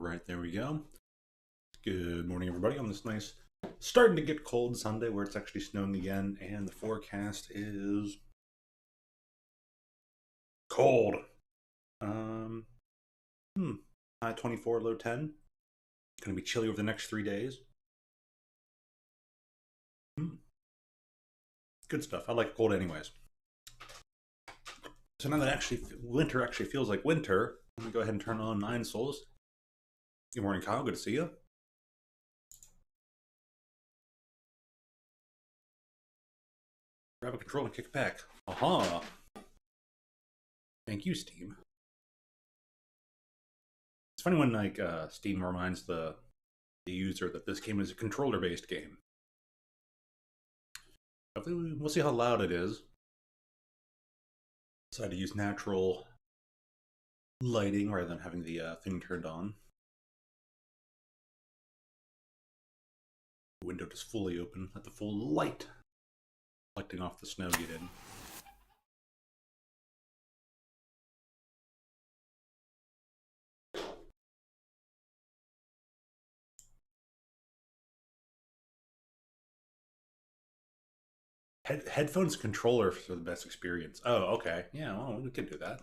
Alright, there we go. Good morning, everybody, on this nice, starting to get cold Sunday where it's actually snowing again, and the forecast is cold. High 24, low 10. Gonna be chilly over the next 3 days. Good stuff. I like cold anyways. So now that winter actually feels like winter, let me go ahead and turn on 9 Souls. Good morning, Kyle. Good to see you. Grab a controller and kick back. Aha! Thank you, Steam. It's funny when Steam reminds the user that this game is a controller-based game. Hopefully we'll see how loud it is. Decided to use natural lighting rather than having the thing turned on. The window just fully open, let the full light reflecting off the snow get in. Headphones controller for the best experience. Oh, okay. Yeah, well, we could do that.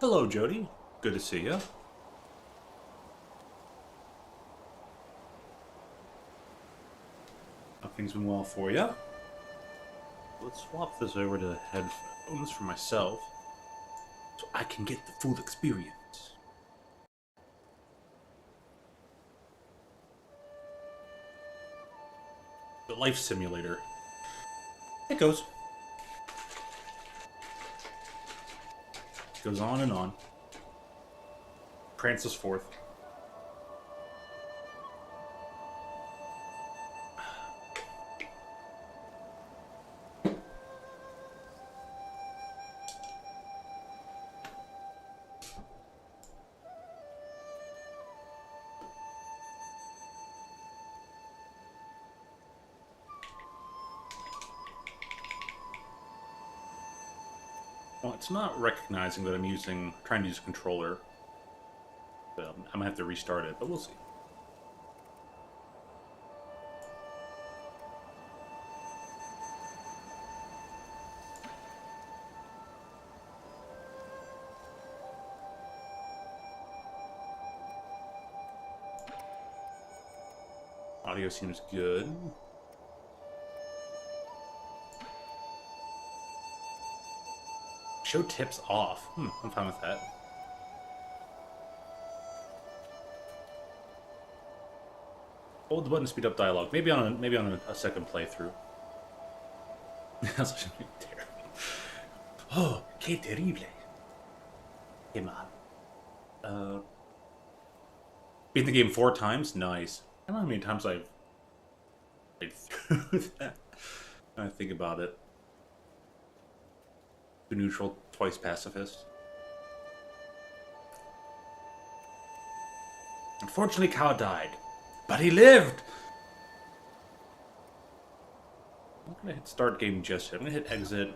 Hello, Jody. Good to see you. Things been well for you. Let's swap this over to headphones for myself so I can get the full experience. The life simulator. It goes on and on. Prances forth. Well, it's not recognizing that I'm trying to use a controller. So I might have to restart it, but we'll see. Audio seems good. Show tips off. I'm fine with that. Hold the button to speed up dialogue. Maybe on a second playthrough. That's terrible. Oh, que terrible. Que mal. Beat the game 4 times? Nice. I don't know how many times I've played through that. When I think about it. Two neutral, twice pacifist. Unfortunately, Cow died. But he lived! I'm not gonna hit start game just yet. I'm gonna hit exit.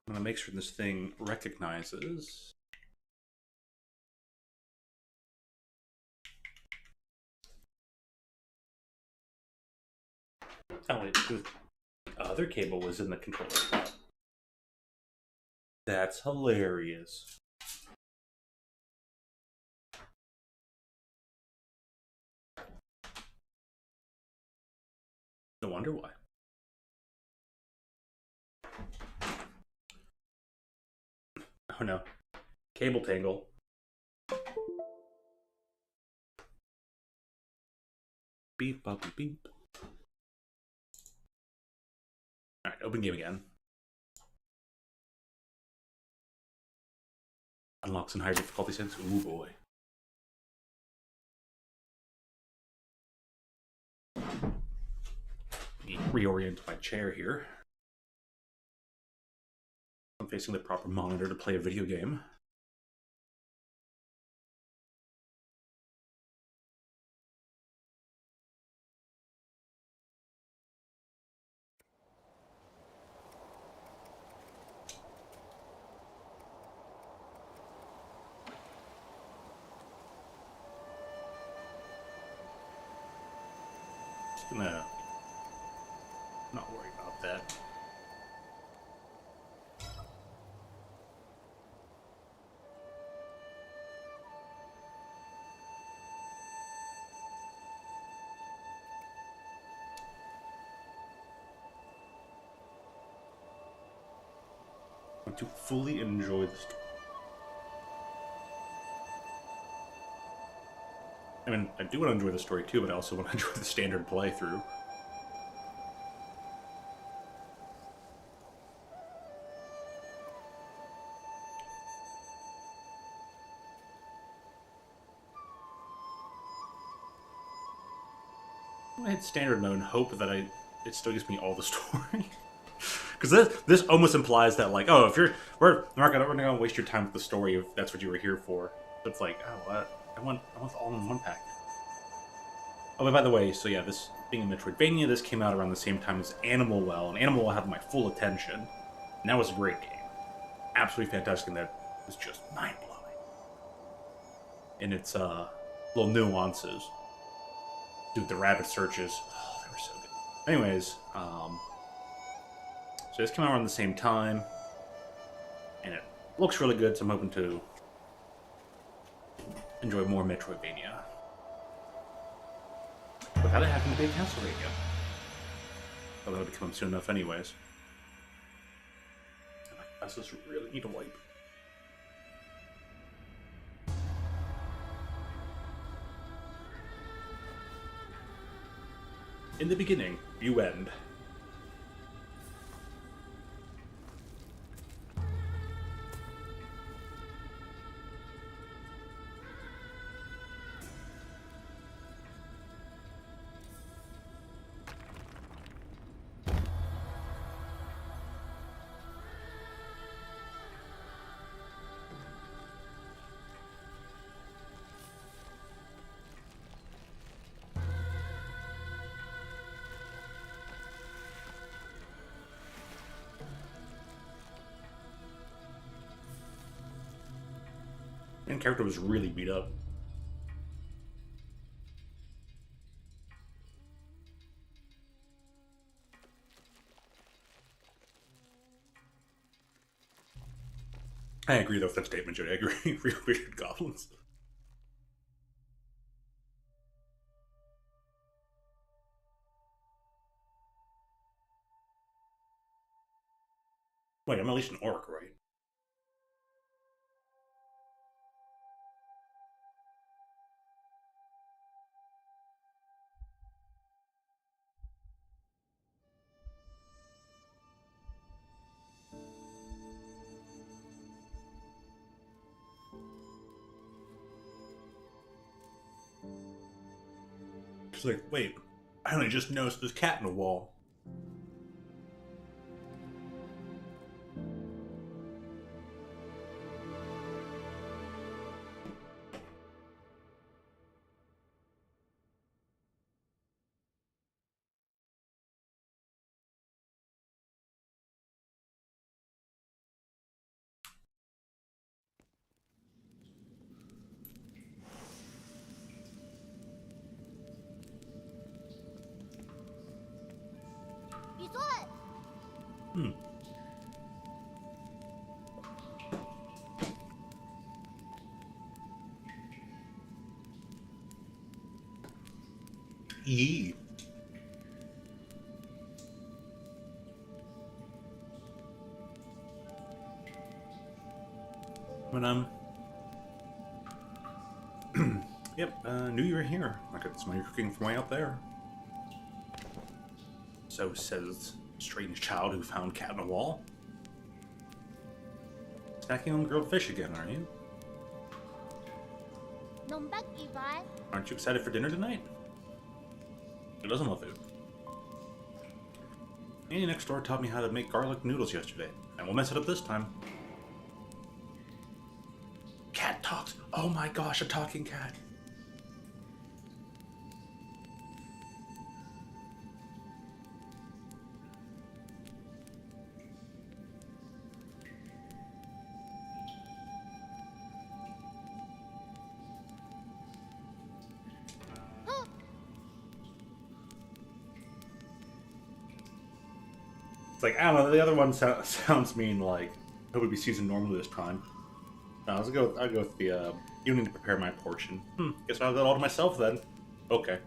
I'm gonna make sure this thing recognizes. Oh, wait. The other cable was in the controller. That's hilarious. No wonder why. Oh no. Cable tangle. Beep, bop, beep. Alright, open game again. Unlocks in higher difficulty settings. Ooh boy. Reorient my chair here. I'm facing the proper monitor to play a video game. Gonna not worry about that. To fully enjoy the story. I mean, I do want to enjoy the story too, but I also want to enjoy the standard playthrough. I hit standard mode and hope that it still gives me all the story. Because this almost implies that, like, oh, if we're not gonna waste your time with the story if that's what you were here for. But it's like, oh, what? I want all in one package. Oh, and by the way, so yeah, this being a Metroidvania, this came out around the same time as Animal Well, and Animal Well had my full attention. And that was a great game, absolutely fantastic. And that was just mind blowing in its little nuances. Dude, the rabbit searches, oh, they were so good. Anyways, so this came out around the same time, and it looks really good, so I'm hoping to enjoy more Metroidvania without it having to be a Castlevania. Although it'll be coming soon enough anyways. And my glasses really need a wipe. In the beginning, you end. And character was really beat up. I agree though with that statement, Jody. I agree. Real weird goblins. Wait, I'm at least an orc, right? It's like, wait, I only just noticed this cat in the wall. Hmm. Yee. When yep, knew you were here. I could smell you cooking from way out there. So says strange child who found cat in the wall. Snacking on grilled fish again, are you? Aren't you excited for dinner tonight? Who doesn't love food? Andy next door taught me how to make garlic noodles yesterday, and we'll mess it up this time. Cat talks. Oh my gosh, a talking cat. It's like, I don't know, the other one sounds mean, like, it would be seasoned normally this time. No, I'll go with the, you need to prepare my portion. Guess I'll have that all to myself then. Okay.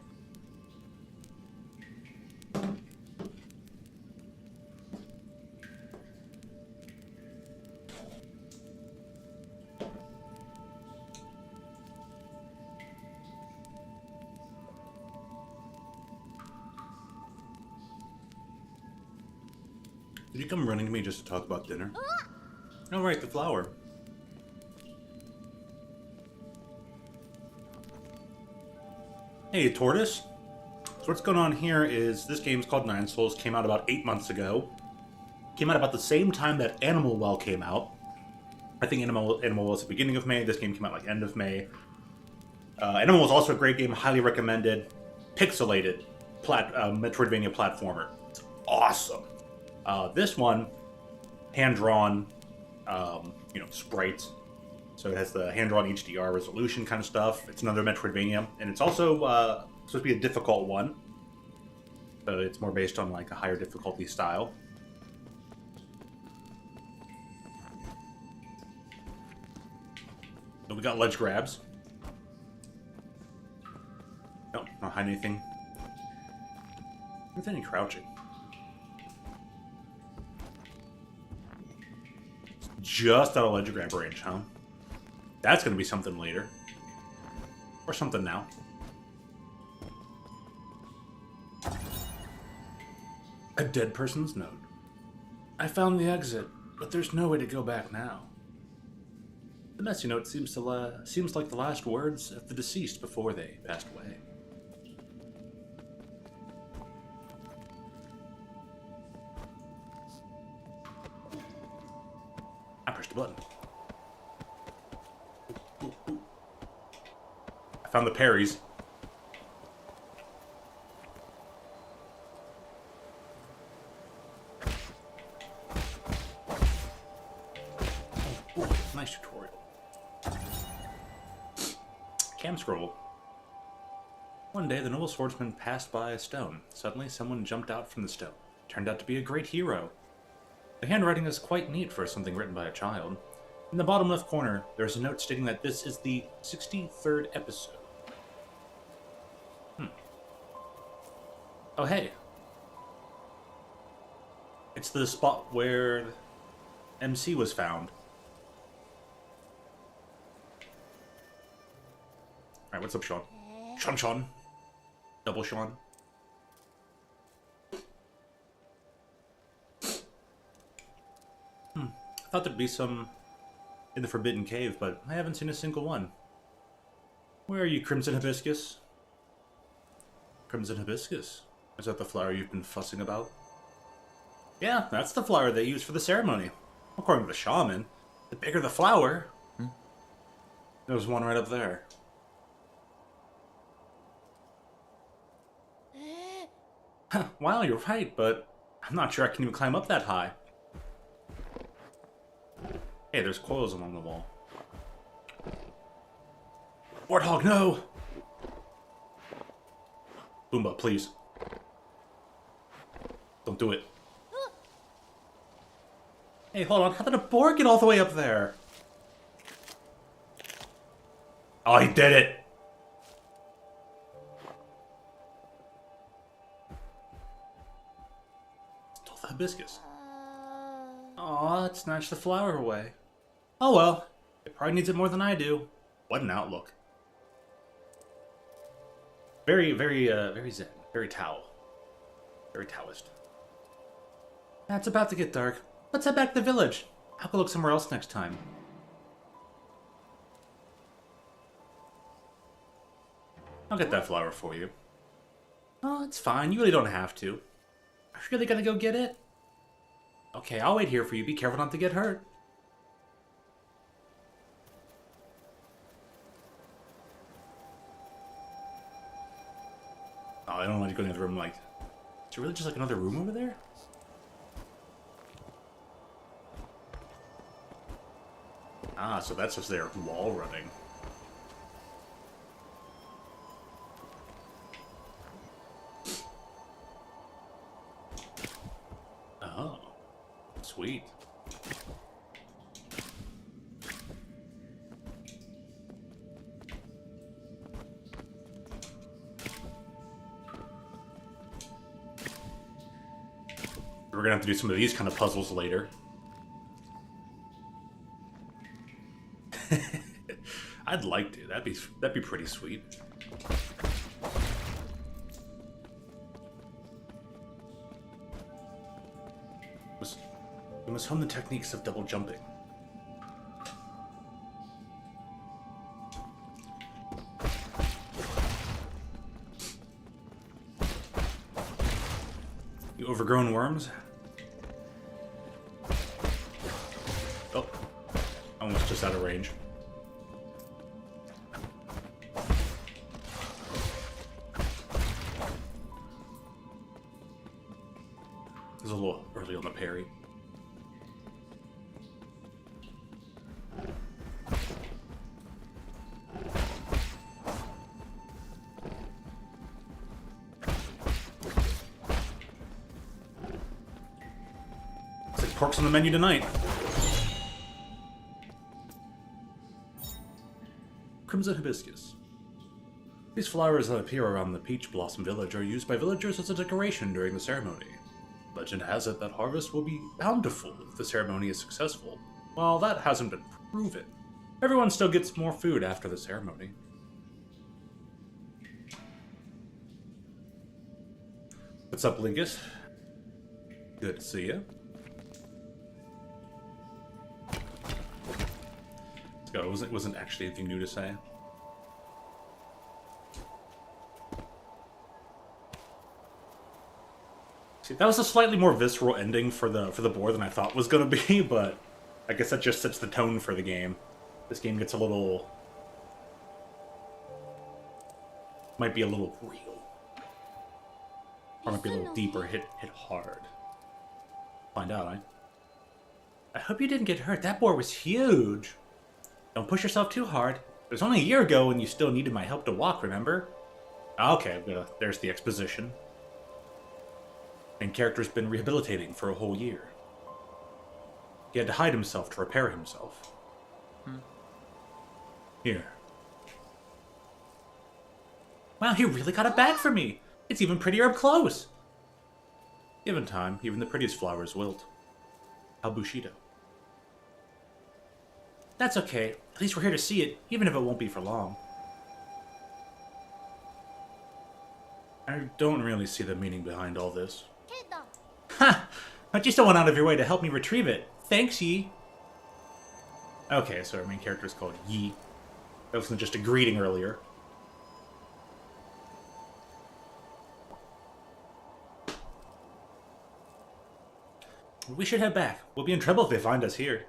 Did you come running to me just to talk about dinner? Oh, right, the flower. Hey, tortoise. So what's going on here is this game's called Nine Souls, came out about 8 months ago. Came out about the same time that Animal Well came out. I think Animal Well was the beginning of May. This game came out like end of May. Animal was also a great game, highly recommended. Pixelated Metroidvania platformer. It's awesome. This one, hand-drawn, sprites. So it has the hand-drawn HDR resolution kind of stuff. It's another Metroidvania, and it's also supposed to be a difficult one. So it's more based on like a higher difficulty style. So we got ledge grabs. Nope, not hiding anything. With any crouching. Just out of ledge grab range, huh? That's gonna be something later. Or something now. A dead person's note. I found the exit, but there's no way to go back now. The messy note seems like the last words of the deceased before they passed away. I pushed the button. Ooh. I found the parries. Oh, nice tutorial. Cam scroll. One day, the noble swordsman passed by a stone. Suddenly, someone jumped out from the stone. Turned out to be a great hero. The handwriting is quite neat for something written by a child. In the bottom left corner, there is a note stating that this is the 63rd episode. Oh, hey. It's the spot where MC was found. Alright, what's up, Sean? Sean. Double Sean. I thought there'd be some in the Forbidden Cave, but I haven't seen a single one. Where are you, Crimson Hibiscus? Crimson Hibiscus? Is that the flower you've been fussing about? Yeah, that's the flower they used for the ceremony. According to the shaman, the bigger the flower... There's one right up there. Wow, you're right, but I'm not sure I can even climb up that high. Hey, there's coils along the wall. Warthog, no! Boomba, please. Don't do it. Hey, hold on. How did a boar get all the way up there? Oh, he did it! Stole the hibiscus. Aw, it snatched the flower away. Oh well. It probably needs it more than I do. What an outlook. Very zen. Very Tao. Very Taoist. It's about to get dark. Let's head back to the village. I'll go look somewhere else next time. I'll get that flower for you. Oh, it's fine. You really don't have to. Are you really gonna go get it? Okay, I'll wait here for you. Be careful not to get hurt. Oh, I don't want to go in the other room like... Is there really just like another room over there? Ah, so that's just their wall running. Oh. Sweet. We're gonna have to do some of these kind of puzzles later. I'd like to. That'd be pretty sweet. We must hone the techniques of double jumping. You overgrown worms? Oh, almost just out of range. It was a little early on the parry. Pork's on the menu tonight. Crimson hibiscus. These flowers that appear around the Peach Blossom Village are used by villagers as a decoration during the ceremony. Legend has it that harvest will be bountiful if the ceremony is successful. While that hasn't been proven, everyone still gets more food after the ceremony. What's up, Linkus? Good to see you. It wasn't actually anything new to say. See, that was a slightly more visceral ending for the board than I thought was gonna be, but I guess that just sets the tone for the game. This game gets a little... might be a little real. Or might be a little deeper, hit hard. Find out, I hope you didn't get hurt. That board was huge. Don't push yourself too hard. It was only a year ago when you still needed my help to walk, remember? Okay, there's the exposition. Main character's been rehabilitating for a whole year. He had to hide himself to repair himself. Here. Wow, he really got it back for me! It's even prettier up close! Given time, even the prettiest flowers wilt. How Bushido. That's okay. At least we're here to see it, even if it won't be for long. I don't really see the meaning behind all this. Ha! But you still went out of your way to help me retrieve it. Thanks, Yi. Okay, so our main character is called Yi. That wasn't just a greeting earlier. We should head back. We'll be in trouble if they find us here.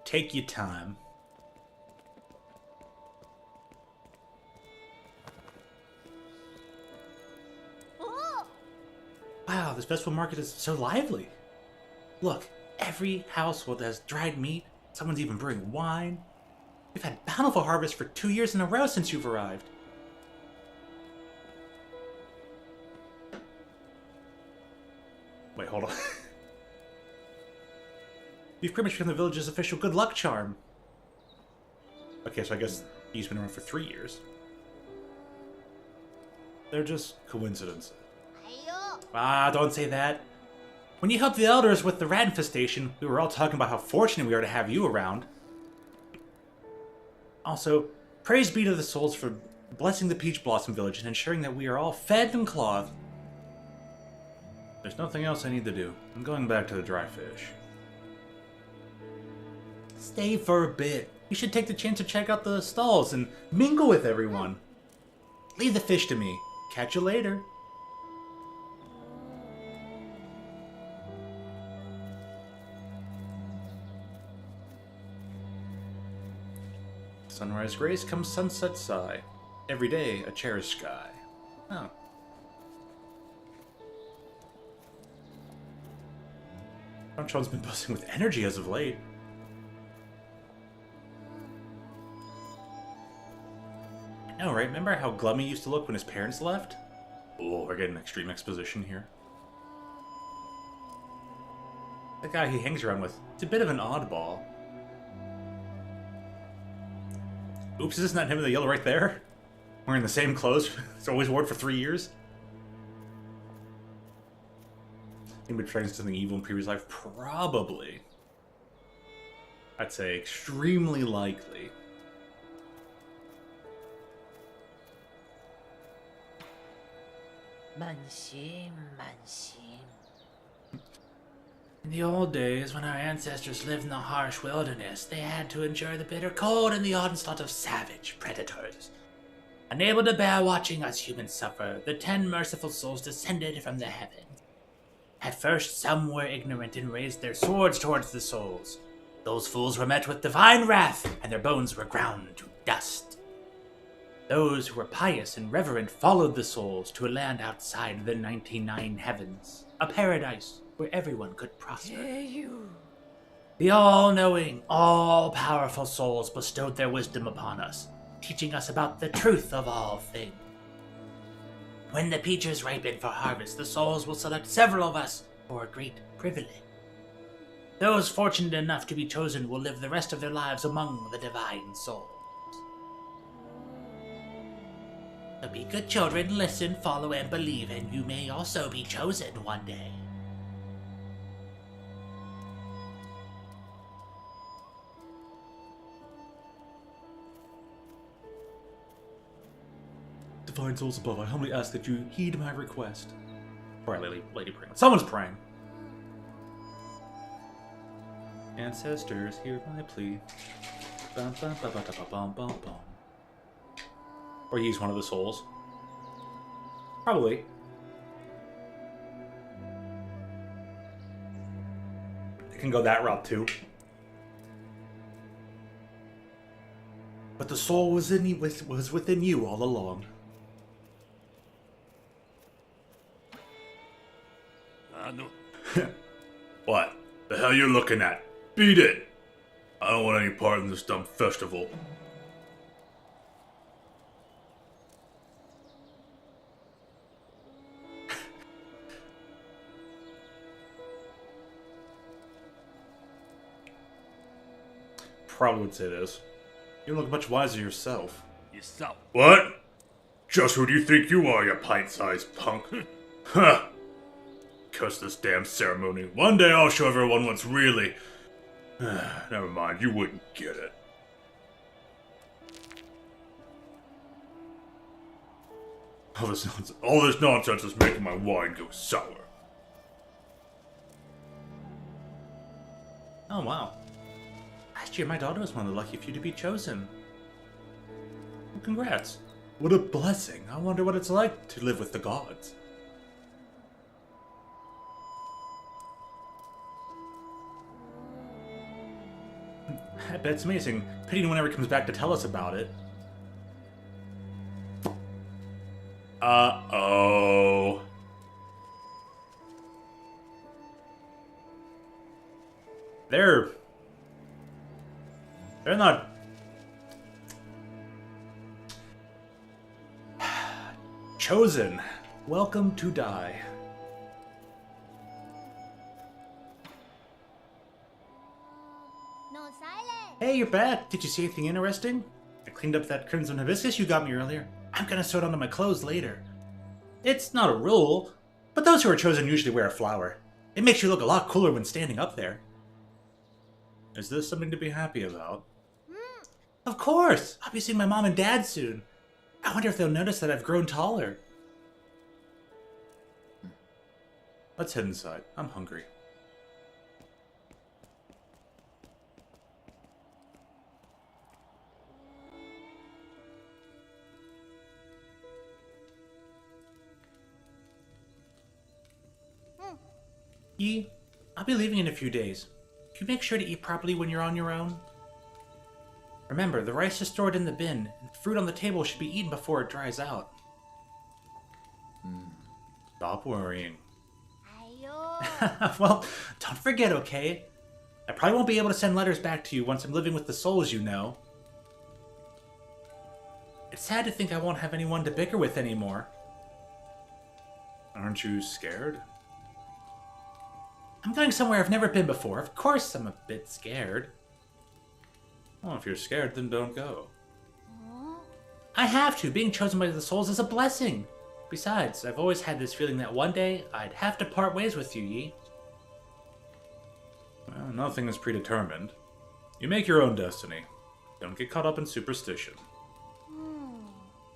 Take your time. Wow, this festival market is so lively. Look, every household has dried meat. Someone's even brewing wine. We've had bountiful harvests for 2 years in a row since you've arrived. Wait, hold on. You've pretty much become the village's official good luck charm. Okay, so I guess he's been around for 3 years. They're just coincidences. Ah, don't say that. When you helped the elders with the rat infestation, we were all talking about how fortunate we are to have you around. Also, praise be to the souls for blessing the Peach Blossom Village and ensuring that we are all fed and clothed. There's nothing else I need to do. I'm going back to the dry fish. Stay for a bit. You should take the chance to check out the stalls and mingle with everyone. Leave the fish to me. Catch you later. Sunrise grace comes sunset sigh. Every day a cherished sky. Oh. Ronchon's been buzzing with energy as of late. know, right? Remember how glum he used to look when his parents left? Oh, we're getting extreme exposition here. The guy he hangs around with, it's a bit of an oddball. Oops, is this not him in the yellow right there? Wearing the same clothes he's always worn for 3 years? He betrayed something evil in previous life? Probably. I'd say extremely likely. In the old days, when our ancestors lived in the harsh wilderness, they had to endure the bitter cold and the onslaught of savage predators. Unable to bear watching us humans suffer, the 10 merciful souls descended from the heavens. At first, some were ignorant and raised their swords towards the souls. Those fools were met with divine wrath, and their bones were ground to dust. Those who were pious and reverent followed the souls to a land outside the 99 heavens, a paradise where everyone could prosper. The all-knowing, all-powerful souls bestowed their wisdom upon us, teaching us about the truth of all things. When the peaches ripen for harvest, the souls will select several of us for a great privilege. Those fortunate enough to be chosen will live the rest of their lives among the divine souls. So be good children, listen, follow, and believe, and you may also be chosen one day. Divine souls above, I humbly ask that you heed my request. Alright, lady praying. Someone's praying. Ancestors, hear my plea. Bum, bum, bum, bum, bum, bum, bum, bum. Or use one of the souls. Probably. It can go that route too. But the soul was within you all along. What? The hell you looking at? Beat it! I don't want any part in this dumb festival. Probably would say this. You look much wiser yourself. Yourself? What? Just who do you think you are, you pint-sized punk? Huh! Curse this damn ceremony. One day I'll show everyone what's really... Never mind, you wouldn't get it. All this nonsense is making my wine go sour. Oh, wow. Last year my daughter was one of the lucky few to be chosen. Well, congrats. What a blessing. I wonder what it's like to live with the gods. I bet it's amazing. Pity no one ever comes back to tell us about it. Uh-oh. They're not... Chosen. Welcome to die. Hey, you're back. Did you see anything interesting? I cleaned up that crimson hibiscus you got me earlier. I'm gonna sew it onto my clothes later. It's not a rule, but those who are chosen usually wear a flower. It makes you look a lot cooler when standing up there. Is this something to be happy about? Of course! I'll be seeing my mom and dad soon. I wonder if they'll notice that I've grown taller. Let's head inside. I'm hungry. I'll be leaving in a few days. Can you make sure to eat properly when you're on your own? Remember, the rice is stored in the bin, and fruit on the table should be eaten before it dries out. Stop worrying. Well, don't forget, okay? I probably won't be able to send letters back to you once I'm living with the souls, you know. It's sad to think I won't have anyone to bicker with anymore. Aren't you scared? I'm going somewhere I've never been before. Of course I'm a bit scared. Well, if you're scared, then don't go. I have to. Being chosen by the souls is a blessing. Besides, I've always had this feeling that one day I'd have to part ways with you, Yi. Well, nothing is predetermined. You make your own destiny. Don't get caught up in superstition.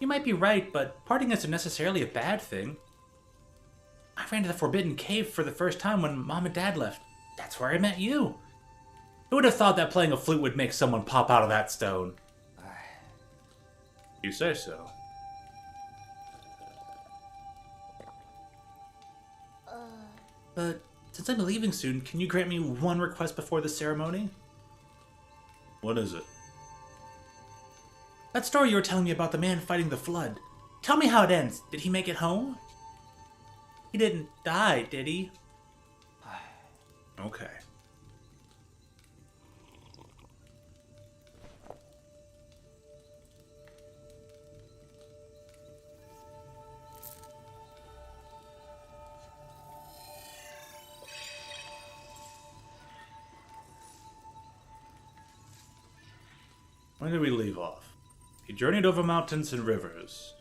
You might be right, but parting isn't necessarily a bad thing. I ran to the Forbidden Cave for the first time when Mom and Dad left. That's where I met you. Who would have thought that playing a flute would make someone pop out of that stone? You say so. But since I'm leaving soon, can you grant me one request before the ceremony? What is it? That story you were telling me about the man fighting the flood. Tell me how it ends. Did he make it home? He didn't die, did he? Okay. When did we leave off? He journeyed over mountains and rivers.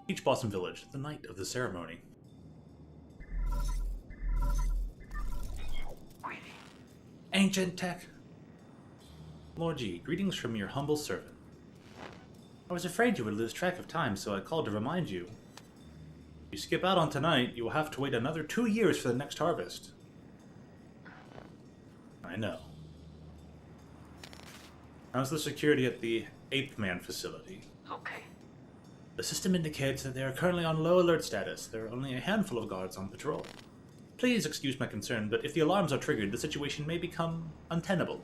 Peach Blossom Village, the night of the ceremony. Ancient Tech. Lord Yi, greetings from your humble servant. I was afraid you would lose track of time, so I called to remind you. If you skip out on tonight, you will have to wait another 2 years for the next harvest. I know. How's the security at the Ape Man facility? Okay. The system indicates that they are currently on low alert status. There are only a handful of guards on patrol. Please excuse my concern, but if the alarms are triggered, the situation may become untenable.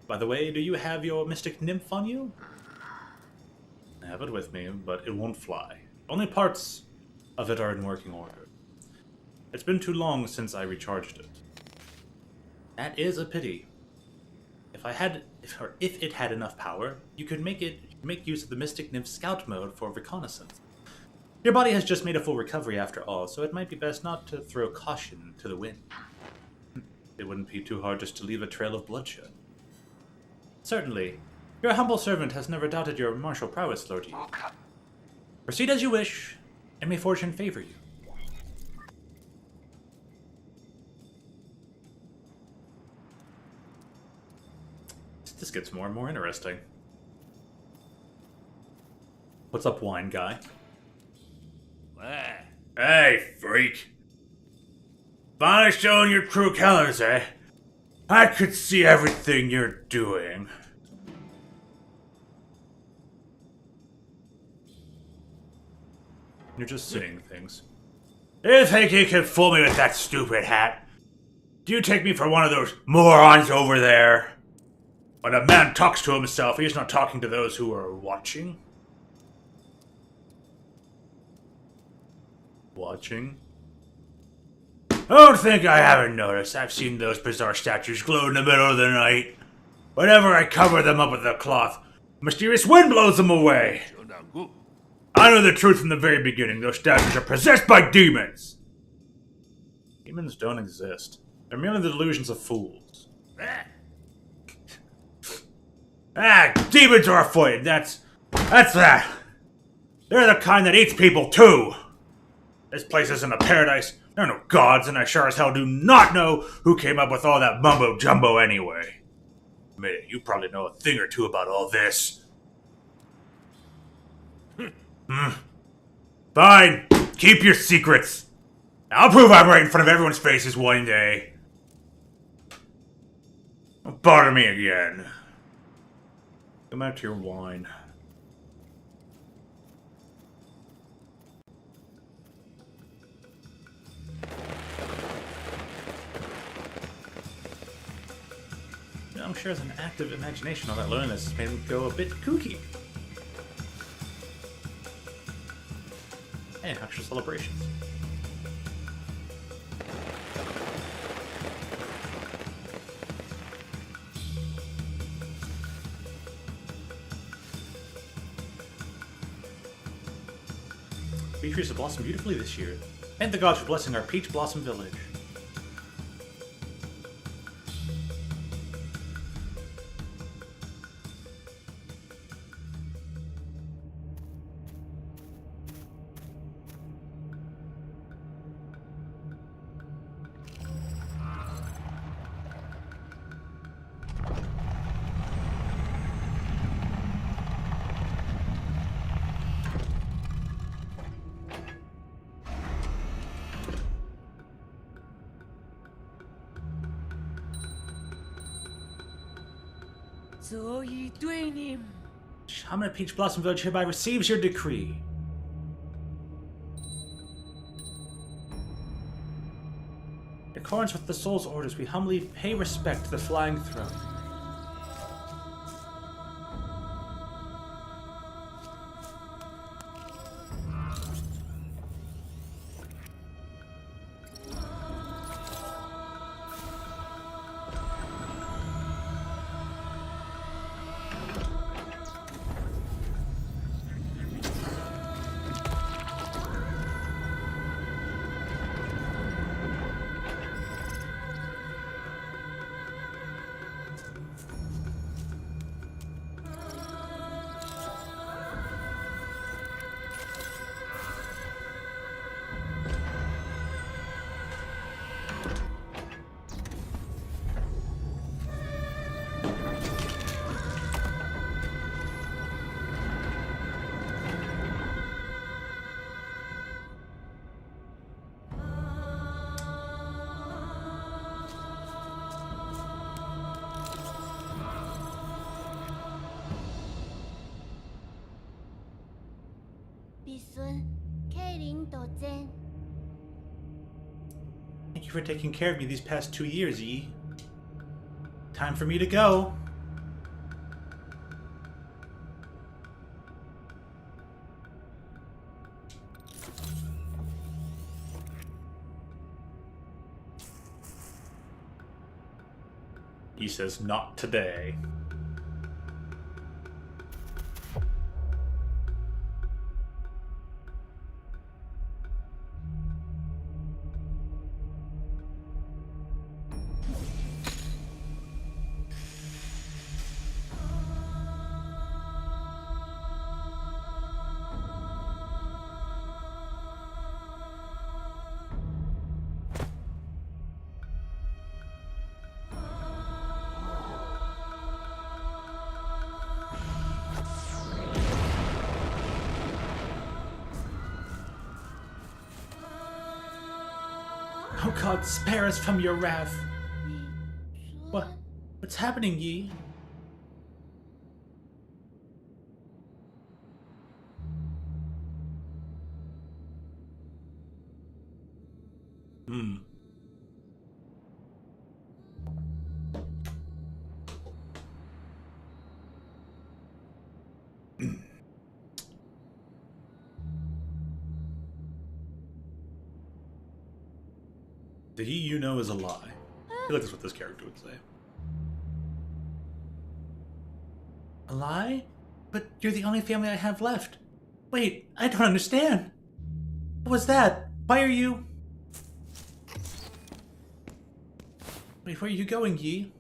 By the way, do you have your mystic nymph on you? I have it with me, but it won't fly. Only parts of it are in working order. It's been too long since I recharged it. That is a pity. If it had enough power, you could make use of the Mystic Nymph Scout mode for reconnaissance. Your body has just made a full recovery after all, so it might be best not to throw caution to the wind. It wouldn't be too hard just to leave a trail of bloodshed. Certainly. Your humble servant has never doubted your martial prowess, Lord Yi. Proceed as you wish, and may fortune favor you. This gets more and more interesting. What's up, wine guy? Hey, freak. Finally showing your true colors, eh? I could see everything you're doing. You're just saying things. You think you can fool me with that stupid hat? Do you take me for one of those morons over there? When a man talks to himself, he's not talking to those who are watching. Watching? Don't think I haven't noticed. I've seen those bizarre statues glow in the middle of the night. Whenever I cover them up with a cloth, a mysterious wind blows them away. I know the truth from the very beginning. Those statues are possessed by demons. Demons don't exist. They're merely the delusions of fools. Demons are afoot. That's that. They're the kind that eats people too. This place isn't a paradise. There are no gods, and I sure as hell do not know who came up with all that mumbo-jumbo anyway. Admit it, you probably know a thing or two about all this. Fine. Keep your secrets. I'll prove I'm right in front of everyone's faces one day. Don't bother me again. Come back to your wine. I'm sure as an active imagination, all that loneliness has made him go a bit kooky. Hey, extra celebrations. trees have blossomed beautifully this year. Thank the gods for blessing our peach blossom village. Shaman of Peach Blossom Village hereby receives your decree. In accordance with the soul's orders, we humbly pay respect to the flying throne. Thank you for taking care of me these past 2 years, Yi. Time for me to go. He says, not today. Oh God, spare us from your wrath. What's happening, Yi? The Yi you know is a lie. I feel like that's what this character would say. A lie? But you're the only family I have left. Wait, I don't understand. What was that? Why are you... Wait, where are you going, Yi?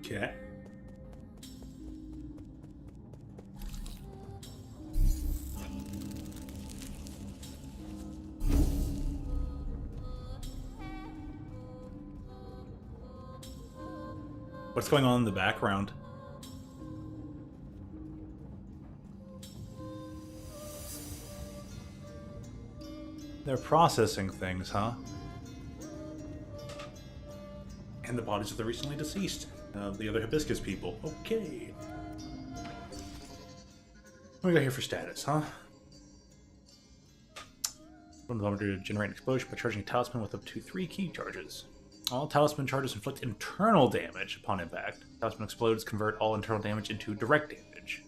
Okay. What's going on in the background? They're processing things, huh? And the bodies of the recently deceased. The other hibiscus people. Okay. What do we got here for status, huh? From the moment to generate an explosion by charging a talisman with up to 3 key charges. All talisman charges inflict internal damage upon impact. Talisman explodes, convert all internal damage into direct damage.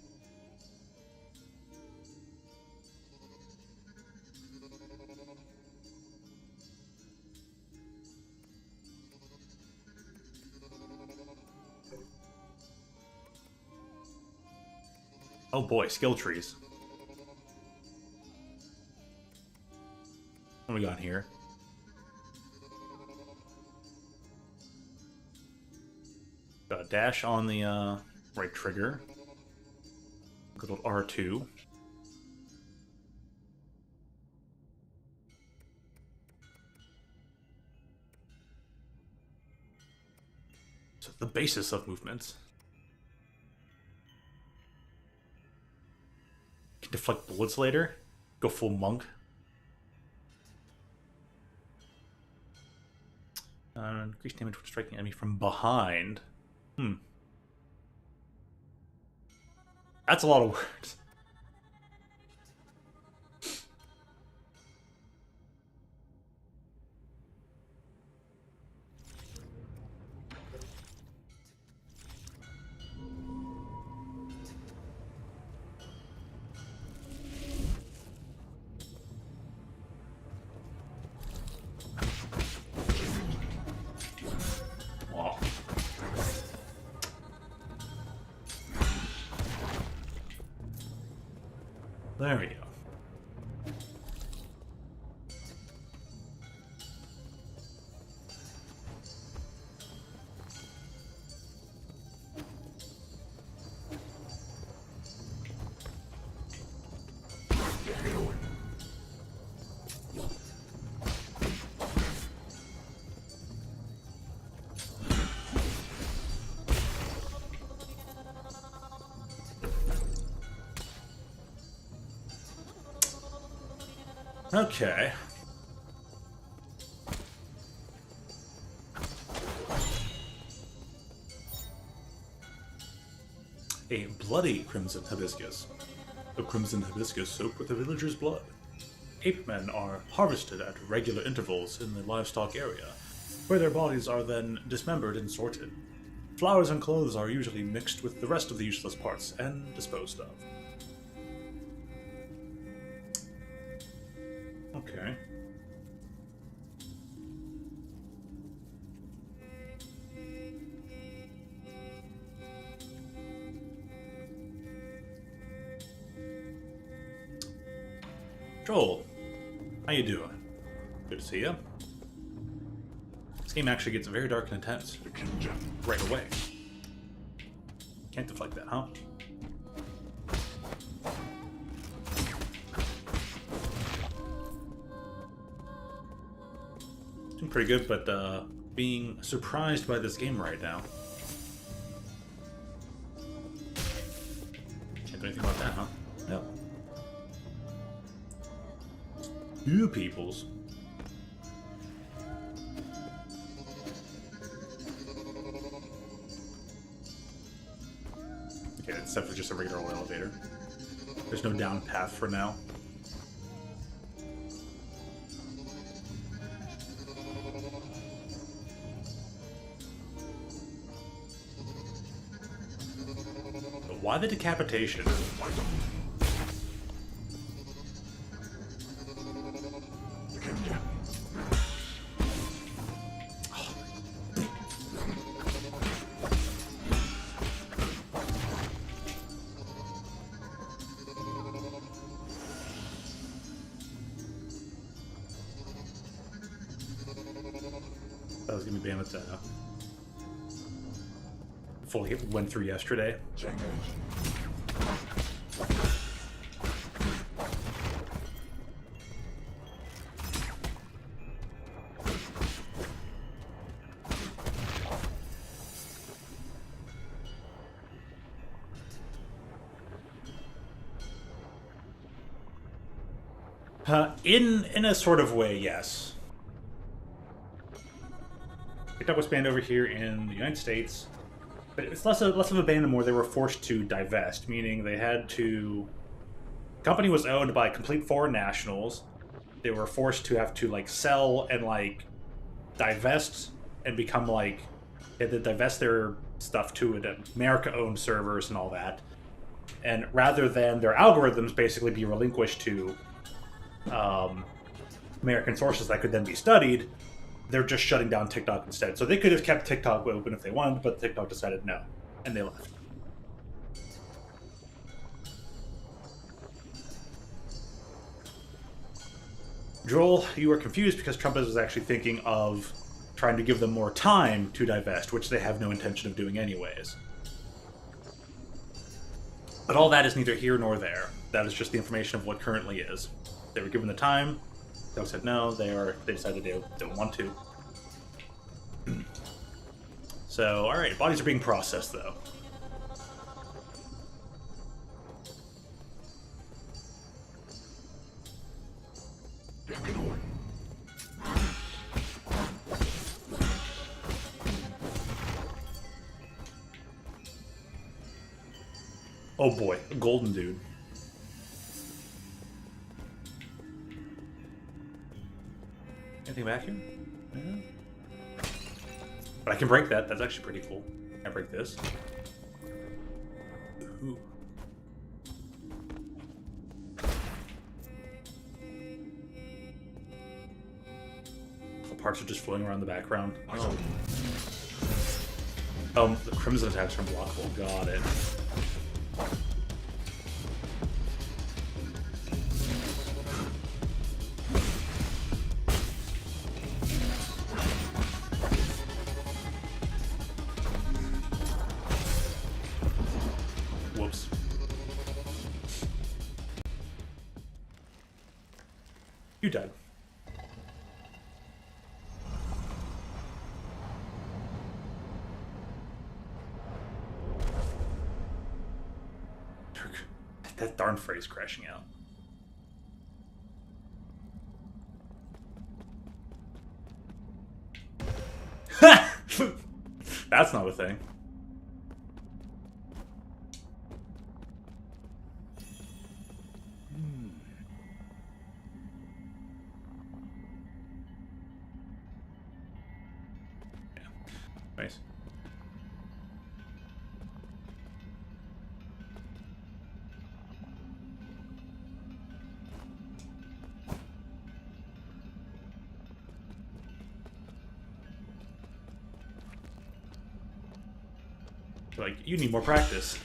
Oh boy, skill trees. What do we got here? Got a dash on the right trigger. Good old R2. So the basis of movements. Can deflect bullets later. Go full monk. Increase damage when striking enemy from behind. That's a lot of words. Wow. There we go. Okay. A bloody crimson hibiscus. The crimson hibiscus soaked with the villagers' blood. Ape men are harvested at regular intervals in the livestock area, where their bodies are then dismembered and sorted. Flowers and clothes are usually mixed with the rest of the useless parts and disposed of. Okay. Joel, how you doing? Good to see you. This game actually gets very dark and intense right away. Can't deflect that, huh? Doing pretty good, but being surprised by this game right now. Can't do anything about that, huh? Yep. You peoples. Okay, it's definitely just a regular old elevator. There's no down path for now. But why the decapitation? That was gonna be bandwidth that fully went through yesterday. In a sort of way, yes. TikTok was banned over here in the United States, but it's less of a ban and more they were forced to divest, meaning they had to. The company was owned by complete foreign nationals. They were forced to have to like sell and like divest and become like they had to divest their stuff to America-owned servers and all that. And rather than their algorithms basically be relinquished to American sources that could then be studied, they're just shutting down TikTok instead. So they could have kept TikTok open if they wanted, but TikTok decided no, and they left. Joel, you were confused because Trump was actually thinking of trying to give them more time to divest, which they have no intention of doing anyways. But all that is neither here nor there. That is just the information of what currently is. They were given the time. They said no. They decided they don't want to. So, all right, bodies are being processed though. Oh boy, a golden dude. Anything back here? Yeah. But I can break that. That's actually pretty cool. Can I break this? Ooh. The parts are just floating around the background. Oh. Oh, the crimson attacks are unblockable. Got it. Whoops. You died. That darn phrase crashing out. That's not a thing. Yeah. Nice. Like, you need more practice.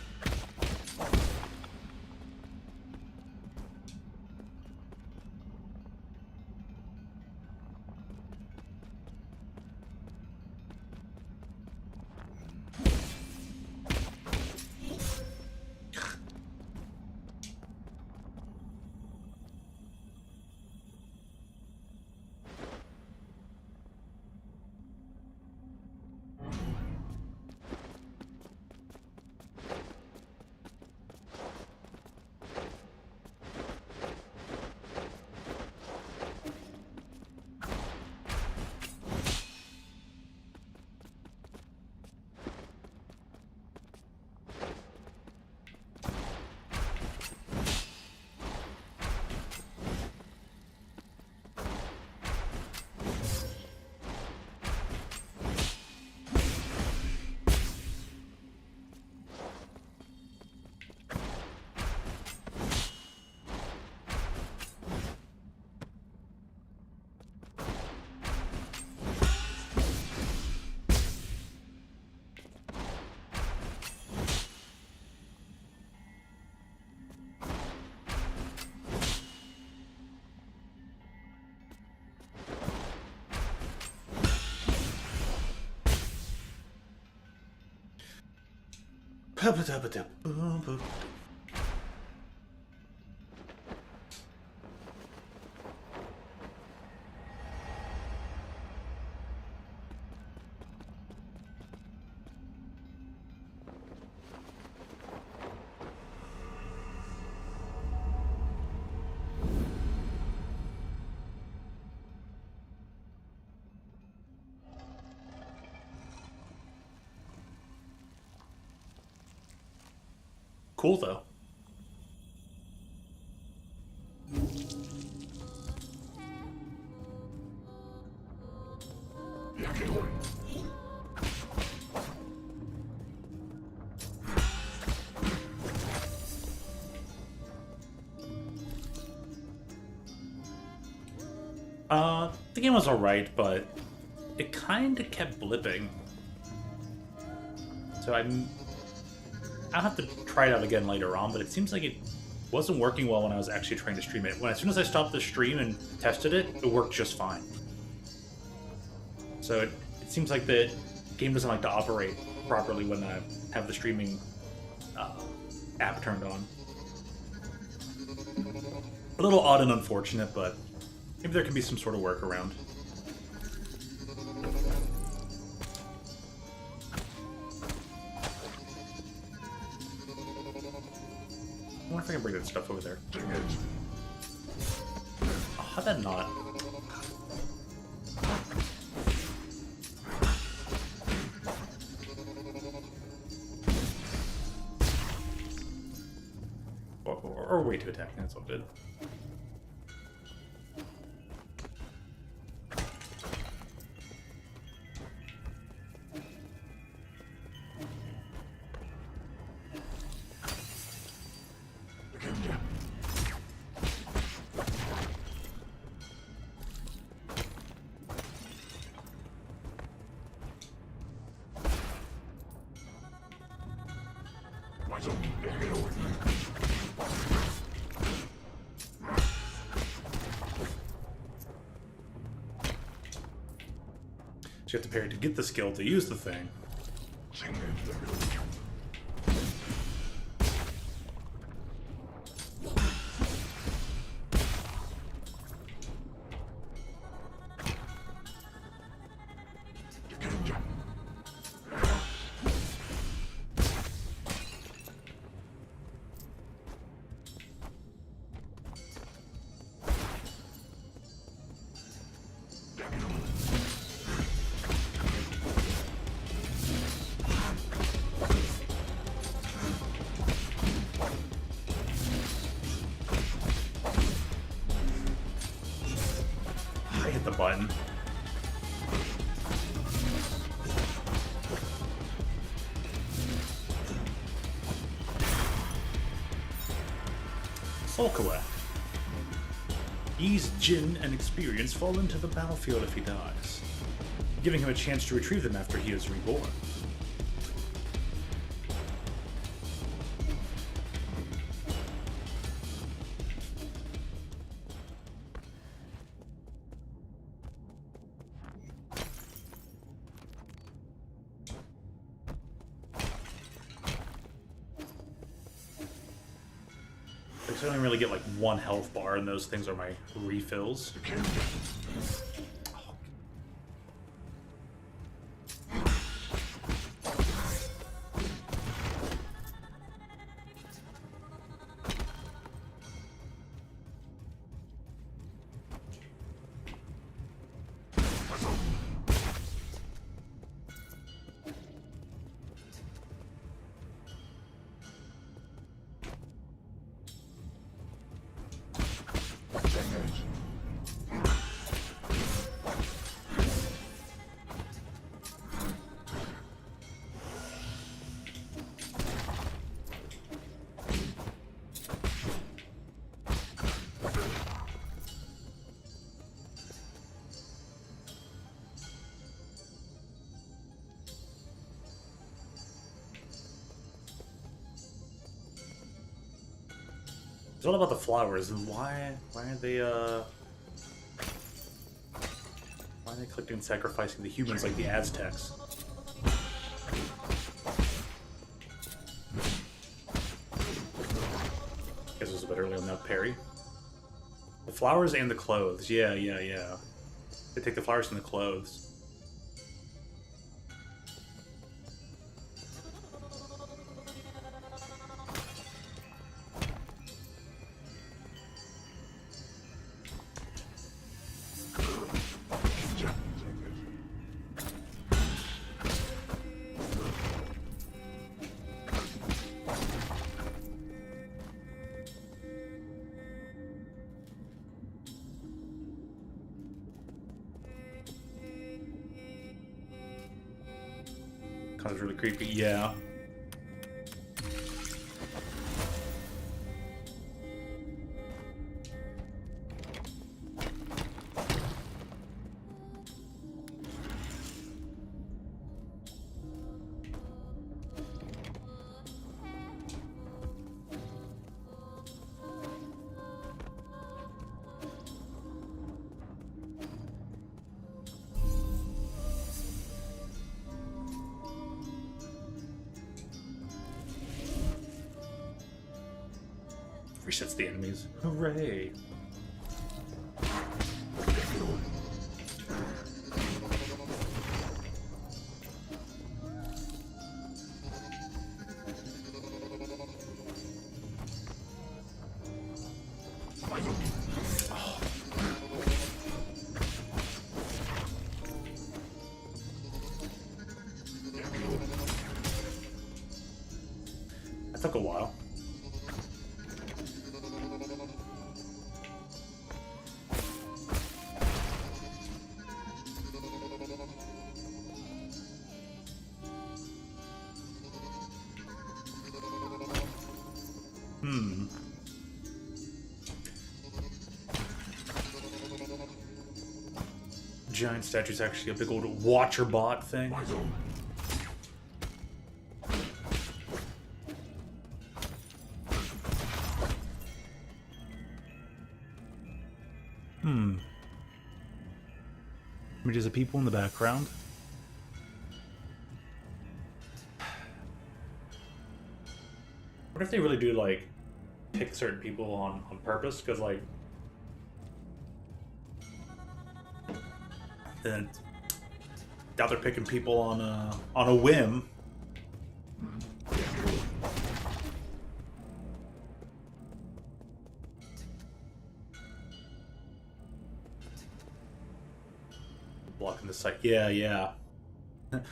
Cool, though. The game was alright, but it kind of kept blipping. So I'll have to try it out again later on, but it seems like it wasn't working well when I was actually trying to stream it. As soon as I stopped the stream and tested it, it worked just fine. So it seems like the game doesn't like to operate properly when I have the streaming app turned on. A little odd and unfortunate, but maybe there can be some sort of workaround. I wonder if I can bring that stuff over there. Oh, how'd that not? Or way to attack, that's all good. So you have to parry to get the skill to use the thing. Button. Solkawa. Ease, Jin, and experience fall into the battlefield if he dies, giving him a chance to retrieve them after he is reborn. I only really get like one health bar, and those things are my refills. It's all about the flowers, and why are they collecting and sacrificing the humans like the Aztecs? Guess it was a bit early on that parry. The flowers and the clothes, yeah. They take the flowers and the clothes. Kind of really creepy, yeah. Resets the enemies. Hooray! That took a while. Giant statue's actually a big old watcher bot thing. Images of people in the background. What if they really do, like, pick certain people on purpose? Because, like, then now they're picking people on a whim. Blocking the site. Yeah, yeah.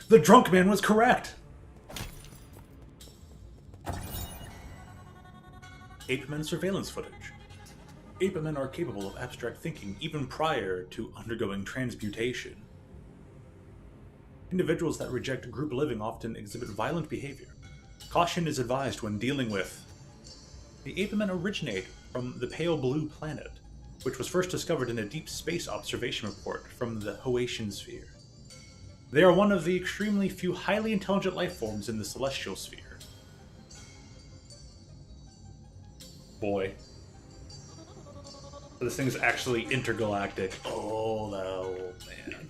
The drunk man was correct. Ape-men surveillance footage. Ape-men are capable of abstract thinking even prior to undergoing transmutation. Individuals that reject group living often exhibit violent behavior. Caution is advised when dealing with. The Ape-men originate from the Pale Blue Planet, which was first discovered in a deep space observation report from the Hoatian Sphere. They are one of the extremely few highly intelligent life forms in the Celestial Sphere. Boy. This thing's actually intergalactic. Oh, no, man.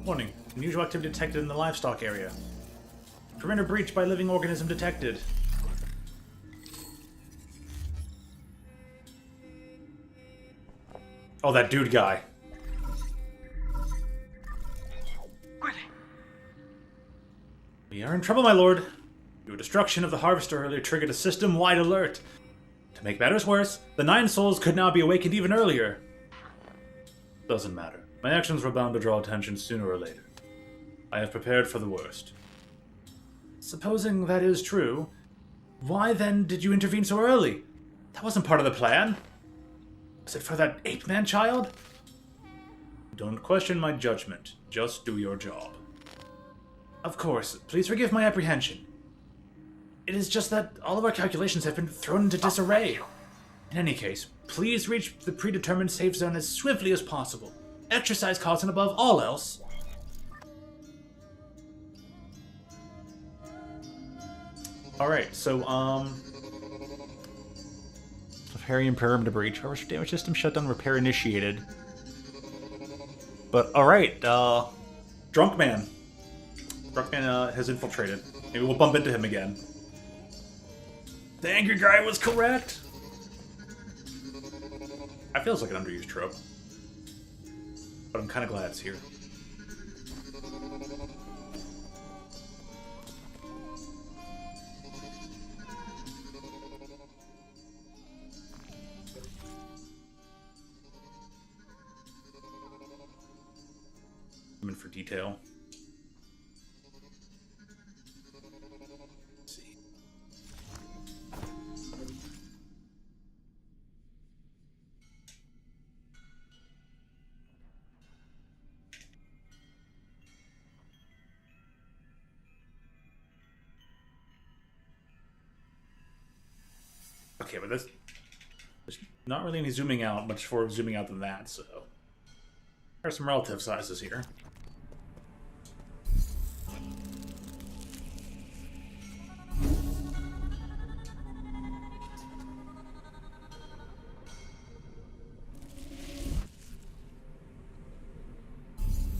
Warning. Unusual activity detected in the livestock area. Perimeter breach by living organism detected. Oh, that dude guy. We are in trouble, my lord. Your destruction of the harvester earlier triggered a system-wide alert. To make matters worse, the 9 souls could now be awakened even earlier. Doesn't matter. My actions were bound to draw attention sooner or later. I have prepared for the worst. Supposing that is true, why then did you intervene so early? That wasn't part of the plan. Was it for that ape-man child? Don't question my judgment. Just do your job. Of course. Please forgive my apprehension. It is just that all of our calculations have been thrown into disarray. In any case, please reach the predetermined safe zone as swiftly as possible. Exercise caution above all else. Alright, so, Harry and perimeter breach. Harvester damage system shutdown repair initiated. But, alright, Drunk Man. Drunk Man has infiltrated. Maybe we'll bump into him again. The angry guy was correct! That feels like an underused trope. But I'm kind of glad it's here. For detail. but there's not really any zooming out, much more zooming out than that, so... There are some relative sizes here.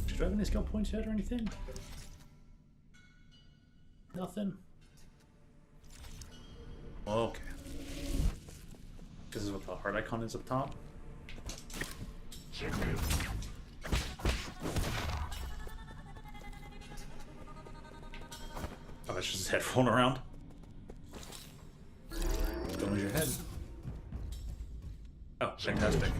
Do I have any skill points yet or anything? Nothing? Okay. This is what the heart icon is up top. Oh, that's just his head rolling around. Don't lose your head. Oh, fantastic.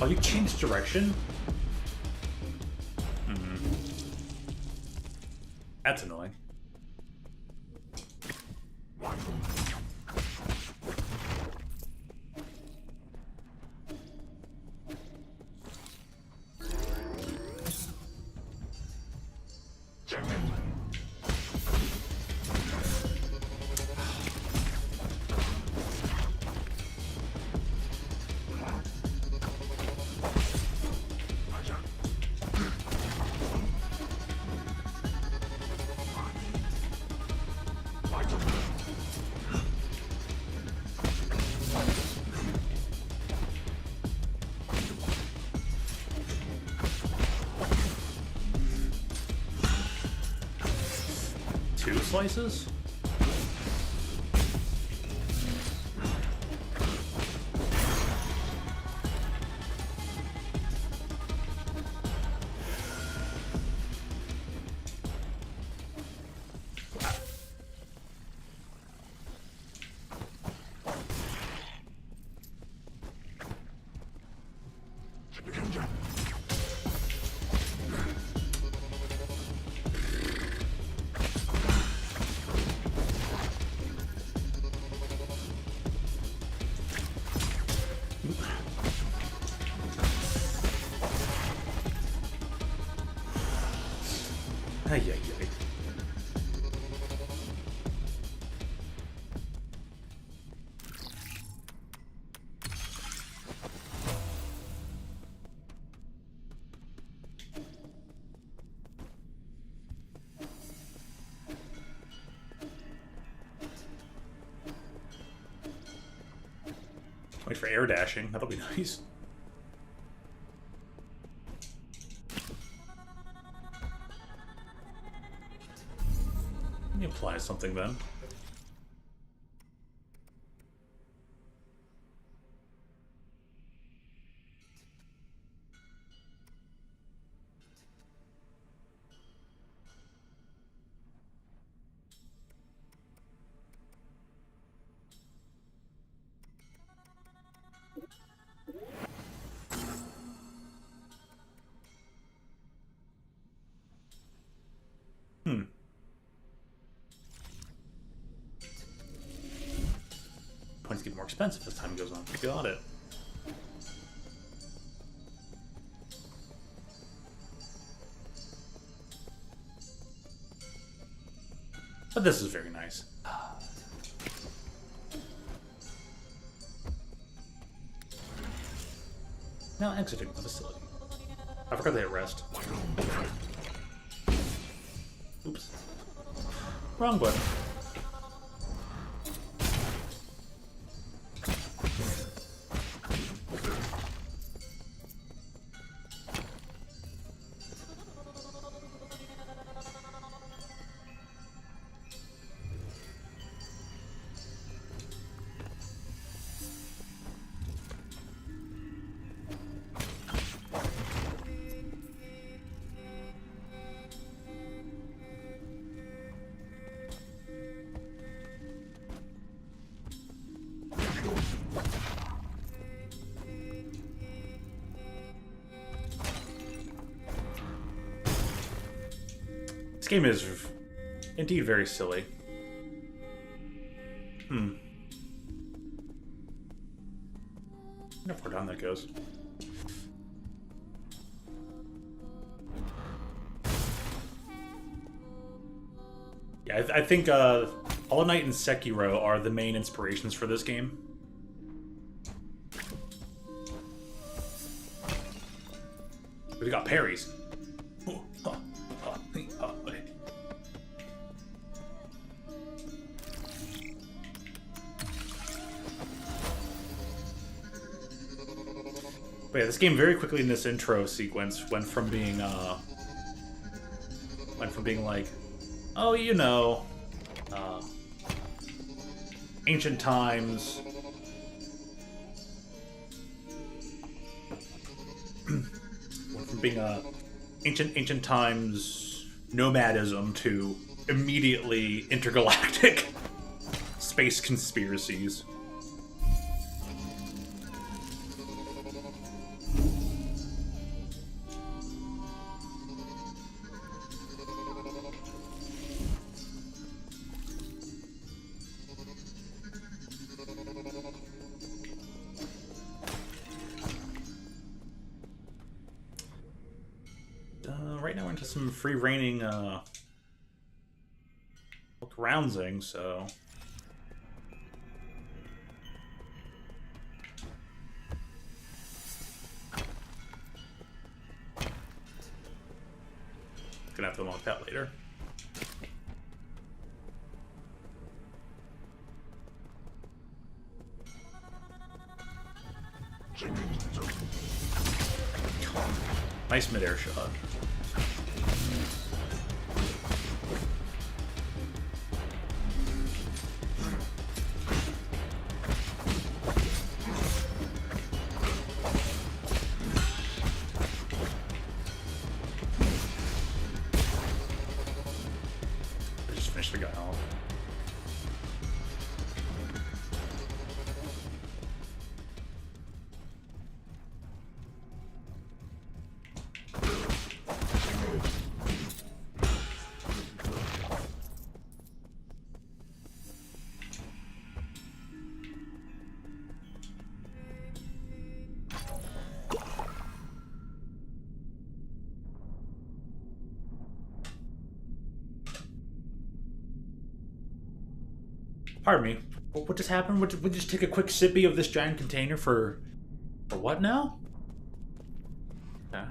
Oh, you changed direction? That's annoying. Two slices? Ay, ay, ay. Wait for air dashing. That'll be nice. Let me apply something then. Points get more expensive as time goes on. Got it. But this is very nice. Now exiting the facility. I forgot to hit rest. Oops. Wrong button. game is indeed very silly. How far down that goes. Yeah, I think Hollow Knight and Sekiro are the main inspirations for this game. We got parries. But yeah, this game very quickly in this intro sequence went from being like, oh, you know, ancient times. Went from being ancient times nomadism to immediately intergalactic space conspiracies. Right now we're into some free reigning roundsing, so gonna have to unlock that later. Nice mid-air shot. I just finished the guy off. Pardon me. What just happened? We just take a quick sippy of this giant container for what now? Okay.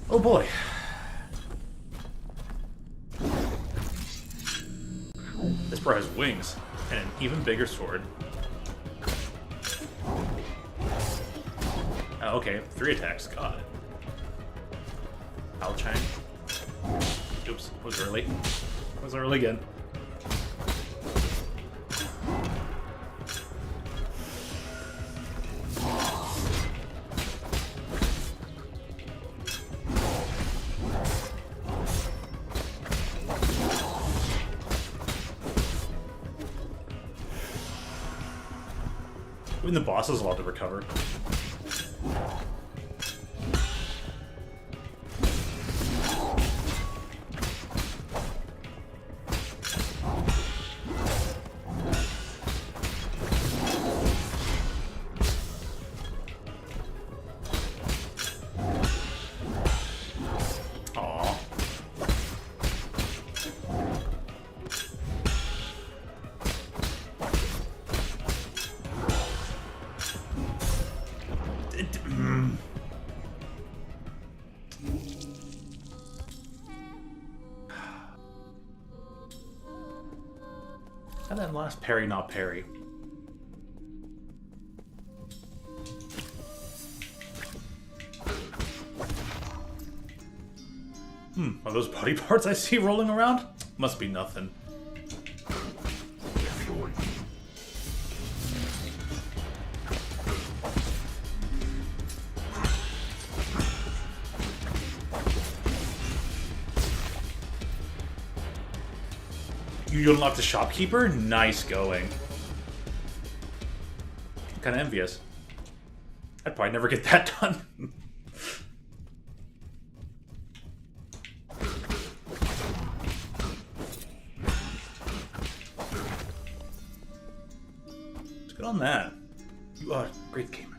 Oh boy. This bro has wings and an even bigger sword. Okay, 3 attacks. Got it. Alchine. Oops, was early. Was early again. Even the boss is allowed to recover. And then last parry, not parry. Are those body parts I see rolling around? Must be nothing. You unlocked the shopkeeper? Nice going. I'm kind of envious. I'd probably never get that done. done that. You are a great gamer.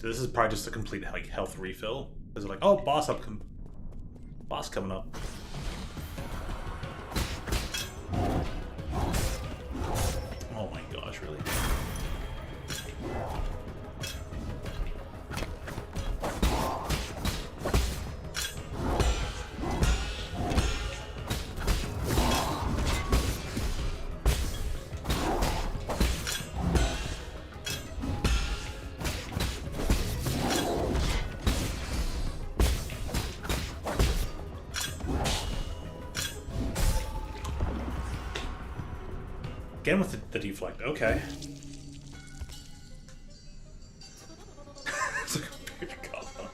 So this is probably just a complete like health refill. Is it like, oh, boss coming up. Oh my gosh, really? Again with the deflect, okay. It's like a baby goblin.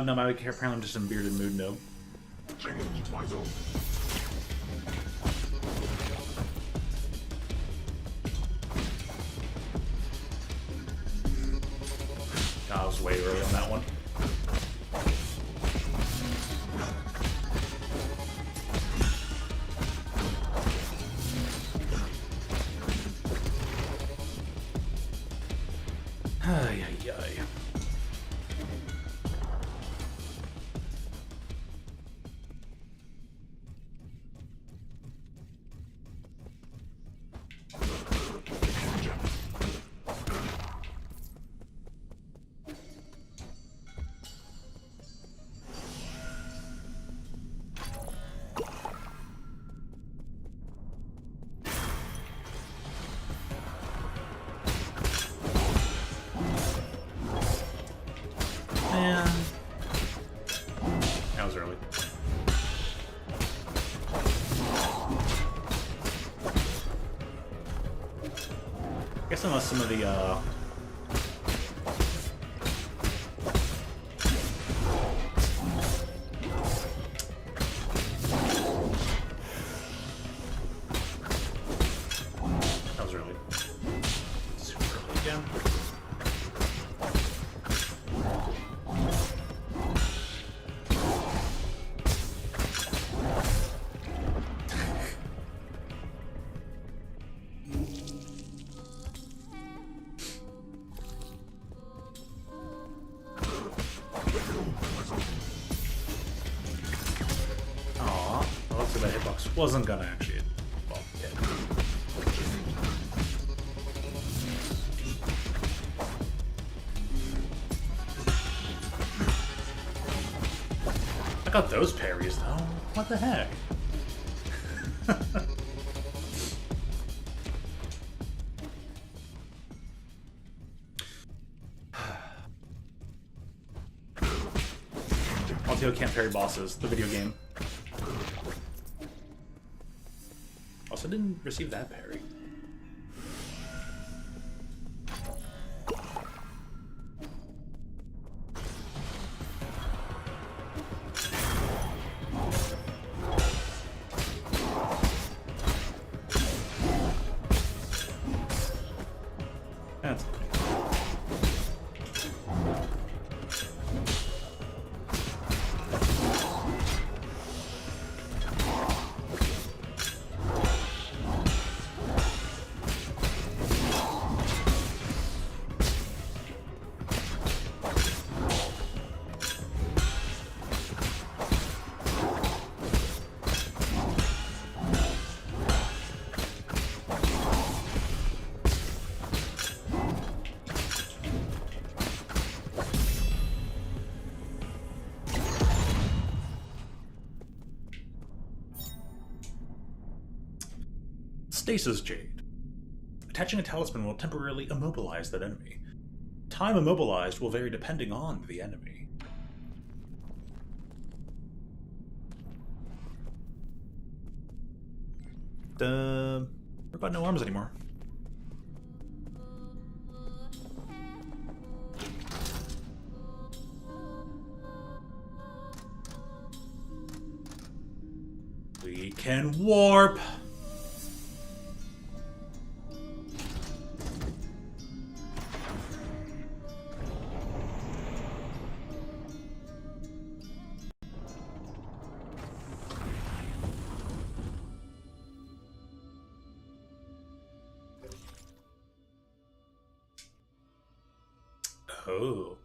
No, my apparently I'm just in bearded mood, no. I was way early on that one. Ay, ay, ay. Man. That was early. I guess unless some of the, that was early. Super early again. That hitbox wasn't gonna actually well, hit. I got those parries though. What the heck? Altio can't parry bosses, the video game. Also didn't receive that parry. That's okay. Stasis Jade. Attaching a talisman will temporarily immobilize that enemy. Time immobilized will vary depending on the enemy. We've got no arms anymore. We can warp! Oh.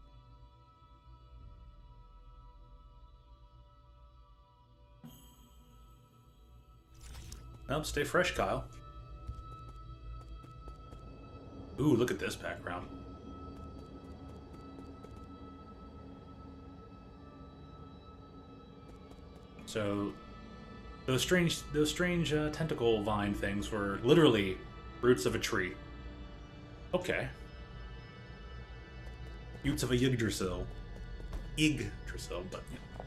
Well, stay fresh, Kyle. Ooh, look at this background. So, those strange tentacle vine things were literally roots of a tree. Okay. Roots of a Yggdrasil. Yggdrasil, but you know.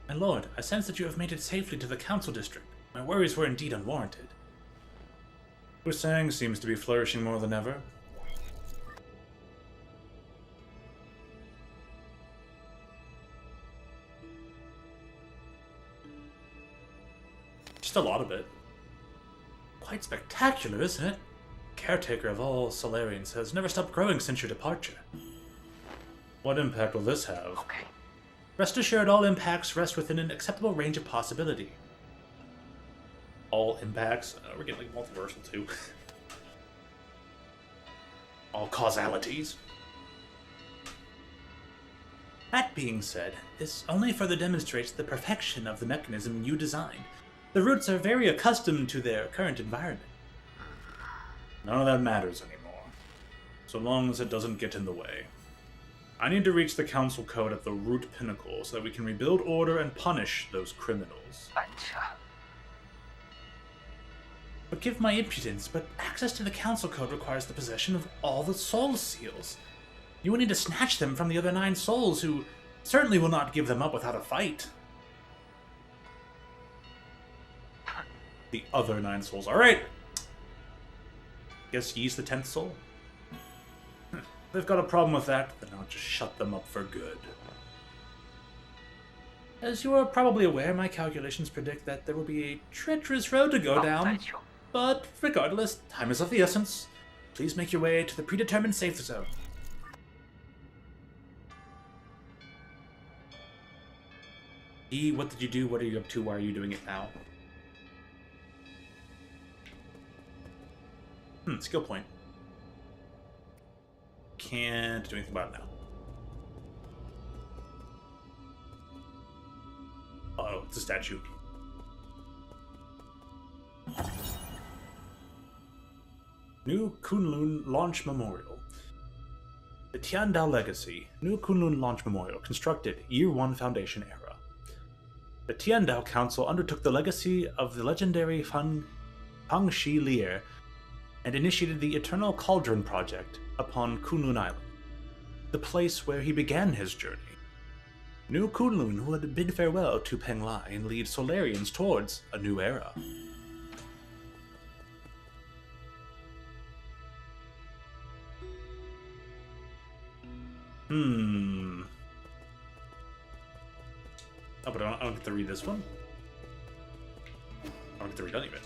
My lord, I sense that you have made it safely to the council district. My worries were indeed unwarranted. Husang seems to be flourishing more than ever. Just a lot of it. Quite spectacular, isn't it? Caretaker of all Solarians has never stopped growing since your departure. What impact will this have? Okay. Rest assured, all impacts rest within an acceptable range of possibility. All impacts? We're getting like multiversal too. All causalities. That being said, this only further demonstrates the perfection of the mechanism you designed. The roots are very accustomed to their current environment. None of that matters anymore, so long as it doesn't get in the way. I need to reach the council code at the root pinnacle so that we can rebuild order and punish those criminals. Forgive my impudence, but access to the council code requires the possession of all the soul seals. You will need to snatch them from the other 9 souls, who certainly will not give them up without a fight. The other 9 souls. Alright! Guess Ye's the 10th soul? They've got a problem with that, then I'll just shut them up for good. As you are probably aware, my calculations predict that there will be a treacherous road to go down. But regardless, time is of the essence. Please make your way to the predetermined safe zone. E, what did you do? What are you up to? Why are you doing it now? Skill point. Can't do anything about it now. Oh, it's a statue. New Kunlun Launch Memorial. The Tiandao Legacy. New Kunlun Launch Memorial. Constructed Year 1 Foundation era. The Tiandao Council undertook the legacy of the legendary Fangxi Lier and initiated the Eternal Cauldron Project upon Kunlun Island, the place where he began his journey. New Kunlun would bid farewell to Penglai and lead Solarians towards a new era. Oh, but I don't get to read this one. I don't get to read any of it.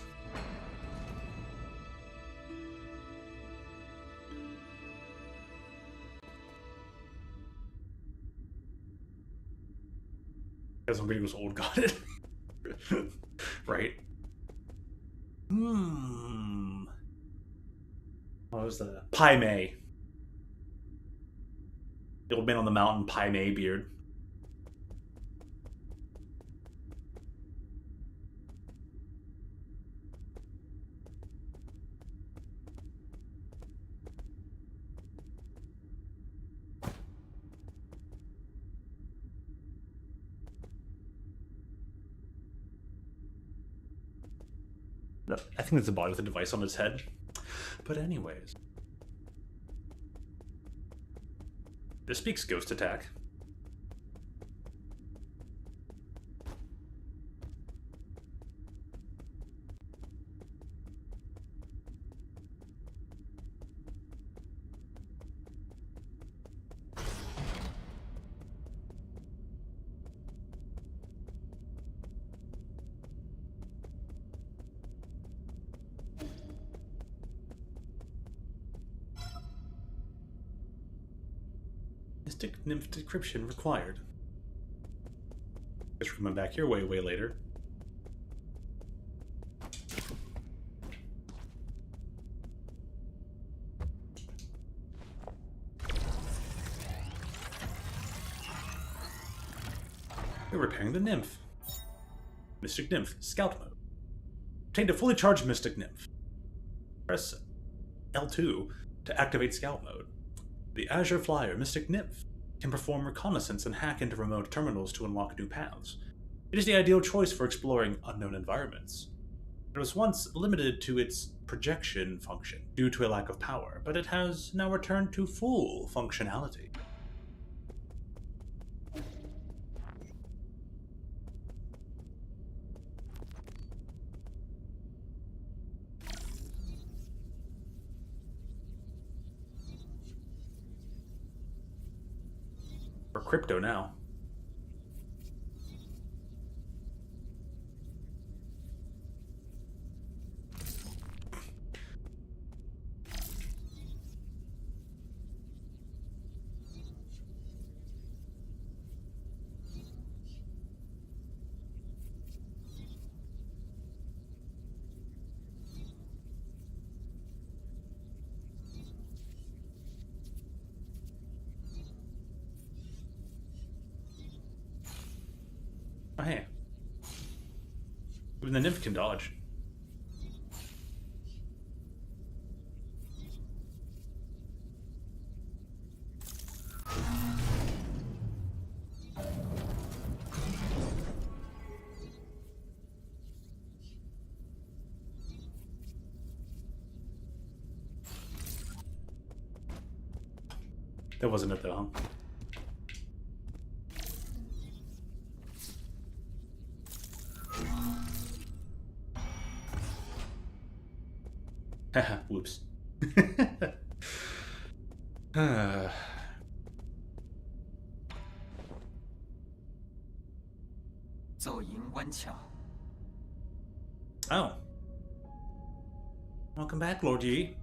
Guess somebody was old got it. Right? What was the Pai Mei? The old man on the mountain, Pai Mei beard. No, I think it's a body with a device on its head. But anyways. This speaks ghost attack. Mystic Nymph decryption required. Guess we're coming back here way later. We're repairing the Nymph. Mystic Nymph, Scout mode. Obtained a fully charged Mystic Nymph. Press L2 to activate Scout mode. The Azure Flyer Mystic Nymph can perform reconnaissance and hack into remote terminals to unlock new paths. It is the ideal choice for exploring unknown environments. It was once limited to its projection function due to a lack of power, but it has now returned to full functionality. For crypto now. Oh, hey. Even the Nymph can dodge. That wasn't it, though, huh? Haha, whoops. 奏营关卡。 Oh. Welcome back, Lord Yi.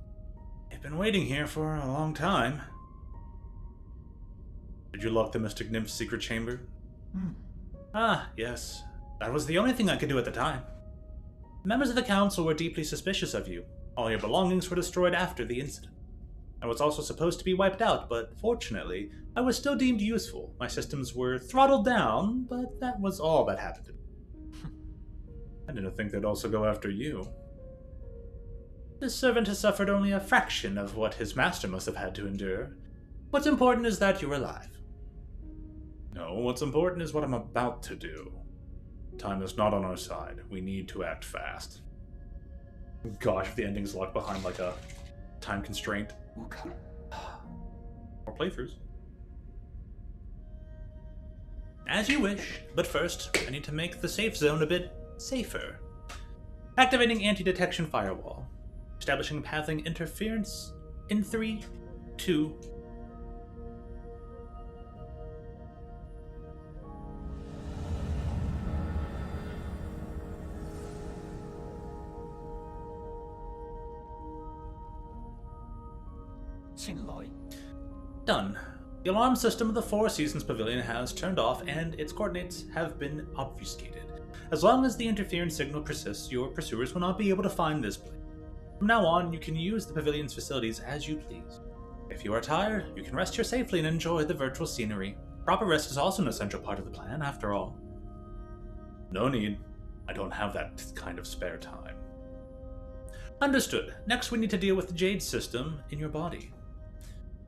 I've been waiting here for a long time. Did you lock the Mystic Nymph's secret chamber? Ah, yes. That was the only thing I could do at the time. Members of the council were deeply suspicious of you. All your belongings were destroyed after the incident. I was also supposed to be wiped out, but fortunately, I was still deemed useful. My systems were throttled down, but that was all that happened to me. I didn't think they'd also go after you. This servant has suffered only a fraction of what his master must have had to endure. What's important is that you're alive. No, what's important is what I'm about to do. Time is not on our side. We need to act fast. Gosh, if the ending's locked behind like a time constraint. More playthroughs. As you wish, but first, I need to make the safe zone a bit safer. Activating anti-detection firewall. Establishing pathing interference in 3, 2, 进来。 Done. The alarm system of the Four Seasons Pavilion has turned off and its coordinates have been obfuscated. As long as the interference signal persists, your pursuers will not be able to find this place. From now on, you can use the pavilion's facilities as you please. If you are tired, you can rest here safely and enjoy the virtual scenery. Proper rest is also an essential part of the plan, after all. No need. I don't have that kind of spare time. Understood. Next, we need to deal with the Jade system in your body.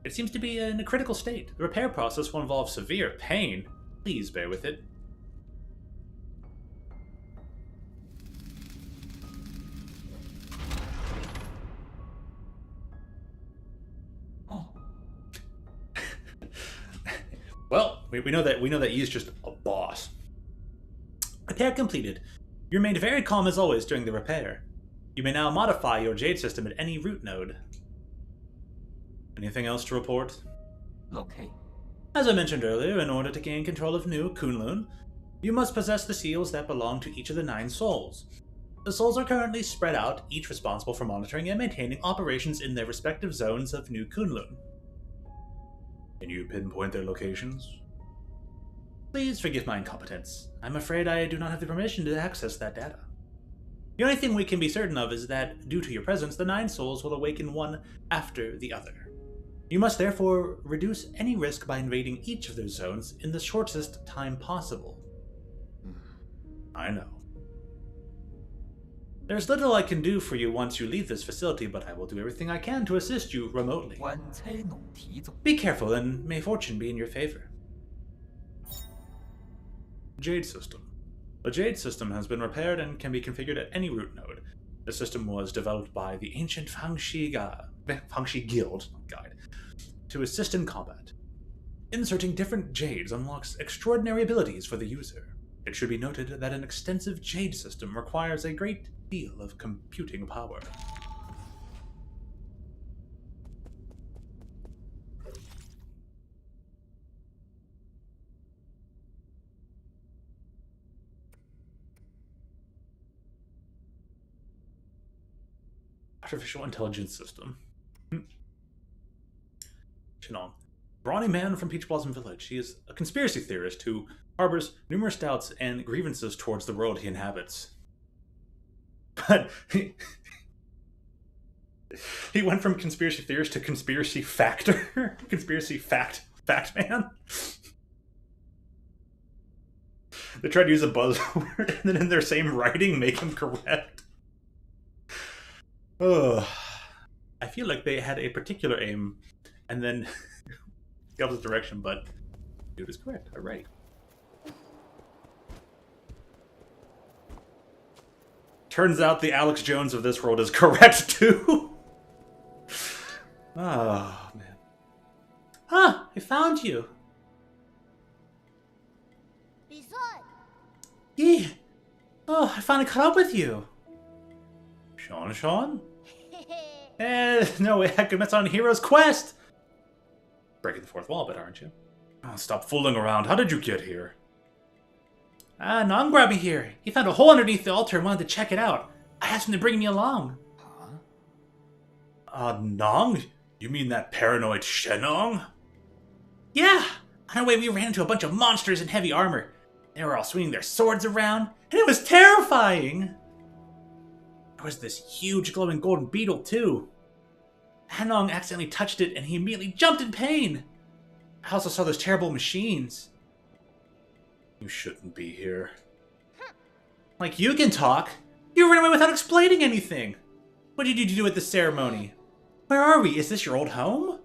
It seems to be in a critical state. The repair process will involve severe pain. Please bear with it. Oh. Well, we know that he's just a boss. Repair completed. You remained very calm as always during the repair. You may now modify your Jade system at any root node. Anything else to report? Okay. As I mentioned earlier, in order to gain control of New Kunlun, you must possess the seals that belong to each of the 9 souls. The souls are currently spread out, each responsible for monitoring and maintaining operations in their respective zones of New Kunlun. Can you pinpoint their locations? Please forgive my incompetence. I'm afraid I do not have the permission to access that data. The only thing we can be certain of is that, due to your presence, the 9 souls will awaken one after the other. You must therefore reduce any risk by invading each of their zones in the shortest time possible. I know. There's little I can do for you once you leave this facility, but I will do everything I can to assist you remotely. 官差弄题中， Be careful, and may fortune be in your favor. Jade System. The Jade System has been repaired and can be configured at any root node. The system was developed by the ancient Fangxi Guild guide to assist in combat. Inserting different Jades unlocks extraordinary abilities for the user. It should be noted that an extensive Jade system requires a great deal of computing power. Artificial intelligence system. Shenong. Brawny man from Peach Blossom Village. He is a conspiracy theorist who harbors numerous doubts and grievances towards the world he inhabits. But he went from conspiracy theorist to conspiracy factor. Conspiracy fact man. They tried to use a buzzword and then in their same writing make him correct. Oh, I feel like they had a particular aim and then the opposite direction, but dude is correct. All right. Turns out the Alex Jones of this world is correct too. Oh man. Huh, I found you. Yeah. Oh, I finally caught up with you. Sean? No way I could miss on Hero's Quest! Breaking the fourth wall a bit, aren't you? Oh, stop fooling around. How did you get here? Nong brought me here. He found a hole underneath the altar and wanted to check it out. I asked him to bring me along. Huh? Nong? You mean that paranoid Shenong? Yeah! On our way we ran into a bunch of monsters in heavy armor. They were all swinging their swords around, and it was terrifying! There was this huge glowing golden beetle, too. Hanong accidentally touched it, and he immediately jumped in pain. I also saw those terrible machines. You shouldn't be here. Like you can talk. You ran away without explaining anything. What did you do at the ceremony? Where are we? Is this your old home?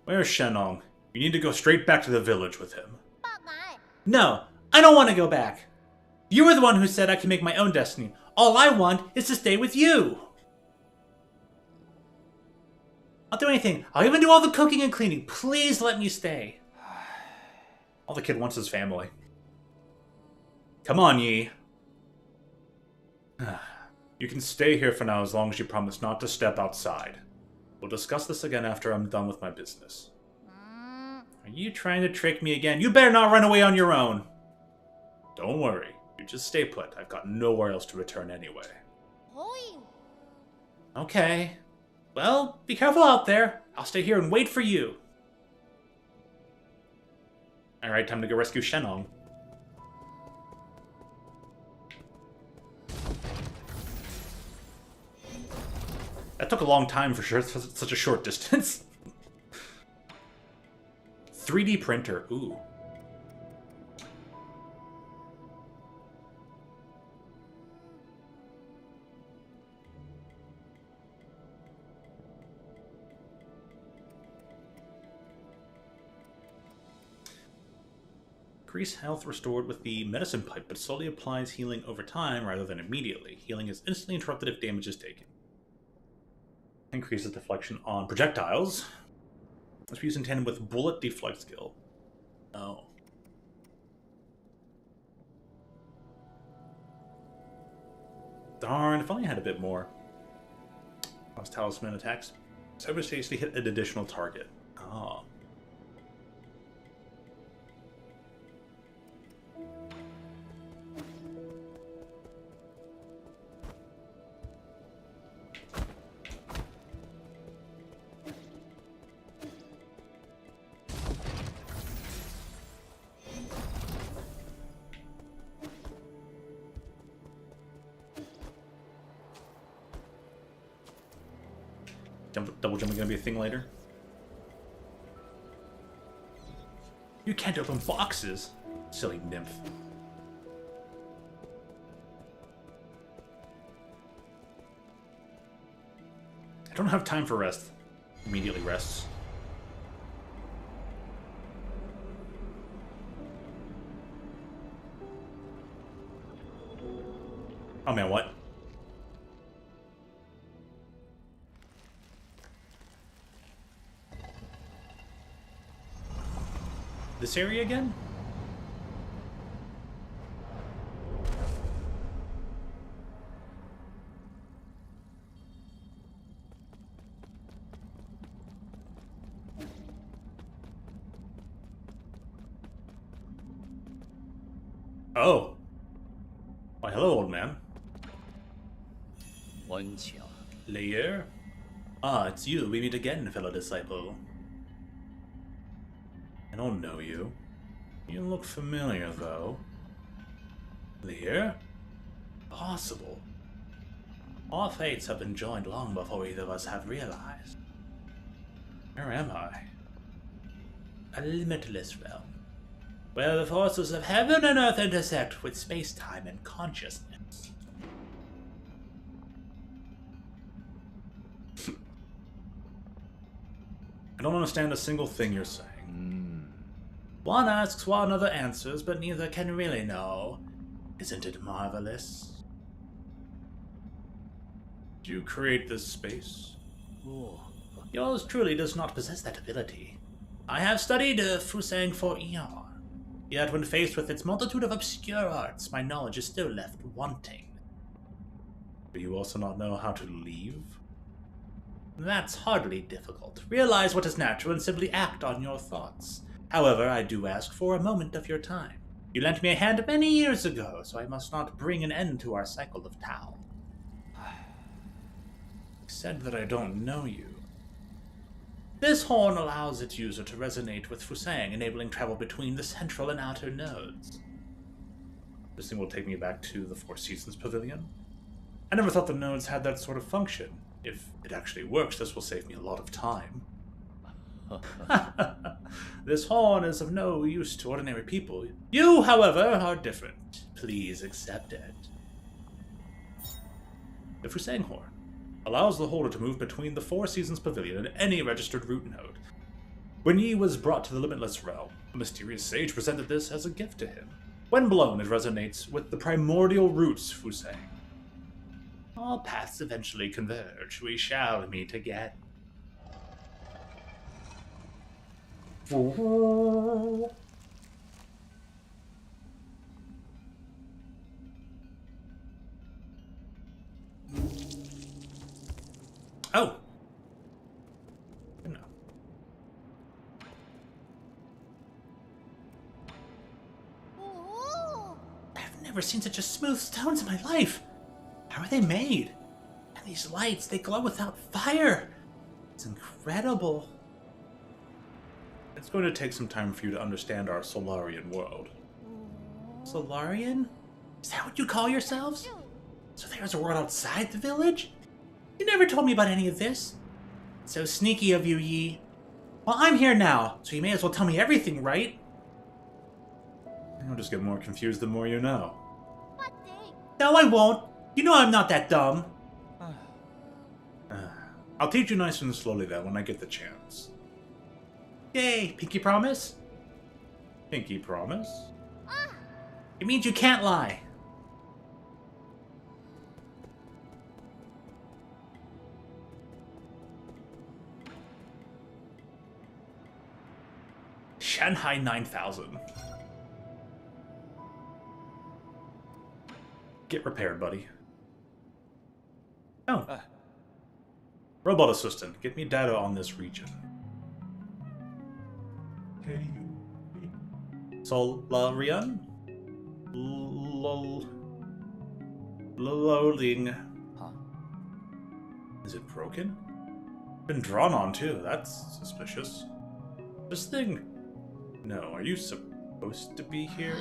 Where's Shenong? You need to go straight back to the village with him. No, I don't want to go back. You were the one who said I can make my own destiny. All I want is to stay with you. I'll do anything. I'll even do all the cooking and cleaning. Please let me stay. All the kid wants is family. Come on, Yi. You can stay here for now as long as you promise not to step outside. We'll discuss this again after I'm done with my business. Are you trying to trick me again? You better not run away on your own. Don't worry. You just stay put. I've got nowhere else to return anyway. Okay. Well, be careful out there. I'll stay here and wait for you. Alright, time to go rescue Shenong. That took a long time for sure. It's such a short distance. 3D printer. Ooh. Increase health restored with the medicine pipe, but slowly applies healing over time rather than immediately. Healing is instantly interrupted if damage is taken. Increases deflection on projectiles. Must be used in tandem with bullet deflect skill. Oh. Darn, if I only had a bit more. Lost talisman attacks. Simultaneously hit an additional target. Oh. Double jumping gonna be a thing later? You can't open boxes! Silly nymph. I don't have time for rest. Immediately rests. Oh man, what? This area again? Oh. Why, hello, old man. 温情。 Lair? Ah, it's you. We meet again, fellow disciple. I don't know you. You look familiar, though. Lair? Possible. Our fates have been joined long before either of us have realized. Where am I? A limitless realm, where the forces of heaven and earth intersect with space-time and consciousness. I don't understand a single thing you're saying. One asks while another answers, but neither can really know. Isn't it marvelous? Did you create this space? Yours truly does not possess that ability. I have studied Fusang for eon, yet when faced with its multitude of obscure arts, my knowledge is still left wanting. Do you also not know how to leave? That's hardly difficult. Realize what is natural and simply act on your thoughts. However, I do ask for a moment of your time. You lent me a hand many years ago, so I must not bring an end to our cycle of Tao. Said that I don't know you. This horn allows its user to resonate with Fusang, enabling travel between the central and outer nodes. This thing will take me back to the Four Seasons Pavilion. I never thought the nodes had that sort of function. If it actually works, this will save me a lot of time. This horn is of no use to ordinary people. You, however, are different. Please accept it. The Fusang horn allows the holder to move between the Four Seasons Pavilion and any registered root node. When Yi was brought to the Limitless Realm, a mysterious sage presented this as a gift to him. When blown, it resonates with the primordial roots Fusang. All paths eventually converge. We shall meet again. Oh! No. I've never seen such a smooth stones in my life. How are they made? And these lights, they glow without fire. It's incredible. It's going to take some time for you to understand our Solarian world. Solarian? Is that what you call yourselves? So there's a world outside the village? You never told me about any of this. So sneaky of you, Yi. Well, I'm here now, so you may as well tell me everything, right? I'll just get more confused the more you know. No, I won't. You know I'm not that dumb. I'll teach you nice and slowly, then, when I get the chance. Yay, pinky promise? Pinky promise? It means you can't lie. Shanghai 9000. Get repaired, buddy. Oh. Robot assistant, get me data on this region. Solarian? Loading. Is it broken? Been drawn on too, that's suspicious. This thing... No, are you supposed to be here?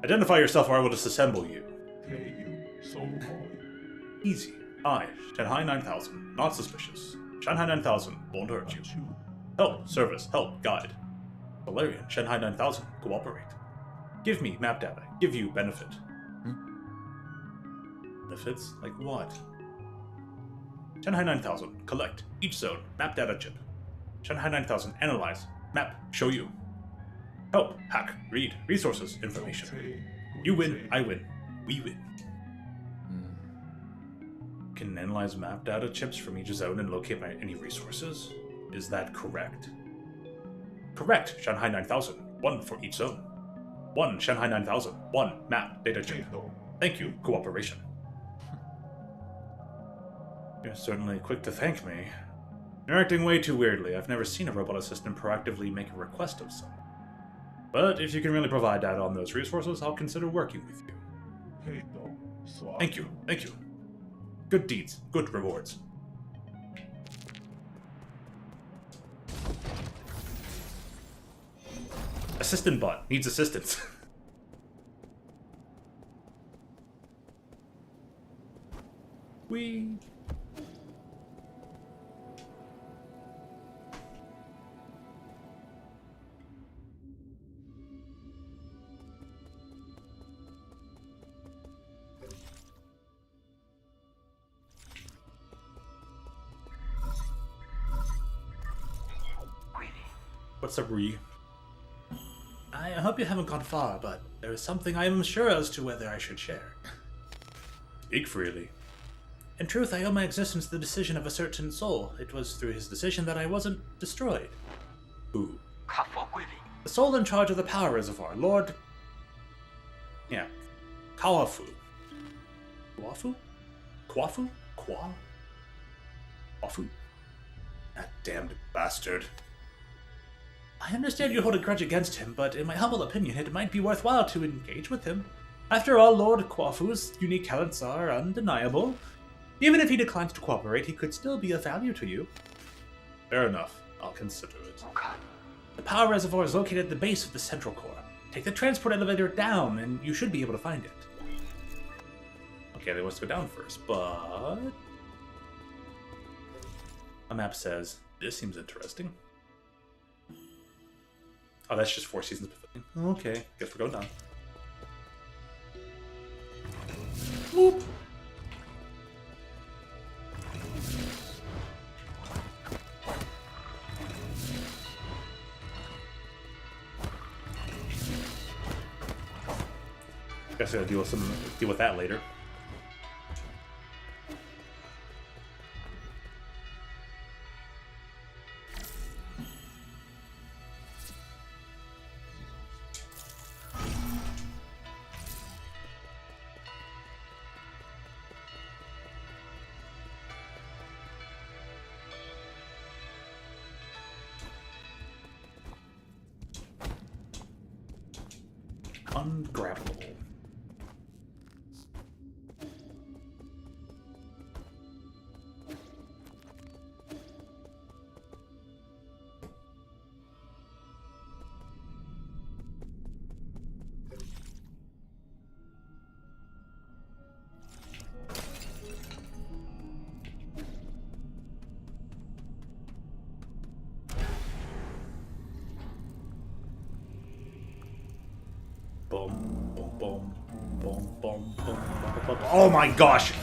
Identify yourself or I will disassemble you. Easy. I, Shanghai 9000, not suspicious. Shanghai 9000 won't hurt you. Help, service, help, guide. Valerian, Shanghai 9000, cooperate. Give me map data. Give you benefit. Benefits? Like what? Shanghai 9000. Collect. Each zone. Map data chip. Shanghai 9000. Analyze. Map. Show you. Help. Hack. Read. Resources. Information. You win. I win. We win. Can analyze map data chips from each zone and locate any resources? Is that correct? Correct. Shanghai 9000. 1 for each zone. 1 Shanghai 9000. 1 map data chip. Thank you. Cooperation. You're certainly quick to thank me. You're acting way too weirdly. I've never seen a robot assistant proactively make a request of someone. But if you can really provide data on those resources, I'll consider working with you. Thank you. Thank you. Good deeds. Good rewards. Assistant bot needs assistance. We. What's up, Ree? I hope you haven't gone far, but there is something I am unsure as to whether I should share. Speak freely. In truth, I owe my existence to the decision of a certain soul. It was through his decision that I wasn't destroyed. Who? The soul in charge of the power reservoir, Lord... Yeah. Kawafu. Kawafu? Kwafu? Kwafu? That damned bastard. I understand you hold a grudge against him, but in my humble opinion, it might be worthwhile to engage with him. After all, Lord Kwafu's unique talents are undeniable. Even if he declines to cooperate, he could still be of value to you. Fair enough. I'll consider it. The power reservoir is located at the base of the central core. Take the transport elevator down, and you should be able to find it. Okay, they want us to go down first, but... A map says, this seems interesting. Oh, that's just 4 seasons pavilion. Okay, guess we're going down. Whoop! Guess I gotta deal with that later. Ungrabbable. Oh my gosh!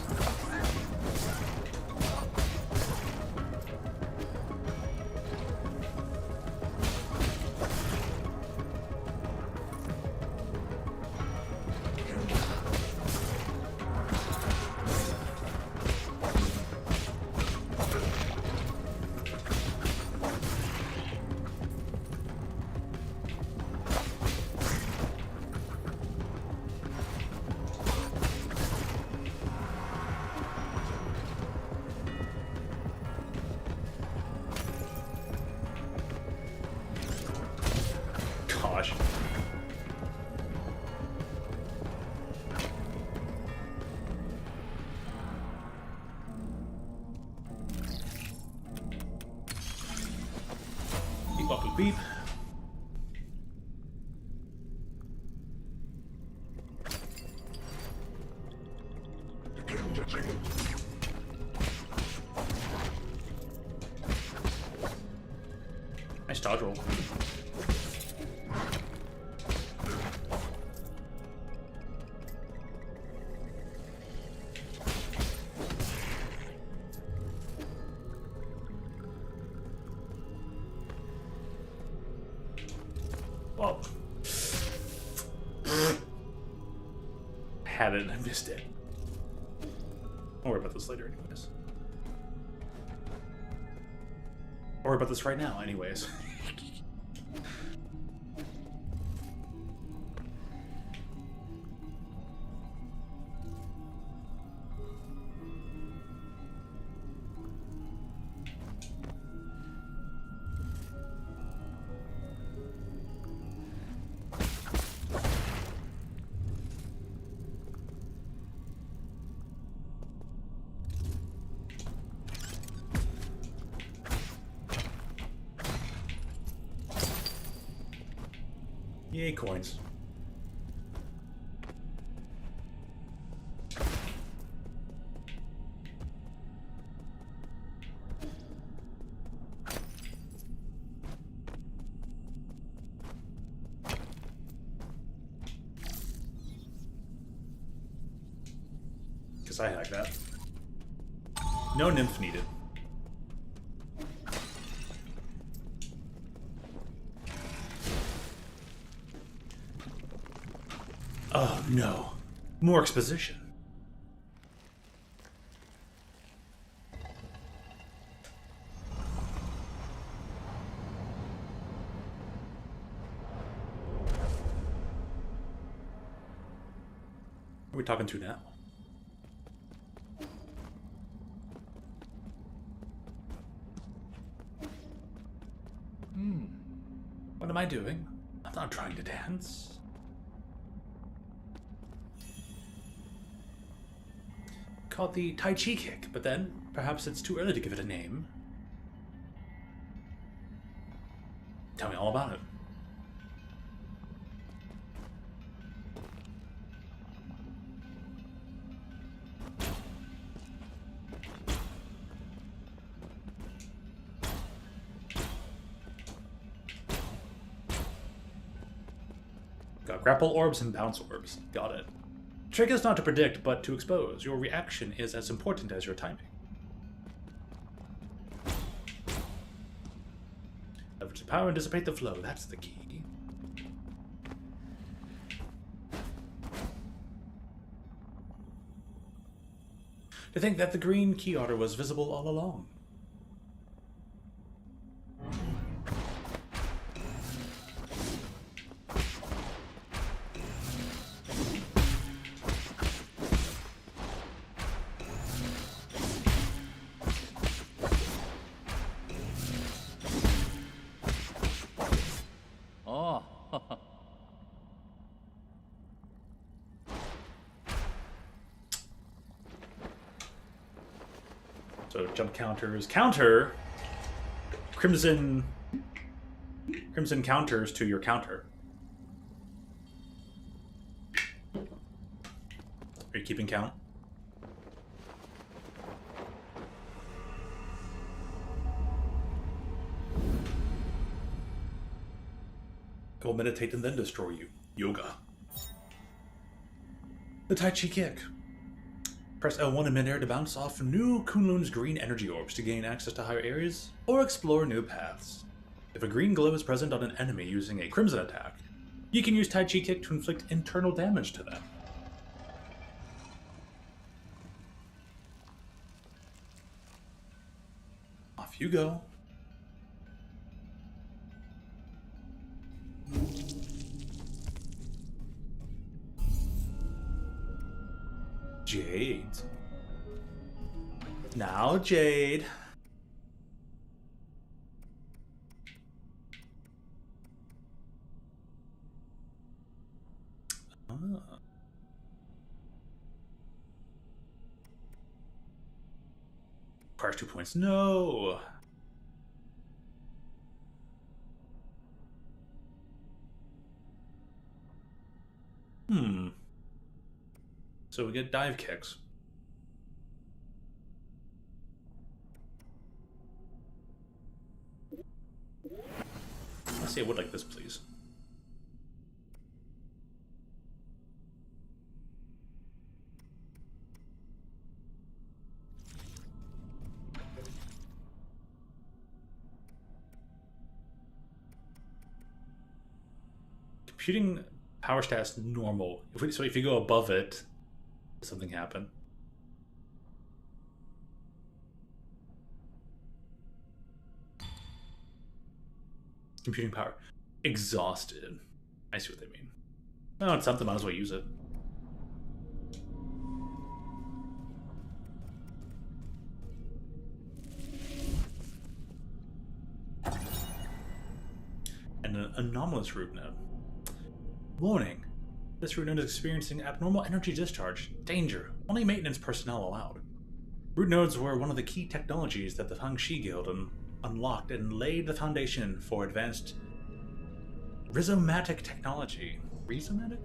Gosh. Beep up and beep. Nice dodge roll. Oh. Had it and I missed it. I'll worry about this later anyways. I'll worry about this right now anyways. Yay, coins. Because I hacked that. No nymph needed. Oh no. More exposition. Who are we talking to now? What am I doing? I'm not trying to dance. Called the Tai Chi kick, but then perhaps it's too early to give it a name. Tell me all about it. Got grapple orbs and bounce orbs. Got it. Trick is not to predict, but to expose. Your reaction is as important as your timing. Leverage the power and dissipate the flow. That's the key. To think that the green key otter was visible all along. So jump counters. Counter! Crimson counters to your counter. Are you keeping count? I will meditate and then destroy you. Yoga. The Tai Chi kick. Press L1 in midair to bounce off new Kunlun's green energy orbs to gain access to higher areas or explore new paths. If a green glow is present on an enemy using a crimson attack, you can use Tai Chi kick to inflict internal damage to them. Off you go. Jade. Now, Jade. Ah. Requires 2 points. No. So we get dive kicks. Let's see, I would like this, please. Computing power stats normal. So if you go above it, does something happen? Computing power. Exhausted. I see what they mean. Oh, it's something, might as well use it. And an anomalous root node. Warning. This root node is experiencing abnormal energy discharge. Danger. Only maintenance personnel allowed. Root nodes were one of the key technologies that the Fangxi Guild unlocked and laid the foundation for advanced rhizomatic technology. Rhizomatic?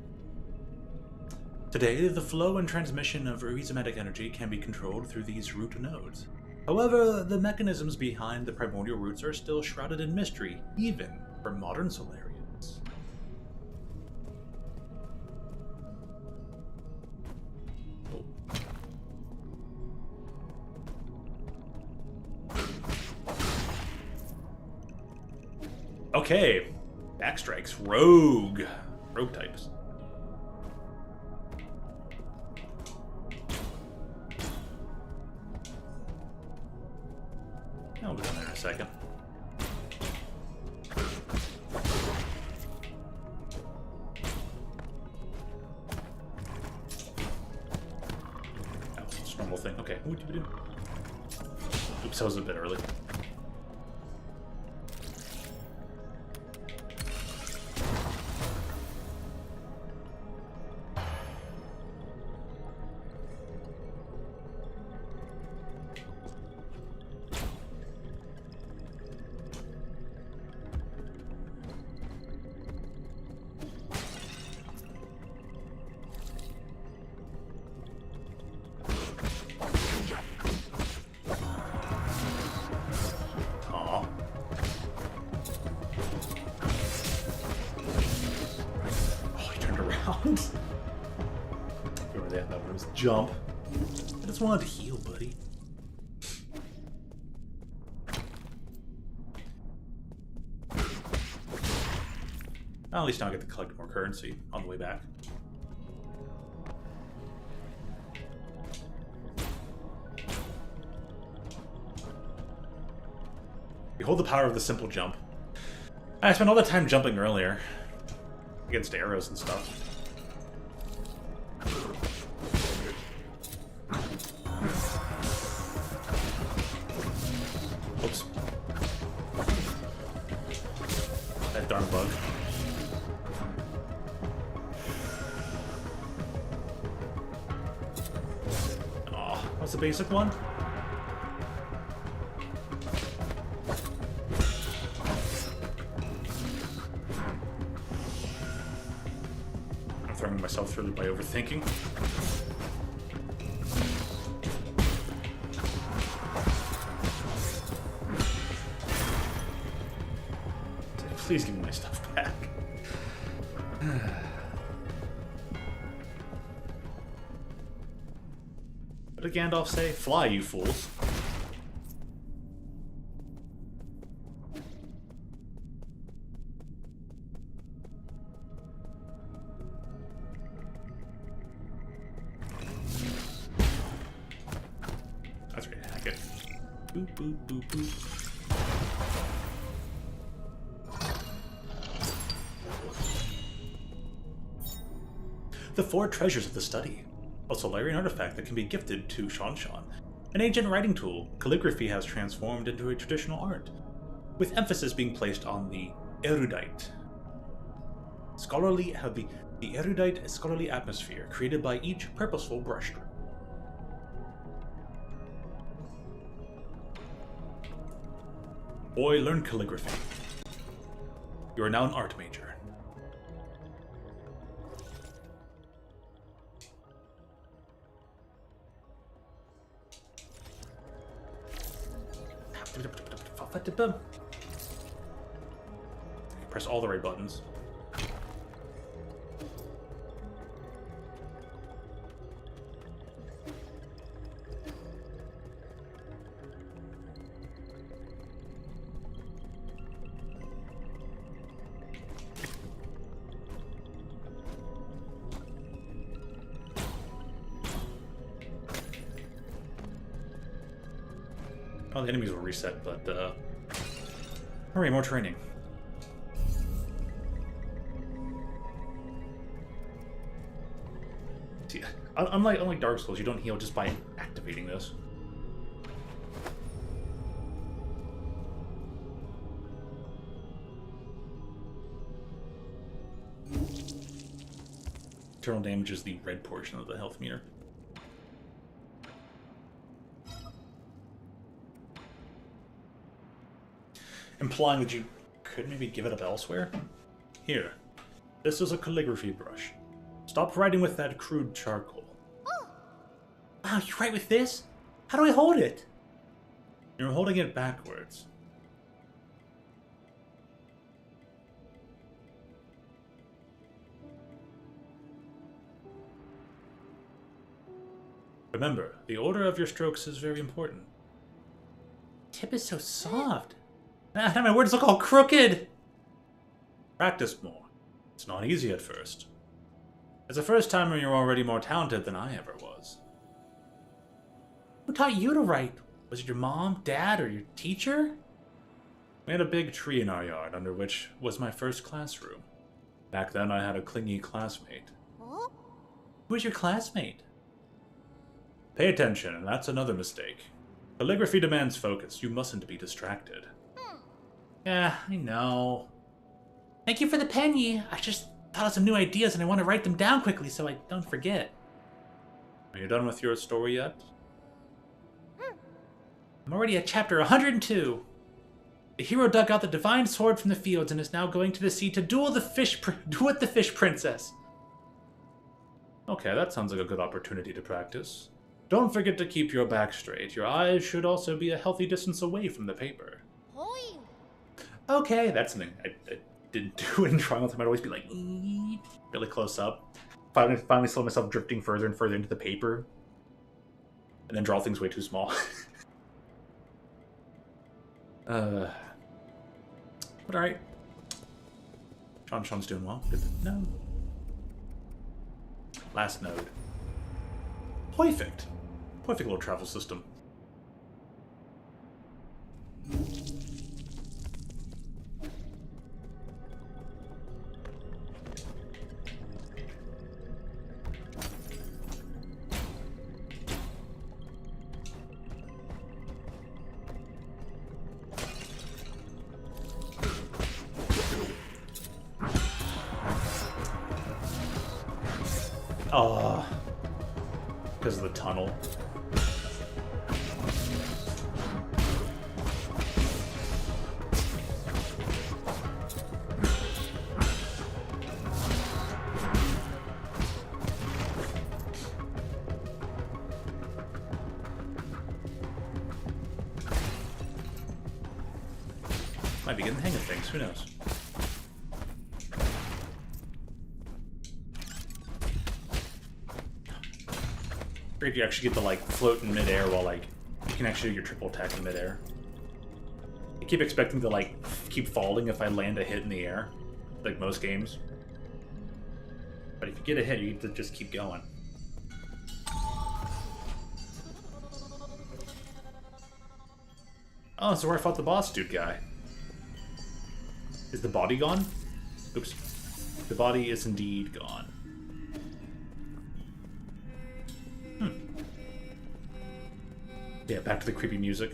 Today, the flow and transmission of rhizomatic energy can be controlled through these root nodes. However, the mechanisms behind the primordial roots are still shrouded in mystery, even for modern Solarians. Oh. Okay, backstrikes, rogue types. I'll be down there in a second. Oh, it's a normal thing. Okay. Oops, I was a bit early. That was jump. I just wanted to heal, buddy. Well, at least now I get to collect more currency on the way back. Behold the power of the simple jump. I spent all the time jumping earlier against arrows and stuff. Oops. That darn bug. Aw, what's the basic one? I'm throwing myself through by overthinking. Please give me my stuff back. What did Gandalf say? Fly, you fools. That's right, hack it. Boop, boop, boop, boop. The four treasures of the study. A Solarian artifact that can be gifted to Shanshan. An ancient writing tool calligraphy has transformed into a traditional art, with emphasis being placed on the erudite. The erudite scholarly atmosphere created by each purposeful brushstroke. Boy, learn calligraphy. You are now an art major. Press all the right buttons. Oh, the enemies will reset, but, hurry, more training. See, unlike Dark Souls, you don't heal just by activating this. Internal damage is the red portion of the health meter. Implying that you could maybe give it up elsewhere? Here. This is a calligraphy brush. Stop writing with that crude charcoal. Oh. Wow, you write with this? How do I hold it? You're holding it backwards. Remember, the order of your strokes is very important. Tip is so soft. Ah, my words look all crooked. Practice more. It's not easy at first. As a first-timer, you're already more talented than I ever was. Who taught you to write? Was it your mom, dad, or your teacher? We had a big tree in our yard, under which was my first classroom. Back then, I had a clingy classmate. Huh? Who was your classmate? Pay attention, and that's another mistake. Calligraphy demands focus. You mustn't be distracted. Yeah, I know. Thank you for the penny. I just thought of some new ideas and I want to write them down quickly so I don't forget. Are you done with your story yet? I'm already at chapter 102. The hero dug out the divine sword from the fields and is now going to the sea to duel with the fish princess. Okay, that sounds like a good opportunity to practice. Don't forget to keep your back straight. Your eyes should also be a healthy distance away from the paper. Okay, that's something I didn't do in Triumph. I might always be like, really close up. Finally saw myself drifting further and further into the paper. And then draw things way too small. But alright. Sean's doing well. Good to know. Last node. Perfect. Perfect little travel system. Oh, because of the tunnel. Might be getting the hang of things, who knows? Great, you actually get to like float in midair while like you can actually do your triple attack in midair. I keep expecting to like keep falling if I land a hit in the air, like most games. But if you get a hit, you get to just keep going. Oh, so where I fought the boss dude guy. Is the body gone? Oops. The body is indeed gone. Yeah, back to the creepy music.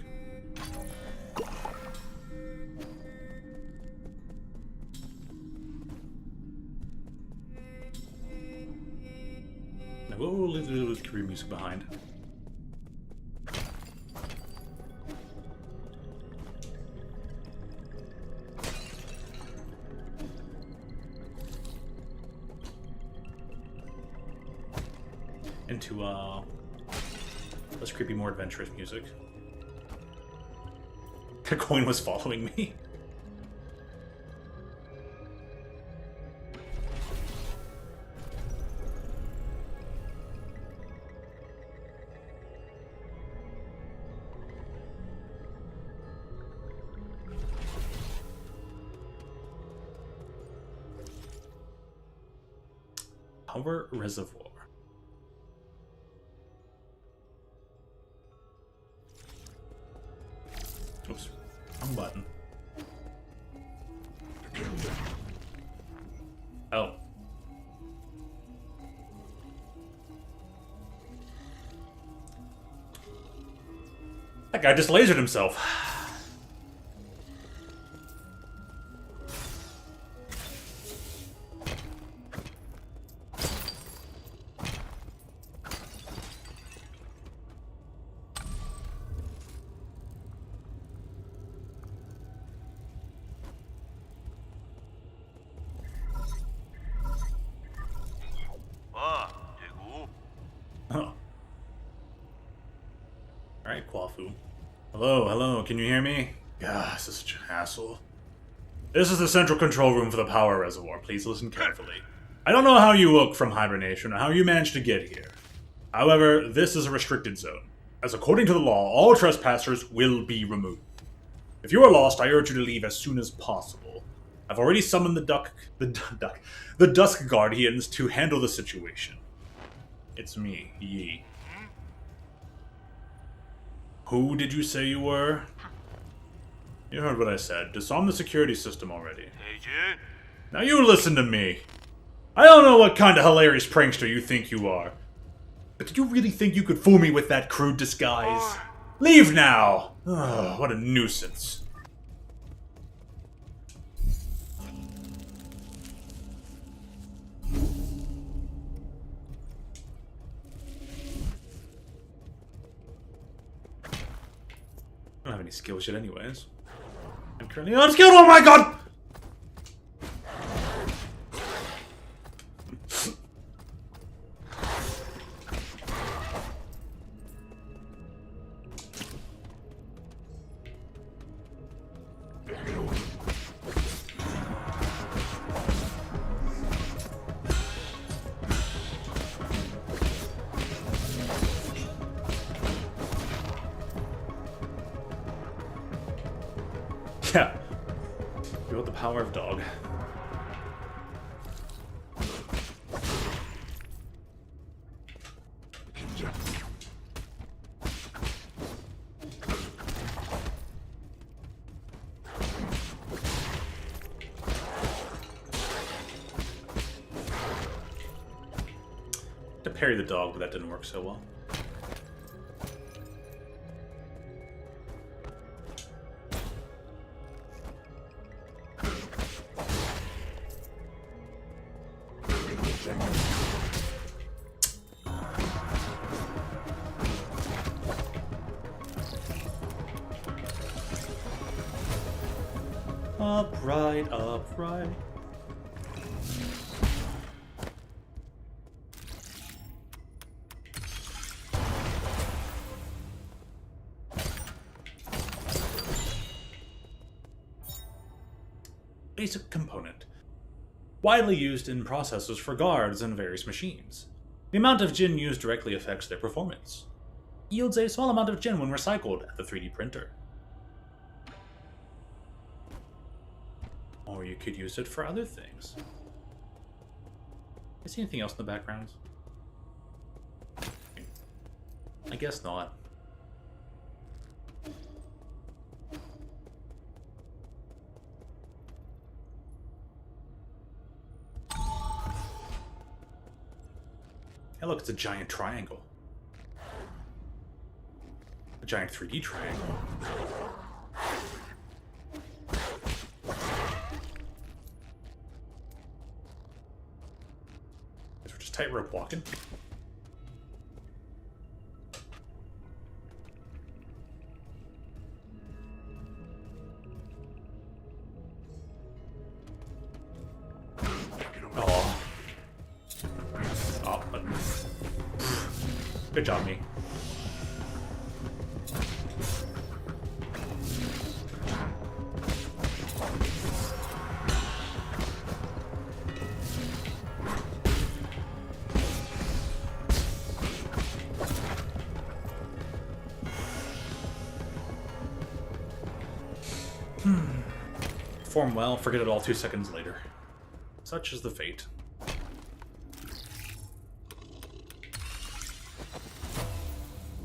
Now we'll leave the creepy music behind. Into, less creepy, more adventurous music. The coin was following me. Power Reservoir. Oops. Wrong button. Oh. That guy just lasered himself. Oh. Alright, Quafu. Hello, hello, can you hear me? God, this is such a hassle. This is the central control room for the power reservoir. Please listen carefully. I don't know how you look from hibernation or how you managed to get here. However, this is a restricted zone, as according to the law, all trespassers will be removed. If you are lost, I urge you to leave as soon as possible. I've already summoned the Dusk Guardians to handle the situation. It's me, Yi. Who did you say you were? You heard what I said. Disarm the security system already. Now you listen to me. I don't know what kind of hilarious prankster you think you are. But did you really think you could fool me with that crude disguise? Leave now! Ugh, what a nuisance. I don't have any skills yet anyways. I'm currently unskilled, oh my god! Yeah. You got the power of dog. To parry the dog, but that didn't work so well. Upright, upright. Basic component. Widely used in processors for guards and various machines. The amount of Jin used directly affects their performance. Yields a small amount of Jin when recycled at the 3D printer. Or you could use it for other things. I see anything else in the background? I guess not. Hey look, it's a giant triangle. A giant 3D triangle. We're just tightrope walking. Oh. Oh, but... Good job, me. Perform well, forget it all 2 seconds later. Such is the fate.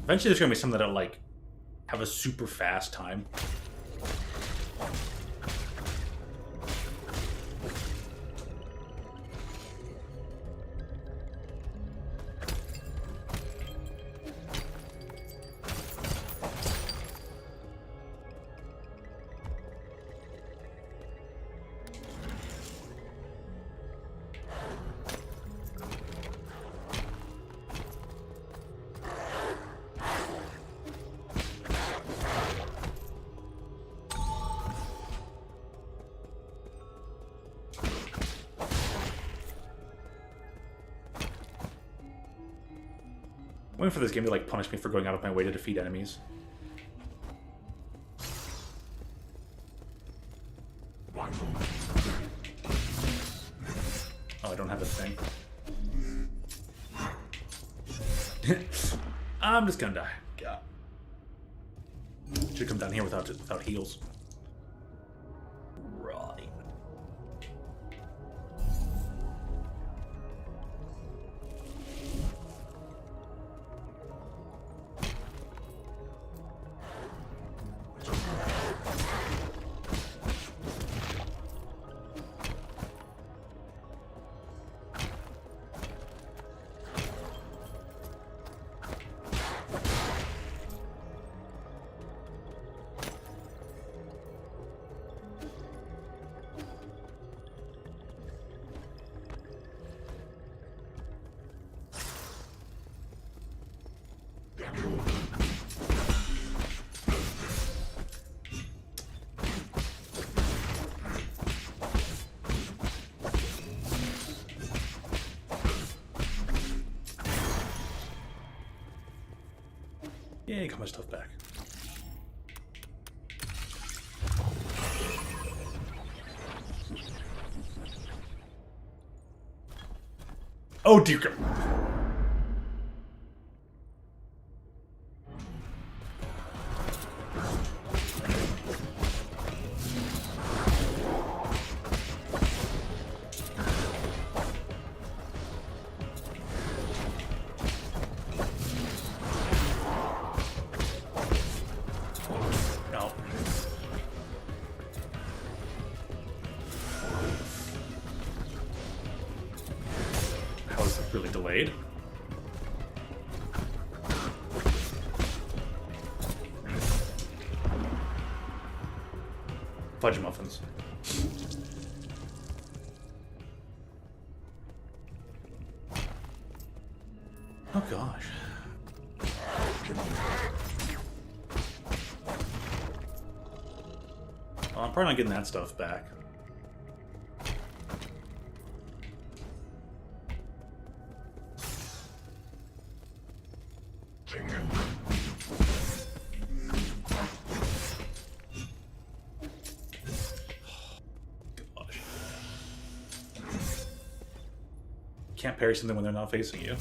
Eventually there's gonna be some that are like have a super fast time. I'm waiting for this game to like punish me for going out of my way to defeat enemies. Oh, I don't have a thing. I'm just gonna die. Yeah. Should come down here without heals. Right. Yay, got my stuff back. Oh dear God. No. How is it really delayed? Fudge muffins. Oh gosh. Well, I'm probably not getting that stuff back. Gosh. Can't parry something when they're not facing you.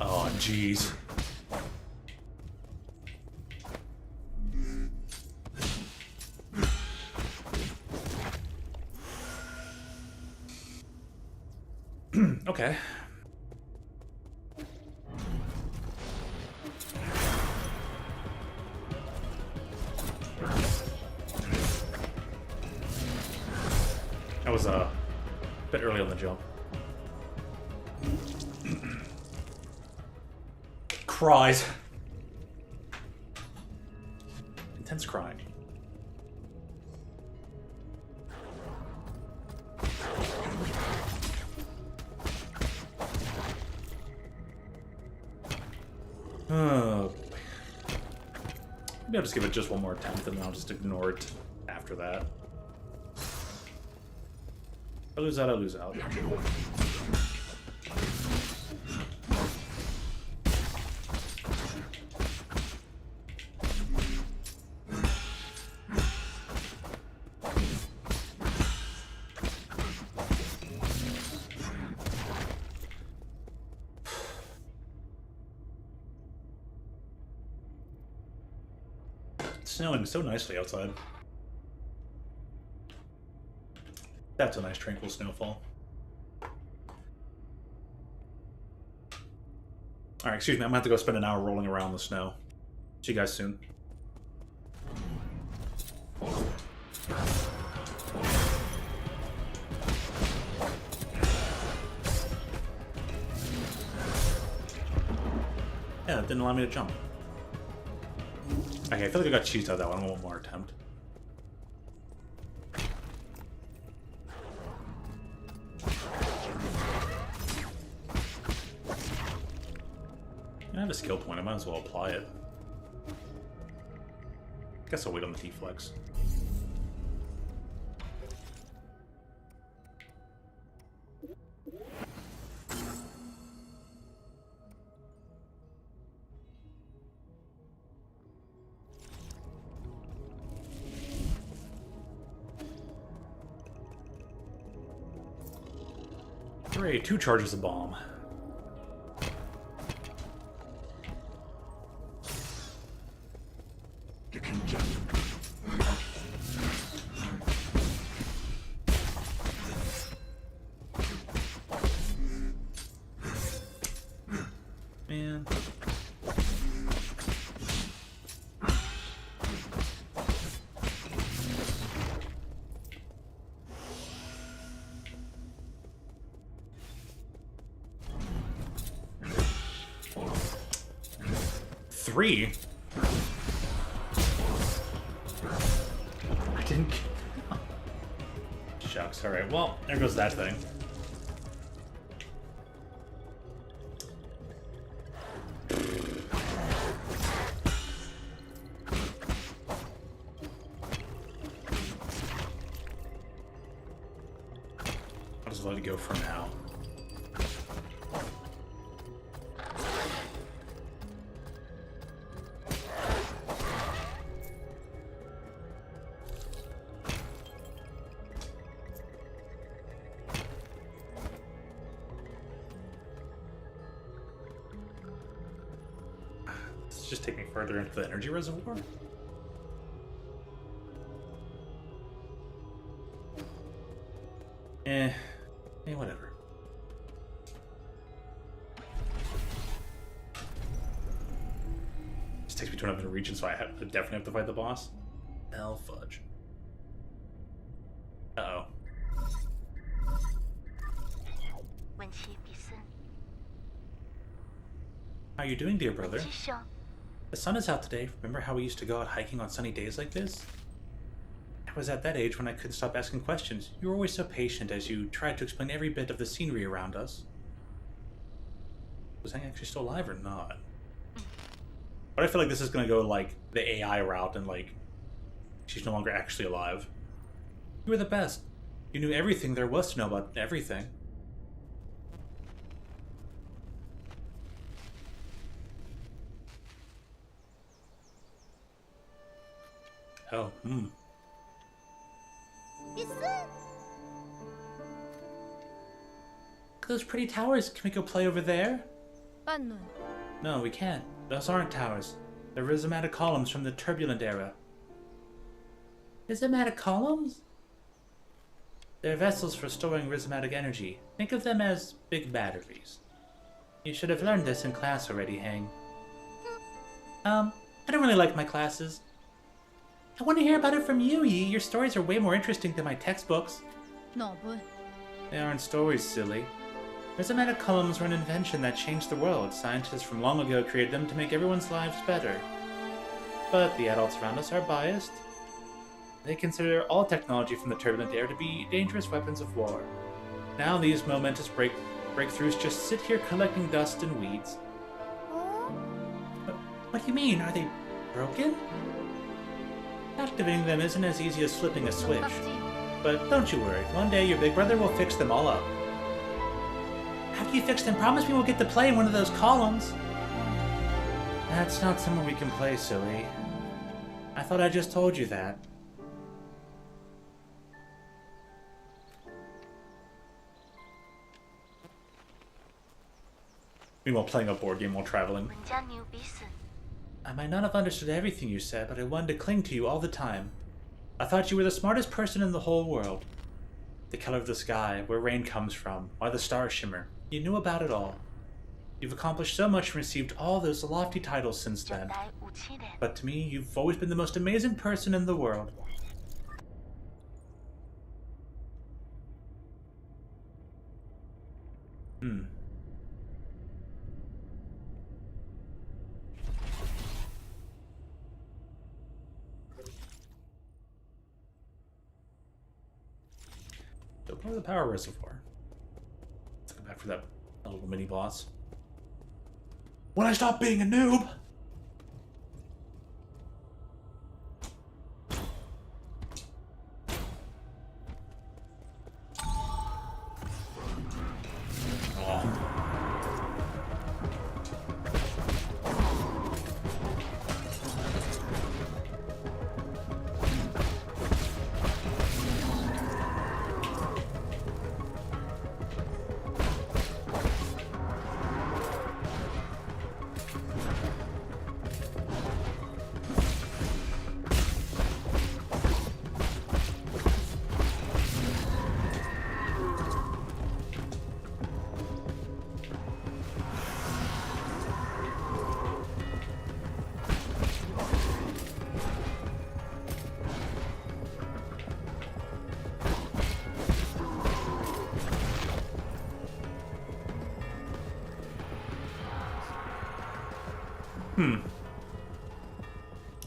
Oh, jeez. Okay. That was a bit early on the jump. Cries. Intense crying. Oh. Maybe I'll just give it just one more attempt and then I'll just ignore it after that. If I lose out, I lose out. It's snowing so nicely outside. That's a nice tranquil snowfall. Alright, excuse me, I'm gonna have to go spend an hour rolling around in the snow. See you guys soon. Yeah, it didn't allow me to jump. Okay, I feel like I got cheesed out of that one. I want one more attempt. I have a skill point, I might as well apply it. Guess I'll wait on the T-Flex. Hooray, 2 charges of bomb. Man. Three? I didn't... Shucks, alright, well, there goes that thing. I'll just let it go for now. Just take me further into the energy reservoir? Whatever. This takes me to another region, so I definitely have to fight the boss. Hell fudge. Uh-oh. How are you doing, dear brother? The sun is out today. Remember how we used to go out hiking on sunny days like this? I was at that age when I couldn't stop asking questions. You were always so patient as you tried to explain every bit of the scenery around us. Was I actually still alive or not? But I feel like this is going to go like the AI route and like she's no longer actually alive. You were the best. You knew everything there was to know about everything. Oh, Those pretty towers. Can we go play over there? No, we can't. Those aren't towers. They're rhizomatic columns from the turbulent era. Rhizomatic columns? They're vessels for storing rhizomatic energy. Think of them as big batteries. You should have learned this in class already, Hang. I don't really like my classes. I want to hear about it from you, Yi. Your stories are way more interesting than my textbooks. No, boy. They aren't stories, silly. Rhizomatic columns were an invention that changed the world. Scientists from long ago created them to make everyone's lives better. But the adults around us are biased. They consider all technology from the turbulent era to be dangerous weapons of war. Now these momentous breakthroughs just sit here collecting dust and weeds. What do you mean? Are they broken? Activating them isn't as easy as flipping a switch. But don't you worry, one day your big brother will fix them all up. After you fix them, promise me we'll get to play in one of those columns. That's not somewhere we can play, silly. I thought I just told you that. Meanwhile, playing a board game while traveling. I might not have understood everything you said, but I wanted to cling to you all the time. I thought you were the smartest person in the whole world. The color of the sky, where rain comes from, why the stars shimmer. You knew about it all. You've accomplished so much and received all those lofty titles since 等 then. 待57年， But to me, you've always been the most amazing person in the world. Hmm. Open the power reservoir. Let's go back for that little mini boss. When I stop being a noob!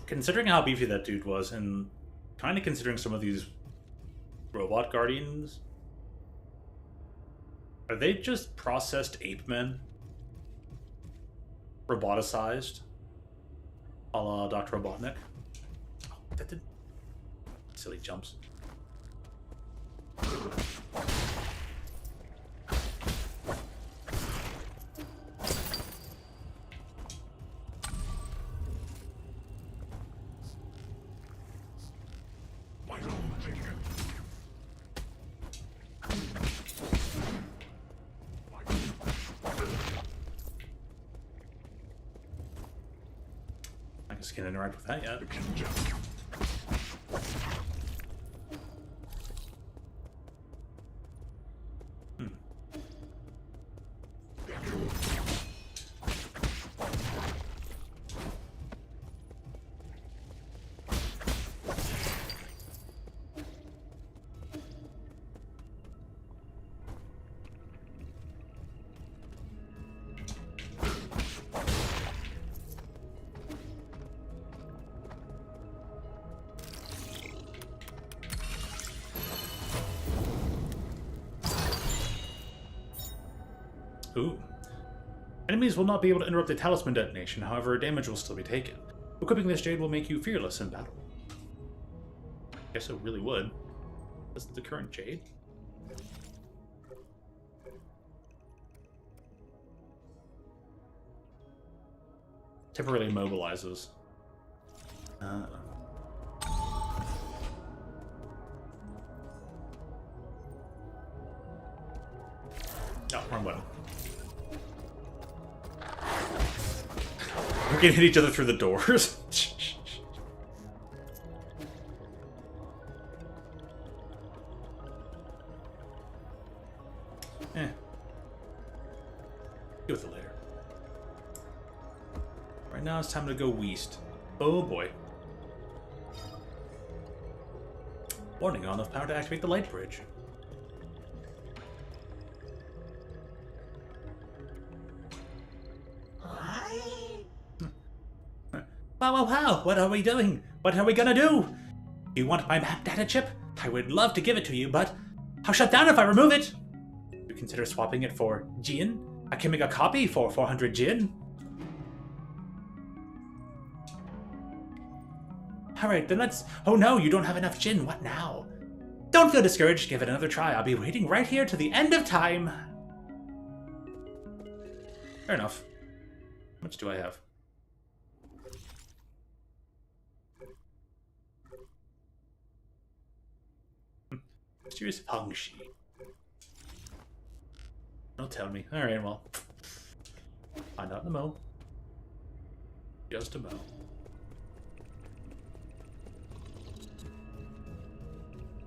Considering how beefy that dude was, and kind of considering some of these robot guardians, are they just processed ape men? Roboticized? A la Dr. Robotnik? Oh, that did... Silly jumps. I guess I can't interact with that yet. Ooh. Enemies will not be able to interrupt the talisman detonation, however, damage will still be taken. Equipping this jade will make you fearless in battle. Guess it really would. That's the current jade. Temporarily immobilizes. Oh, wrong button. We're gonna hit each other through the doors. Eh. Deal with it later. Right now it's time to go west. Oh boy. Warning, not enough power to activate the light bridge. Wow, what are we doing? What are we gonna do? You want my map data chip? I would love to give it to you, but I'll shut down if I remove it. You consider swapping it for Jin? I can make a copy for 400 Jin. Alright, then let's... Oh no, you don't have enough Jin. What now? Don't feel discouraged. Give it another try. I'll be waiting right here to the end of time. Fair enough. How much do I have? Mysterious Pangshi. Don't tell me. Alright, well. Find out in the mo. Just a mo.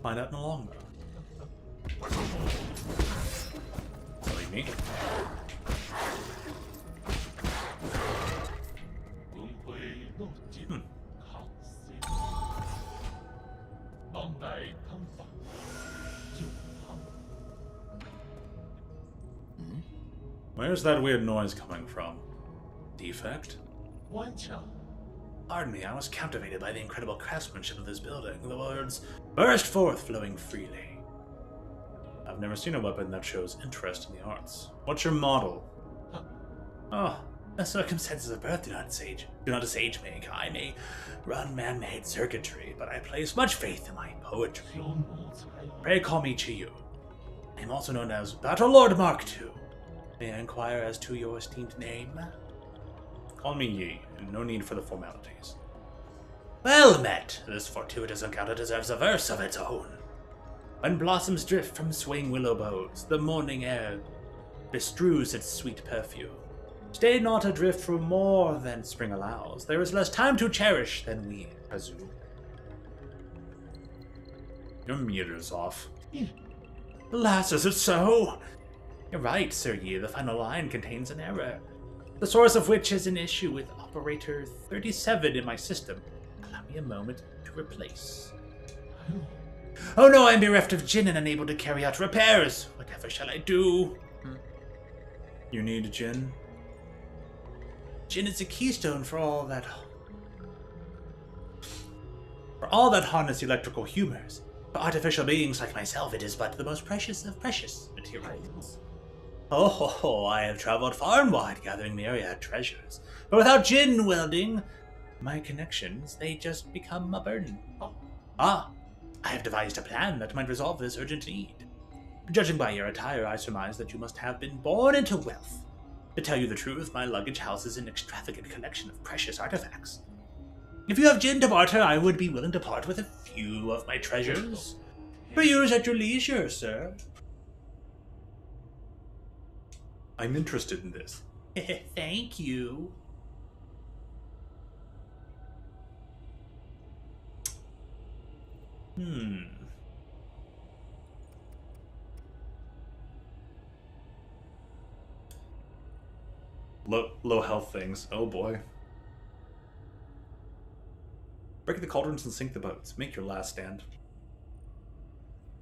Find out in the long mo. Believe me. 路径靠随，当代汤法就汤。Where's that weird noise coming from? Defect? 顽强， Pardon me, I was captivated by the incredible craftsmanship of this building. The words burst forth, flowing freely. I've never seen a weapon that shows interest in the arts. What's your model? Oh, the circumstances of birth do not sage me. I may run man-made circuitry, but I place much faith in my poetry. 挑奴才， Pray call me Chiyu. I am also known as Battle Lord Mark II. May I inquire as to your esteemed name? Call me Yi, and no need for the formalities. Well met! This fortuitous encounter deserves a verse of its own. When blossoms drift from swaying willow boughs, the morning air bestrews its sweet perfume. Stay not adrift for more than spring allows. There is less time to cherish than we presume. Your meter's off. Alas, is it so? You're right, Sir Yi. The final line contains an error, the source of which is an issue with operator 37 in my system. Allow me a moment to replace. Oh no, I'm bereft of Jin and unable to carry out repairs. Whatever shall I do? You need Jin? Jin is a keystone for all that harness electrical humors. For artificial beings like myself, it is but the most precious of precious materials. Oh, I have traveled far and wide gathering myriad treasures. But without Jin welding my connections, they just become a burden. I have devised a plan that might resolve this urgent need. Judging by your attire, I surmise that you must have been born into wealth. To tell you the truth, my luggage houses an extravagant collection of precious artifacts. If you have Jin to barter, I would be willing to part with a few of my treasures. For use at your leisure, sir. I'm interested in this. Thank you. Low health things. Oh boy. Break the cauldrons and sink the boats. Make your last stand.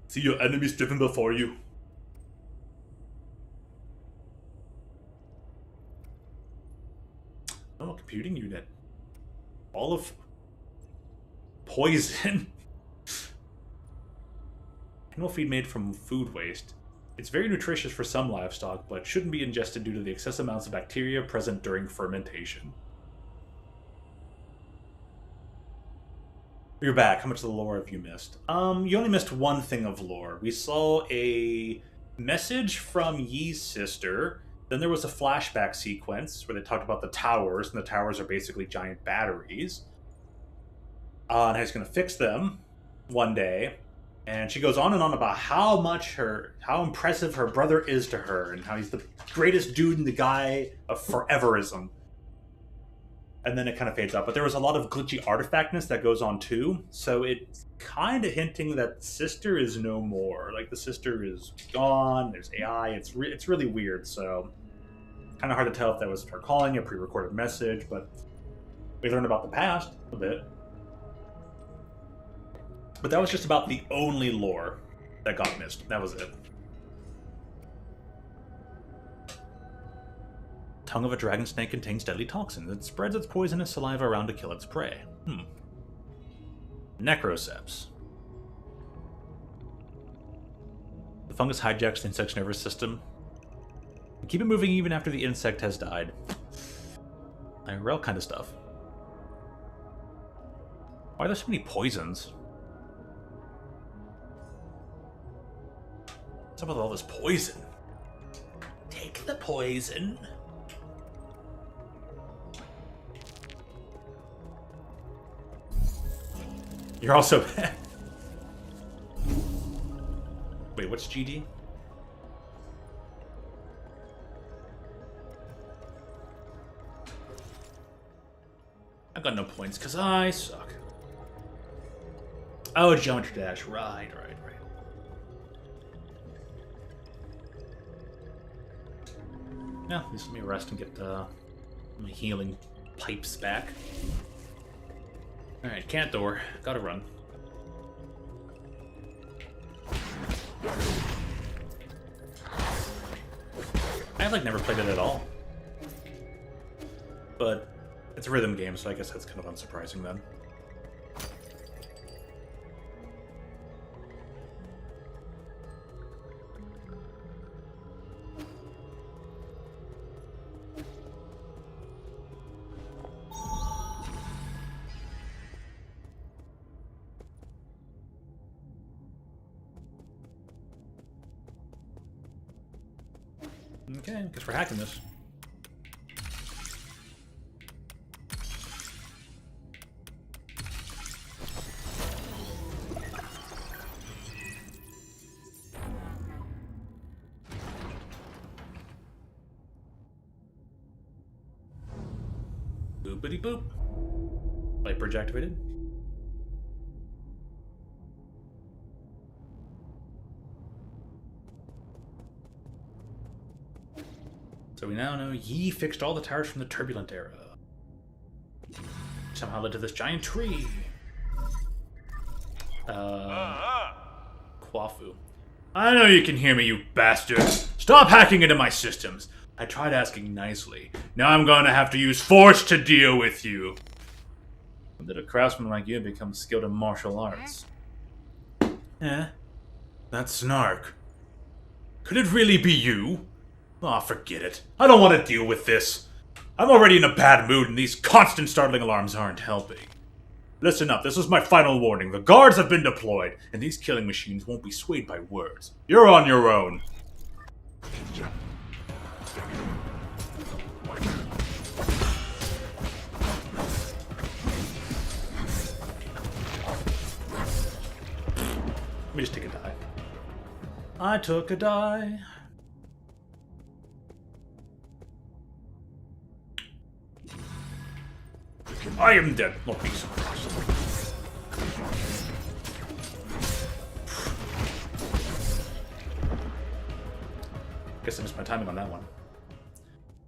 See your enemies driven before you. Oh, computing unit. All of poison. Animal feed made from food waste. It's very nutritious for some livestock, but shouldn't be ingested due to the excessive amounts of bacteria present during fermentation. You're back. How much of the lore have you missed? You only missed one thing of lore. We saw a message from Yi's sister. Then there was a flashback sequence where they talked about the towers, and the towers are basically giant batteries. And how he's going to fix them one day. And she goes on and on about how impressive her brother is to her, and how he's the greatest dude in the guy of foreverism. And then it kind of fades out. But there was a lot of glitchy artifactness that goes on too. So it's kind of hinting that the sister is no more. Like, the sister is gone, there's AI, it's really weird. So kind of hard to tell if that was her calling, a pre-recorded message, but we learned about the past a bit. But that was just about the only lore that got missed. That was it. Tongue of a dragon snake contains deadly toxins. It spreads its poisonous saliva around to kill its prey. Necroceps. The fungus hijacks the insect's nervous system. Keep it moving even after the insect has died. IRL kind of stuff. Why are there so many poisons? What's up with all this poison? Take the poison. You're also bad. Wait, what's GD? I've got no points because I suck. Oh, Geometry Dash. Right. Yeah, just let me rest and get my healing pipes back. Alright, can't door. Gotta run. I've like never played it at all. But it's a rhythm game, so I guess that's kind of unsurprising then. Okay, guess we're hacking this. Boopity boop. Light bridge activated. So we now know Yi fixed all the towers from the turbulent era. Somehow led to this giant tree. Quafu. I know you can hear me, you bastard. Stop hacking into my systems. I tried asking nicely. Now I'm going to have to use force to deal with you. When did a craftsman like you become skilled in martial arts? Eh? That snark. Could it really be you? Aw, forget it. I don't want to deal with this. I'm already in a bad mood and these constant startling alarms aren't helping. Listen up, this is my final warning. The guards have been deployed, and these killing machines won't be swayed by words. You're on your own. Let me just take a die. I took a die. I am dead. Not be surprised. Guess I missed my timing on that one.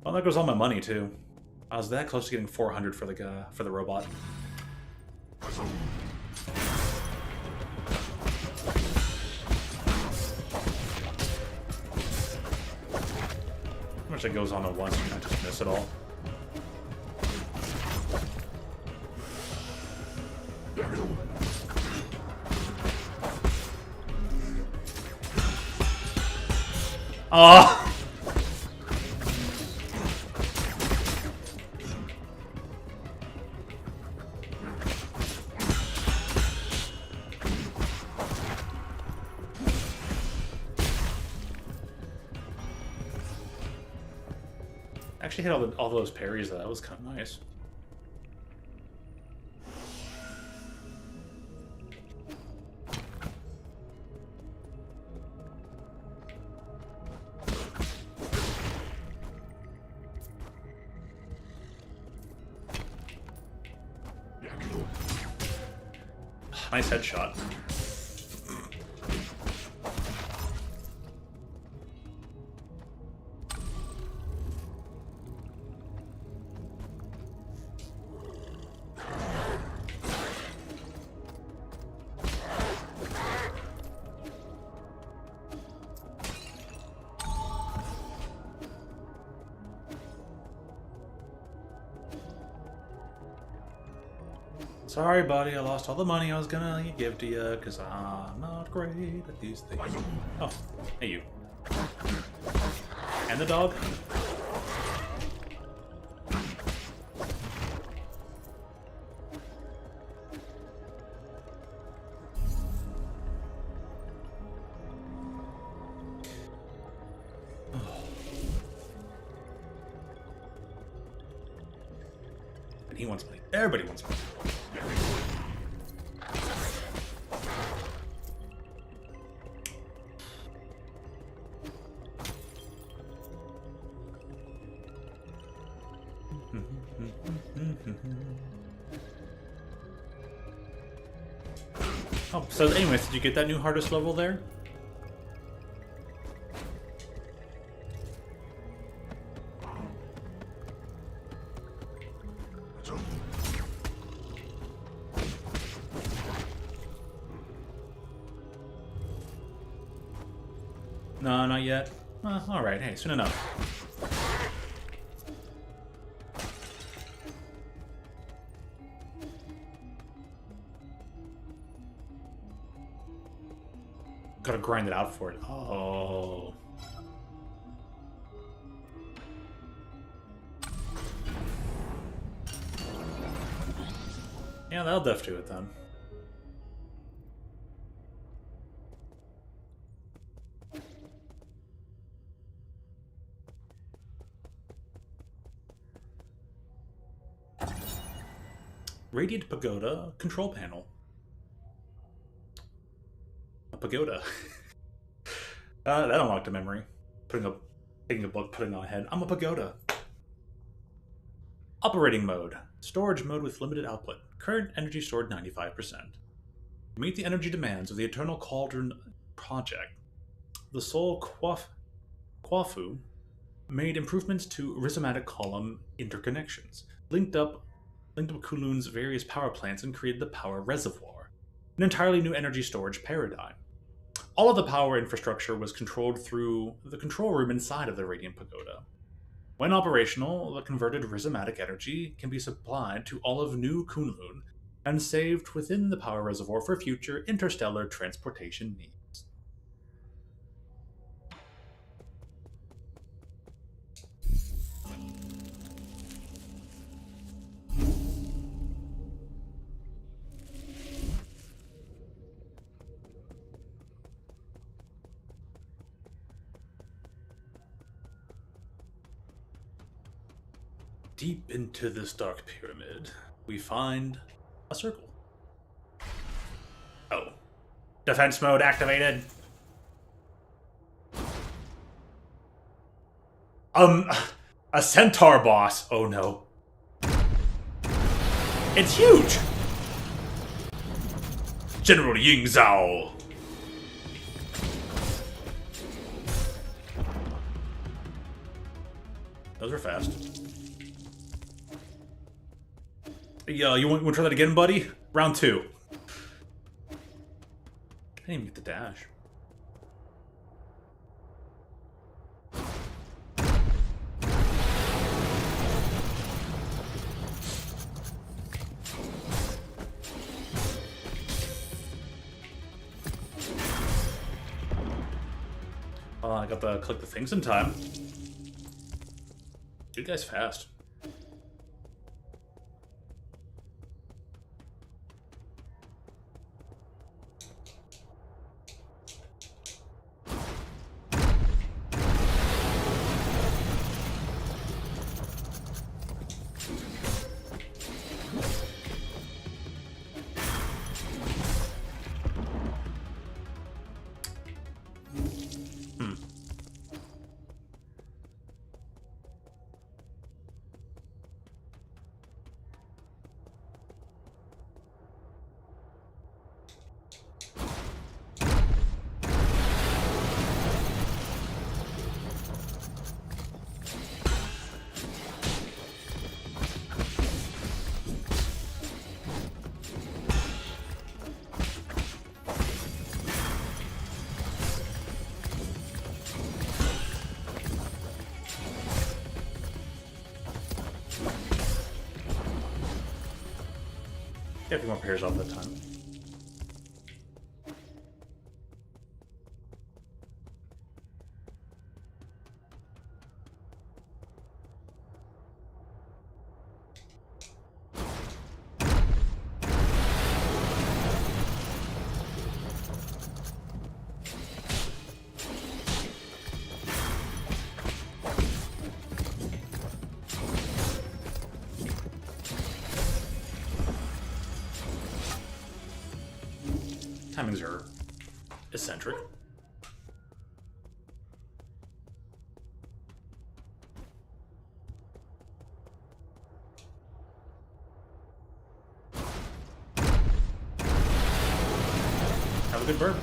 Well, there goes all my money too. I was that close to getting 400 for the robot. How much it goes on at once, you can't just miss it all. Oh! Actually hit all those parries. That was kind of nice. Nice headshot. Sorry, buddy, I lost all the money I was gonna give to you, because I'm not great at these things. Oh, hey you. And the dog. And he wants money. Everybody wants money. Oh, so anyways, did you get that new hardest level there? No, not yet. Alright, hey, soon enough. Gotta grind it out for it. Oh. Yeah, that'll def do it then. Radiant Pagoda control panel. A pagoda. That unlocked a memory. Taking a book, putting on a head. I'm a pagoda. Operating mode. Storage mode with limited output. Current energy stored 95%. To meet the energy demands of the Eternal Cauldron project, the Soul Quafu made improvements to rhizomatic column interconnections, linked up Kulun's various power plants, and created the Power Reservoir, an entirely new energy storage paradigm. All of the power infrastructure was controlled through the control room inside of the Radiant Pagoda. When operational, the converted rhizomatic energy can be supplied to all of New Kunlun and saved within the power reservoir for future interstellar transportation needs. Deep into this dark pyramid, we find a circle. Oh. Defense mode activated. A centaur boss. Oh no. It's huge! General Ying Zhao. Those are fast. Yeah, you want to try that again, buddy? Round 2. I didn't even get the dash. I got to click the things in time. You guys fast. Yeah, a few more pairs off that time. Timings are eccentric. Have a good burp.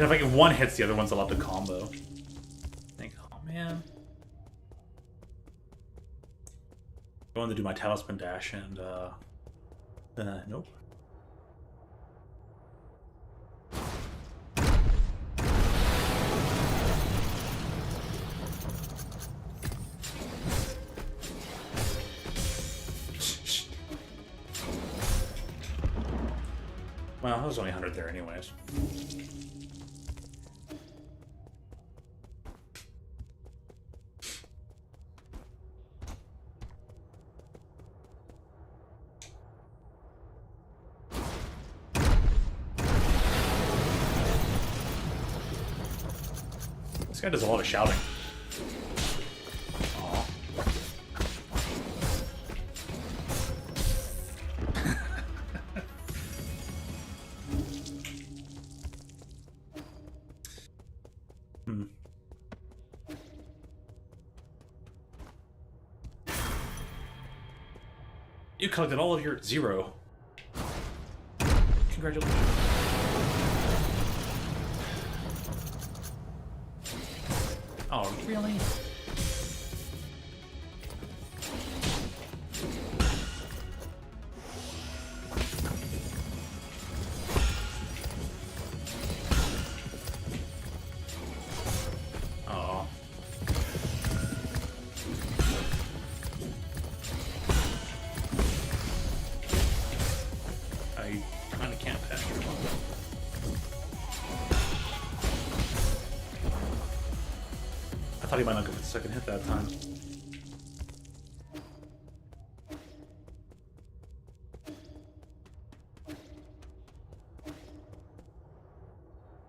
And if I get one hits, the other one's allowed to combo. Think, oh man. Going to do my talisman dash and nope. Well, there's only 100 there anyways. This guy does a lot of shouting. Aw. You collected all of your 0. Congratulations. Oh, really? Oh. I kinda can't pass your one. I thought he might not go for the second hit that time.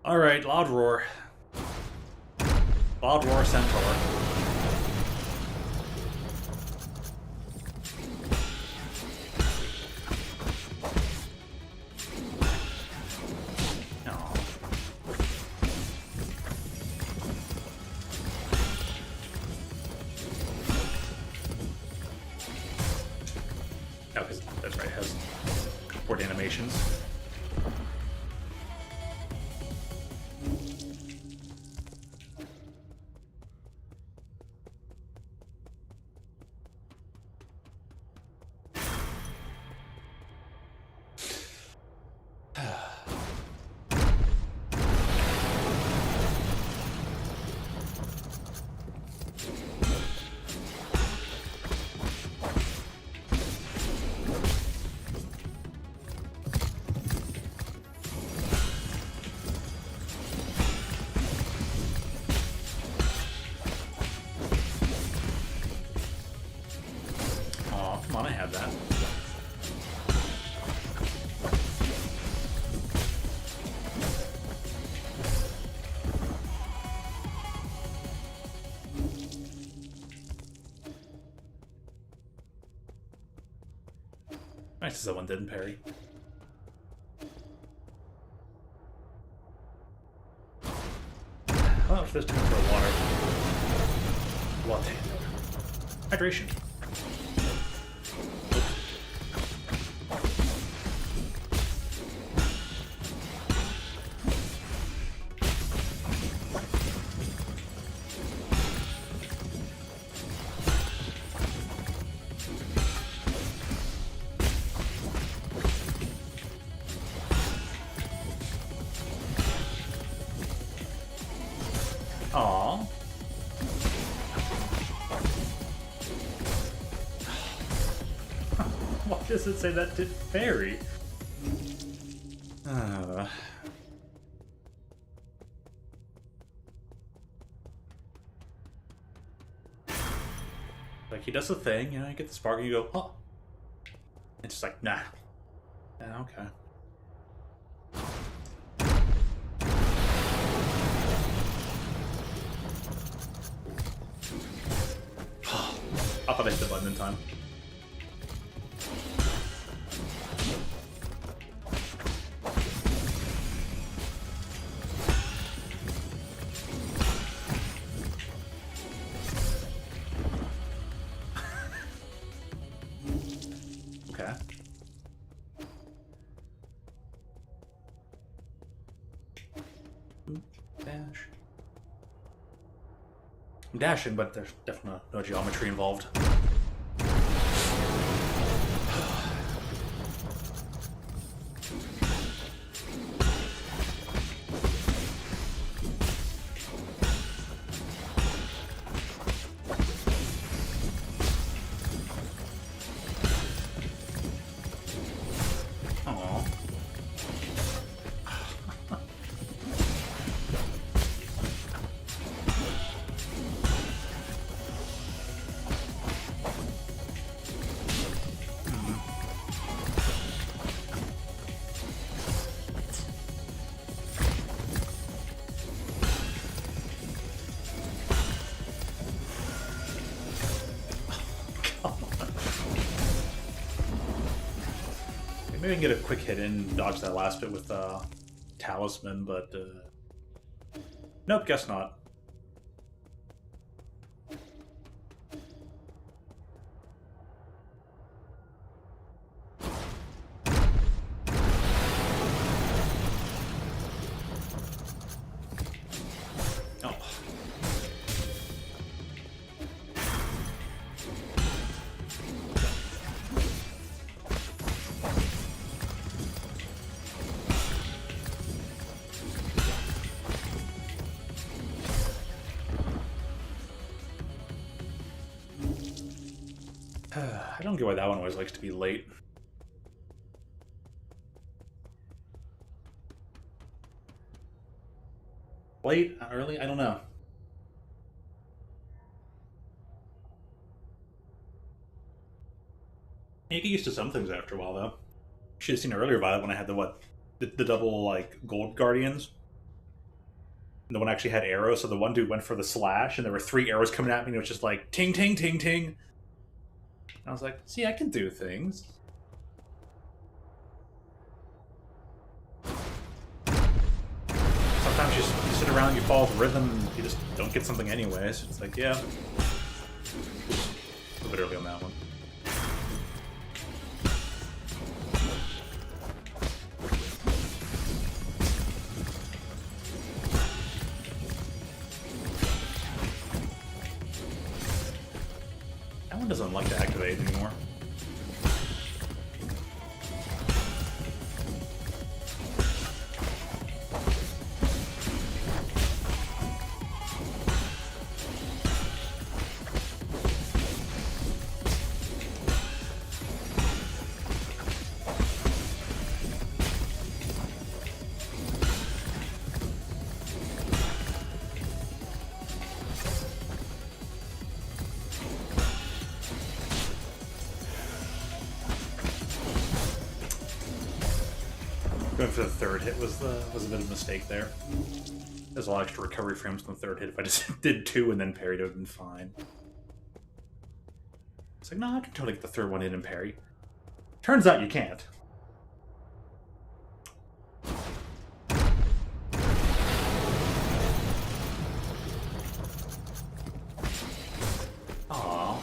Alright, Loud Roar. Loud Roar Centaur. Oh, because that's right, it has board animations. Come on, I had that. Nice that one didn't parry. Well, if there's too much for water. Latte. Hydration. Aww. Why does it say that did fairy? Like, he does the thing, you know, you get the spark and you go, oh. It's just like, nah. Yeah, okay. I thought I hit the button in time. Okay. I'm dashing, but there's definitely no geometry involved. Aww. Maybe I can get a quick hit in, dodge that last bit with Talisman, but nope, guess not. Oh. I don't get why that one always likes to be late. Late? Early? I don't know. You get used to some things after a while, though. Should have seen earlier, Violet, when I had the double, like, gold guardians. And the one actually had arrows, so the one dude went for the slash, and there were 3 arrows coming at me, and it was just like, ting, ting, ting, ting. And I was like, see, I can do things. Sometimes you sit around, you follow the rhythm, and you just don't get something anyways. It's like, yeah. A bit early on that one. That one doesn't like to activate anymore. Going for the third hit was a bit of a mistake there. There's a lot of extra recovery frames on the third hit. If I just did 2 and then parried, it would have been fine. It's like, no, I can totally get the third one in and parry. Turns out you can't. Aww.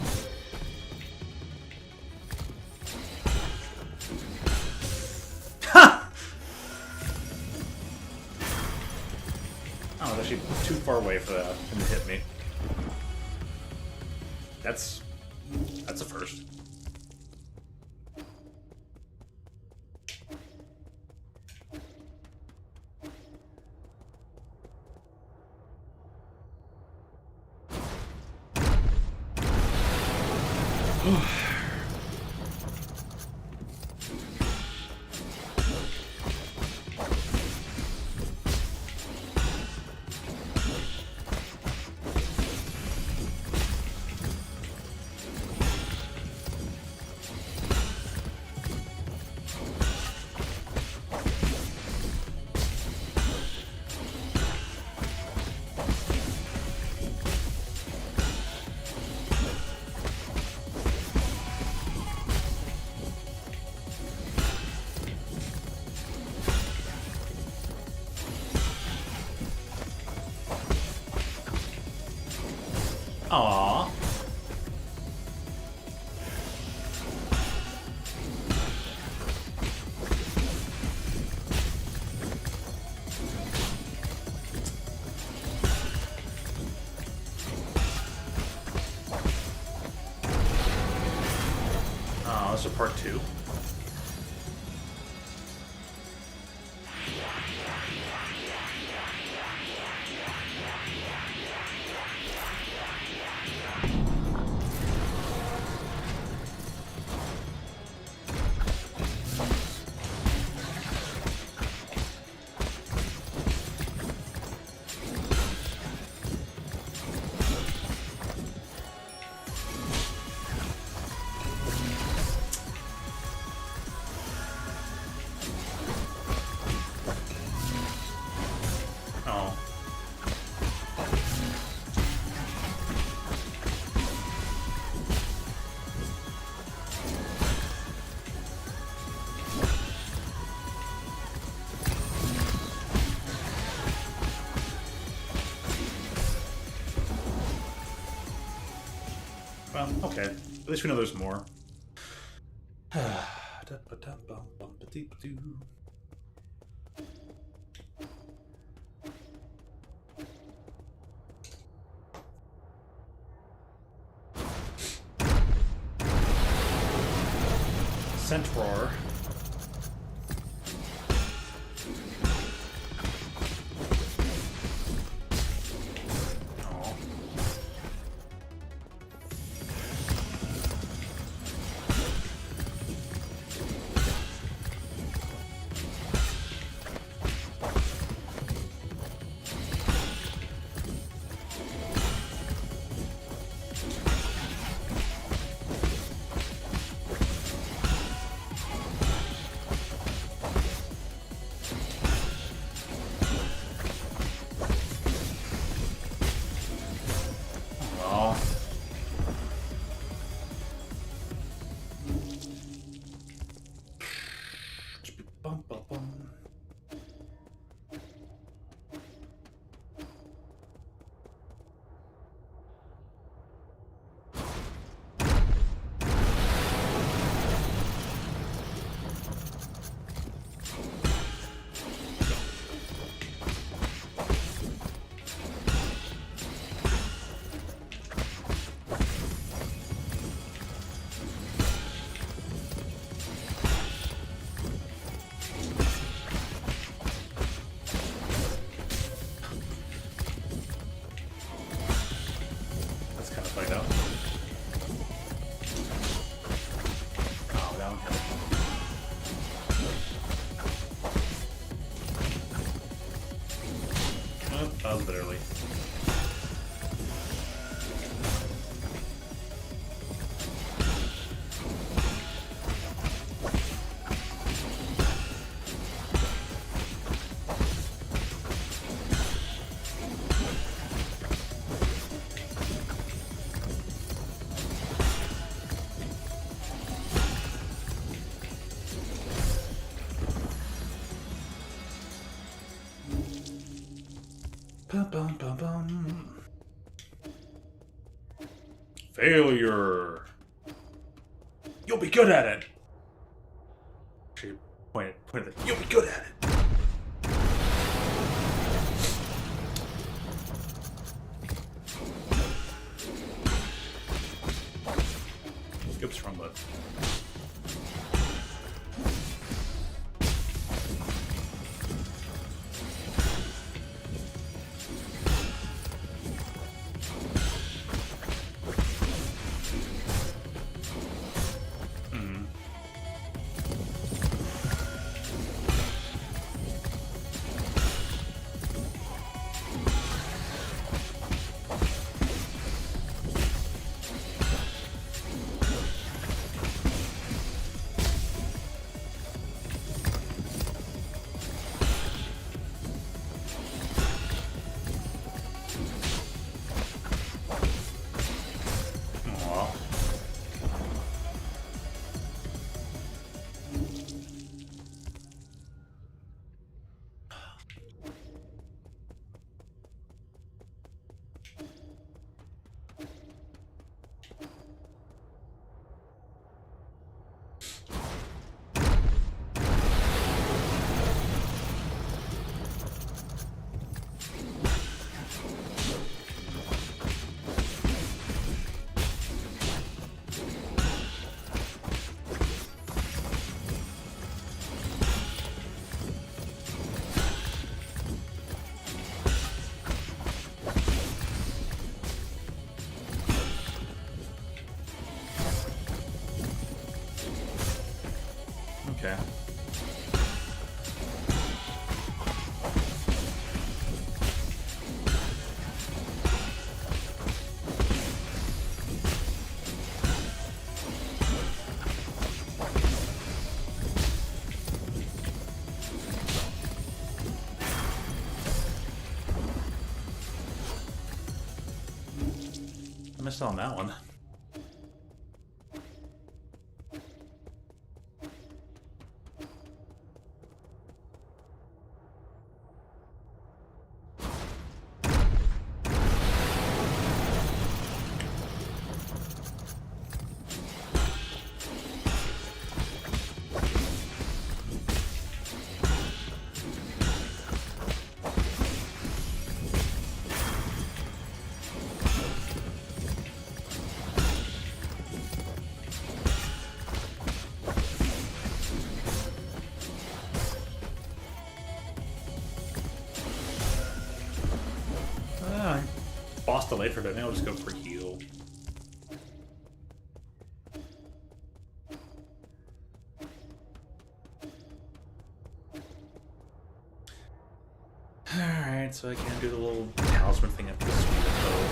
Ha! Oh, I was actually too far away for that to hit me. That's a first. Aww. Also part 2. Oh. Well, okay. At least we know there's more. Centaur. Oh. Well. Bum, bum, bum. Let's kind of find out. Oh, that one. Oh, that was a bit early. Bum, bum, bum, bum. Failure. You'll be good at it. Actually, point it. You'll be good at it. Oops, wrong button. missed out on that one. Boss delayed for a bit. Maybe I'll just go for heal. Alright, so I can't do the little talisman thing after the sweet bow.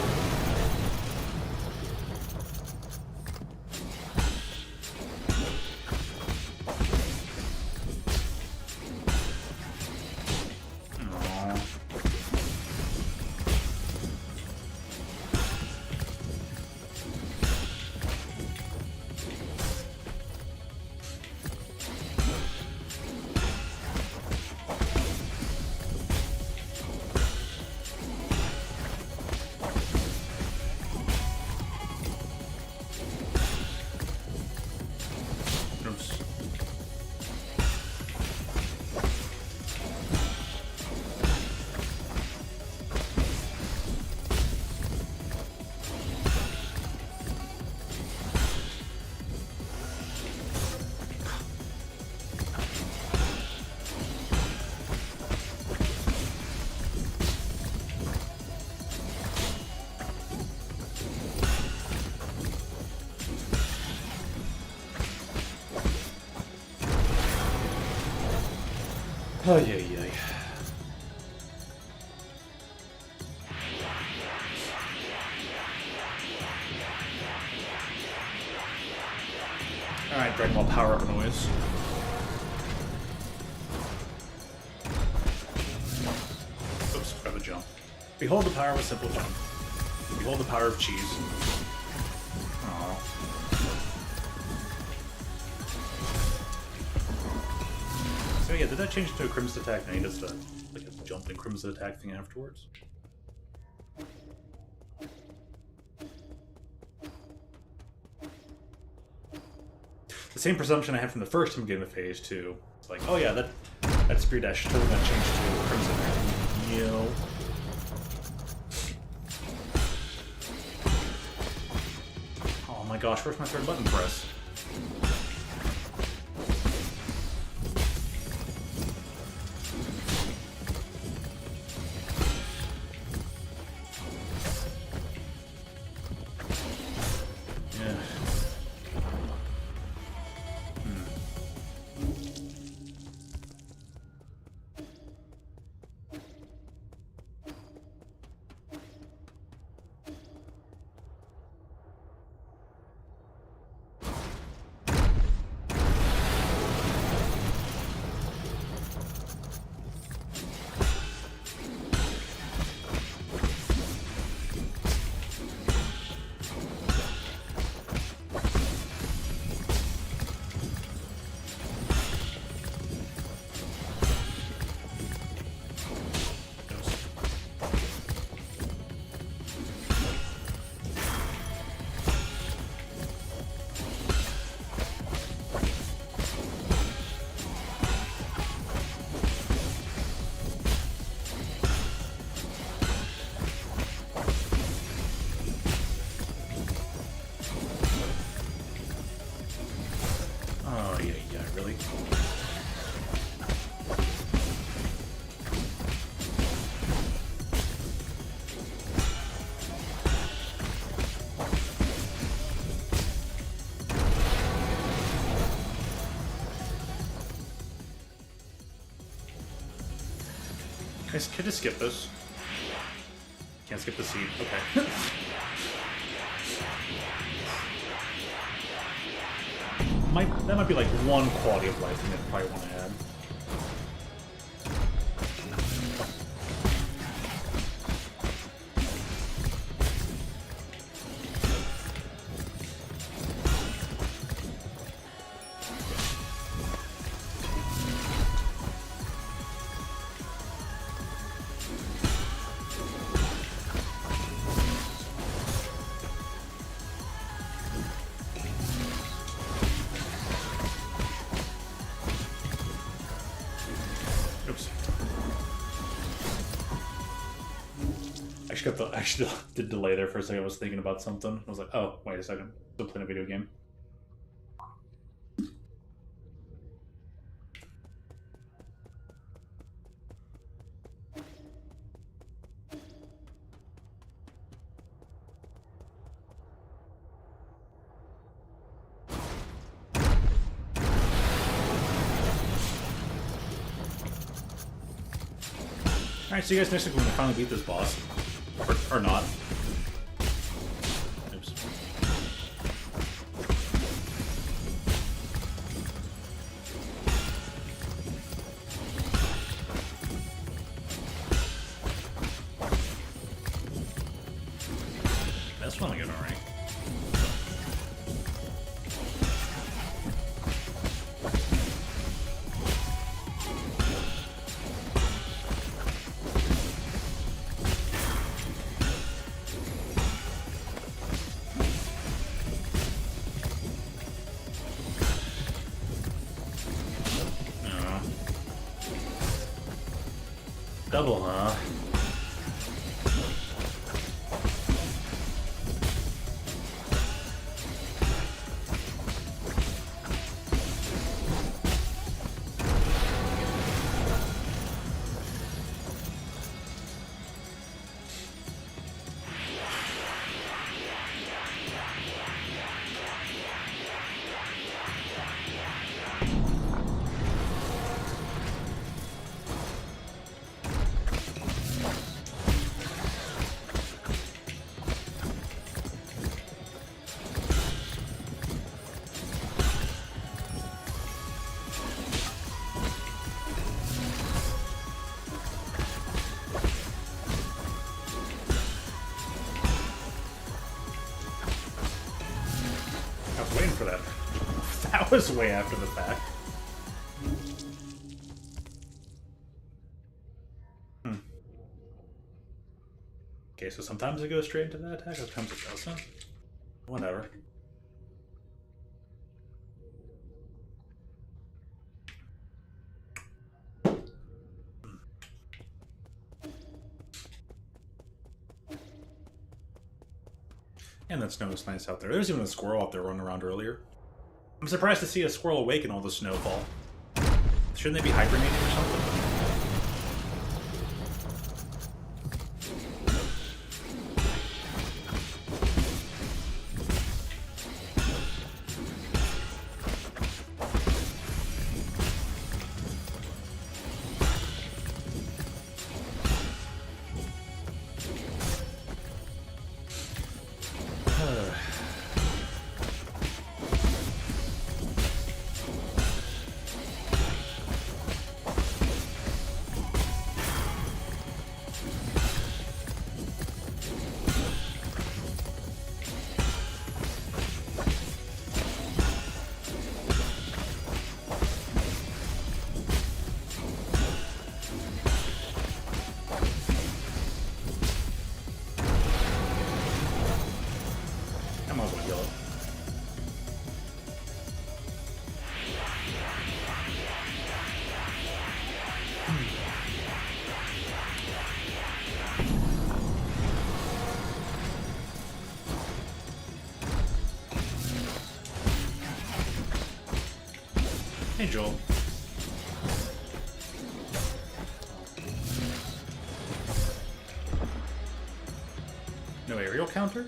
Oh, yeah. Alright, Dragon Ball power up noise. Oops, grab a jump. Behold the power of a simple jump. Behold the power of cheese. Aww. So yeah, did that change to a Crimson Attack? Now he does the like a jumping Crimson Attack thing afterwards. The same presumption I had from the first time getting the phase 2. It's like, oh yeah, that spear dash is totally gonna change to Crimson Attack. Yo. Oh my gosh, where's my third button press? Can I just skip this? Can't skip the seed. Okay. That might be like one quality of life thing I probably want to add. actually did delay there for a second. I was thinking about something. I was like, oh, wait a second. Still playing a video game. Alright, see you guys next week when we finally beat this boss. Or not. Oops. That's finally good, alright. Double, huh? Waiting for that. That was way after the fact. Okay, so sometimes it goes straight into that attack, sometimes it doesn't. Whatever. And that snow is nice out there. There's even a squirrel out there running around earlier. I'm surprised to see a squirrel awake in all the snowfall. Shouldn't they be hibernating or something? Hey, Joel. No aerial counter?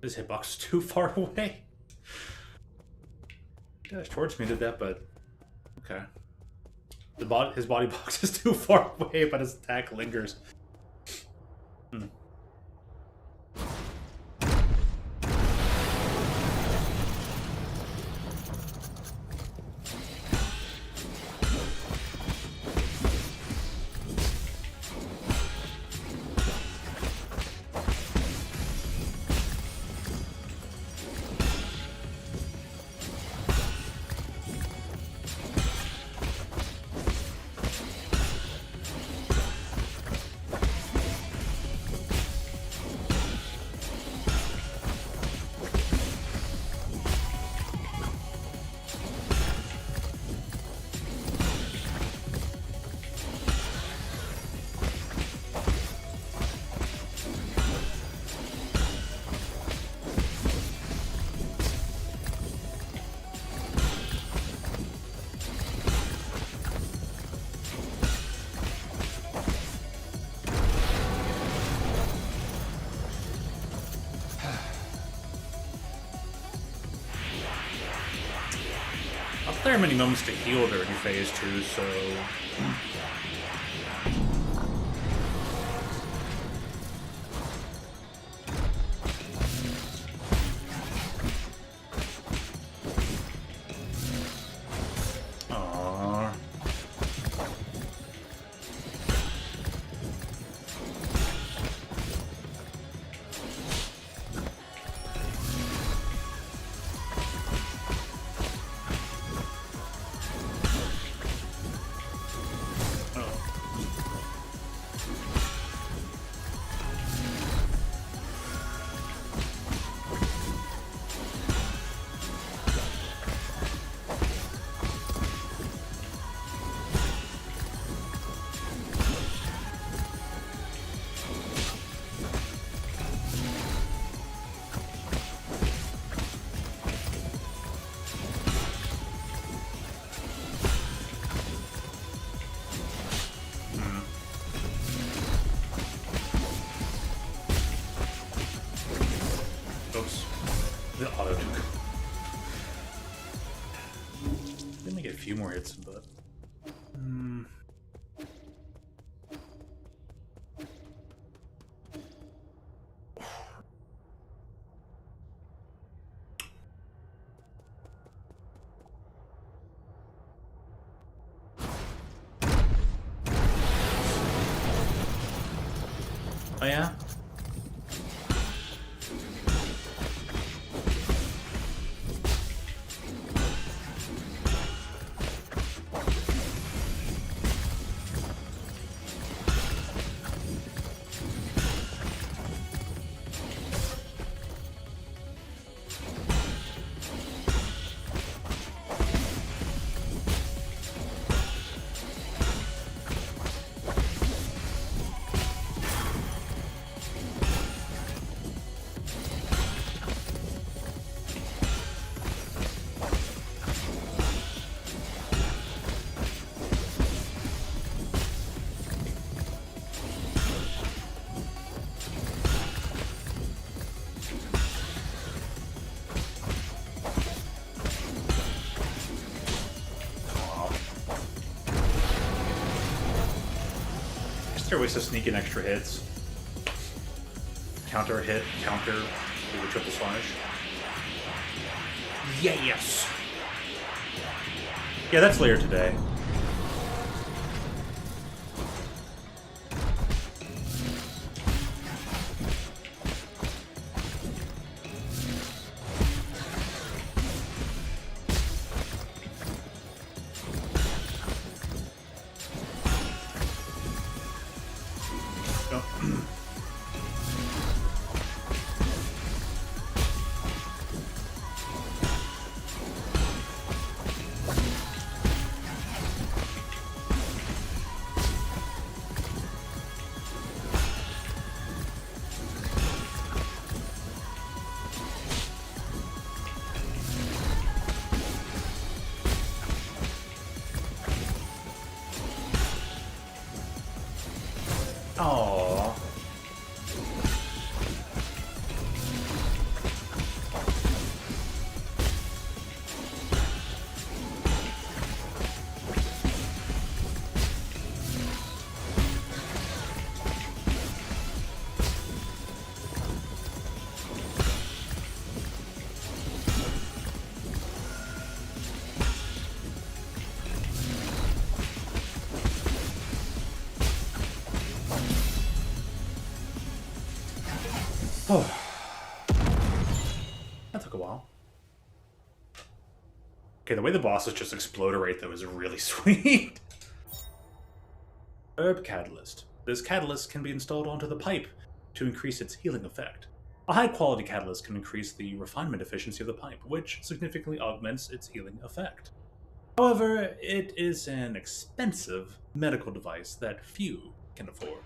This hitbox is too far away. Gosh, towards me did that, but okay. His body box is too far away, but his attack lingers. very many moments to heal during phase 2, so... Oops. The auto took. Let me get a few more hits, but... Oh yeah? Is there ways to sneak in extra hits? Counter hit, counter, do the triple slash. Yes! Yeah, that's later today. Aww. Oh. That took a while. Okay, the way the bosses just explode right though is really sweet. Herb Catalyst. This catalyst can be installed onto the pipe to increase its healing effect. A high-quality catalyst can increase the refinement efficiency of the pipe, which significantly augments its healing effect. However, it is an expensive medical device that few can afford.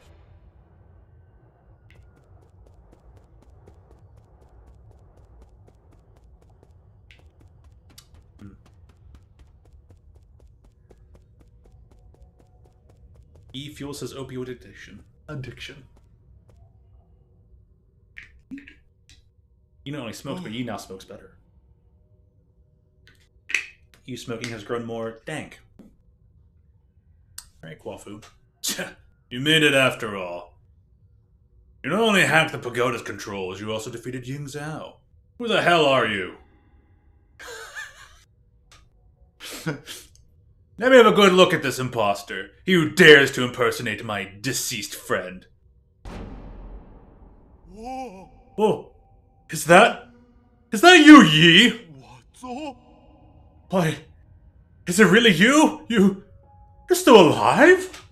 E fuels his opioid addiction. You not only smokes, but he now smokes better. you smoking has grown more dank. Alright, Guafu. You made it after all. You not only hacked the pagoda's controls, you also defeated Ying Zhao. Who the hell are you? Let me have a good look at this imposter. He who dares to impersonate my deceased friend. Whoa. Oh, is that you, Yi? Why, is it really you? You're still alive?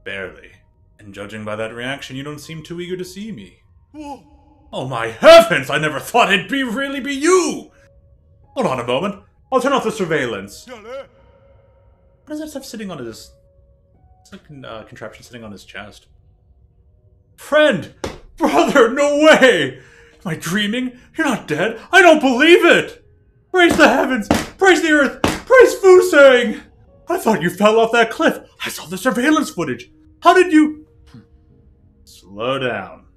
Barely. And judging by that reaction, you don't seem too eager to see me. Whoa. Oh my heavens, I never thought it'd really be you! Hold on a moment. I'll turn off the surveillance. What is that stuff sitting on his... It's like a contraption sitting on his chest. Friend! Brother, no way! Am I dreaming? You're not dead. I don't believe it! Praise the heavens! Praise the earth! Praise Fusang! I thought you fell off that cliff. I saw the surveillance footage. How did you... Slow down.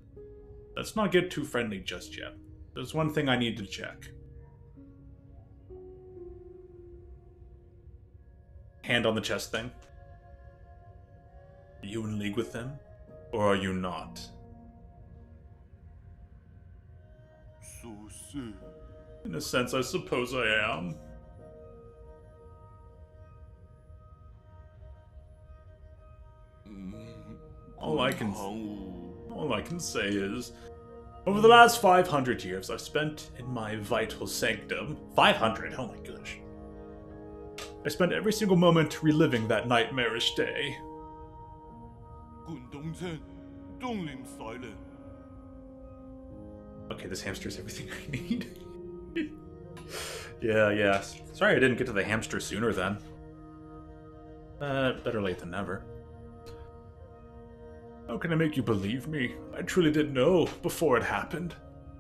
Let's not get too friendly just yet. There's one thing I need to check. Hand on the chest thing. Are you in league with them? Or are you not? So sick. In a sense, I suppose I am. All I can say is, over the last 500 years I've spent in my vital sanctum. 500? Oh my gosh. I spent every single moment reliving that nightmarish day. Okay, this hamster is everything I need. Yeah. Sorry I didn't get to the hamster sooner then. Better late than never. How can I make you believe me? I truly didn't know before it happened.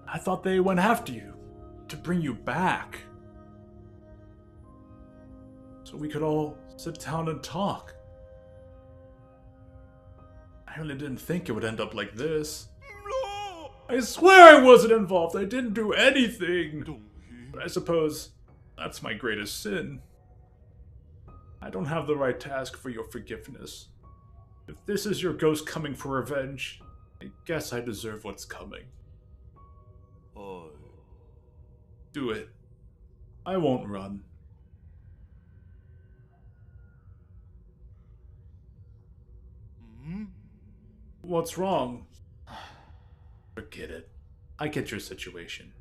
I thought they went after you, to bring you back. So we could all sit down and talk. I really didn't think it would end up like this. No! I swear I wasn't involved. I didn't do anything. But I suppose that's my greatest sin. I don't have the right to ask for your forgiveness. If this is your ghost coming for revenge, I guess I deserve what's coming. Do it. I won't run. What's wrong? Forget it. I get your situation.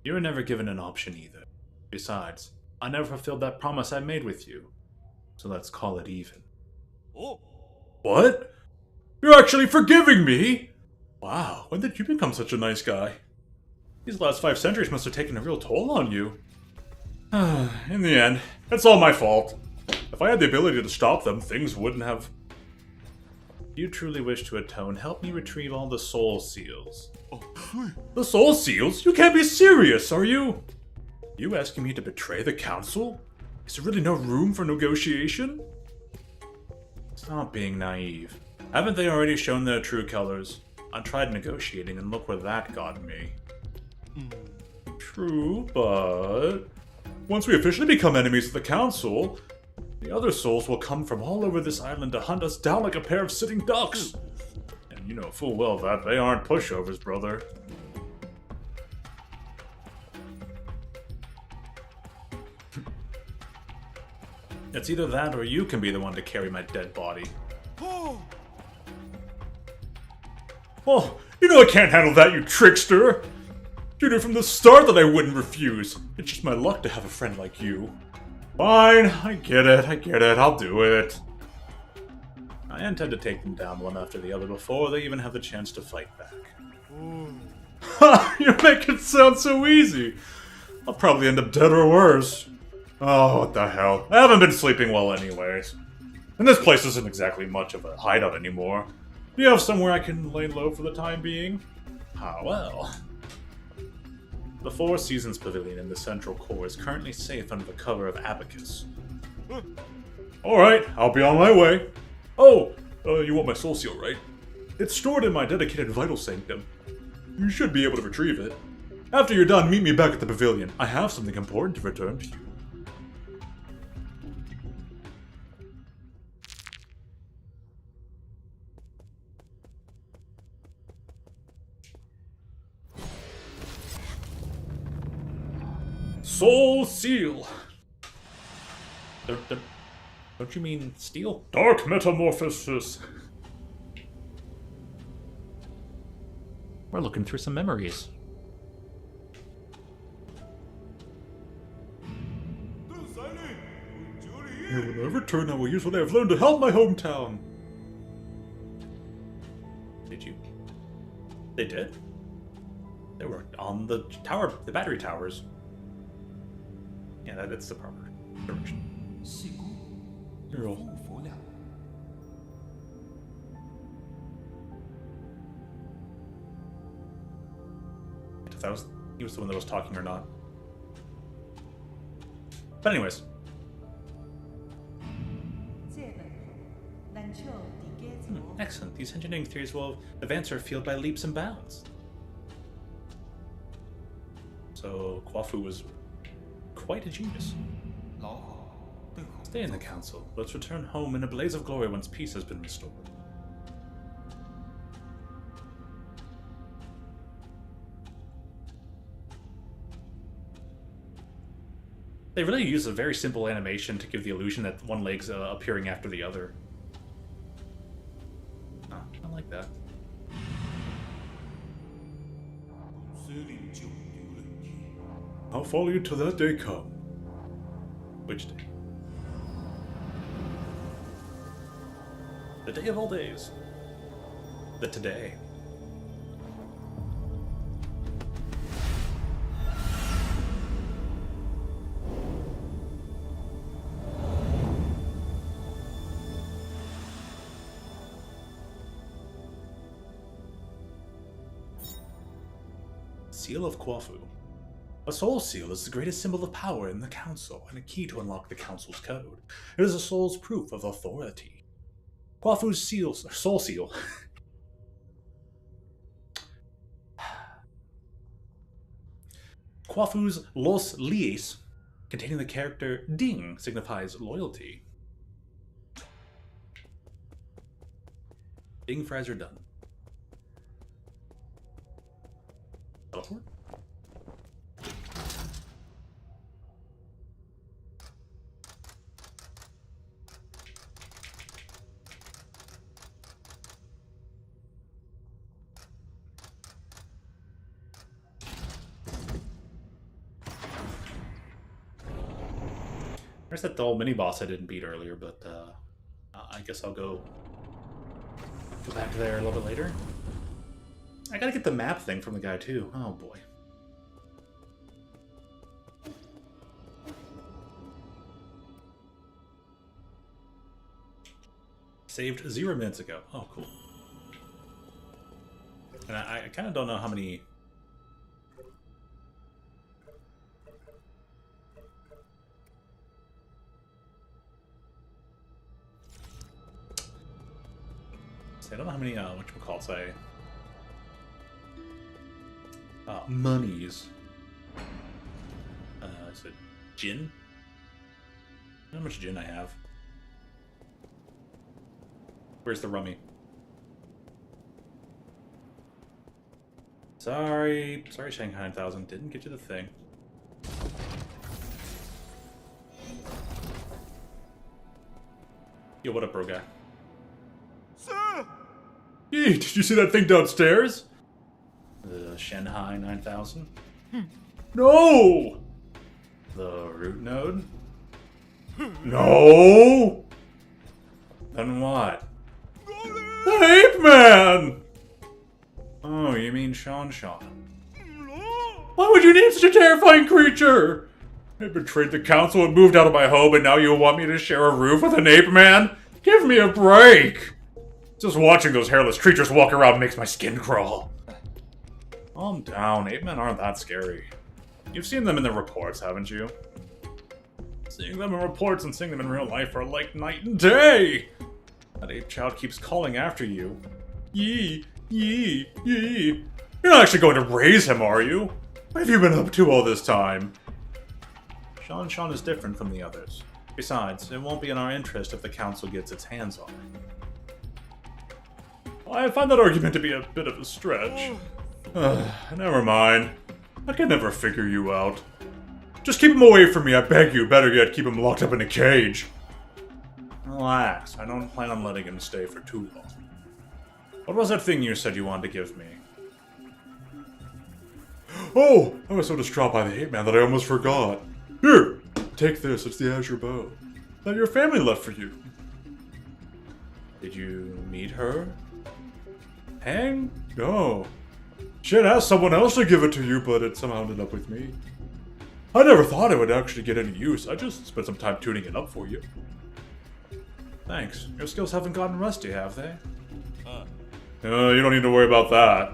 You were never given an option either. Besides, I never fulfilled that promise I made with you. So let's call it even. Oh. What? You're actually forgiving me? Wow, when did you become such a nice guy? These last 5 centuries must have taken a real toll on you. In the end, it's all my fault. If I had the ability to stop them, things wouldn't have... If you truly wish to atone, help me retrieve all the soul seals. The soul seals? You can't be serious, are you? You asking me to betray the council? Is there really no room for negotiation? Stop being naive. Haven't they already shown their true colors? I tried negotiating and look where that got me. True, but... once we officially become enemies of the council, the other souls will come from all over this island to hunt us down like a pair of sitting ducks. And you know full well that they aren't pushovers, brother. It's either that or you can be the one to carry my dead body. Oh, you know I can't handle that, you trickster! You knew from the start that I wouldn't refuse. It's just my luck to have a friend like you. Fine, I get it, I'll do it. I intend to take them down one after the other before they even have the chance to fight back. Ha! You make it sound so easy! I'll probably end up dead or worse. Oh, what the hell. I haven't been sleeping well anyways. And this place isn't exactly much of a hideout anymore. Do you have somewhere I can lay low for the time being? Ah, well. The Four Seasons Pavilion in the central core is currently safe under the cover of Abacus. Alright, I'll be on my way. Oh, you want my soul seal, right? It's stored in my dedicated vital sanctum. You should be able to retrieve it. After you're done, meet me back at the pavilion. I have something important to return to you. soul seal. Don't you mean steel? Dark metamorphosis. We're looking through some memories. When I return, I will use what I have learned to help my hometown. Did you? They did? They were on the tower, the battery towers. Yeah, that's the proper direction. Earl. If that was, he was the one that was talking or not. But anyways. Excellent. These engineering theories will advance our field by leaps and bounds. So, Kwafu was quite a genius. Stay in the council. Let's return home in a blaze of glory once peace has been restored. They really use a very simple animation to give the illusion that one leg's appearing after the other. I like that. I'll follow you till that day come. Which day? The day of all days. The today. Seal of Kwafu. A soul seal is the greatest symbol of power in the council and a key to unlock the council's code. It is a soul's proof of authority. Kwafu's soul seal. Kwafu's Los Lies, containing the character Ding, signifies loyalty. Ding fries are done. Teleport? There's that dull mini-boss I didn't beat earlier, but I guess I'll go back there a little bit later. I gotta get the map thing from the guy, too. Oh, boy. Saved 0 minutes ago. Oh, cool. And I kind of don't know how many... I don't know how many, whatchamacallit, monies. Is it Jin? I don't know how much Jin I have. Where's the rummy? Sorry, Shanghai 9000. Didn't get you the thing. Yo, what up, bro guy? Sir! Hey, did you see that thing downstairs? The Shanghai 9000? No! The root node? No! Then what? The Ape Man! Oh, you mean Sean? Why would you need such a terrifying creature? I betrayed the council and moved out of my home, and now you want me to share a roof with an Ape Man? Give me a break! Just watching those hairless creatures walk around makes my skin crawl. Calm down, ape men aren't that scary. You've seen them in the reports, haven't you? Seeing them in reports and seeing them in real life are like night and day! That ape child keeps calling after you. Yee, yee, yee. You're not actually going to raise him, are you? What have you been up to all this time? Sean is different from the others. Besides, it won't be in our interest if the council gets its hands on it. I find that argument to be a bit of a stretch. Never mind. I can never figure you out. Just keep him away from me, I beg you. Better yet, keep him locked up in a cage. Relax, I don't plan on letting him stay for too long. What was that thing you said you wanted to give me? Oh, I was so distraught by the hate man that I almost forgot. Here, take this, it's the Azure Bow that your family left for you. Did you meet her? Hang? No. She had asked someone else to give it to you, but it somehow ended up with me. I never thought it would actually get any use. I just spent some time tuning it up for you. Thanks. Your skills haven't gotten rusty, have they? You don't need to worry about that.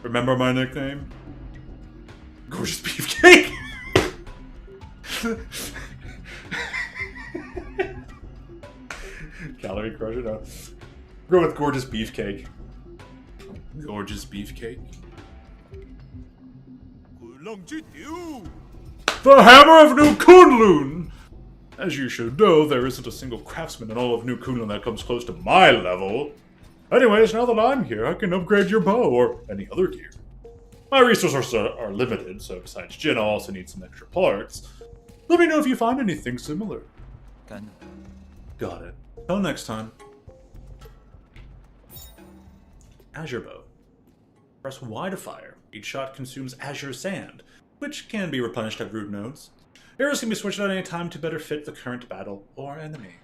Remember my nickname? Gorgeous Beefcake! Calorie crusher? No. Go with Gorgeous Beefcake. Gorgeous Beefcake? The Hammer of New Kunlun! As you should know, there isn't a single craftsman in all of New Kunlun that comes close to my level. Anyways, now that I'm here, I can upgrade your bow, or any other gear. My resources are limited, so besides Jin, I'll also need some extra parts. Let me know if you find anything similar. Got it. Till next time. Azure Bow. Press Y to fire. Each shot consumes Azure Sand, which can be replenished at root nodes. Arrows can be switched at any time to better fit the current battle or enemy.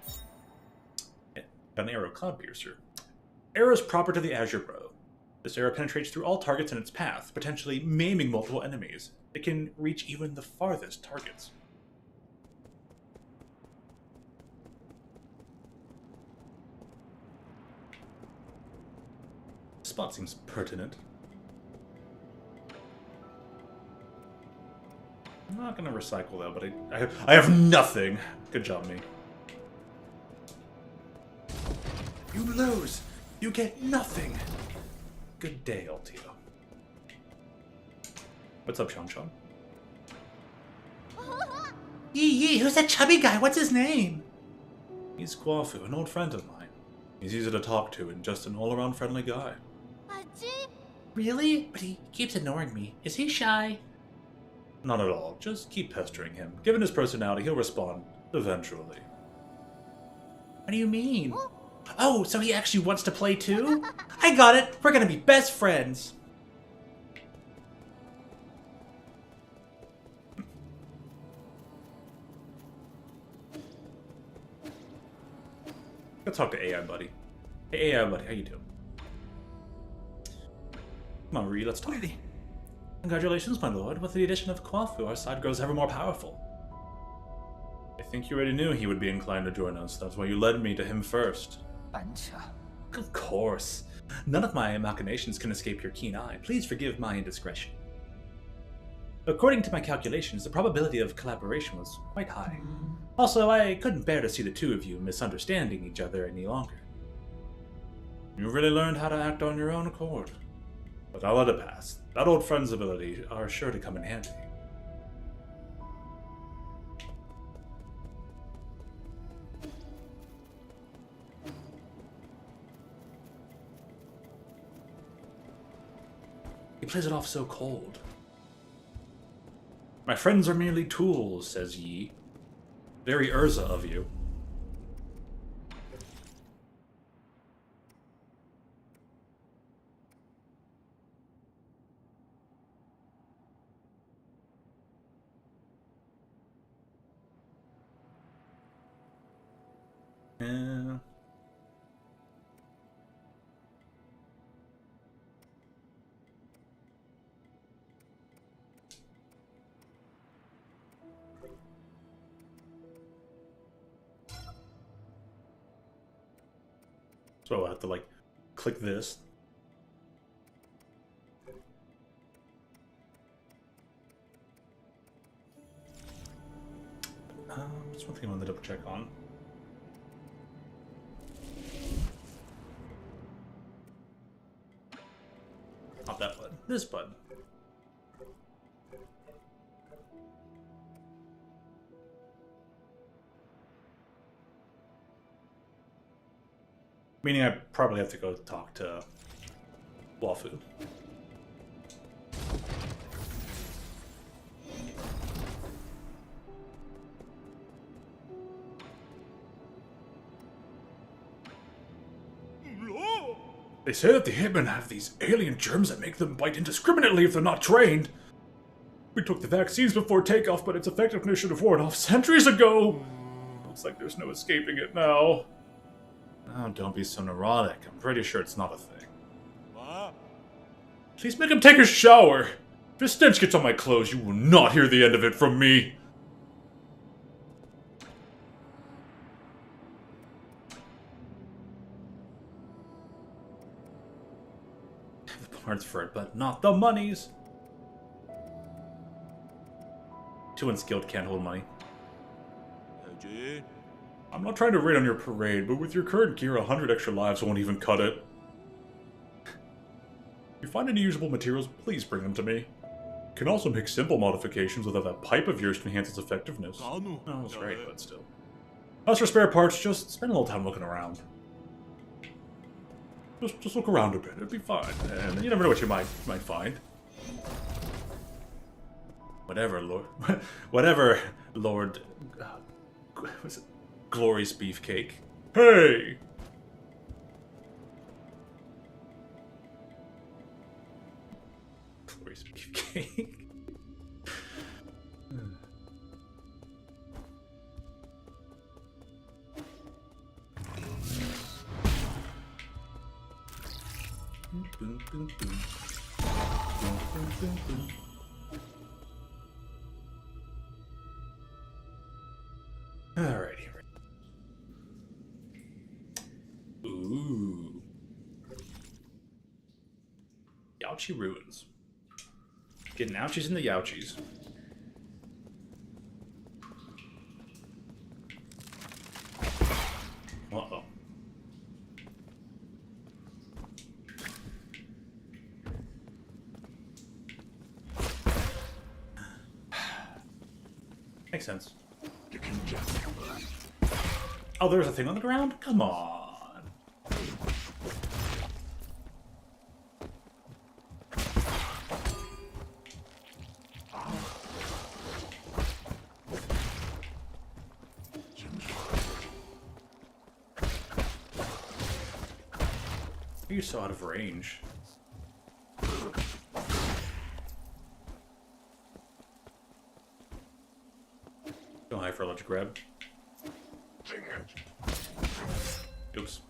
An arrow Cloud Piercer. Arrows proper to the Azure Bow. This arrow penetrates through all targets in its path, potentially maiming multiple enemies. It can reach even the farthest targets. This spot seems pertinent. I'm not gonna recycle though, but I have nothing. Good job, me. You lose. You get nothing. Good day, Altio. What's up, Sean? Yee, who's that chubby guy? What's his name? He's Guafu, an old friend of mine. He's easy to talk to and just an all-around friendly guy. Really? But he keeps ignoring me. Is he shy? Not at all. Just keep pestering him. Given his personality, he'll respond eventually. What do you mean? Oh, so he actually wants to play too? I got it! We're gonna be best friends! Let's talk to AI Buddy. Hey AI Buddy, how you doing? Come on, Ree, let's talk. Congratulations, my lord. With the addition of Kwafu, our side grows ever more powerful. I think you already knew he would be inclined to join us. That's why you led me to him first. Of course. None of my machinations can escape your keen eye. Please forgive my indiscretion. According to my calculations, the probability of collaboration was quite high. Also, I couldn't bear to see the two of you misunderstanding each other any longer. You really learned how to act on your own accord. But I'll let it pass. That old friend's abilities are sure to come in handy. He plays it off so cold. My friends are merely tools, says Yi. Very Urza of you. Yeah. So I have to, like, click this. Just one thing I wanted to double check on. Not that button. This button. Meaning I probably have to go talk to Wafu. They say that the hitmen have these alien germs that make them bite indiscriminately if they're not trained. We took the vaccines before takeoff, but its effectiveness should have worn off centuries ago. Looks like there's no escaping it now. Oh, don't be so neurotic. I'm pretty sure it's not a thing. Please make him take a shower. If his stench gets on my clothes, you will not hear the end of it from me. The parts for it, but not the monies. Too unskilled, can't hold money. I'm not trying to rain on your parade, but with your current gear, 100 extra lives won't even cut it. If you find any usable materials, please bring them to me. You can also make simple modifications without that pipe of yours to enhance its effectiveness. Oh, that's right, but still. As for spare parts, just spend a little time looking around. Just look around a bit, it'd be fine. And you never know what you might find. Whatever, Lord... what's it? Glorious Beefcake. Hey! Glorious Beefcake. Alrighty. Ooh. Yauchi Ruins. Getting ouchies in the Yauchis. Uh-oh. Makes sense. Oh, there's a thing on the ground? Come on. You're so out of range. Go high for a large grab. Oops.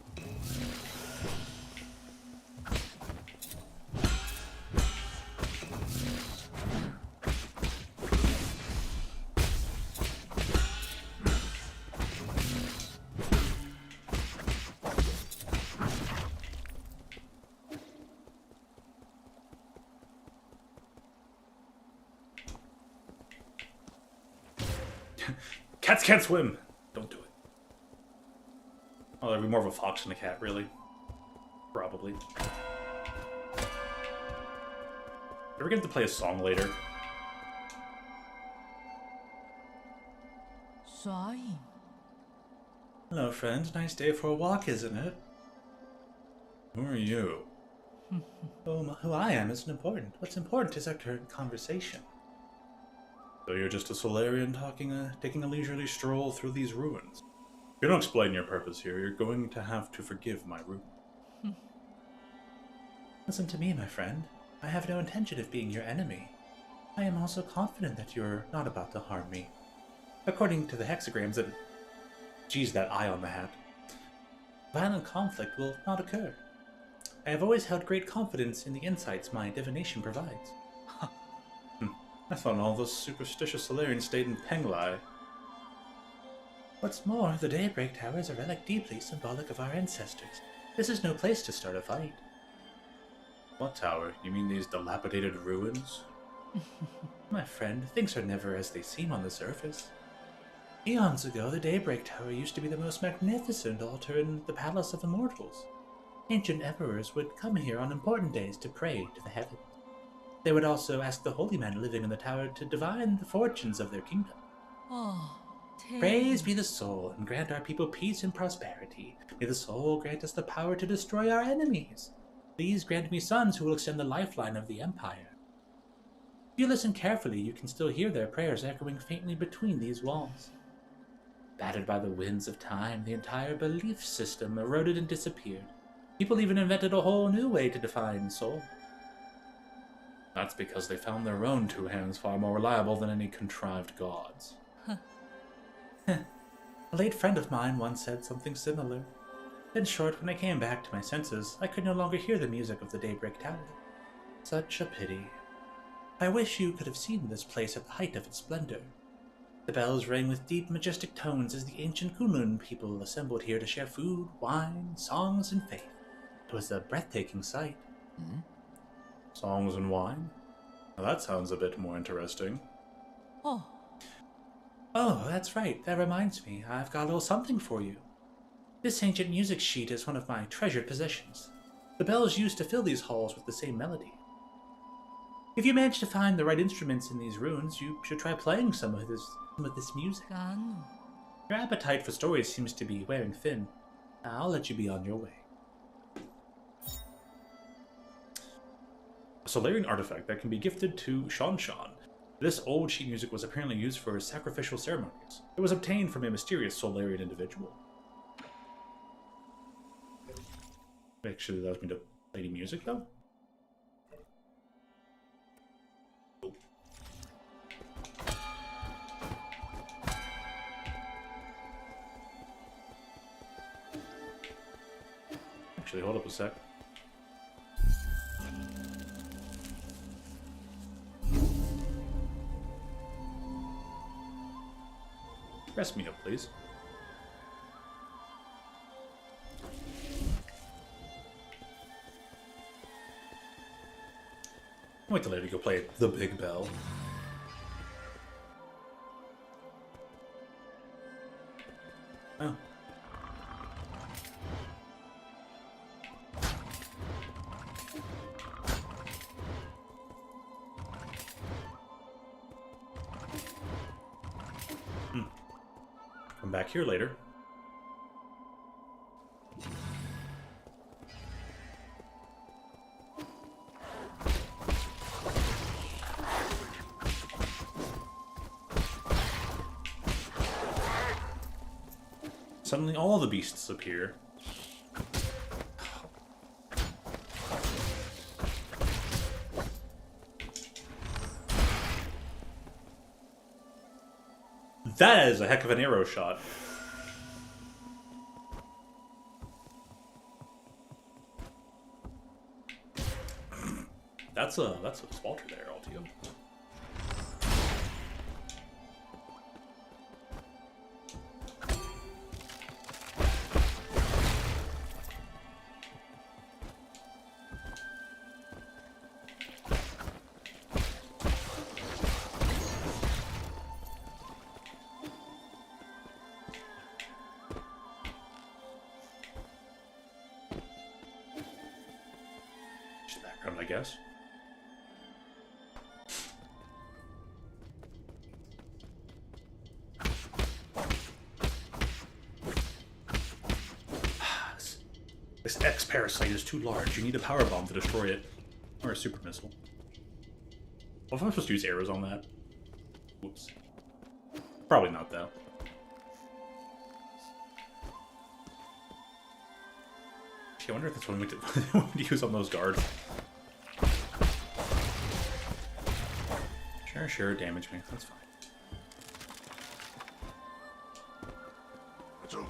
Cats can't swim! Don't do it. Oh, there'd be more of a fox than a cat, really. Probably. Ever get to play a song later? Hello, friend. Nice day for a walk, isn't it? Who are you? Who I am isn't important. What's important is our current conversation. So you're just a Solarian taking a leisurely stroll through these ruins. If you don't explain your purpose here, you're going to have to forgive my rudeness. Listen to me, my friend. I have no intention of being your enemy. I am also confident that you're not about to harm me. According to the hexagrams and... Geez, that eye on the hat. Violent conflict will not occur. I have always held great confidence in the insights my divination provides. I thought all those superstitious Solarians stayed in Penglai. What's more, the Daybreak Tower is a relic deeply symbolic of our ancestors. This is no place to start a fight. What tower? You mean these dilapidated ruins? My friend, things are never as they seem on the surface. Eons ago, the Daybreak Tower used to be the most magnificent altar in the Palace of Immortals. Ancient emperors would come here on important days to pray to the heavens. They would also ask the holy men living in the tower to divine the fortunes of their kingdom. Praise be the soul, and grant our people peace and prosperity. May the soul grant us the power to destroy our enemies. Please grant me sons who will extend the lifeline of the empire. If you listen carefully, you can still hear their prayers echoing faintly between these walls. Battered by the winds of time, the entire belief system eroded and disappeared. People even invented a whole new way to define soul. That's because they found their own two hands far more reliable than any contrived gods. A late friend of mine once said something similar. In short, when I came back to my senses, I could no longer hear the music of the Daybreak Tower. Such a pity. I wish you could have seen this place at the height of its splendor. The bells rang with deep, majestic tones as the ancient Kunlun people assembled here to share food, wine, songs, and faith. It was a breathtaking sight. Songs and wine? Now that sounds a bit more interesting. Oh, That's right. That reminds me. I've got a little something for you. This ancient music sheet is one of my treasured possessions. The bells used to fill these halls with the same melody. If you manage to find the right instruments in these ruins, you should try playing some of this music. Gano. Your appetite for stories seems to be wearing thin. I'll let you be on your way. A Solarian artifact that can be gifted to Shan Shan. This old sheet music was apparently used for sacrificial ceremonies. It was obtained from a mysterious Solarian individual. Actually allows me to play the music, though? Oh. Actually, hold up a sec. Rest me up, please. Wait till later to go play the Big Bell. Oh. Come back here later. Suddenly all the beasts appear. That is a heck of an arrow shot. That's a spalter there, Altio. Background, I guess. This X-Parasite is too large. You need a power bomb to destroy it. Or a super missile. Well, if I'm supposed to use arrows on that? Whoops. Probably not, though. I wonder if that's what we would use on those guards. Sure, damage me. That's fine. Oh.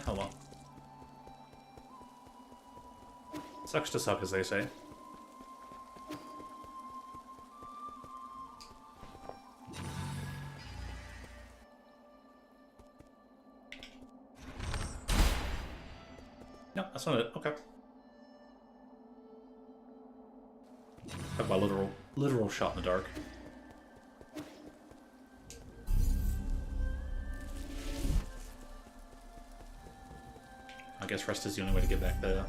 Oh well. Sucks to suck, as they say. No, that's not it. Okay. Talk about literal shot in the dark. I guess rest is the only way to get back there.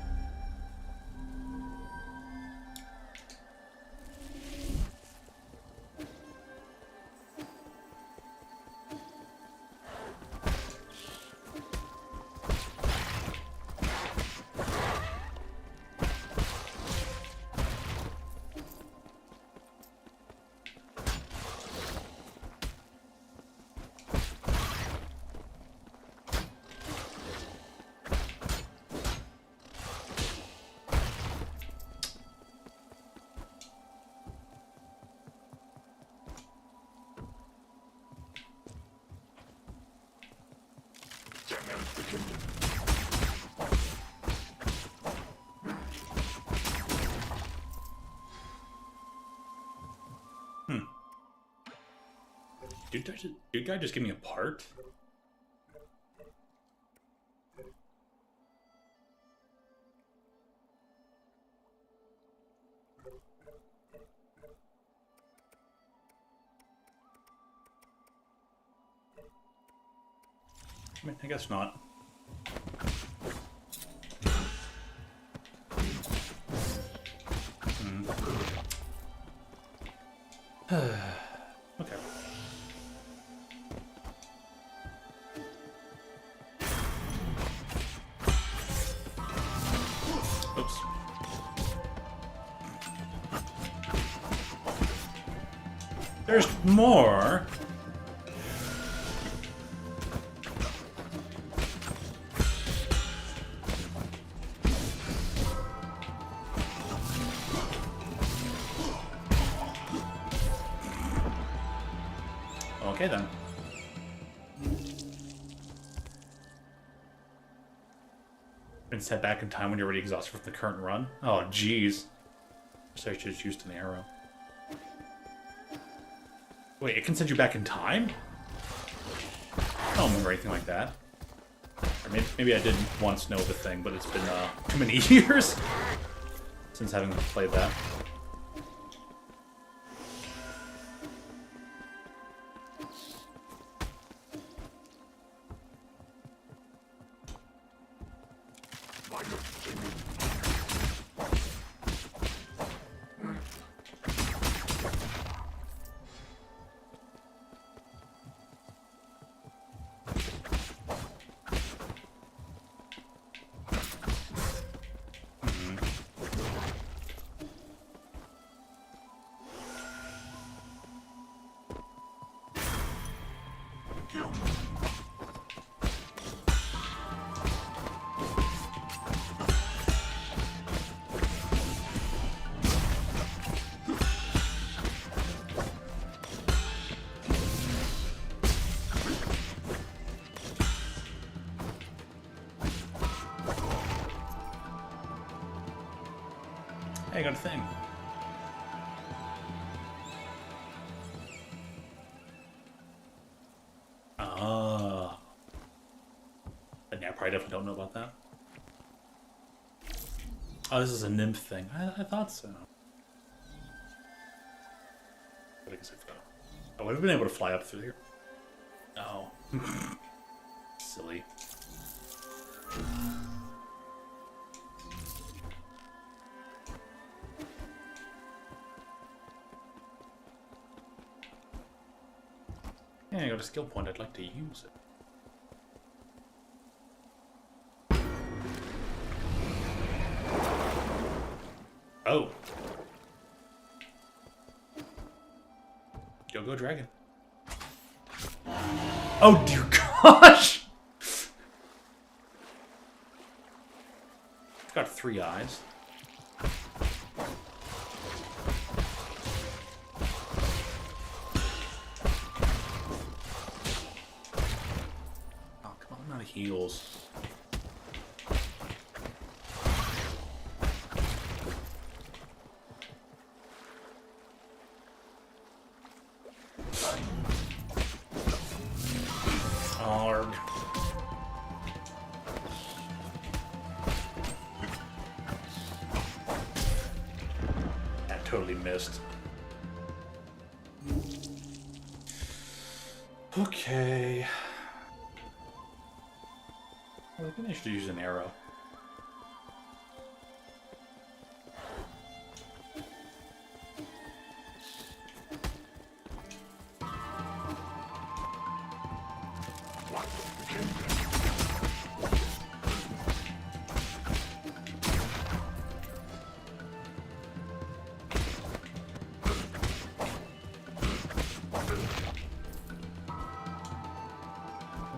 Dude guy just give me a part? I mean, I guess not. Okay. Oops. There's more. Okay then. Been set back in time when you're already exhausted from the current run. Oh, jeez. So I should have used an arrow. Wait, it can send you back in time? I don't remember anything like that. Or maybe I did once know the thing, but it's been too many years since having played that. Hey, I got a thing. Ah. But yeah, I probably definitely don't know about that. Oh, this is a nymph thing. I thought so. But I guess I forgot. I would have been able to fly up through here. No. Silly. Yeah, I got a skill point. I'd like to use it. Oh. Go dragon. Oh dear gosh! It's got 3 eyes. Oh, come on, I'm out of heals. Arg. That totally missed. Okay. Well, I think I should use an arrow.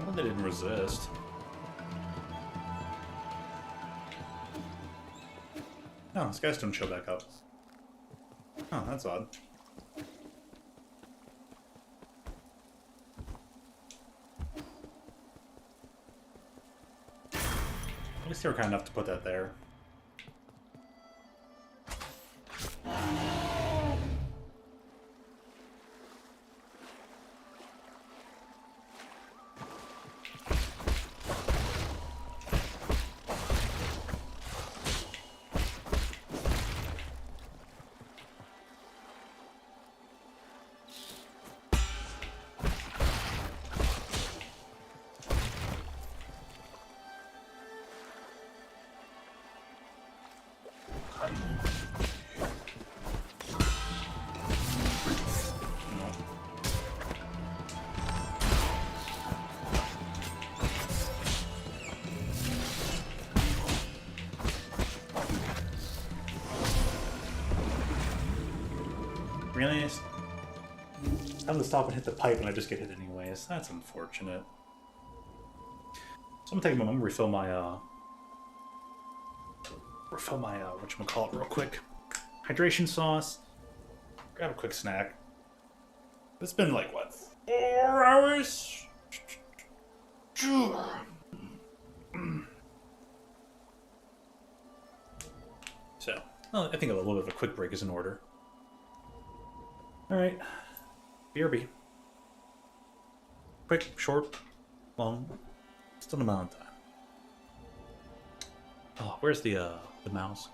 Well, they didn't resist. Oh, this guys don't show back up. Oh, that's odd. At least they were kind enough to put that there. Really? I'm gonna stop and hit the pipe and I just get hit anyways. That's unfortunate. So I'm gonna take a moment, refill my whatchamacallit real quick. Hydration sauce. Grab a quick snack. It's been like what, 4 hours? So, well, I think a little bit of a quick break is in order. Alright. BRB. Quick, short, long, still an amount of time. Oh, where's the mouse?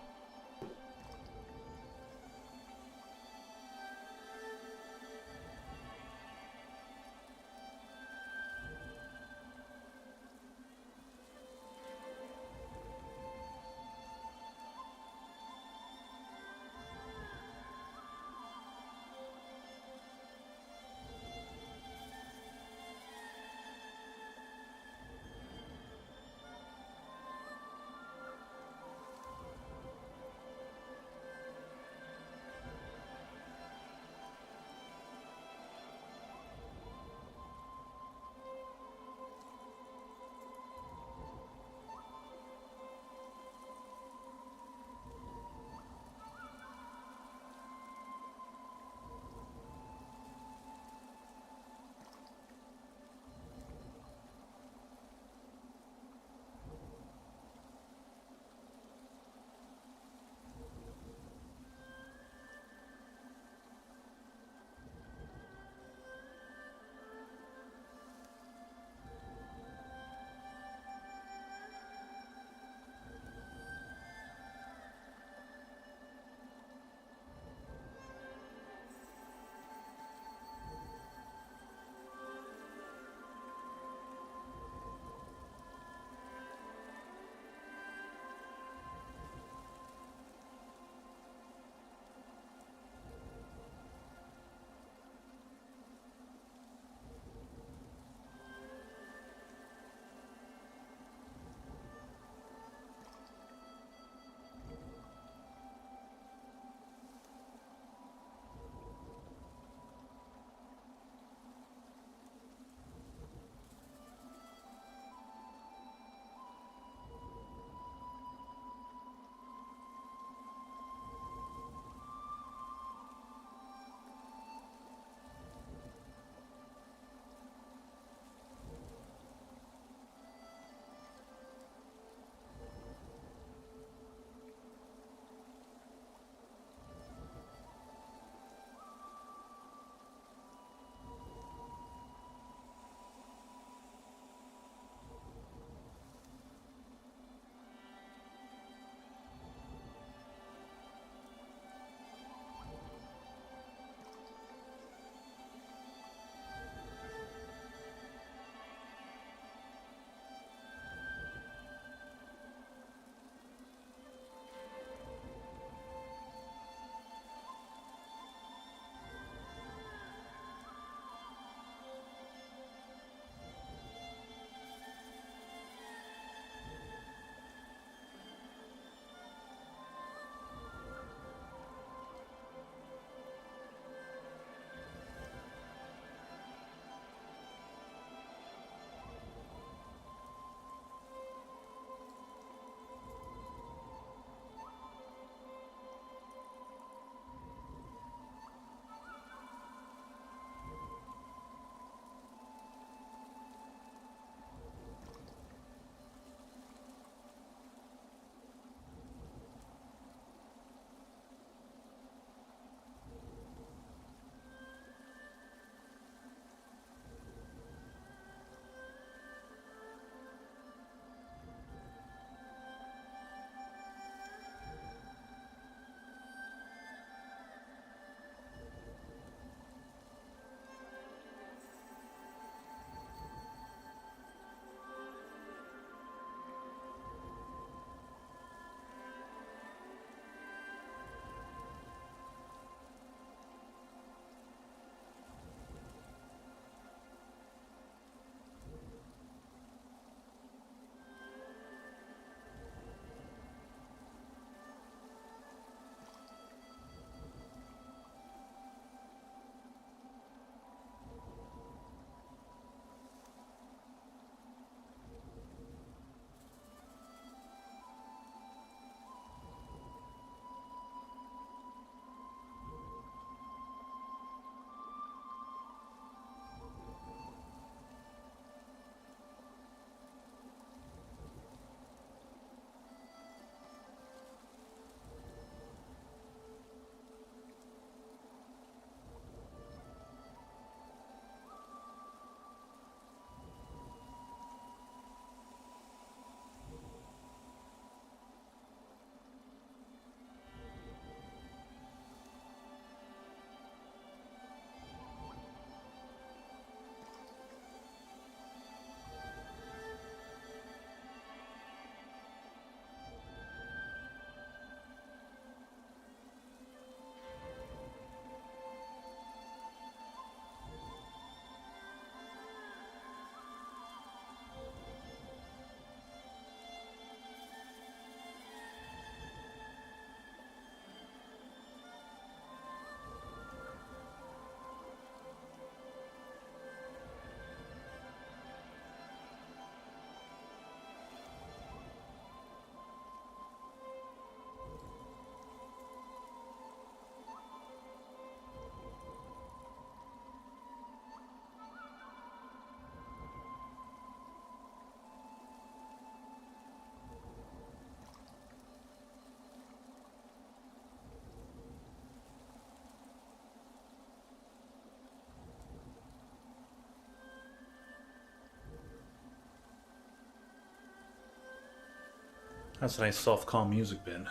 That's a nice soft, calm music bin.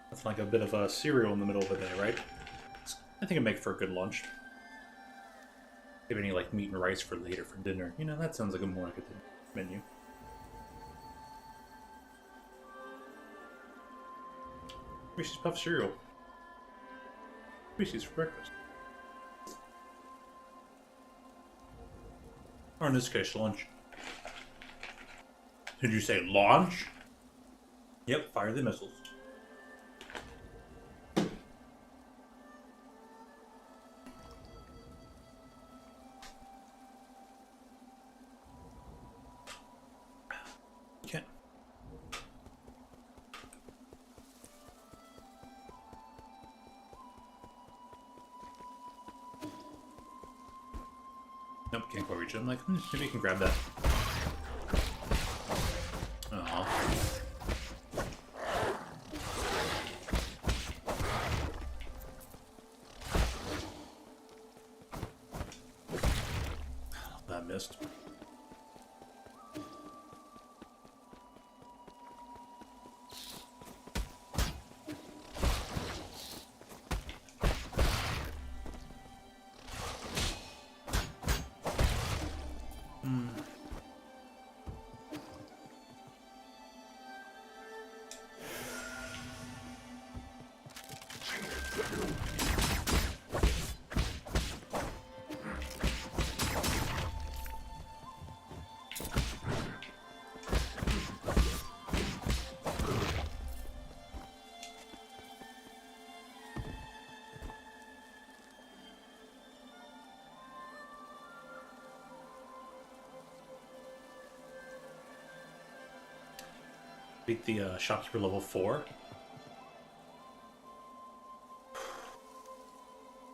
That's like a bit of a cereal in the middle of the day, right? I think it'd make for a good lunch. If any like meat and rice for later for dinner. You know, that sounds like a more like a dinner menu. Reese's Puff cereal. Reese's for breakfast. Or in this case, lunch. Did you say launch? Yep, fire the missiles. Can't. Nope, can't quite reach it. I'm like, maybe you can grab that. Aw. That missed. Beat the shopkeeper level 4.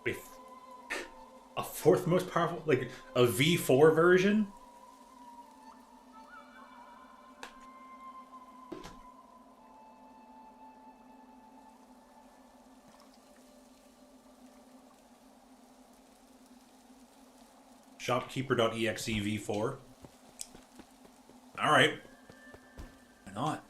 Wait, a fourth most powerful, like a V4 version? Shopkeeper.exe V4. Alright. Why not?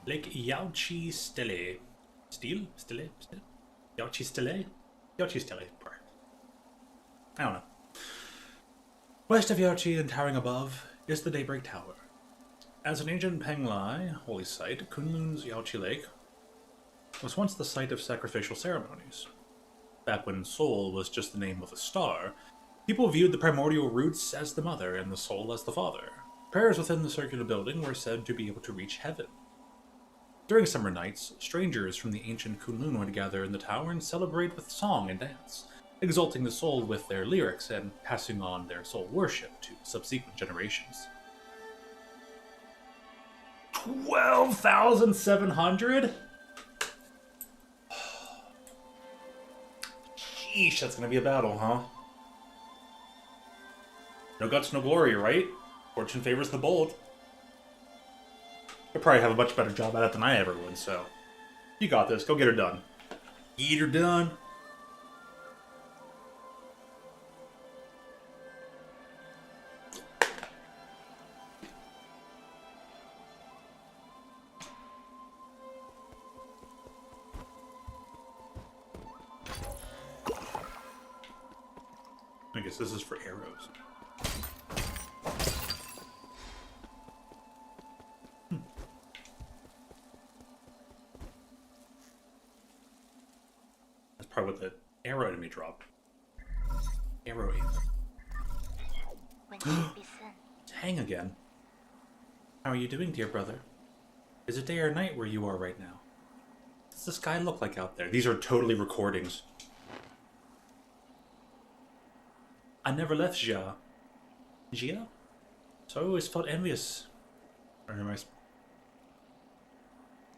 Lake Yauchi Stele. Stele? Stele? Stele? Yauchi Stele? Yauchi Stele. I don't know. West of Yauchi and towering above is the Daybreak Tower. As an ancient Penglai holy site, Kunlun's Yauchi Lake was once the site of sacrificial ceremonies. Back when Sol was just the name of a star, people viewed the primordial roots as the mother and the soul as the father. Prayers within the circular building were said to be able to reach heaven. During summer nights, strangers from the ancient Kunlun would gather in the tower and celebrate with song and dance, exalting the soul with their lyrics and passing on their soul worship to subsequent generations. 12,700? Sheesh, that's gonna be a battle, huh? No guts, no glory, right? Fortune favors the bold. You'll probably have a much better job at it than I ever would, so... You got this. Go get her done. Get her done. I guess this is for arrows. part with the arrow enemy drop. Arrow aim. Hang again. How are you doing, dear brother? Is it day or night where you are right now? What does the sky look like out there? These are totally recordings. I never left Jia. Jia? So I always felt envious. Or am I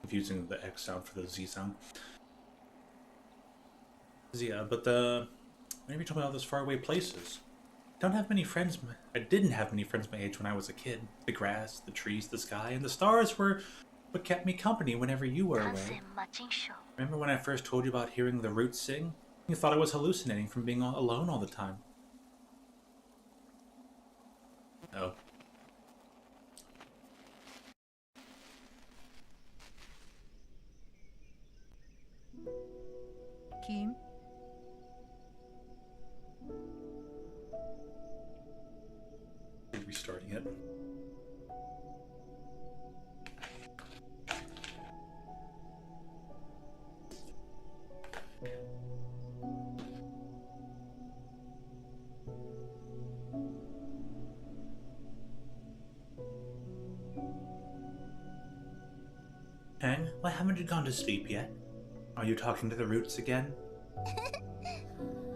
confusing the X sound for the Z sound? Zia, but maybe told me all those faraway places. Don't have many friends. I didn't have many friends my age when I was a kid. The grass, the trees, the sky, and the stars were what kept me company whenever you were away. Remember when I first told you about hearing the roots sing? You thought I was hallucinating from being alone all the time. Oh. Kim? Restarting it. Hang, why haven't you gone to sleep yet? Are you talking to the roots again?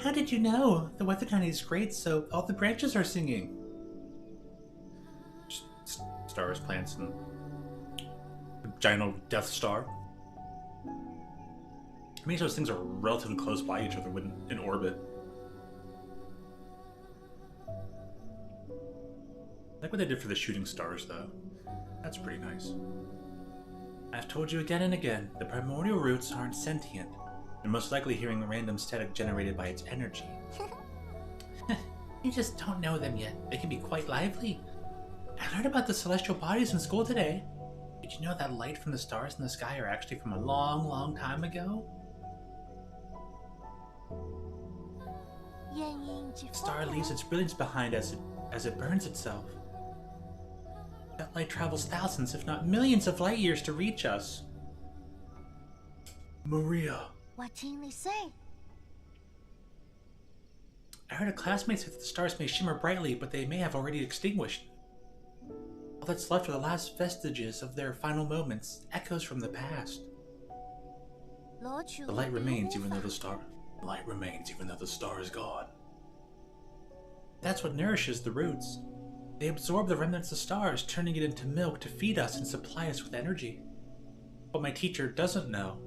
How did you know? The weather tonight is great, so all the branches are singing. Stars, plants, and a giant old Death Star. How many of those things are relatively close by each other when in orbit? I like what they did for the shooting stars, though. That's pretty nice. I've told you again and again, the primordial roots aren't sentient. They're most likely hearing random static generated by its energy. You just don't know them yet. They can be quite lively. I learned about the celestial bodies in school today. Did you know that light from the stars in the sky are actually from a long, long time ago? The star leaves its brilliance behind as it burns itself. That light travels thousands, if not millions of light years to reach us. Maria. What can they say? I heard a classmate say that the stars may shimmer brightly, but they may have already extinguished. All that's left are the last vestiges of their final moments, echoes from the past. The light remains even though the star is gone. That's what nourishes the roots. They absorb the remnants of stars, turning it into milk to feed us and supply us with energy. What my teacher doesn't know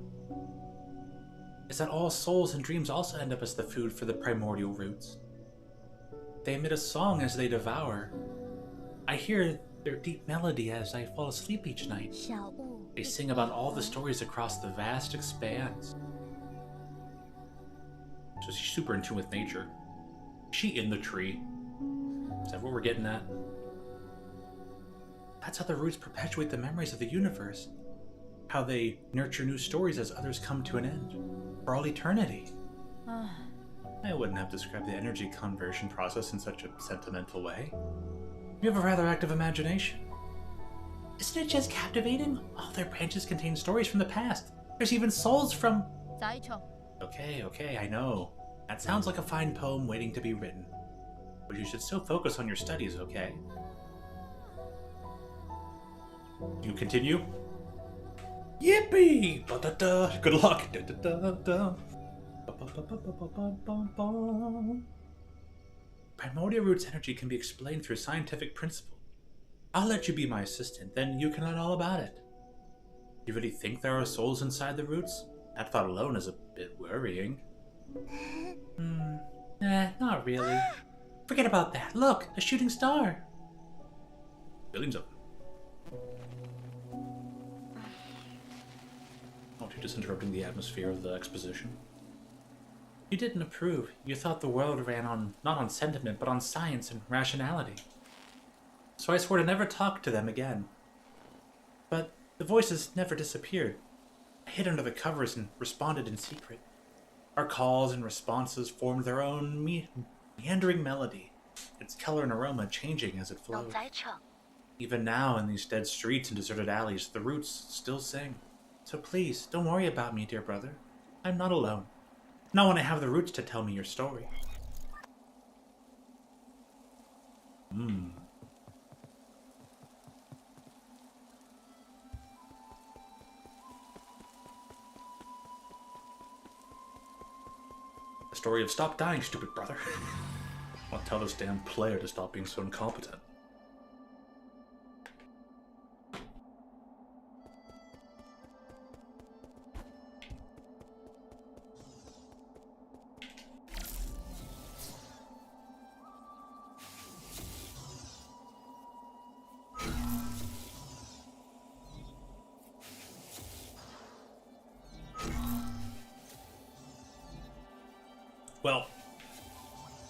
is that all souls and dreams also end up as the food for the primordial roots. They emit a song as they devour. I hear their deep melody as I fall asleep each night. They sing about all the stories across the vast expanse. So she's super in tune with nature. Is she in the tree? Is that what we're getting at? That's how the roots perpetuate the memories of the universe. How they nurture new stories as others come to an end. For all eternity. I wouldn't have described the energy conversion process in such a sentimental way. You have a rather active imagination. Isn't it just captivating? All their branches contain stories from the past. There's even souls from... Okay, I know. That sounds like a fine poem waiting to be written. But you should still focus on your studies, okay? You continue? Yippee! Ba-da-da. Good luck! Da-da-da-da. Primordial roots energy can be explained through scientific principle. I'll let you be my assistant, then you can learn all about it. You really think there are souls inside the roots? That thought alone is a bit worrying. Not really. Forget about that. Look, a shooting star. Billions of them. Aren't you just interrupting the atmosphere of the exposition? You didn't approve. You thought the world ran on, not on sentiment, but on science and rationality. So I swore to never talk to them again. But the voices never disappeared. I hid under the covers and responded in secret. Our calls and responses formed their own meandering melody, its color and aroma changing as it flowed. Even now, in these dead streets and deserted alleys, the roots still sing. So please, don't worry about me, dear brother. I'm not alone. Now when I have the roots to tell me your story. Hmm. The story of stop dying, stupid brother. I'll tell this damn player to stop being so incompetent. Well,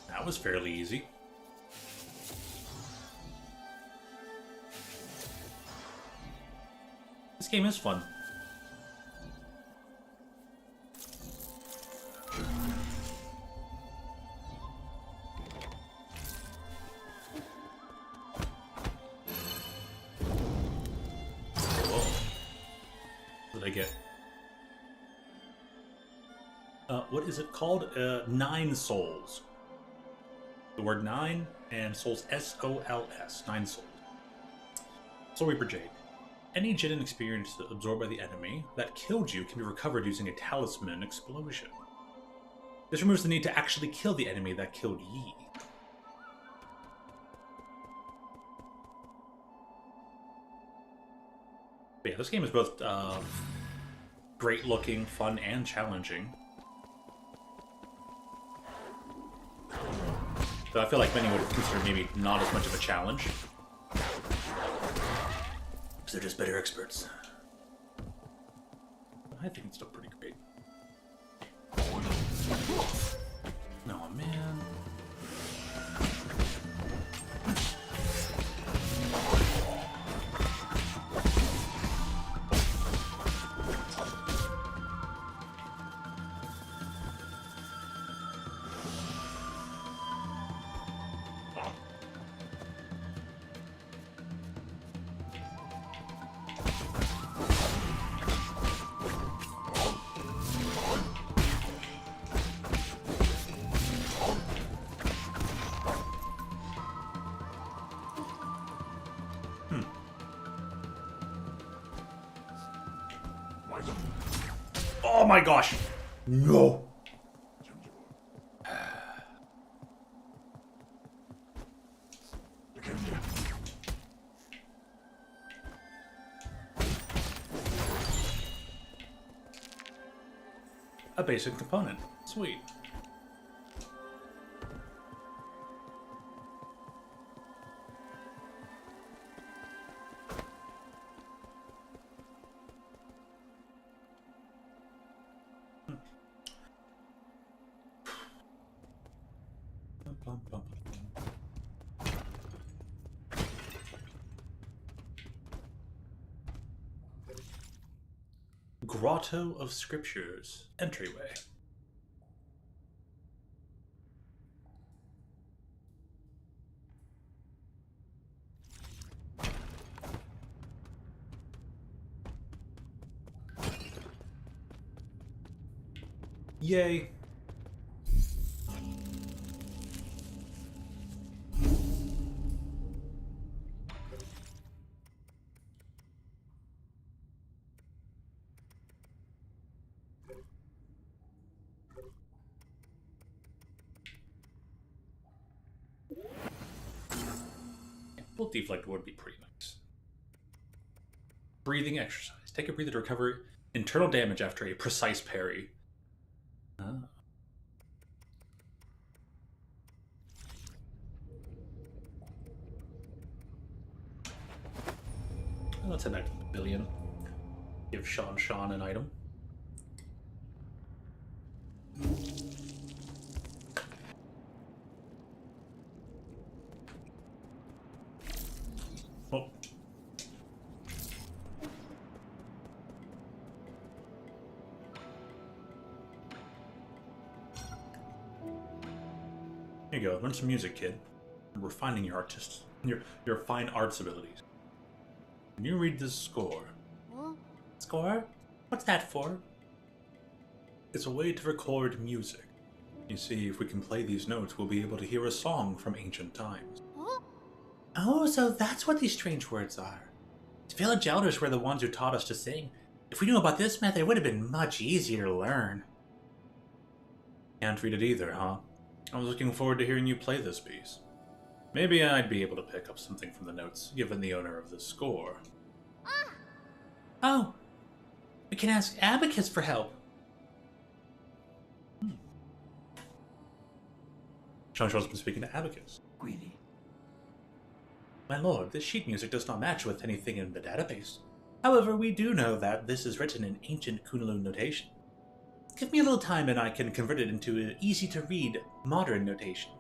that was fairly easy. This game is fun. Whoa. What did I get? What is it called? 9 souls. The word 9 and souls S-O-L-S. 9 souls. Soul Reaper Jade. Any Jinn experience absorbed by the enemy that killed you can be recovered using a talisman explosion. This removes the need to actually kill the enemy that killed ye. But yeah, this game is both great looking, fun, and challenging. Though I feel like many would consider maybe not as much of a challenge. Because they're just better experts. I think it's still pretty great. Oh man. Oh my gosh! No! A basic component. Sweet. Grotto of Scriptures entryway. Yay. Full deflect would be pretty nice. Breathing exercise. Take a breather to recover internal damage after a precise parry. Oh. Let's head back to the pavilion. Give Sean an item. Oh. Here you go. Learn some music, kid. We're refining your your fine arts abilities. Can you read this score? Huh? Score? What's that for? It's a way to record music. You see, if we can play these notes, we'll be able to hear a song from ancient times. Huh? Oh, so that's what these strange words are. The village elders were the ones who taught us to sing. If we knew about this method, it would have been much easier to learn. Can't read it either, huh? I was looking forward to hearing you play this piece. Maybe I'd be able to pick up something from the notes given the owner of the score. Ah! Oh, we can ask Abacus for help. Sean-Sean's been speaking to Abacus. Greedy. My lord, this sheet music does not match with anything in the database. However, we do know that this is written in ancient Kunlun notation. Give me a little time and I can convert it into an easy-to-read, modern notation.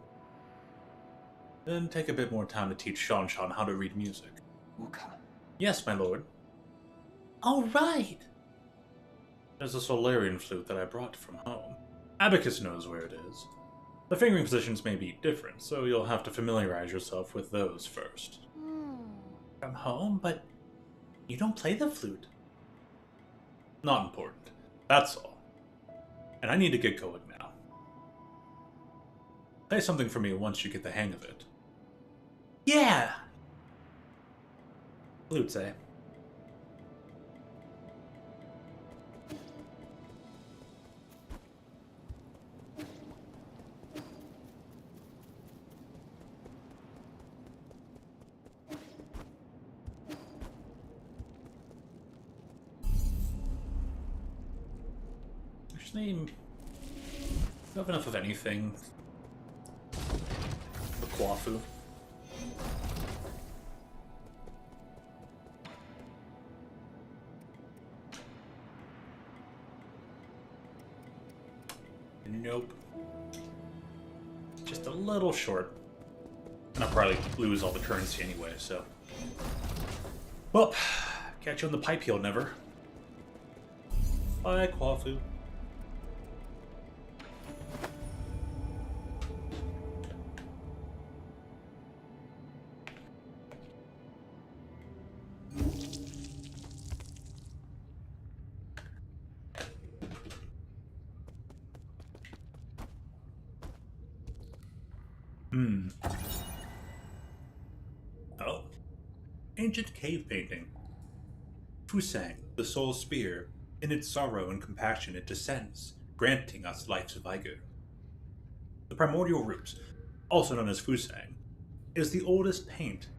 Then take a bit more time to teach Sean-Sean how to read music. Uka. Yes, my lord. All right. There's a Solarian flute that I brought from home. Abacus knows where it is. The fingering positions may be different, so you'll have to familiarize yourself with those first. From home? But you don't play the flute. Not important. That's all. And I need to get going now. Play something for me once you get the hang of it. Yeah! Flutes, eh? Actually, don't have enough of anything. The Kwafu. Nope. Just a little short. And I'll probably lose all the currency anyway, so. Well, catch you on the pipe heel, never. Bye, Kwafu. Oh. Ancient cave painting. Fusang, the soul spear. In its sorrow and compassion it descends, granting us life's vigor. The primordial root, also known as Fusang, is the oldest paint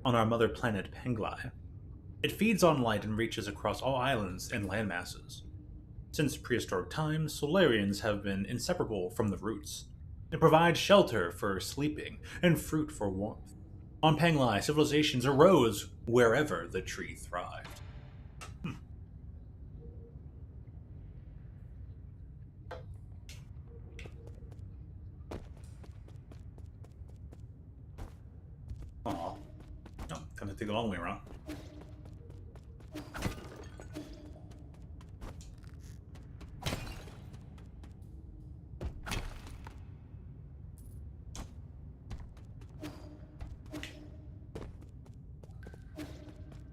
on our mother planet Penglai. It feeds on light and reaches across all islands and landmasses. Since prehistoric times, Solarians have been inseparable from the roots. It provides shelter for sleeping and fruit for warmth. On Penglai, civilizations arose wherever the tree thrived. Aw. Oh, time to take the long way around.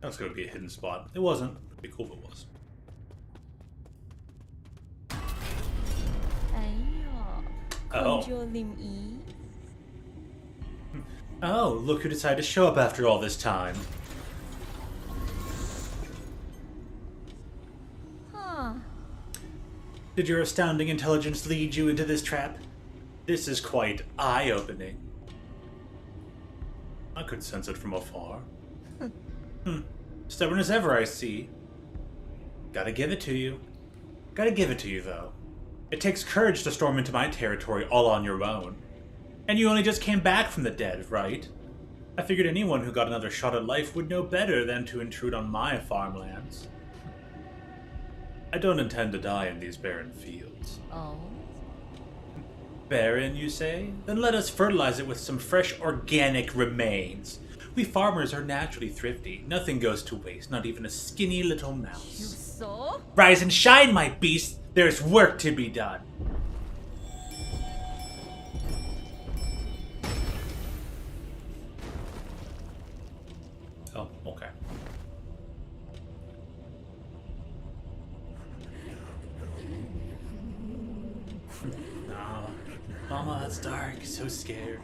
That's going to be a hidden spot. It wasn't. It'd be cool if it was. Oh. Oh, look who decided to show up after all this time. Huh. Did your astounding intelligence lead you into this trap? This is quite eye-opening. I could sense it from afar. Stubborn as ever, I see. Gotta give it to you. Gotta give it to you, though. It takes courage to storm into my territory all on your own. And you only just came back from the dead, right? I figured anyone who got another shot at life would know better than to intrude on my farmlands. I don't intend to die in these barren fields. Oh. Barren, you say? Then let us fertilize it with some fresh organic remains. We farmers are naturally thrifty. Nothing goes to waste, not even a skinny little mouse. So? Rise and shine, my beast! There's work to be done. Oh, okay. Mama, that's dark. So scared.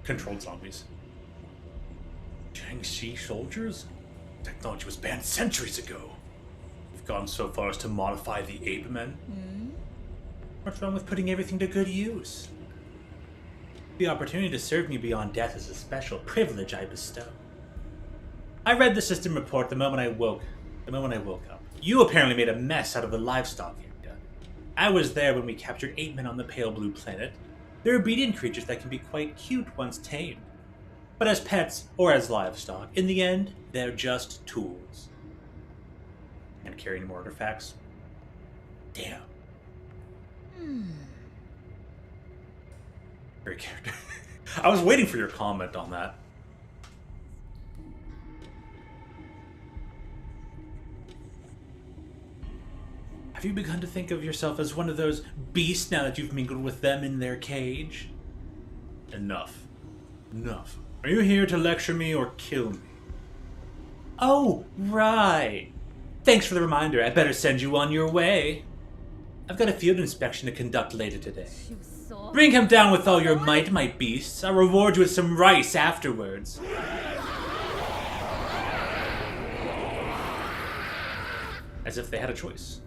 Controlled zombies. Jiangxi soldiers? Technology was banned centuries ago. We've gone so far as to modify the ape men. What's wrong with putting everything to good use? The opportunity to serve me beyond death is a special privilege I bestow. I read the system report the moment I woke up. You apparently made a mess out of the livestock area. I was there when we captured 8 men on the pale blue planet. They're obedient creatures that can be quite cute once tamed. But as pets, or as livestock, in the end, they're just tools. And carrying more artifacts. Damn. Great character. I was waiting for your comment on that. Have you begun to think of yourself as one of those beasts now that you've mingled with them in their cage? Enough. Enough. Are you here to lecture me or kill me? Oh, right. Thanks for the reminder. I better send you on your way. I've got a field inspection to conduct later today. Bring him down with all your might, my beasts. I'll reward you with some rice afterwards. As if they had a choice.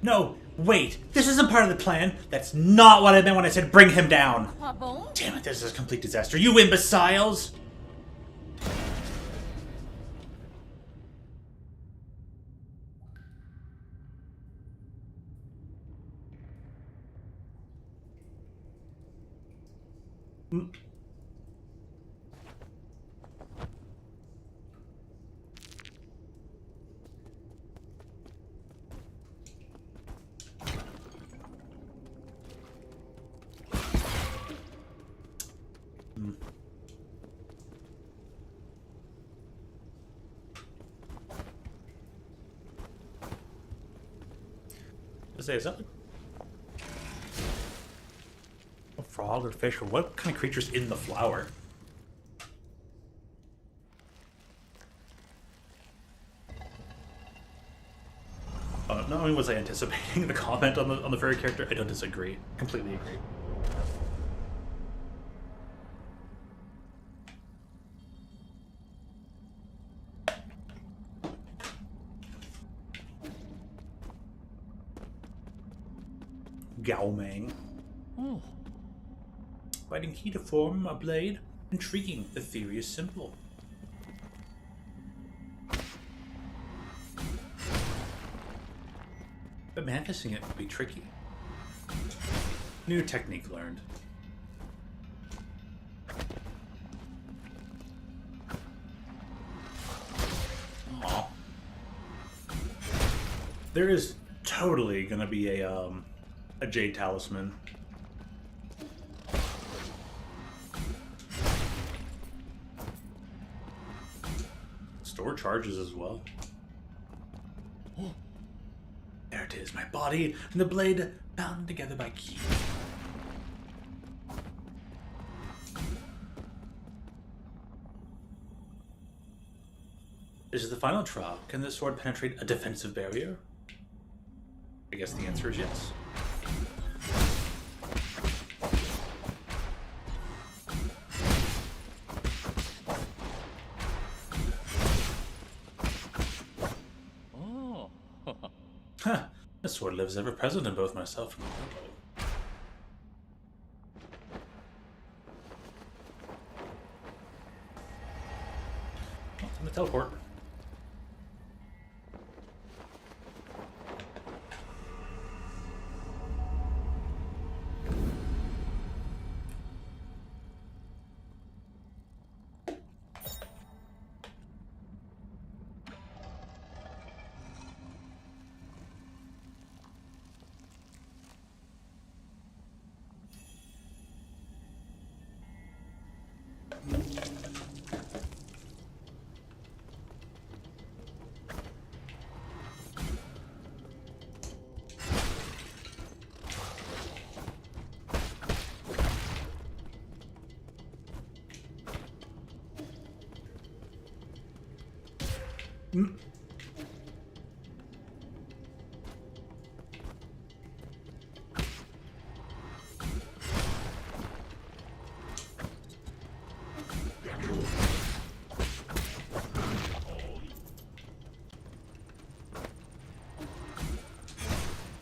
No, wait, this isn't part of the plan. That's not what I meant when I said bring him down. Damn it, this is a complete disaster. You imbeciles! Is that a frog or fish or what kind of creature's in the flower? Not only was I anticipating the comment on the fairy character, I don't disagree. Completely agree. Gaomang. Oh. Finding key to form a blade? Intriguing. The theory is simple. But manifesting it would be tricky. New technique learned. Aw. There is totally gonna be a jade talisman. Store charges as well. Oh. There it is, my body and the blade bound together by key. This is the final trial. Can this sword penetrate a defensive barrier? I guess the answer is yes. Huh. This sword lives ever present in both myself and my body. Oh, time to teleport. Mm.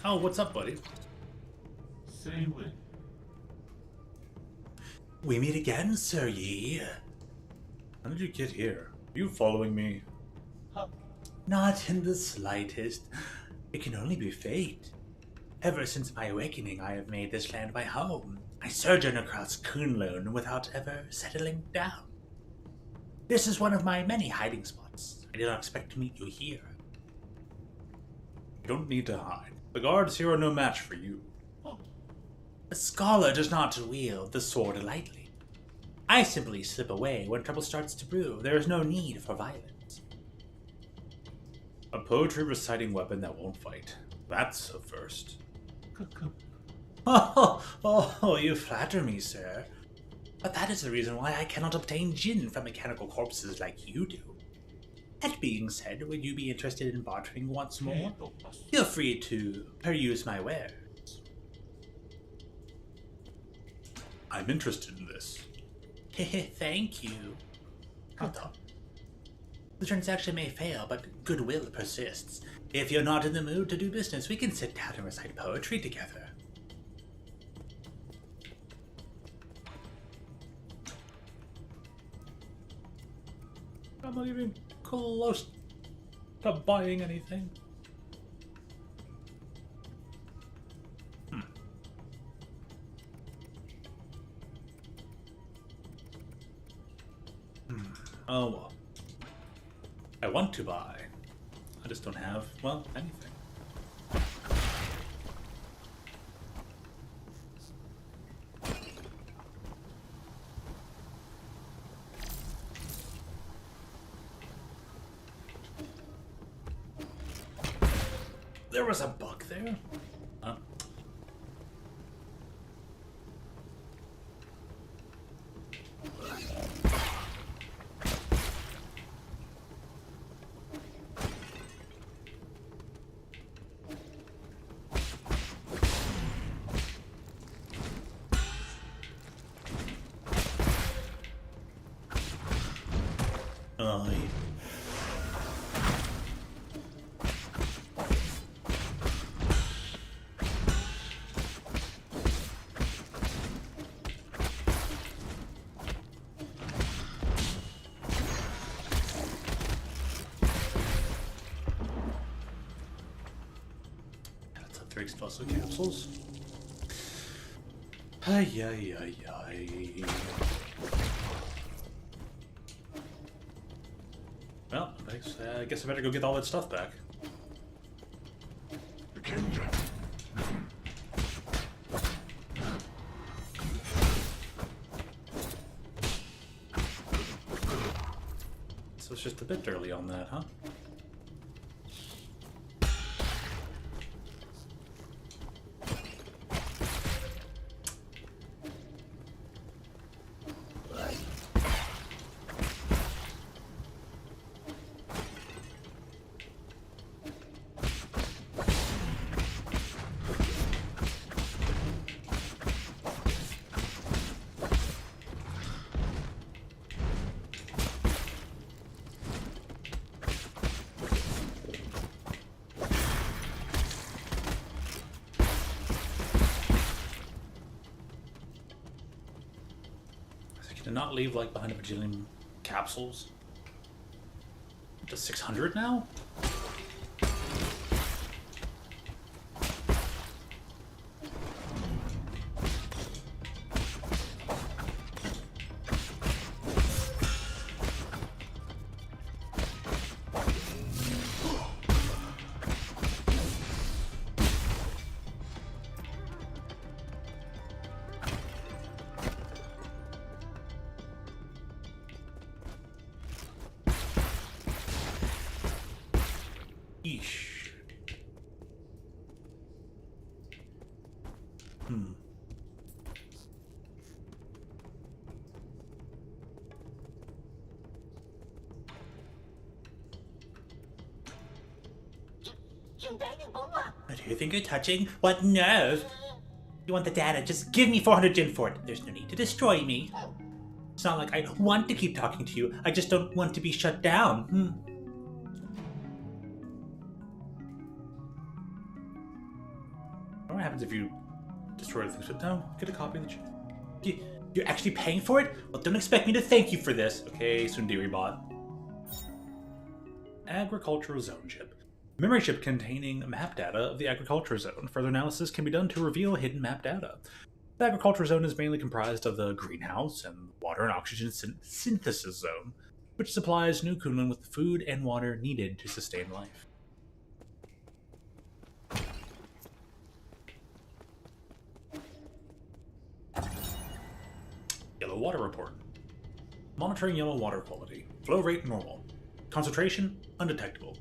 Oh, what's up, buddy? Say when. We meet again, Sir Yi. How did you get here? Are you following me? Huh. Not in the slightest. It can only be fate. Ever since my awakening, I have made this land my home. I sojourn across Kunlun without ever settling down. This is one of my many hiding spots. I did not expect to meet you here. You don't need to hide. The guards here are no match for you. A scholar does not wield the sword lightly. I simply slip away when trouble starts to brew. There is no need for violence. A poetry reciting weapon that won't fight. That's a first. Oh, you flatter me, sir. But that is the reason why I cannot obtain gin from mechanical corpses like you do. That being said, would you be interested in bartering once more? Feel free to peruse my wares. I'm interested in this. Thank you. The transaction may fail, but goodwill persists. If you're not in the mood to do business, we can sit down and recite poetry together. I'm not even close to buying anything. Oh well. I want to buy. I just don't have, well, anything. There was a bug there? Huh? Oh, yeah. That's a 3 explosive capsules. Ay, ay, ay, ay. Well, I guess I better go get all that stuff back. So it's just a bit early on that, huh? Did not leave like behind a bajillion capsules. Up to 600 now? Eesh. What do you think you're touching? What nerve? You want the data? Just give me 400 Jin for it. There's no need to destroy me. It's not like I want to keep talking to you. I just don't want to be shut down. What happens if you destroy the things? But no, get a copy of the chip. You're actually paying for it? Well, don't expect me to thank you for this. Okay, Sundari bot. Agricultural Zone Chip. Memory chip containing map data of the agriculture zone. Further analysis can be done to reveal hidden map data. The agriculture zone is mainly comprised of the greenhouse and water and oxygen synthesis zone, which supplies New Kunlun with the food and water needed to sustain life. Yellow water report. Monitoring yellow water quality. Flow rate normal. Concentration undetectable.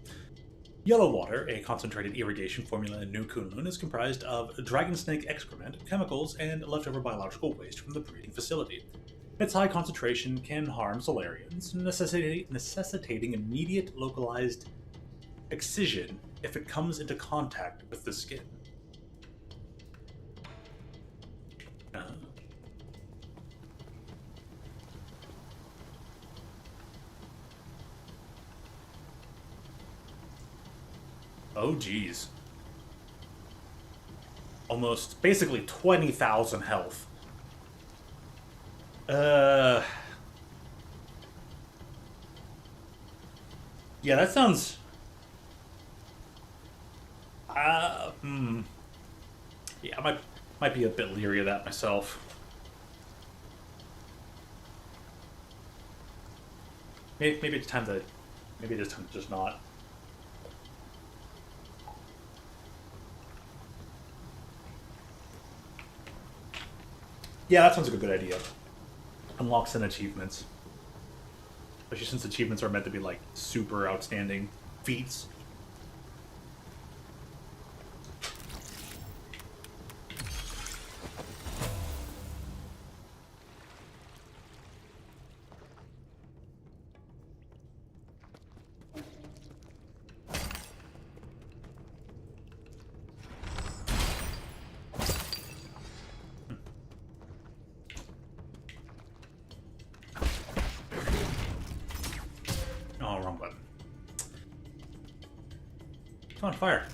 Yellow water, a concentrated irrigation formula in New Kunlun, is comprised of dragon snake excrement, chemicals, and leftover biological waste from the breeding facility. Its high concentration can harm Solarians, necessitating immediate localized excision if it comes into contact with the skin. Oh, geez. Almost, basically 20,000 health. Yeah, that sounds... Yeah, I might be a bit leery of that myself. Maybe it's time to... Maybe it is time to just not. Yeah, that sounds like a good idea. Unlocks and achievements. Especially since achievements are meant to be, like, super outstanding feats. Oh, wrong button. Come on, fire.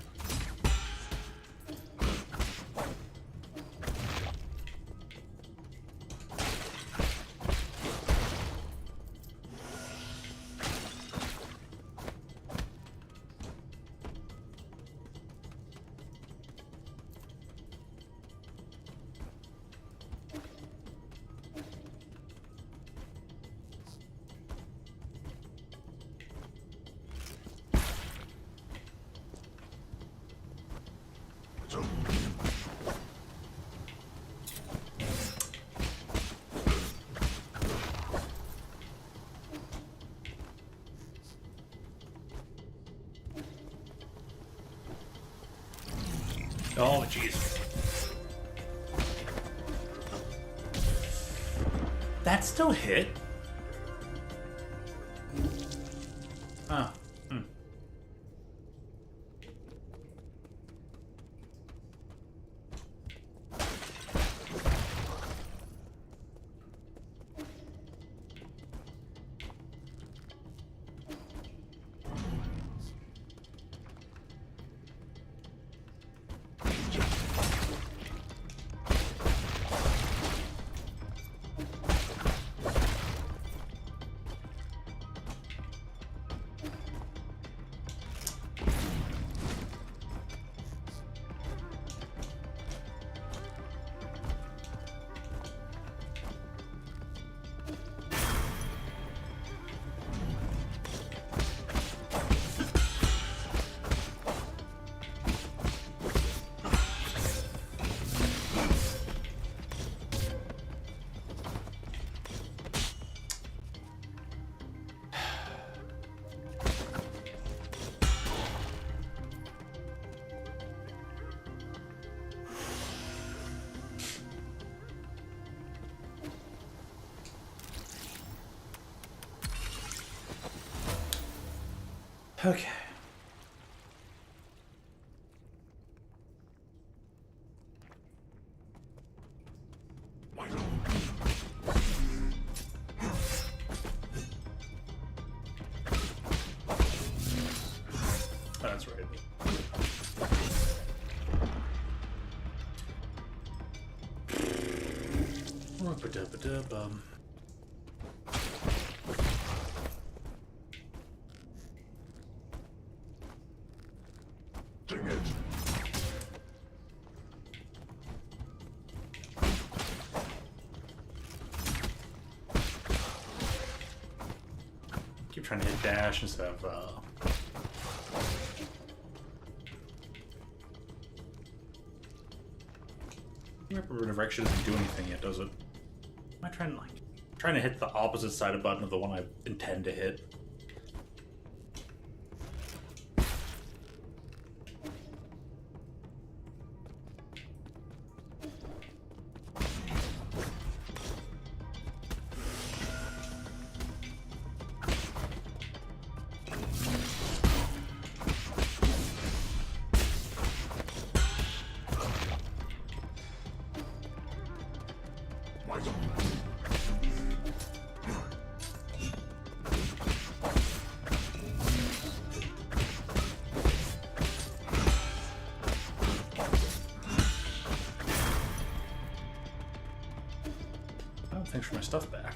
Oh, jeez. That still hit? Ah. Okay. Ba-da-ba-da-bum. Dang it. Keep trying to hit dash instead of Redirection doesn't do anything yet, does it? Am I trying to hit the opposite side of button of the one I intend to hit? Thanks for my stuff back.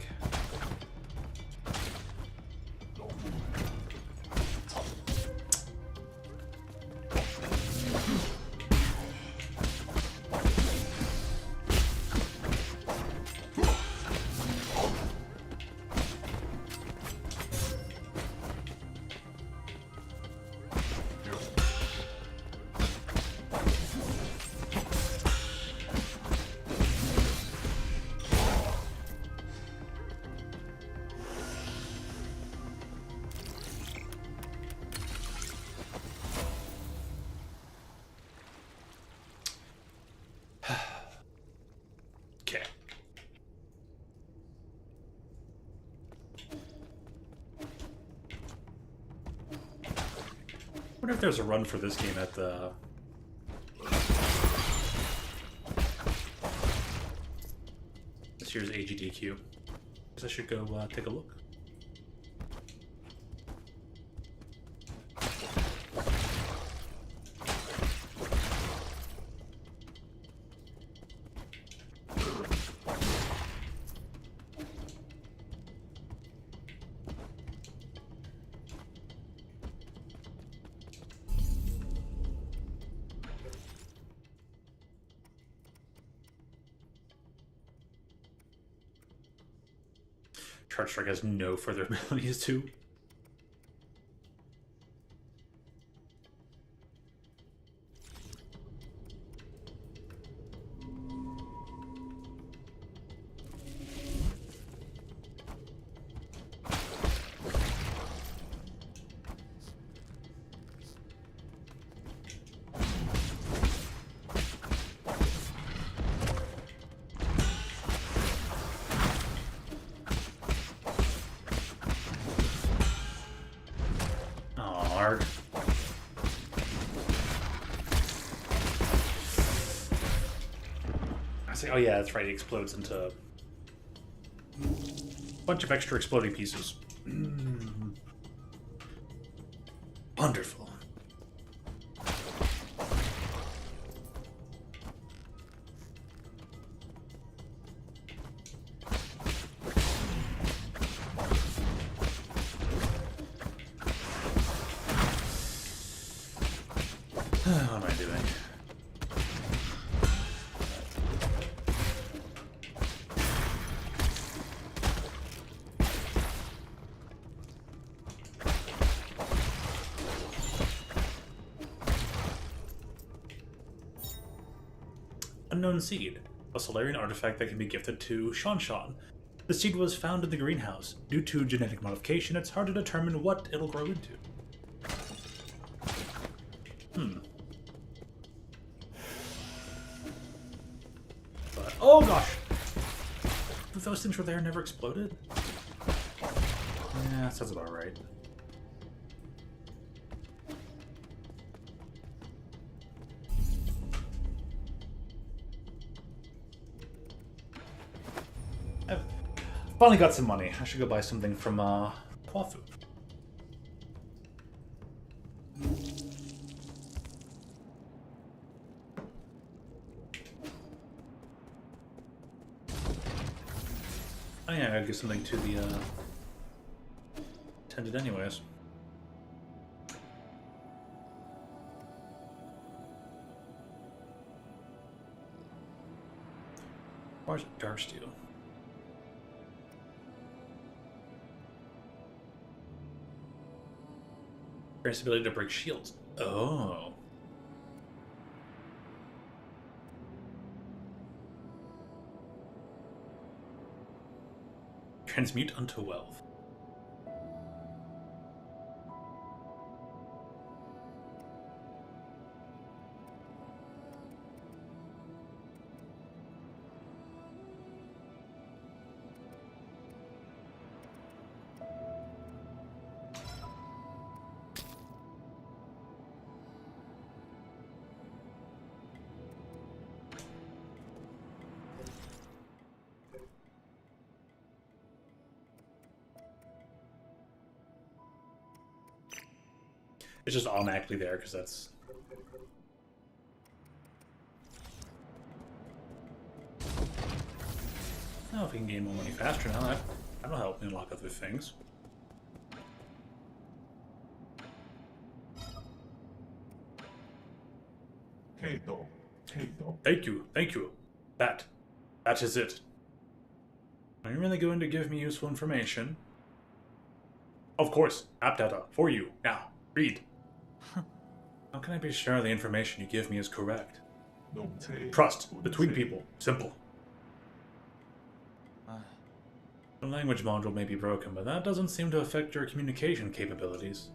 Okay. I wonder if there's a run for this game at the... this year's AGDQ. Guess I should go take a look. Charge Strike has no further abilities too. Hard. I say, oh yeah, that's right. It explodes into a bunch of extra exploding pieces. Wonderful. What am I doing? Unknown seed, a Solarian artifact that can be gifted to Shanshan. The seed was found in the greenhouse. Due to genetic modification, it's hard to determine what it'll grow into. But, oh gosh! If those things were there and never exploded? Yeah, that sounds about right. I've finally got some money. I should go buy something from Kwafu. yeah, I gotta give something to the attendant anyways. Where's dark steel? Grants ability to break shields. Oh. Transmute unto wealth. It's just automatically there because that's... Oh, if we can gain more money faster now, that'll help me unlock other things. Kato. Thank you. That is it. Are you really going to give me useful information? Of course, app data for you. Now, read. How can I be sure the information you give me is correct? Trust between people. Simple. The language module may be broken, but that doesn't seem to affect your communication capabilities.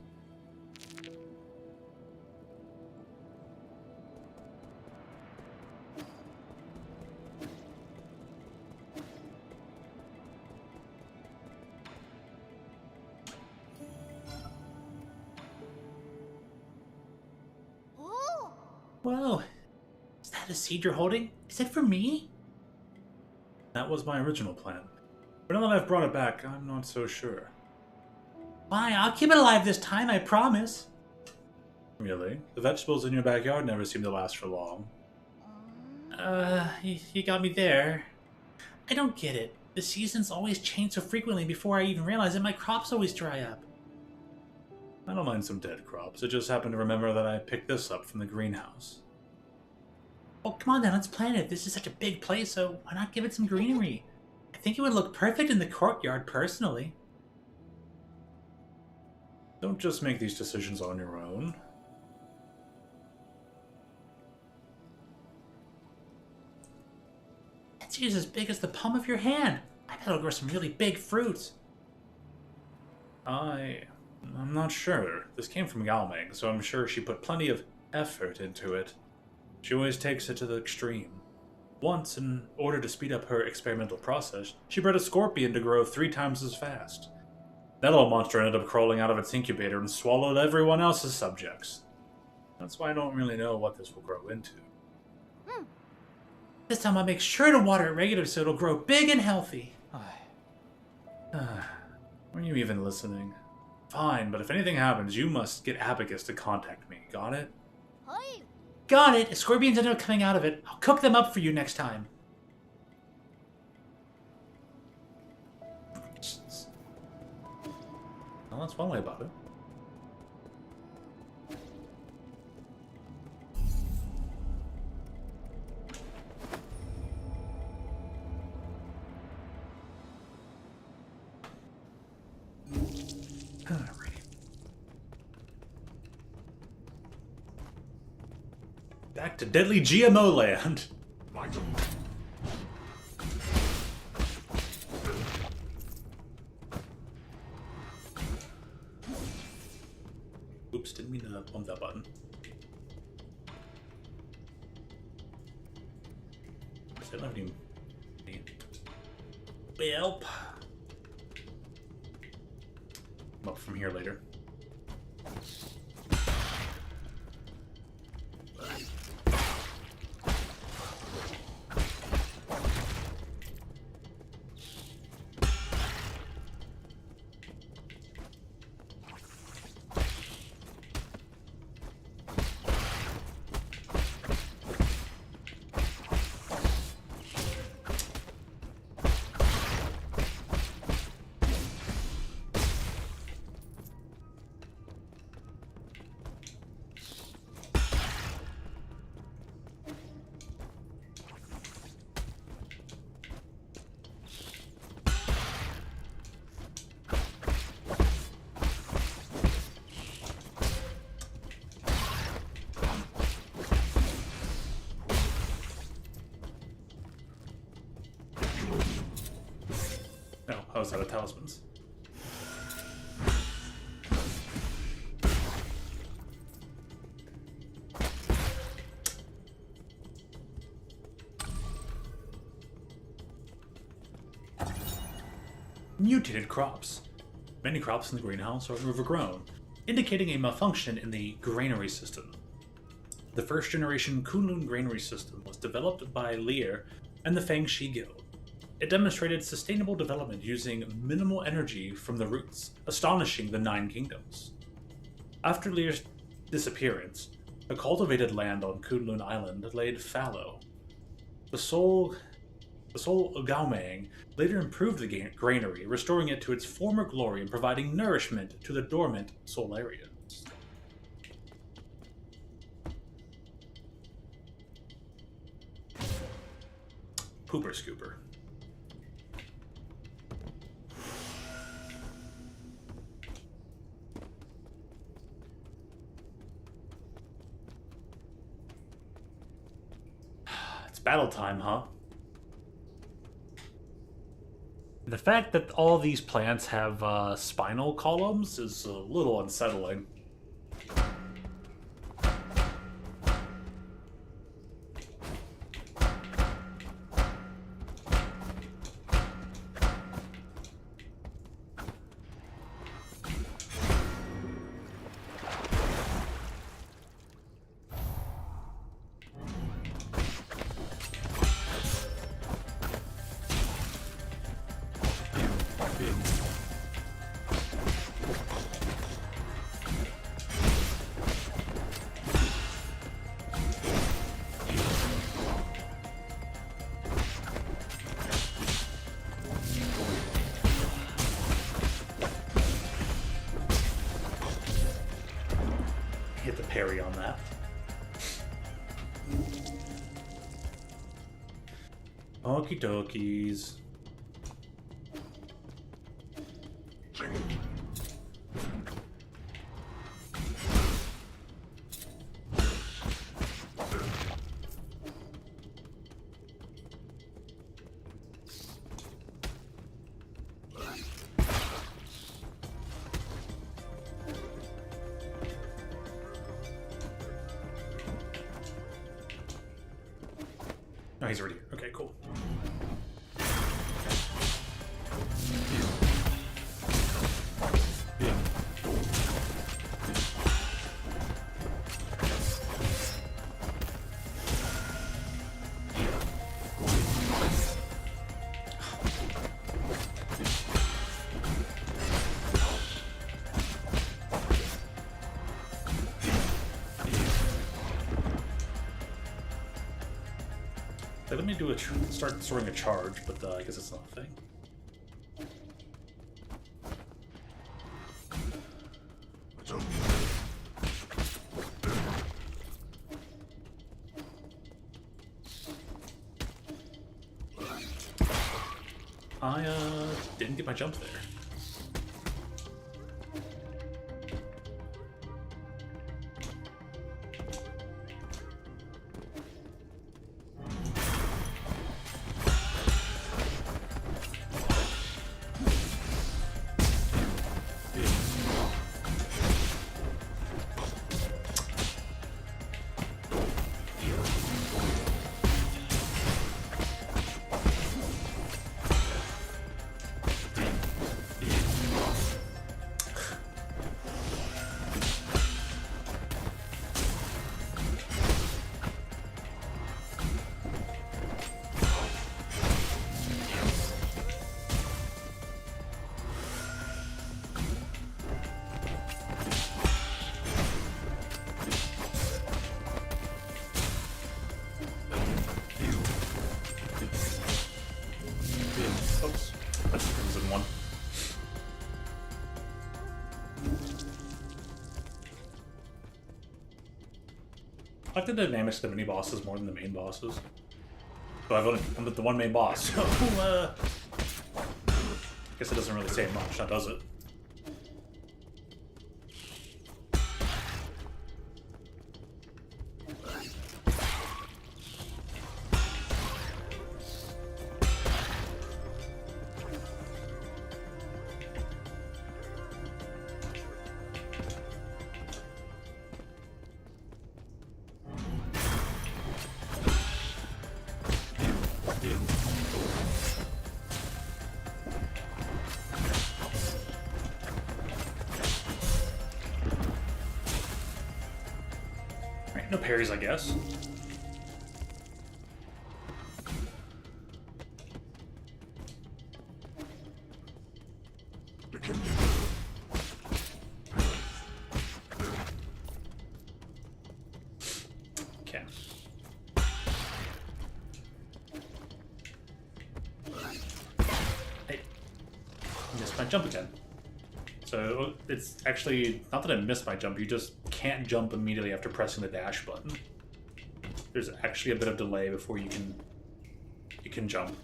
Oh! Whoa! Is that a seed you're holding? Is it for me? That was my original plan. But now that I've brought it back, I'm not so sure. Why, I'll keep it alive this time, I promise. Really? The vegetables in your backyard never seem to last for long. You got me there. I don't get it. The seasons always change so frequently before I even realize it, my crops always dry up. I don't mind some dead crops. I just happen to remember that I picked this up from the greenhouse. Oh, come on then, let's plant it. This is such a big place, so why not give it some greenery? I think it would look perfect in the courtyard, personally. Don't just make these decisions on your own. That seed is as big as the palm of your hand. I bet it'll grow some really big fruits. I'm not sure. This came from Galming, so I'm sure she put plenty of effort into it. She always takes it to the extreme. Once, in order to speed up her experimental process, she bred a scorpion to grow 3 times as fast. That little monster ended up crawling out of its incubator and swallowed everyone else's subjects. That's why I don't really know what this will grow into. This time I'll make sure to water it regularly so it'll grow big and healthy. Were you even listening? Fine, but if anything happens, you must get Abacus to contact me. Got it? Hi. Got it! If scorpions end up coming out of it, I'll cook them up for you next time. Well, that's one way about it. Alrighty. Back to deadly GMO land. Oops, didn't mean to bump that button. Is that not even... Welp. I'm up from here later. was out of talismans. Mutated crops. Many crops in the greenhouse are overgrown, indicating a malfunction in the granary system. The first generation Kunlun granary system was developed by Lear and the Fangxi Guild. It demonstrated sustainable development using minimal energy from the roots, astonishing the Nine Kingdoms. After Lear's disappearance, the cultivated land on Kunlun Island laid fallow. The Soul Gaomang later improved the granary, restoring it to its former glory and providing nourishment to the dormant soul area. Pooper Scooper. It's battle time, huh? The fact that all these plants have spinal columns is a little unsettling. Hit the parry on that. Okie dokies. Oh, he's already here. Okay, cool. Let me do start storing a charge, but I guess it's not a thing. I didn't get my jump there. I like the dynamics of the mini bosses more than the main bosses. But I'm the one main boss, so I guess it doesn't really say much, now does it? No parries, I guess. Okay. Hey, missed my jump again. So it's actually not that I missed my jump, you just can't jump immediately after pressing the dash button. There's actually a bit of delay before you can jump.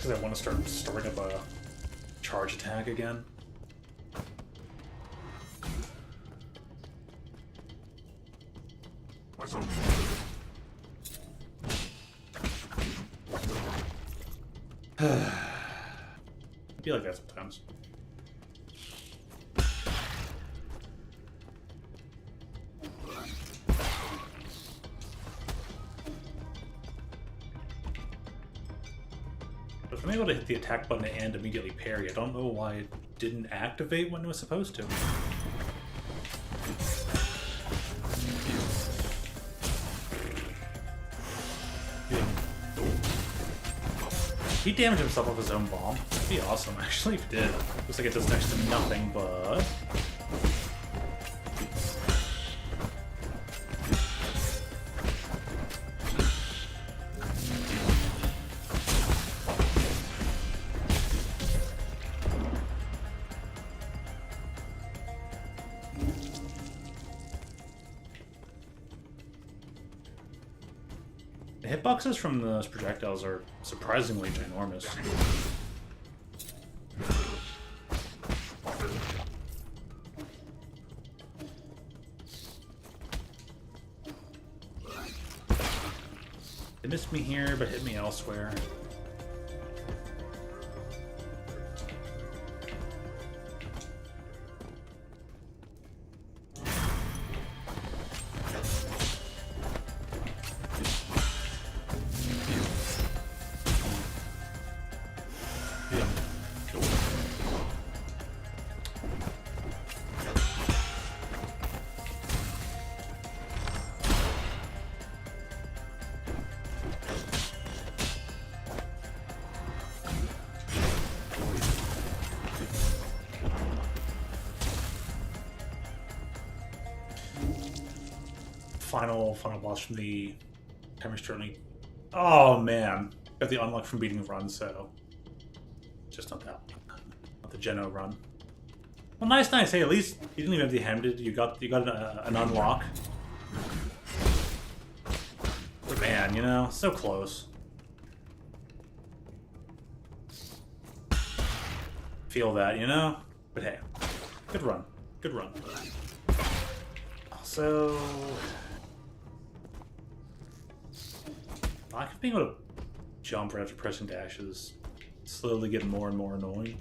Because I want to start storing up a charge attack again. I feel like that sometimes. If I'm able to hit the attack button and immediately parry, I don't know why it didn't activate when it was supposed to. He damaged himself with his own bomb. That'd be awesome, actually, if he did. Looks like it does next to nothing, but... The hitboxes from those projectiles are surprisingly ginormous. They missed me here, but hit me elsewhere. Final boss from the timer's currently. Oh man, got the unlock from beating the run, so just not that, not the Geno run. Well, nice. Hey, at least you didn't even have the handed. You got an unlock. But man, you know, so close. Feel that, you know. But hey, good run. Good run. Also. I being able to jump right after pressing dash is slowly getting more and more annoying.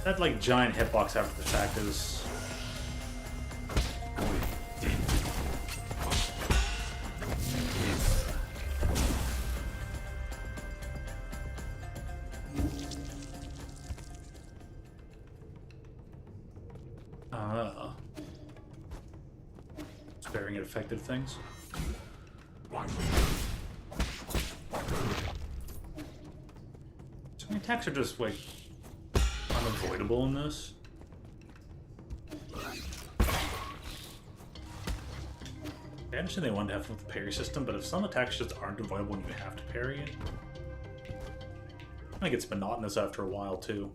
That like giant hitbox after the fact is. Sparing it affected things. So many attacks are just like unavoidable in this. I understand they wanted to have fun with the parry system, but if some attacks just aren't avoidable and you have to parry it, I think it's monotonous after a while too.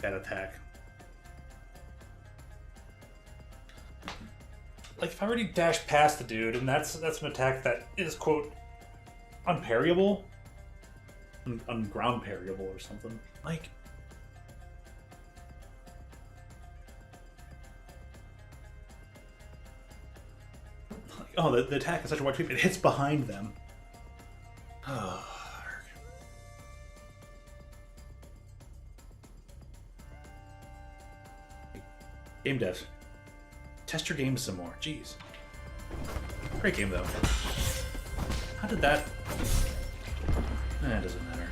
Bad attack. Like if I already dash past the dude, and that's an attack that is quote unparryable, unground parryable or something. Like, oh, the attack is such a wide sweep. It hits behind them. Game dev. Test your game some more. Jeez. Great game, though. How did that... it doesn't matter.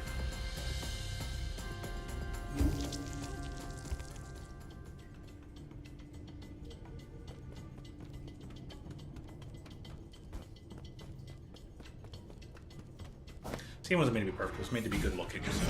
This game wasn't made to be perfect. It was made to be good looking. So.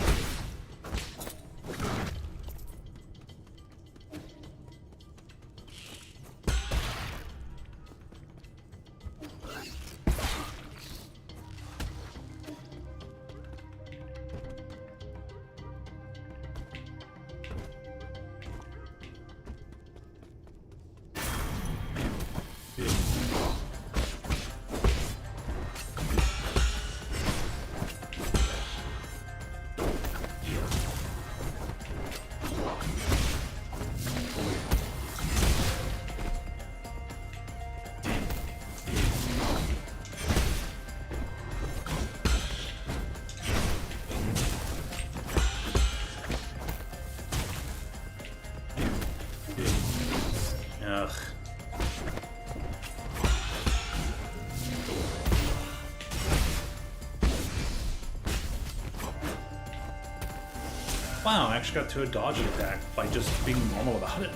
Ugh. Wow, I actually got to a dodge attack by just being normal about it.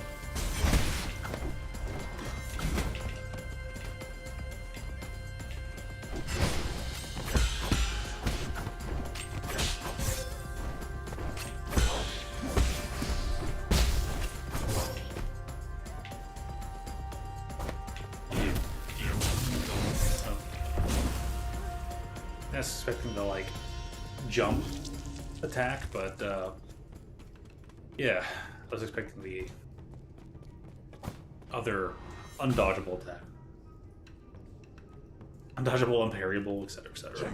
I was expecting the like jump attack, but yeah, I was expecting the other undodgeable attack. Undodgeable, unparryable, etc., etc.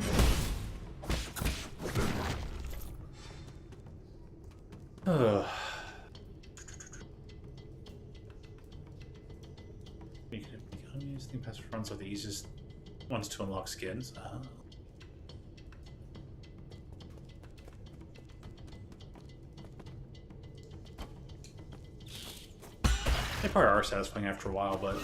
Economies, the passive runs are the easiest ones to unlock skins. They probably are satisfying after a while, but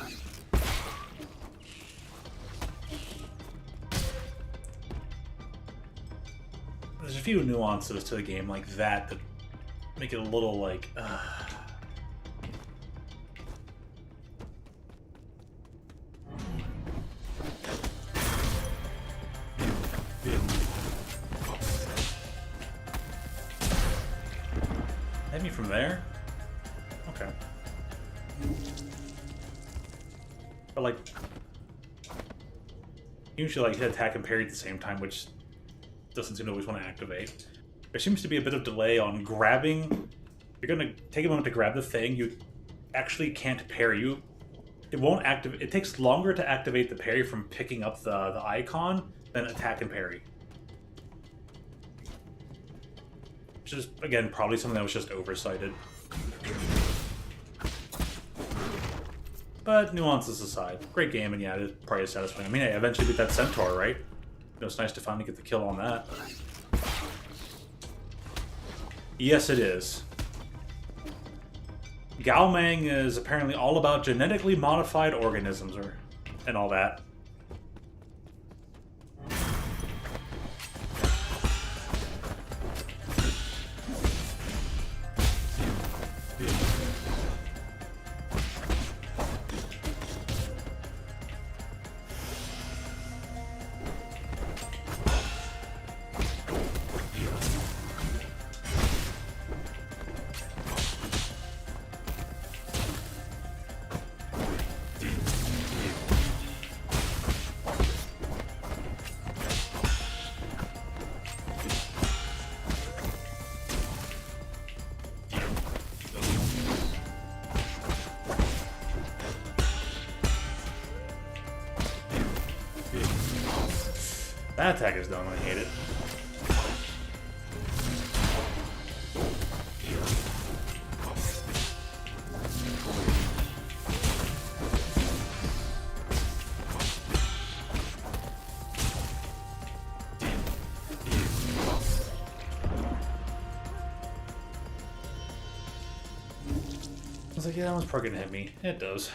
there's a few nuances to the game like that that make it a little like hit me from there? Okay. But like, usually like hit attack and parry at the same time, which doesn't seem to always want to activate. There seems to be a bit of delay on grabbing. You're gonna take a moment to grab the thing. You actually can't parry. It won't activate. It takes longer to activate the parry from picking up the icon than attack and parry. Which is again probably something that was just oversighted. But nuances aside, great game, and yeah, it is probably satisfying. I mean, I eventually beat that centaur, right? It was nice to finally get the kill on that. Yes, it is. Gaomang is apparently all about genetically modified organisms, and all that. That attack is dumb. I hate it. I was like, yeah, that one's probably gonna hit me. It does.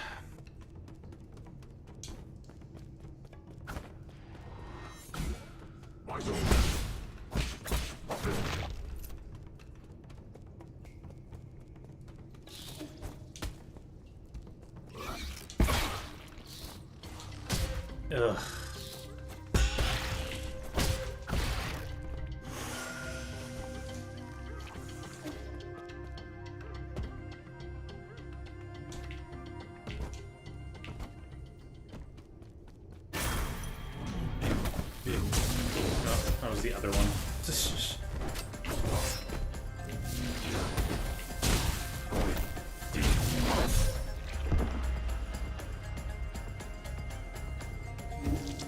Ugh. Oh, that was the other one.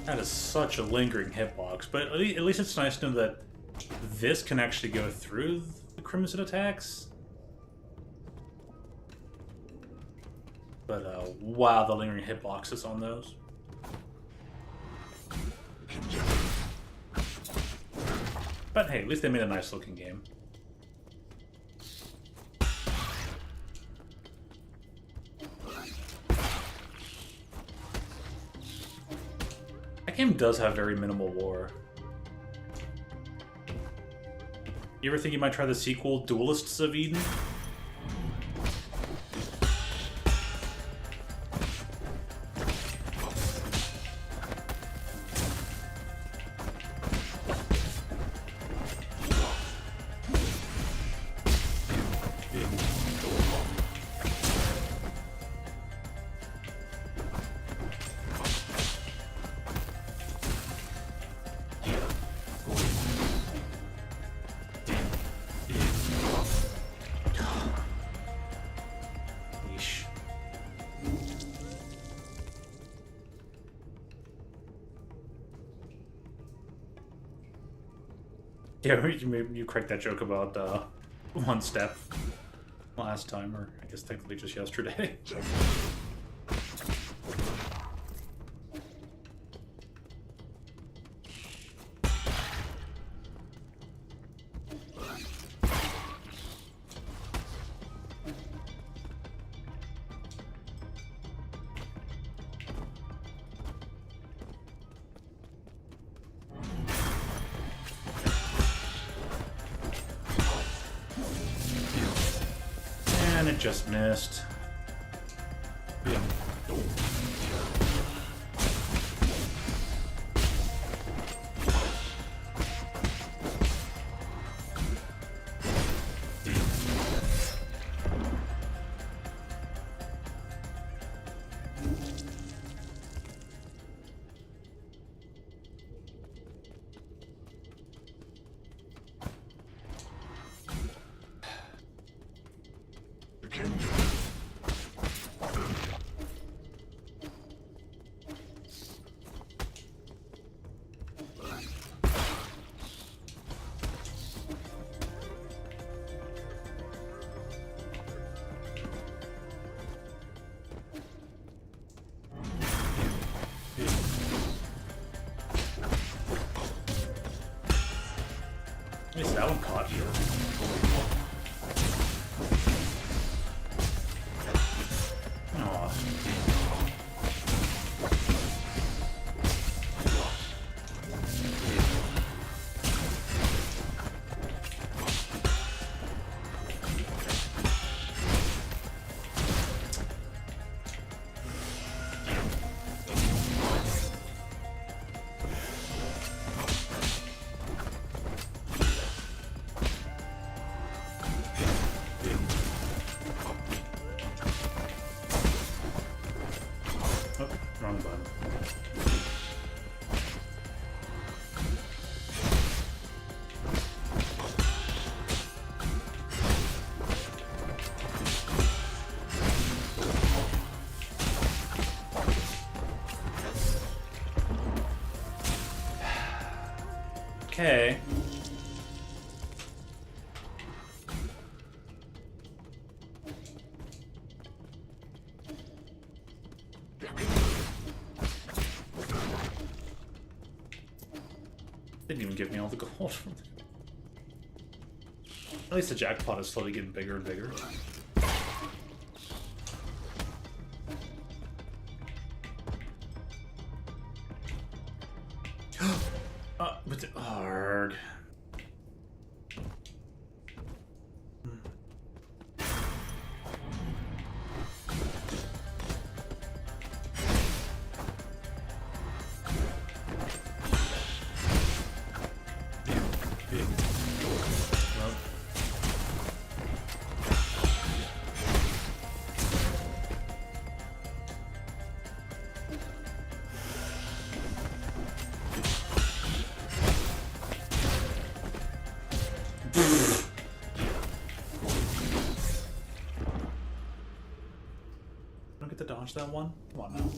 That is such a lingering hitbox, but at least it's nice to know that this can actually go through the Crimson attacks. But wow, the lingering hitboxes on those. But hey, at least they made a nice looking game. That game does have very minimal lore. You ever think you might try the sequel, Duelists of Eden? Yeah, you cracked that joke about one step last time, or I guess technically just yesterday. And it just missed. At least that one caught you. Okay. Didn't even give me all the gold. At least the jackpot is slowly getting bigger and bigger. But arg. Don't get to dodge that one? Come on now.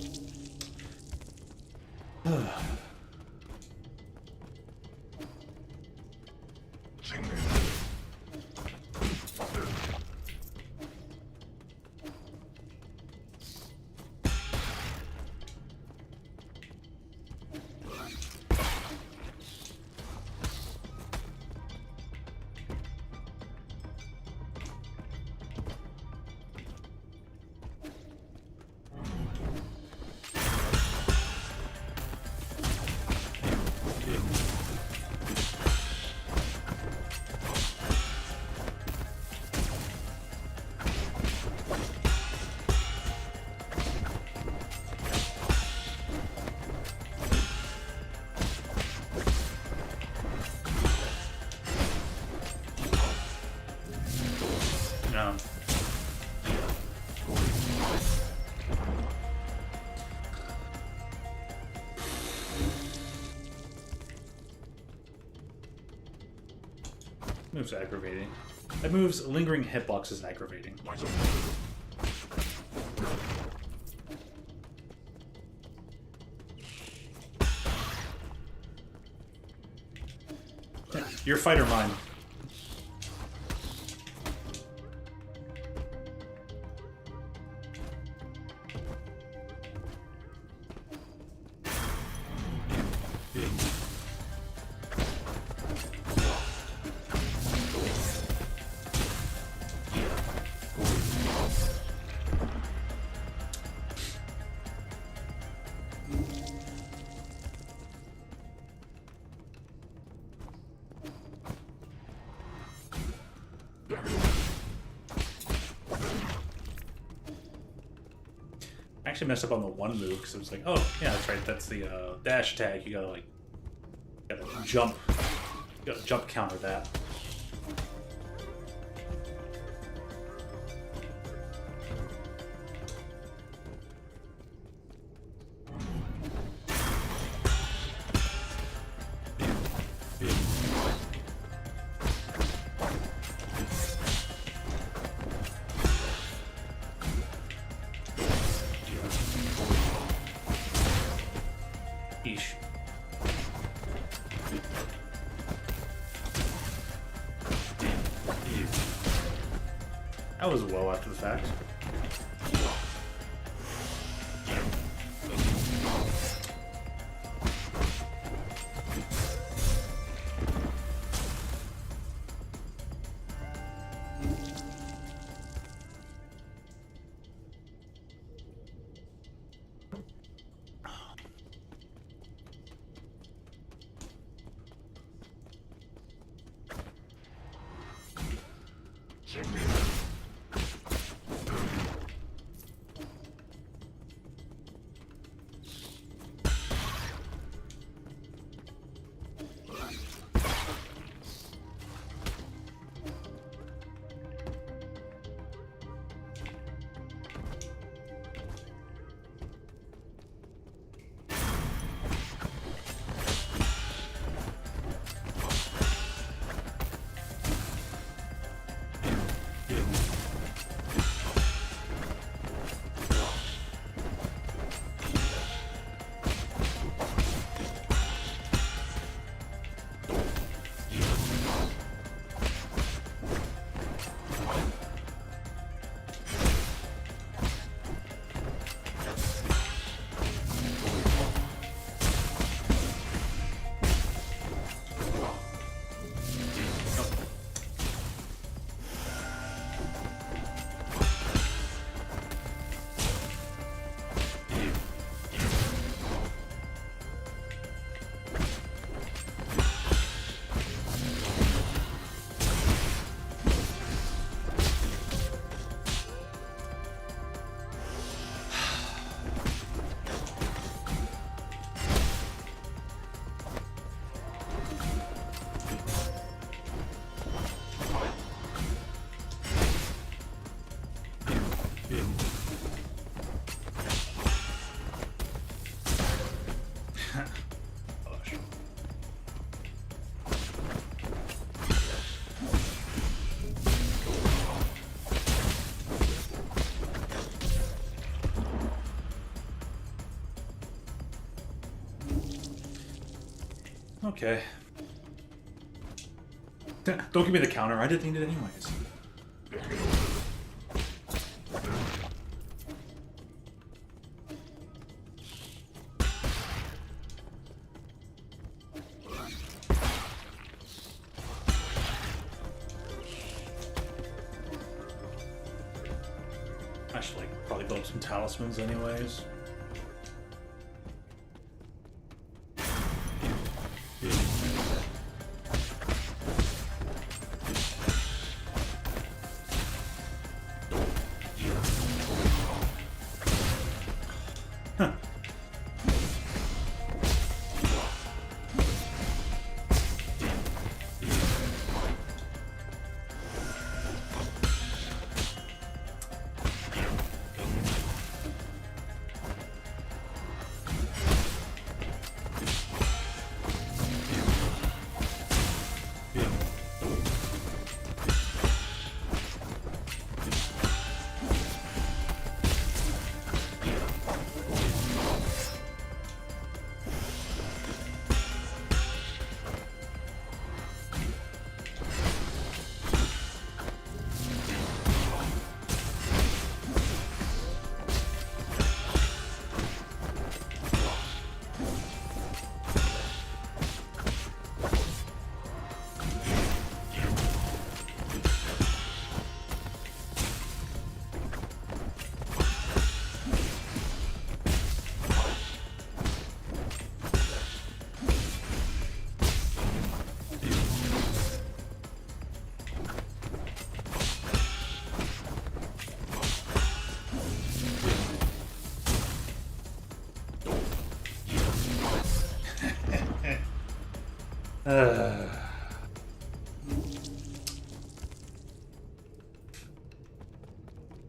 No. Move's aggravating. That move's lingering hitbox is aggravating. Your fight or mine? I actually messed up on the one move because it was like, oh yeah, that's right, that's the dash attack. You gotta jump, you gotta jump counter that. Eesh. That was well after the fact. okay. Don't give me the counter. I didn't need it anyways. I should like probably build up some talismans anyways.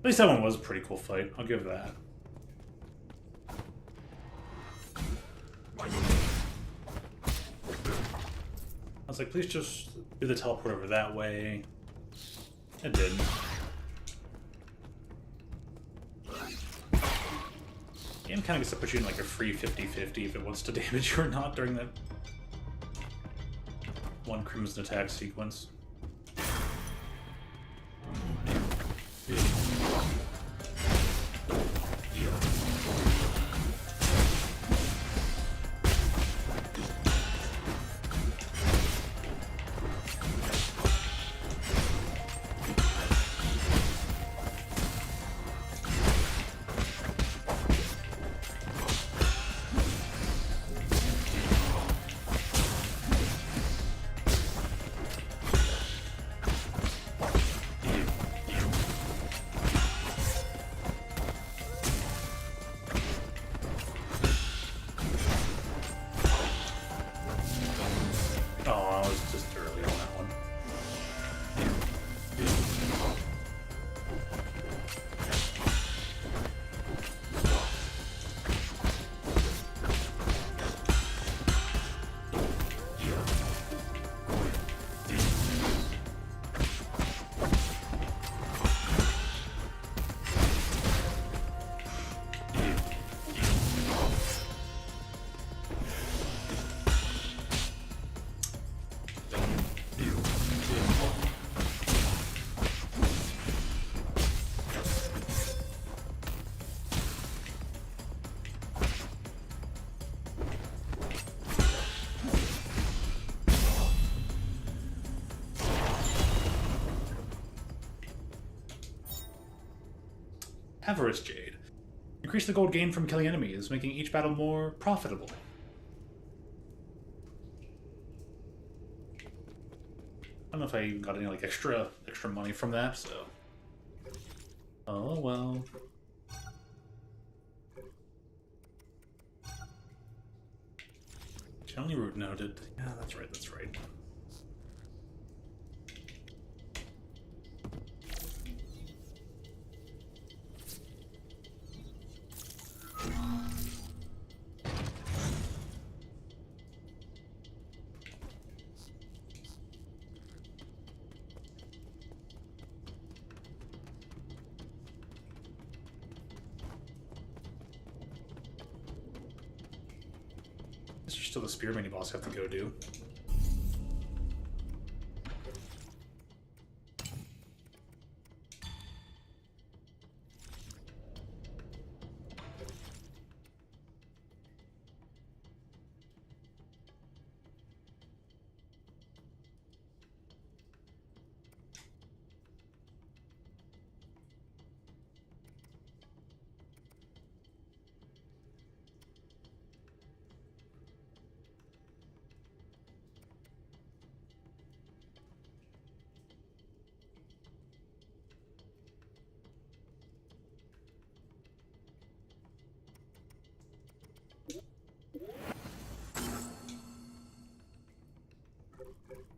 At least that one was a pretty cool fight. I'll give that. I was like, please just do the teleport over that way. It didn't. Game kind of gets to put you in like a free 50-50 if it wants to damage you or not during that one Crimson attack sequence. Avarice Jade. Increase the gold gained from killing enemies, making each battle more profitable. I don't know if I even got any like extra money from that, so. Oh well. County route noted. Yeah, that's right, that's right. There's still the spear mini boss I have to go do.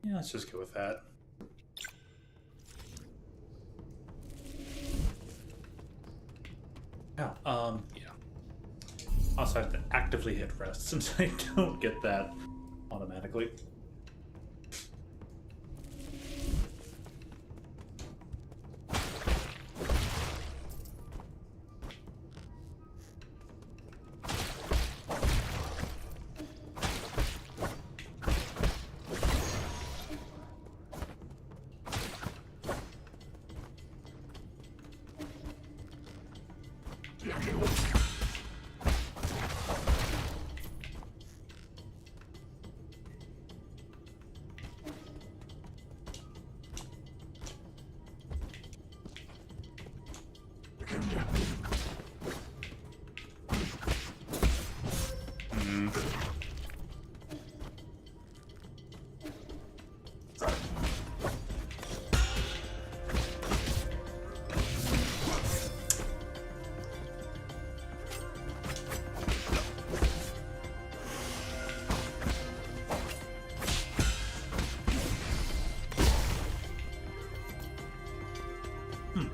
Yeah, let's just go with that. Yeah. Also, I have to actively hit rest since I don't get that automatically.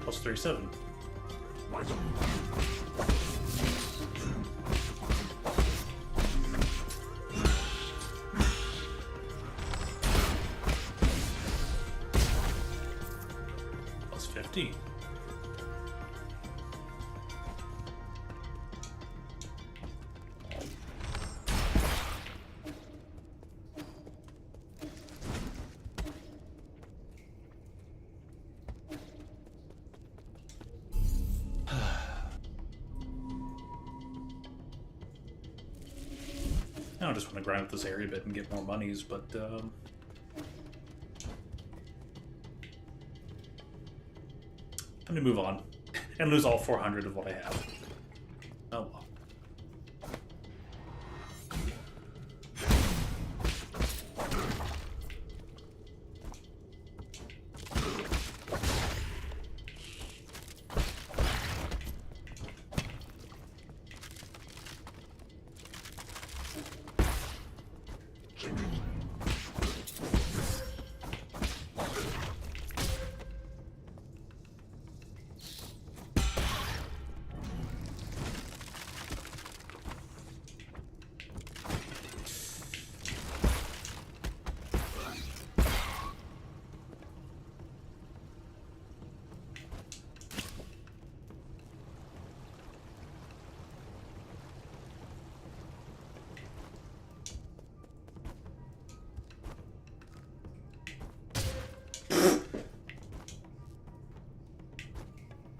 Plus 37. Plus 50. I just want to grind up this area a bit and get more monies, but time to move on and lose all 400 of what I have. Oh well.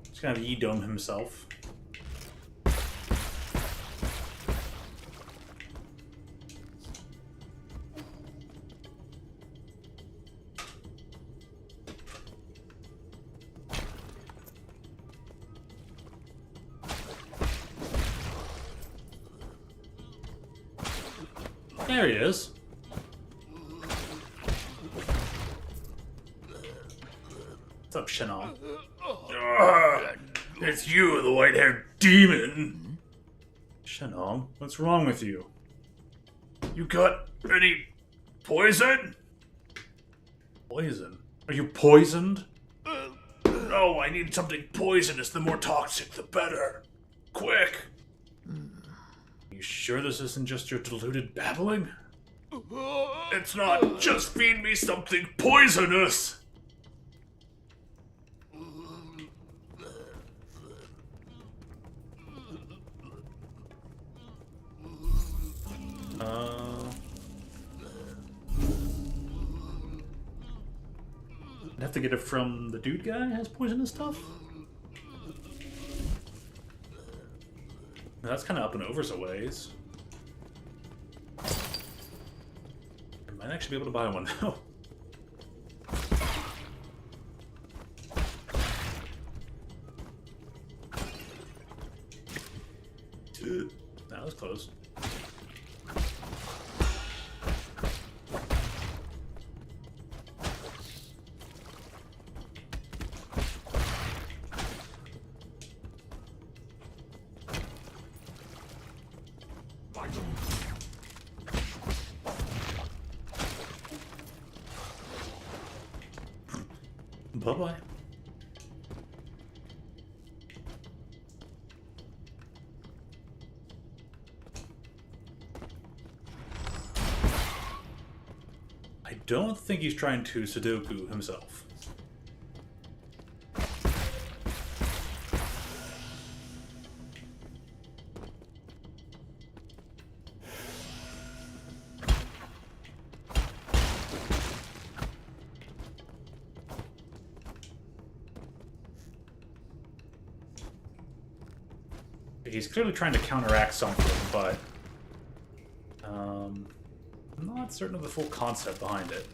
He's gonna have E-Dome himself. There he is. What's up, Shinnok? It's you, the white-haired demon! Shinnok, what's wrong with you? You got any poison? Poison? Are you poisoned? No, I need something poisonous. The more toxic, the better. Quick! You sure this isn't just your deluded babbling? It's not. Just feed me something poisonous! I'd have to get it from the dude guy who has poisonous stuff? That's kind of up and overs a ways. I might actually be able to buy one, though. That was close. Bye-bye. I don't think he's trying to Sudoku himself. He's clearly trying to counteract something, but I'm not certain of the full concept behind it.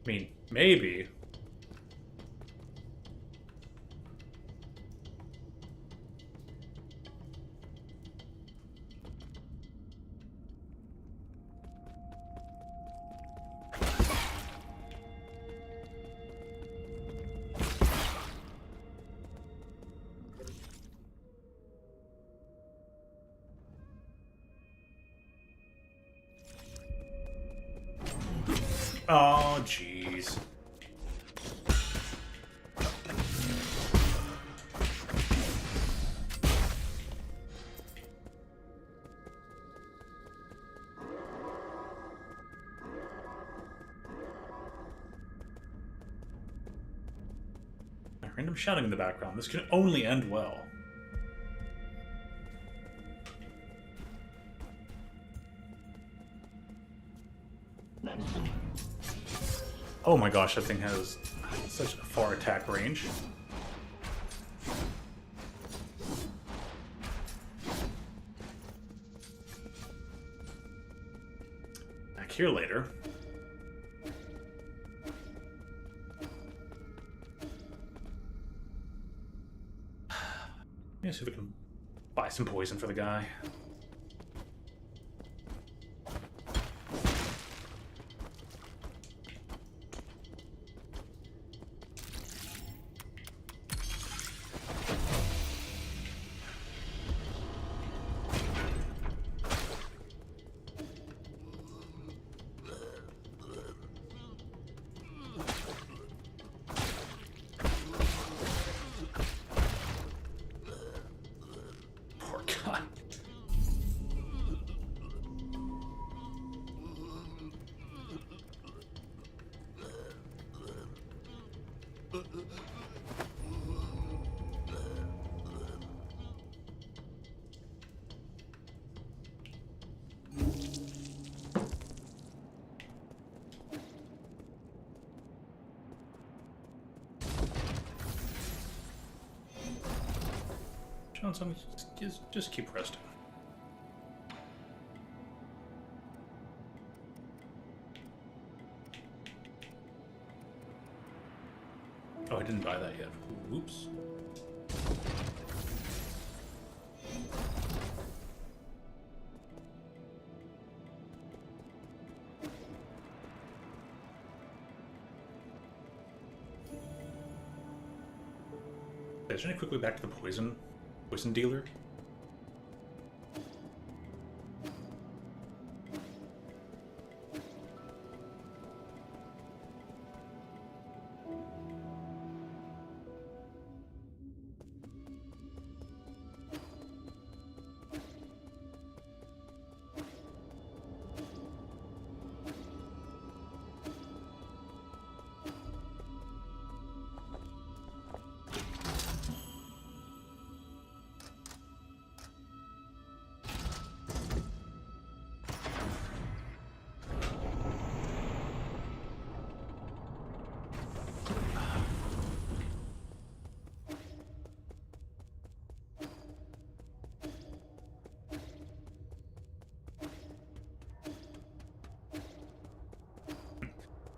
I mean, maybe. Oh, jeez. Random shouting in the background. This can only end well. Oh my gosh, that thing has such a far attack range. Back here later. Let's see if we can buy some poison for the guy. Poor guy. Johnson, just keep resting. Oh, I didn't buy that yet. Oops. Is there any quickly back to the poison dealer?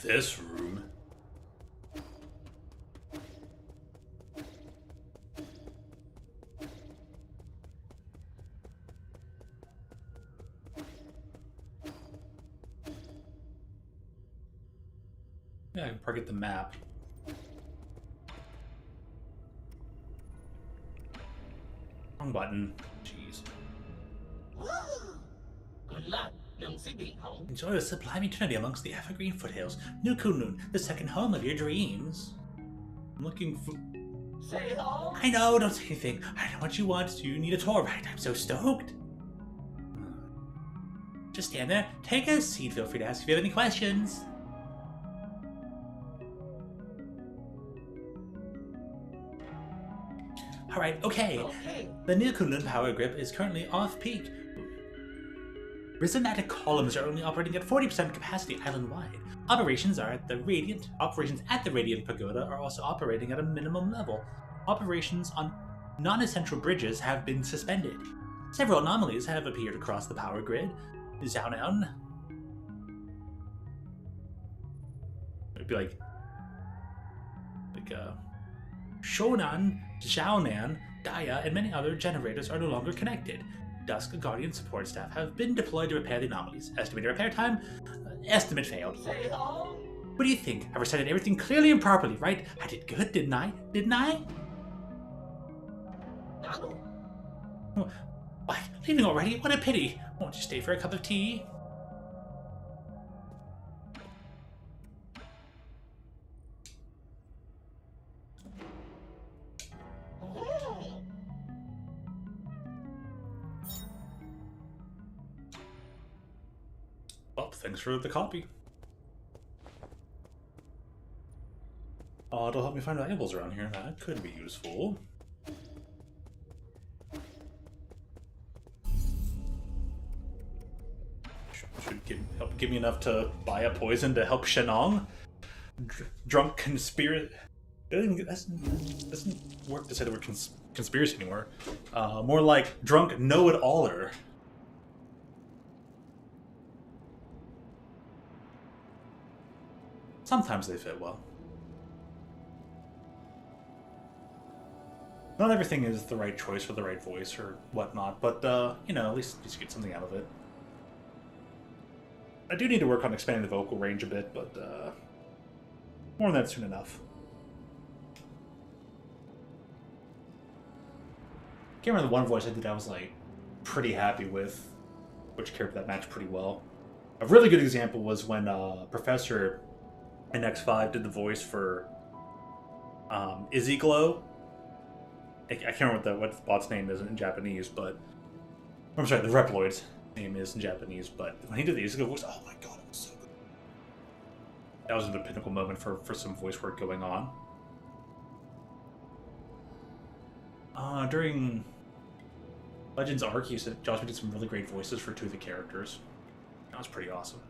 this room? Yeah, I can probably get the map. Wrong button. Jeez. Enjoy a sublime eternity amongst the evergreen foothills. New Kunlun, the second home of your dreams. I'm looking for... Say hello. I know, don't say anything. I know what you want. You need a tour, right? I'm so stoked. Just stand there, take a seat. Feel free to ask if you have any questions. Alright, okay. The new Kunlun power grip is currently off-peak. Rhizomatic columns are only operating at 40% capacity island-wide. Operations at the Radiant Pagoda are also operating at a minimum level. Operations on non-essential bridges have been suspended. Several anomalies have appeared across the power grid. Zhaonan. It'd be like Shonan, Zhaonan, Daya, and many other generators are no longer connected. Dusk Guardian support staff have been deployed to repair the anomalies. Estimated repair time? Estimate failed. Say hello. What do you think? I recited everything clearly and properly, right? I did good, didn't I? Didn't I? Why, leaving already? What a pity. Won't you stay for a cup of tea? Well, thanks for the copy. It'll help me find valuables around here. That could be useful. Should help give me enough to buy a poison to help Shenong. Drunk conspiracy. It doesn't work to say the word conspiracy anymore. More like drunk know-it-aller. Sometimes they fit well. Not everything is the right choice for the right voice or whatnot, but, you know, at least you get something out of it. I do need to work on expanding the vocal range a bit, but, more on that soon enough. I can't remember the one voice I did I was, like, pretty happy with, which character that matched pretty well. A really good example was when, Professor in X5 did the voice for, Izzy Glow. I can't remember what the bot's name is in Japanese, but... I'm sorry, the Reploid's name is in Japanese, but when he did the Izzy Glow voice, oh my god, it was so good. That was the pinnacle moment for some voice work going on. During Legends Arc, he said Joshua did some really great voices for two of the characters. That was pretty awesome.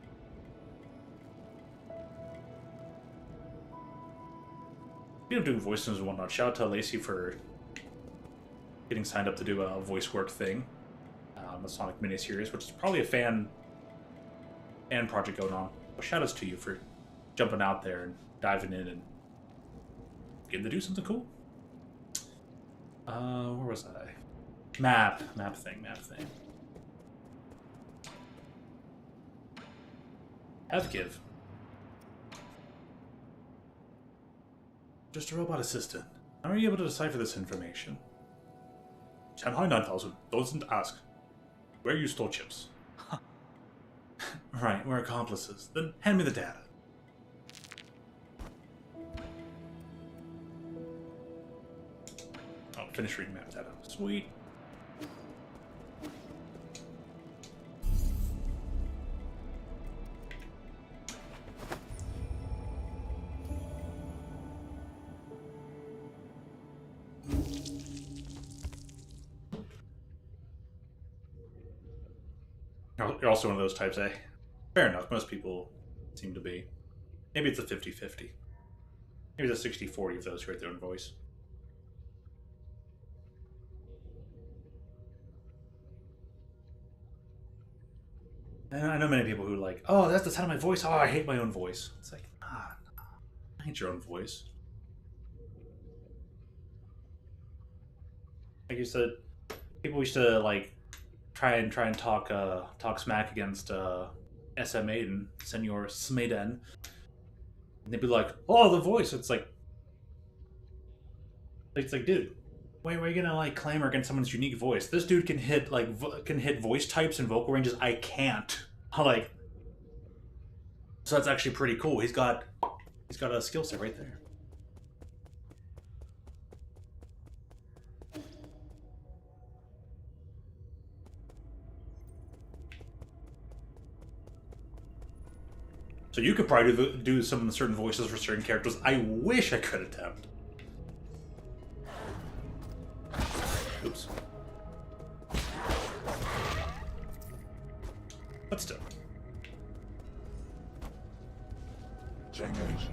Speaking of doing voices and whatnot, shout out to Lacey for getting signed up to do a voice work thing on the Sonic miniseries, which is probably a fan project going on. But shout outs to you for jumping out there and diving in and getting to do something cool. Where was I? Map thing. Have give. Just a robot assistant. How are you able to decipher this information? Shanghai 9000 doesn't ask where you stole chips. Huh. Right, we're accomplices. Then hand me the data. Oh, finish reading map data. Sweet. You're also one of those types, eh? Fair enough, most people seem to be. Maybe it's a 50-50. Maybe it's a 60-40 of those who write their own voice. And I know many people who are like, oh, that's the sound of my voice. Oh, I hate my own voice. It's like, nah. I hate your own voice. Like you said, people used to like try and talk smack against SM Maiden, Senor Smaden, and they'd be like, "Oh, the voice." It's like, dude, why are you gonna like clamor against someone's unique voice? This dude can hit can hit voice types and vocal ranges I can't. Like, so that's actually pretty cool. He's got a skill set right there. So you could probably do some certain voices for certain characters. I wish I could attempt. Oops. But still. Engage.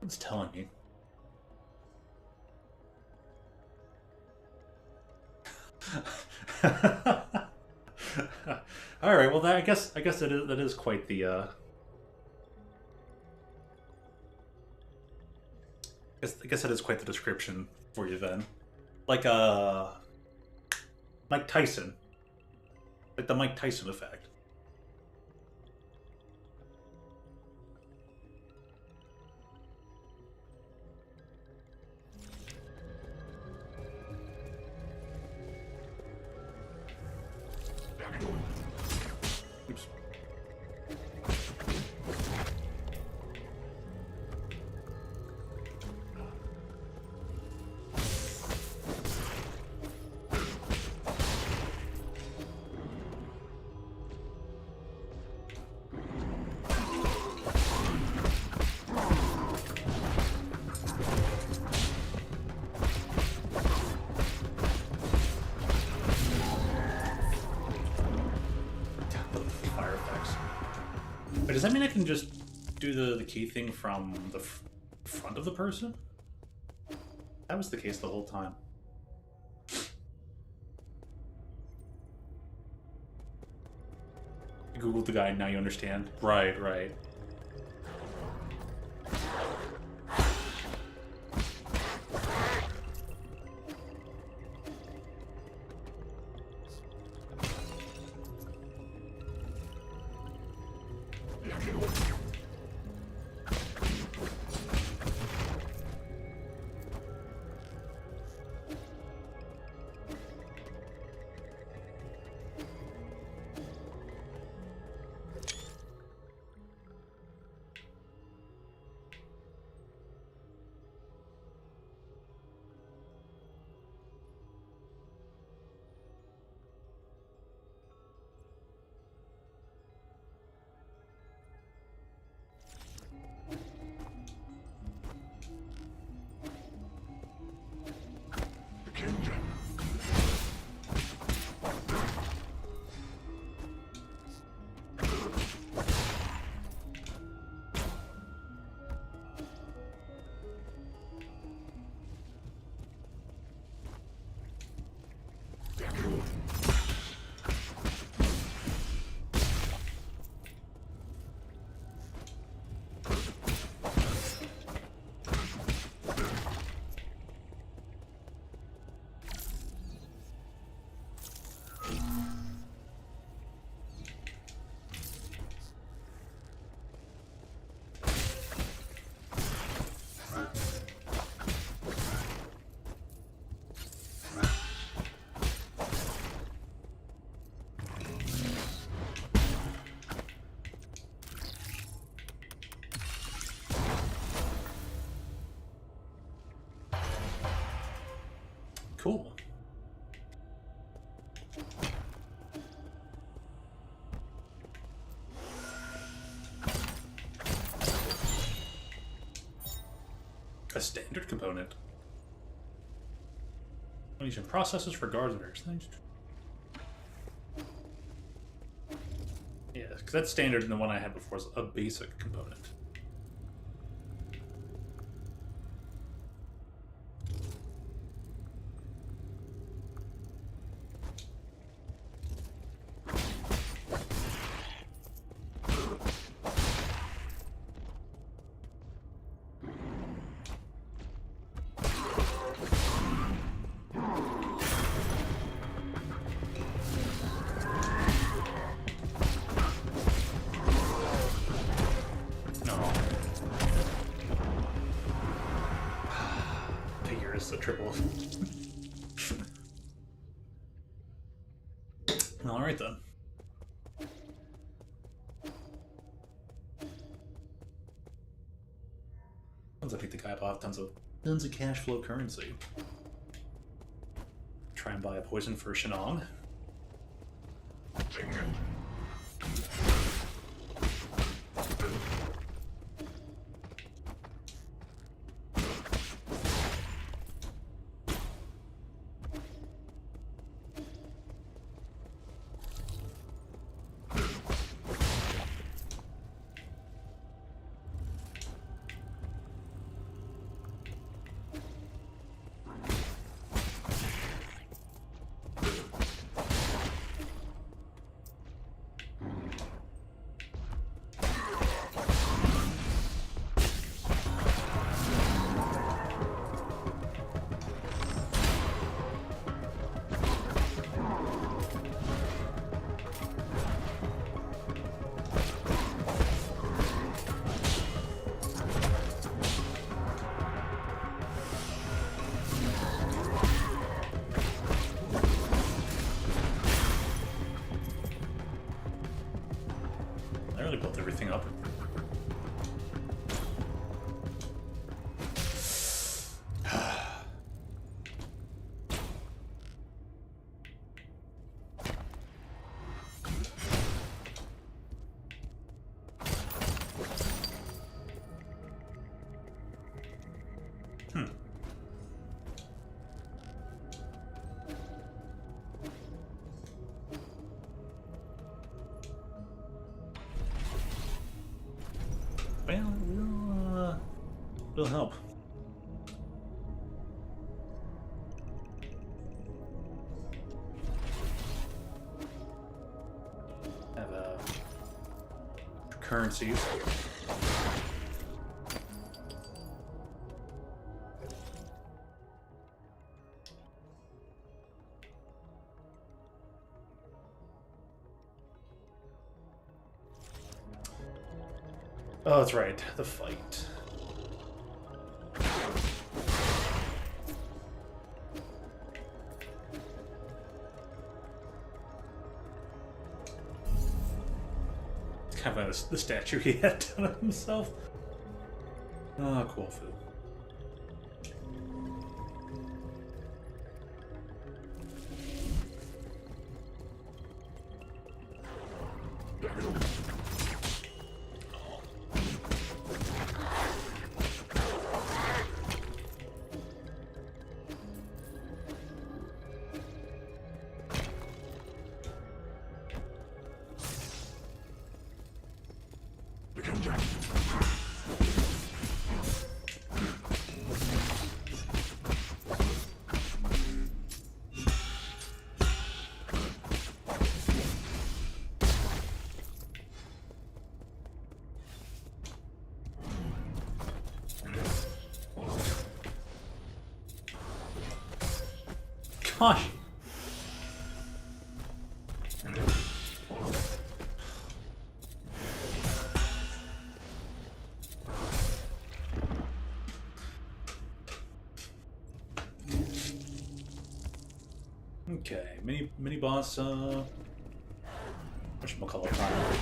It's telling me. All right. Well, I guess that is quite the. I guess that is quite the description for you then, like Mike Tyson, like the Mike Tyson effect. Oops. Fire effects. But does that mean I can just do the key thing from the front of the person? That was the case the whole time. You Googled the guide, now you understand. Right, right. Cool. A standard component. Using processors for guards and various things. Yeah, because that's standard, and the one I had before was a basic component. A triple. All right then. Sounds like the guy bought tons of cash flow currency. Try and buy a poison for Shenong. Built everything up. Well, it'll help. Have currencies. Oh, that's right. The fight. It's kind of like the statue he had done of himself. Oh, cool food. Gosh. Okay, mini boss. Whatchamacallit time.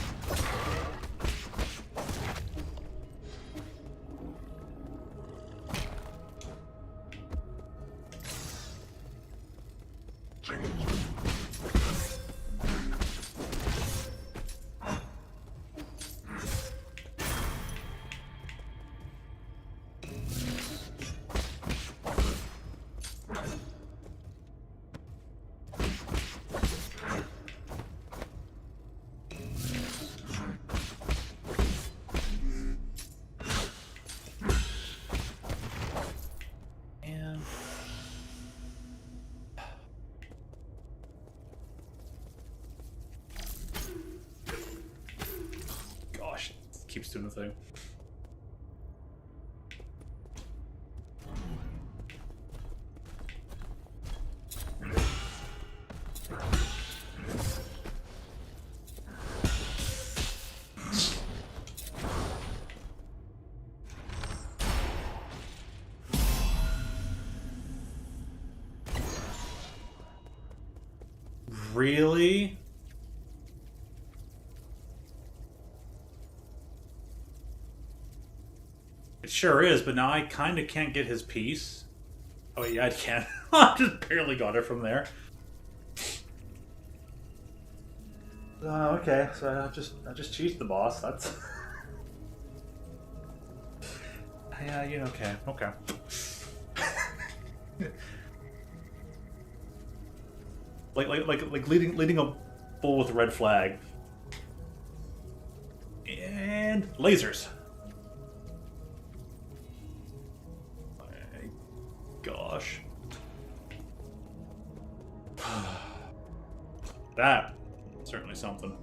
keeps doing the thing. Really? It sure is, but now I kind of can't get his piece. Oh yeah, I can. I just barely got it from there. Okay, so I just cheesed the boss. That's yeah, you know, okay. like leading a bull with a red flag and lasers. My gosh, that certainly something.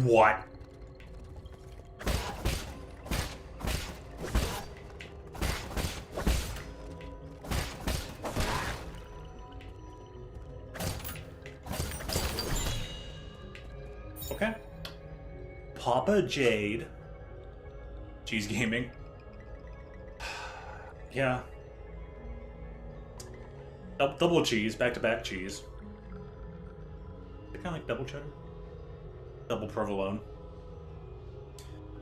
What? Okay. Papa Jade. Cheese Gaming. Yeah. Double cheese, back-to-back cheese. Kind of like double cheddar. Double provolone.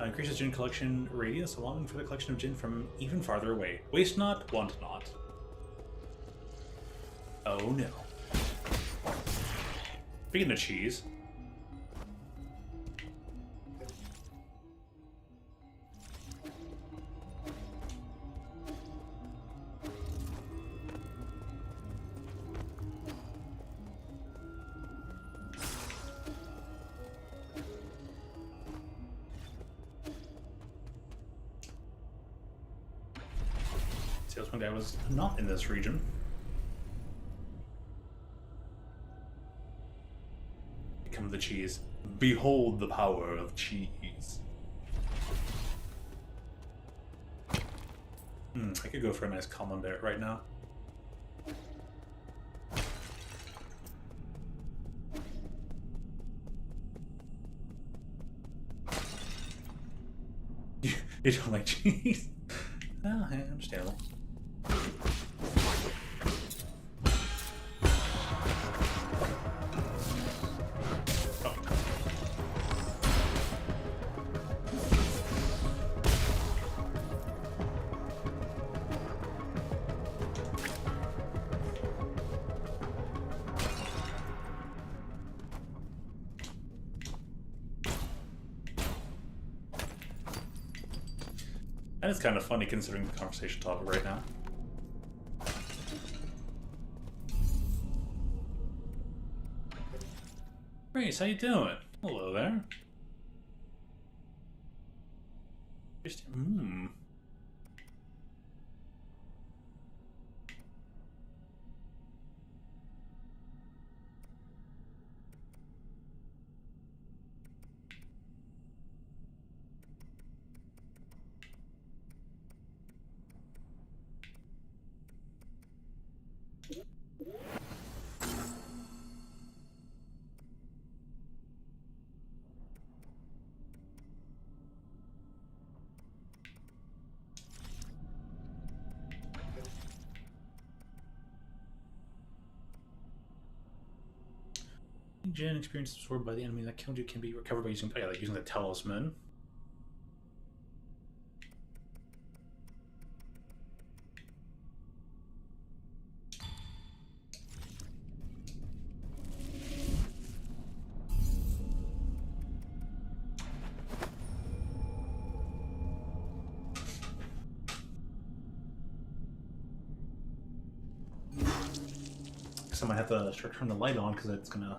Increases gin collection radius, allowing for the collection of gin from even farther away. Waste not, want not. Oh no. Speaking of cheese. Salesman guy was not in this region. Become the cheese. Behold the power of cheese. I could go for a nice camembert right now. You don't like cheese? Oh, hey, understandable. And it's kind of funny considering the conversation topic right now. Grace, how you doing? Hello there. Just, Gen experience absorbed by the enemy that killed you can be recovered by using the talisman. Guess I might have to start turning the light on because it's gonna,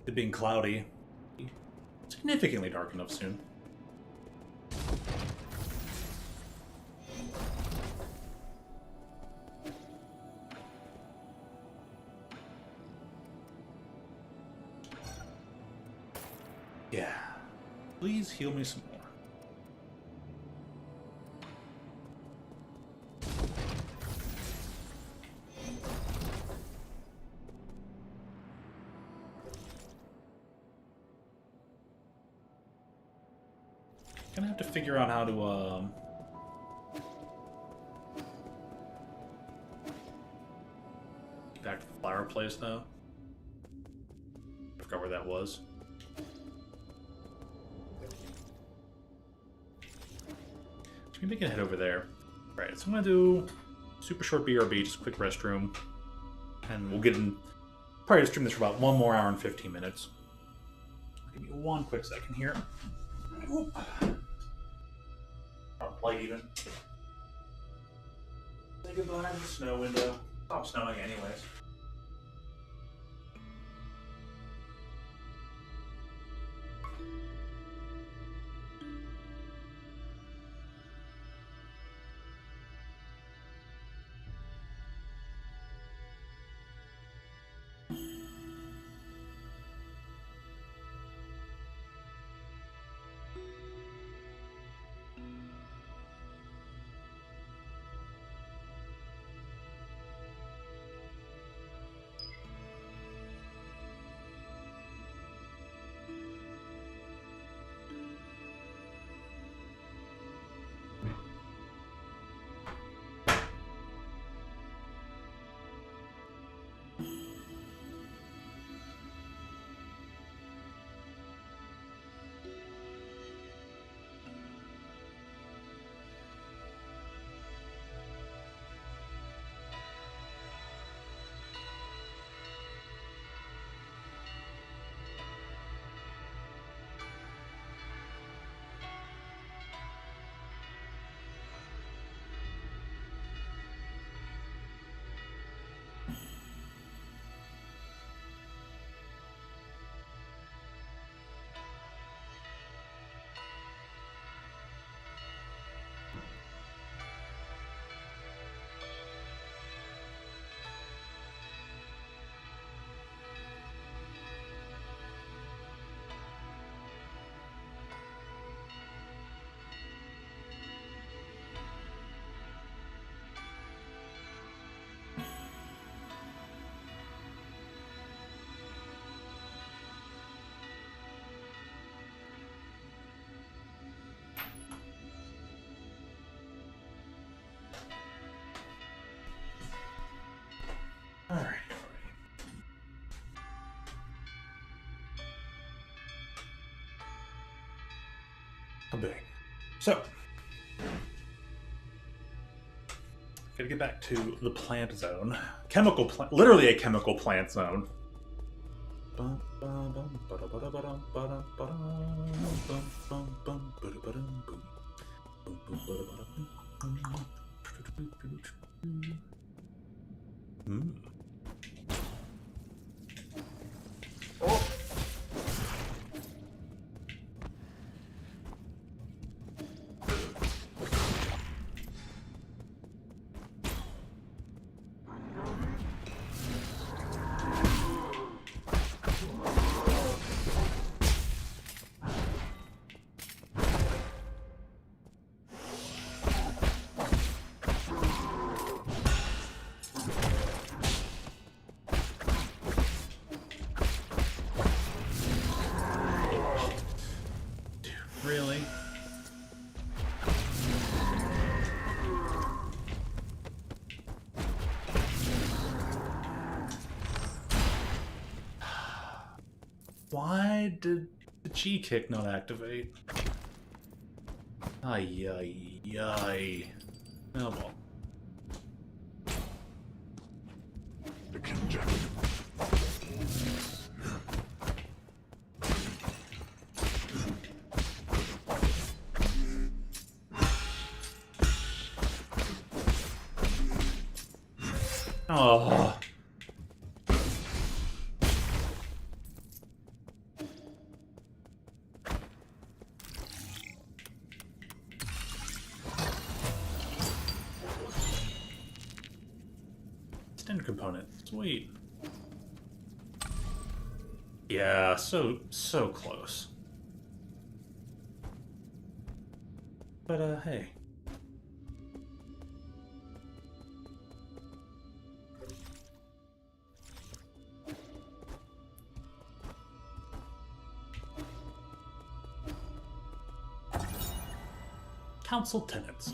it being cloudy, be significantly dark enough soon. Yeah. Please heal me some more. Gonna have to figure out how to get back to the flower place though. I forgot where that was. So maybe I can head over there. Right, so I'm gonna do super short BRB, just a quick restroom. And we'll get in, probably stream this for about 1 more hour and 15 minutes. Give me 1 quick second here. Oop. Light even. Say goodbye to the snow window. Stop snowing anyways. Alright. How big? So, gotta get back to the plant zone. Chemical plant, literally a chemical plant zone. Really? Why did the G kick not activate? Ay, ay, ay. Oh well. Oh. standard component. Sweet. Yeah, so close. But, hey. Council tenets.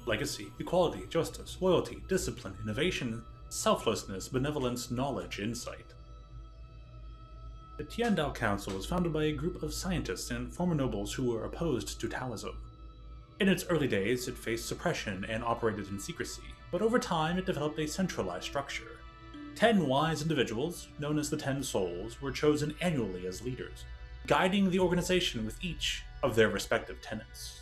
Legacy, equality, justice, loyalty, discipline, innovation, selflessness, benevolence, knowledge, insight. The Tiandao Council was founded by a group of scientists and former nobles who were opposed to Taoism. In its early days, it faced suppression and operated in secrecy, but over time it developed a centralized structure. 10 wise individuals, known as the 10 Souls, were chosen annually as leaders, guiding the organization with each of their respective tenets.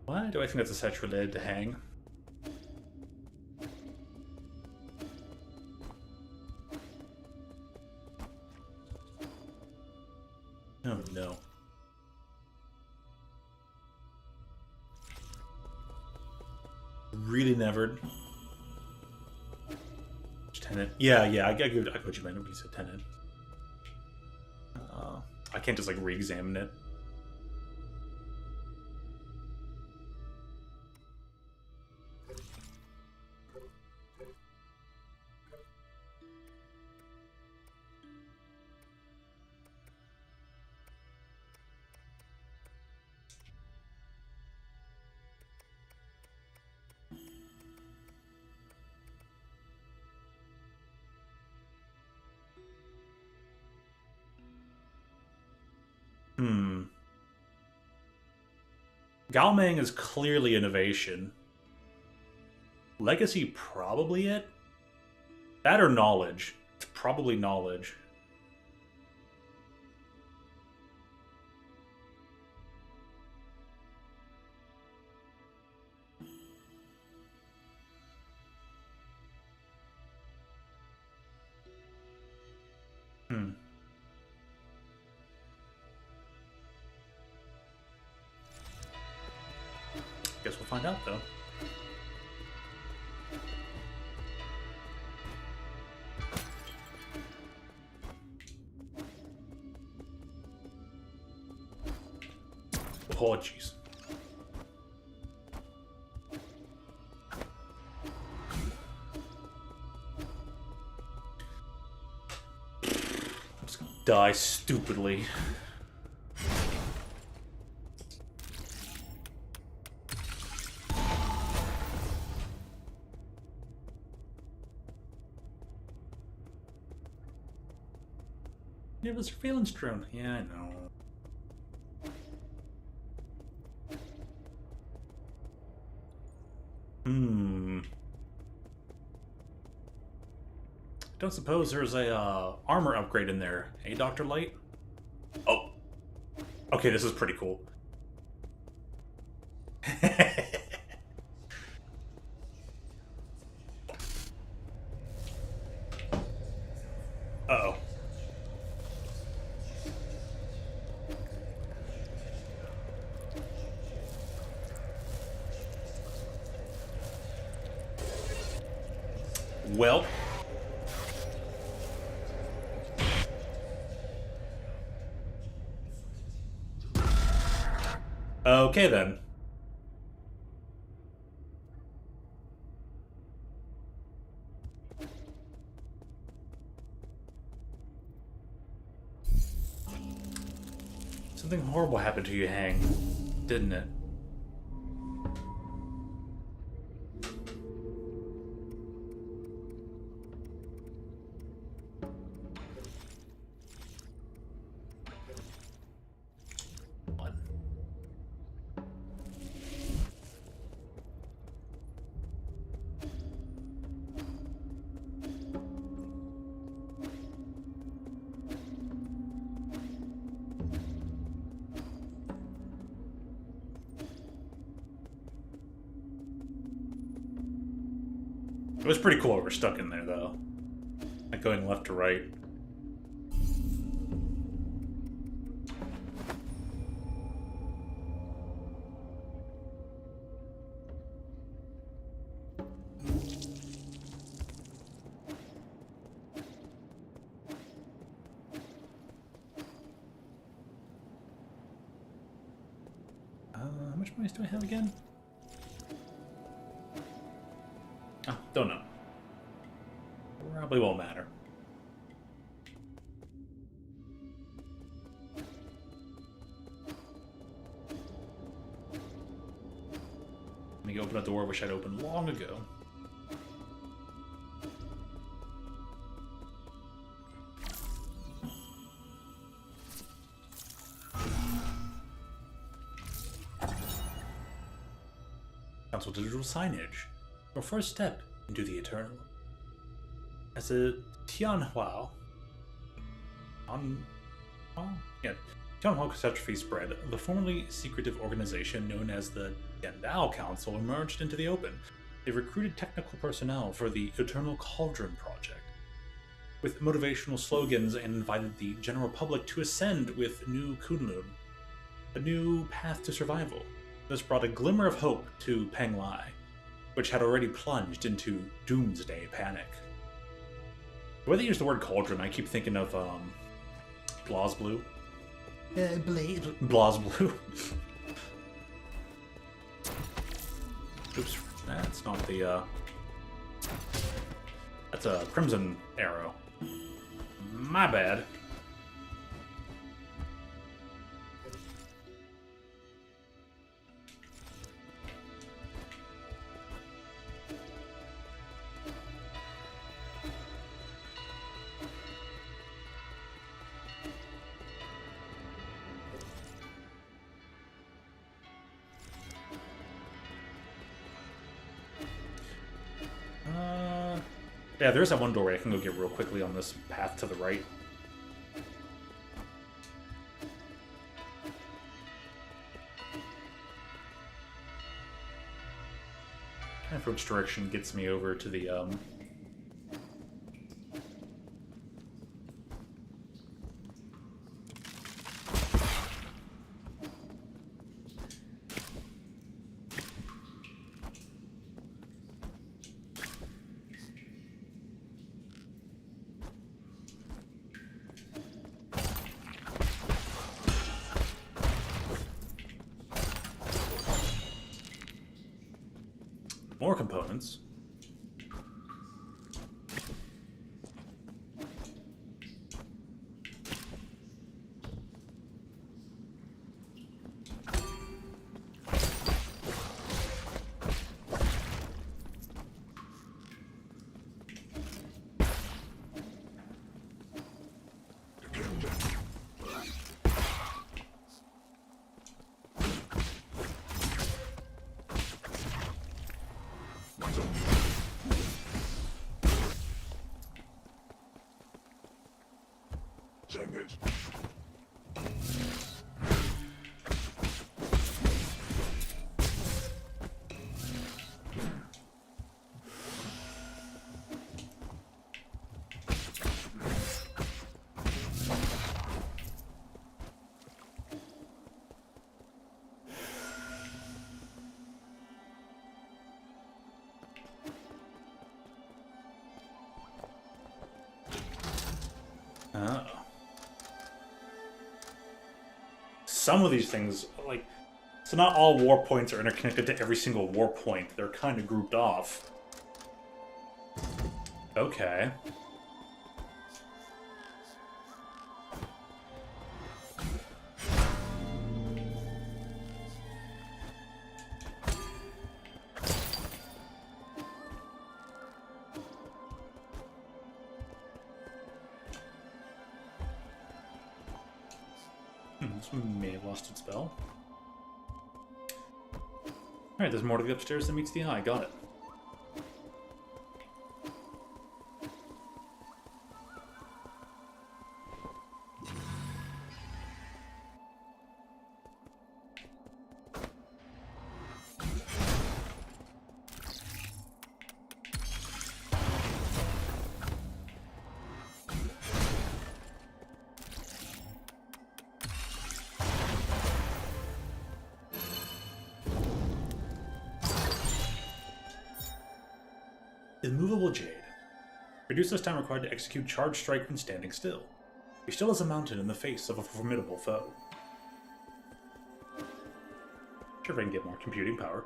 Why do I think that's a set related to hang? Oh no. Really nevered. Tenant. Yeah, I get what you meant when you said tenant. I can't just like re-examine it. Gaomeng is clearly innovation. Legacy, probably it? That or knowledge. It's probably knowledge. Guess we'll find out, though. Oh, jeez. I'm just gonna die stupidly. Yeah, it was surveillance drone. Yeah, I know. Don't suppose there's a armor upgrade in there, hey, Dr. Light? Oh. Okay, this is pretty cool. Uh-oh. Well. Okay, then. Something horrible happened to you, Hang, didn't it? It was pretty cool we were stuck in there, though. Like going left to right. How much money do I have again? Oh, don't know. Probably won't matter. Let me open a door I wish I'd opened long ago. Council digital signage. Your first step into the eternal. As a Tianhua, Tianhua catastrophe spread, the formerly secretive organization known as the Yandao Council emerged into the open. They recruited technical personnel for the Eternal Cauldron project, with motivational slogans, and invited the general public to ascend with new Kunlun, a new path to survival. This brought a glimmer of hope to Penglai, which had already plunged into doomsday panic. The way they use the word cauldron, I keep thinking of BlazBlue. Blade. BlazBlue. Oops, that's not the that's a Crimson Arrow. My bad. Yeah, there's that one doorway I can go get real quickly on this path to the right. Kind of which direction gets me over to the more components. Dang it. Oh. Some of these things, like, so not all war points are interconnected to every single war point. They're kind of grouped off. Okay. This one may have lost its spell. Alright, there's more to the upstairs than meets the eye. Got it. Immovable Jade. Reduce this time required to execute Charge Strike when standing still. Be still as a mountain in the face of a formidable foe. Sure if I can get more computing power.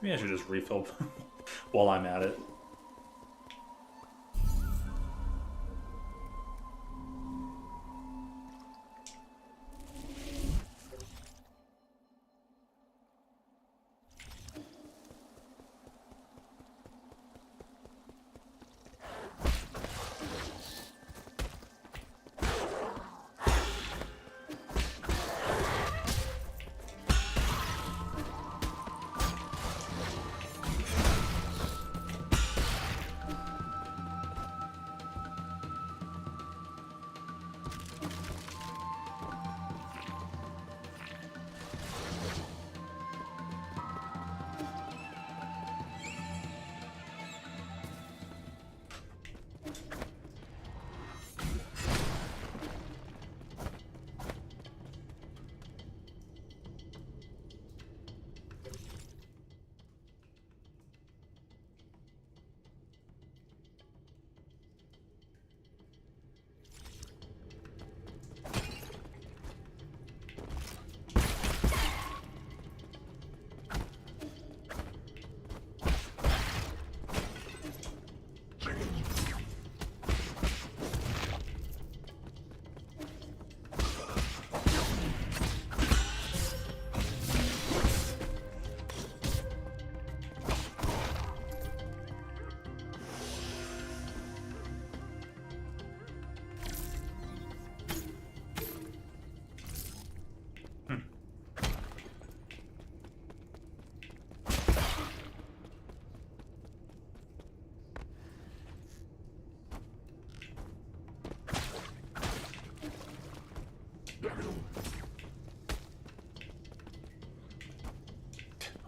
Maybe I should just refill while I'm at it.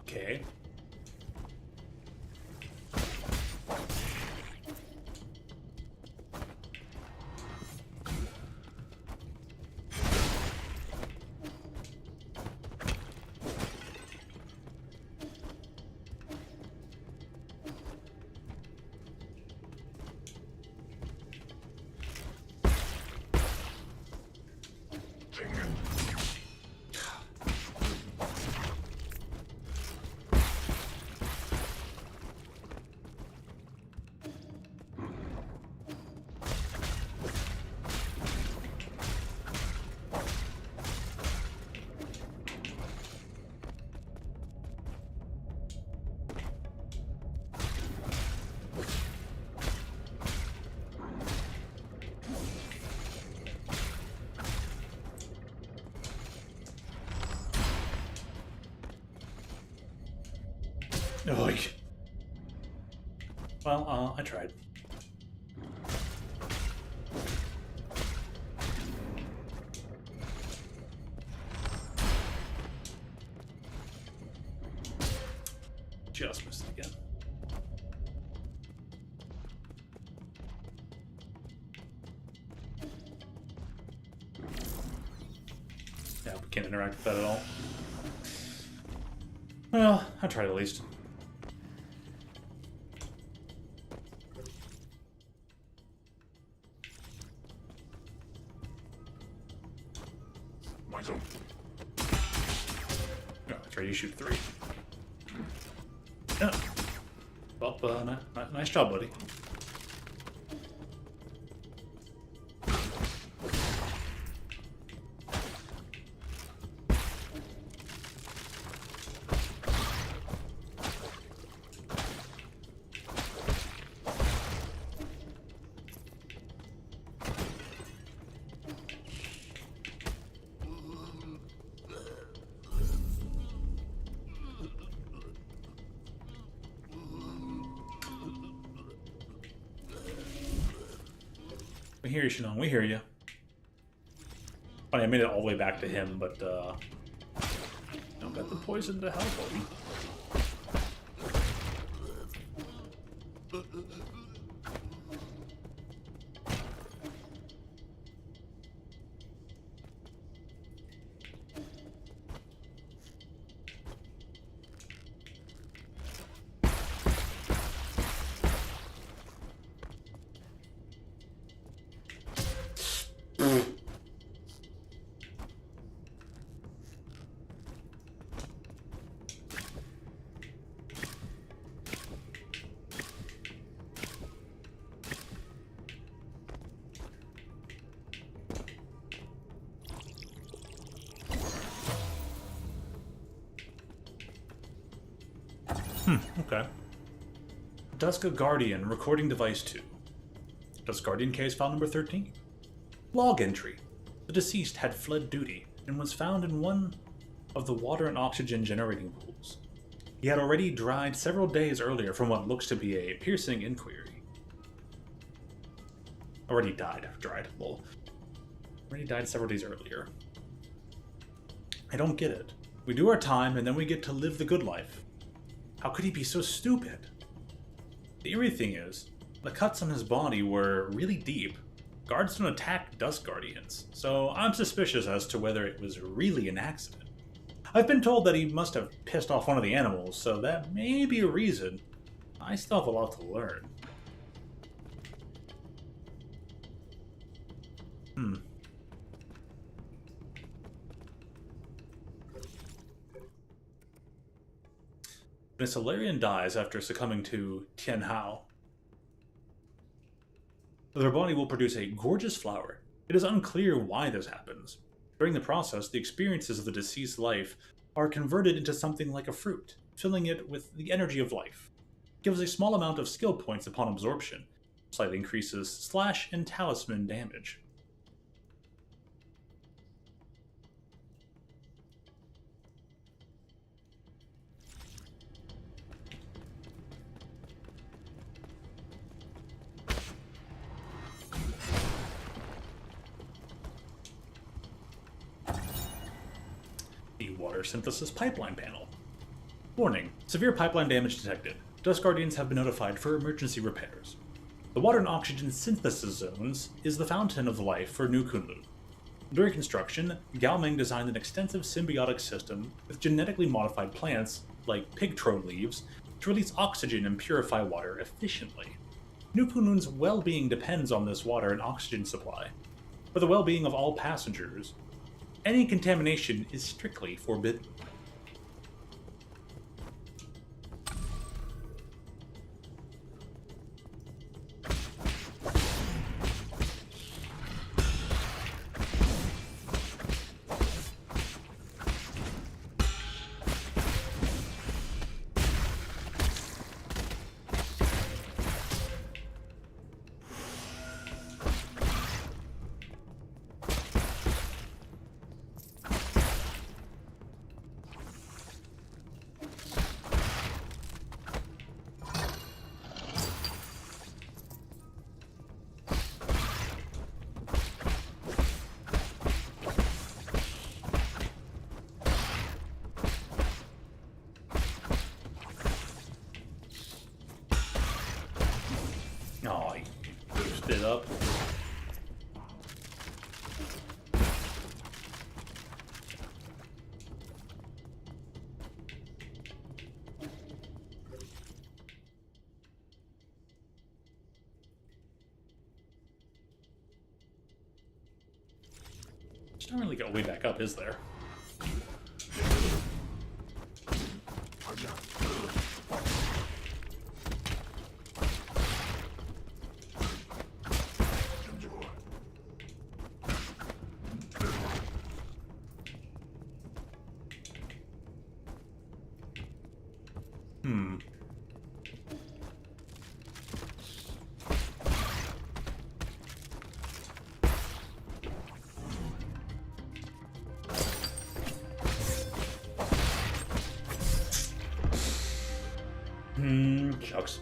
Okay. Oy. Well, I tried. Just missed it again. Yeah, we can't interact with that at all. Well, I tried at least. No, that's right, you shoot 3. Yeah. Well, nice job, buddy. We hear you, Shannon. We hear you. Funny, I made it all the way back to him, but, don't got the poison to help him. Okay. Duska Guardian, recording device 2. Dusk Guardian case file number 13. Log entry. The deceased had fled duty and was found in one of the water and oxygen generating pools. He had already died several days earlier from what looks to be a piercing inquiry. Already died. Well, already died several days earlier. I don't get it. We do our time and then we get to live the good life. How could he be so stupid? The eerie thing is, the cuts on his body were really deep. Guards don't attack Dusk Guardians, so I'm suspicious as to whether it was really an accident. I've been told that he must have pissed off one of the animals, so that may be a reason. I still have a lot to learn. When a Solarian dies after succumbing to Tian Hao, their body will produce a gorgeous flower. It is unclear why this happens. During the process, the experiences of the deceased's life are converted into something like a fruit, filling it with the energy of life. It gives a small amount of skill points upon absorption, slightly increases slash and talisman damage. Water synthesis pipeline panel. Warning: severe pipeline damage detected. Dusk Guardians have been notified for emergency repairs. The water and oxygen synthesis zones is the fountain of life for New Kunlun. During construction, Galming designed an extensive symbiotic system with genetically modified plants, like pigtro leaves, to release oxygen and purify water efficiently. New Kunlun's well-being depends on this water and oxygen supply. For the well-being of all passengers, any contamination is strictly forbidden. Oh, he boosted it up. There's not really got a way back up, is there? Shucks.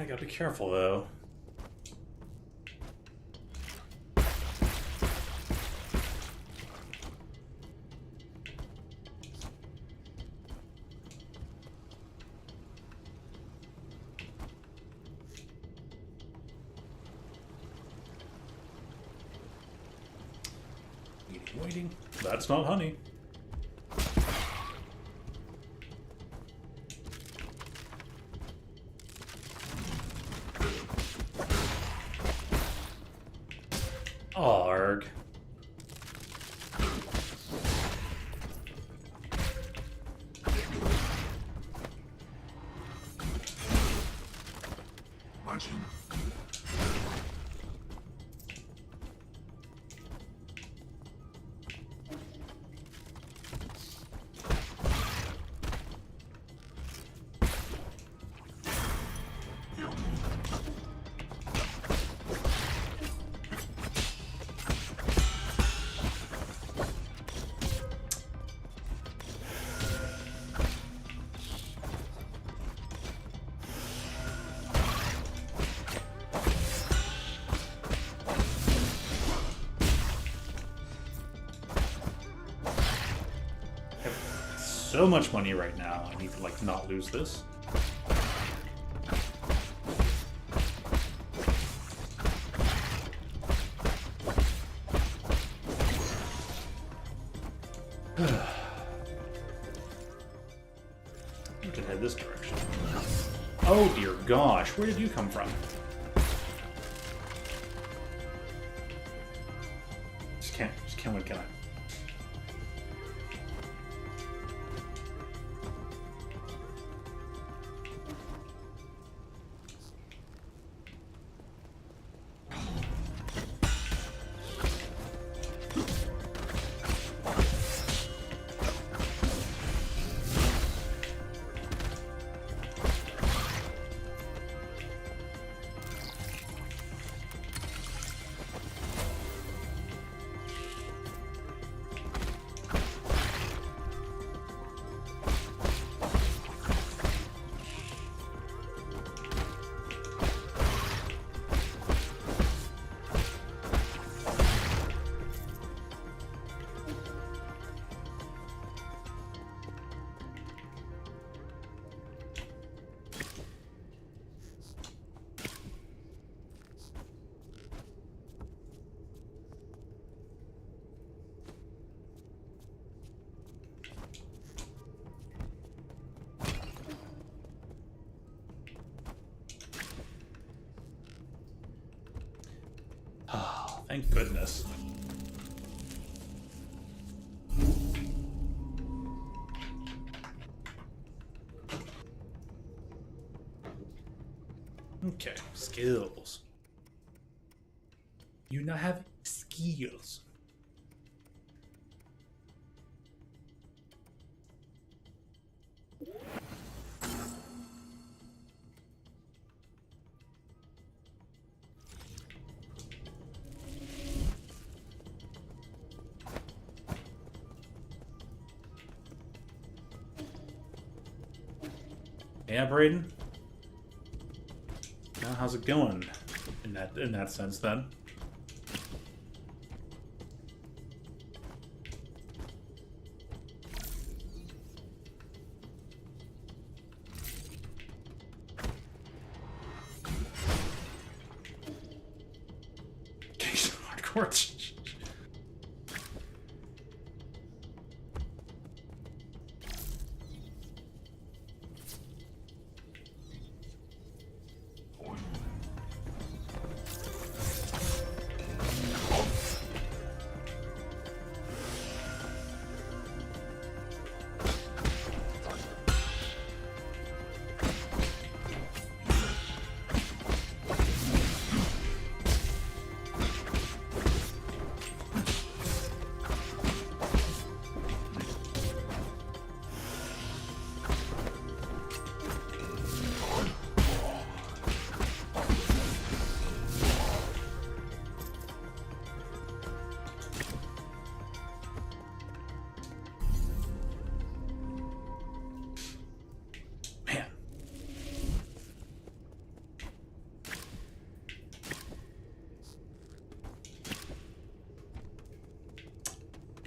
Alright, gotta be careful though. Waiting. That's not honey. Arg. Watching. So much money right now. I need to like not lose this. We can head this direction. Oh dear gosh, where did you come from? Just can't win, can I? Thank goodness. Okay, skills. You now have skills. Yeah, Braden. Now, how's it going in that sense then? Hardcore.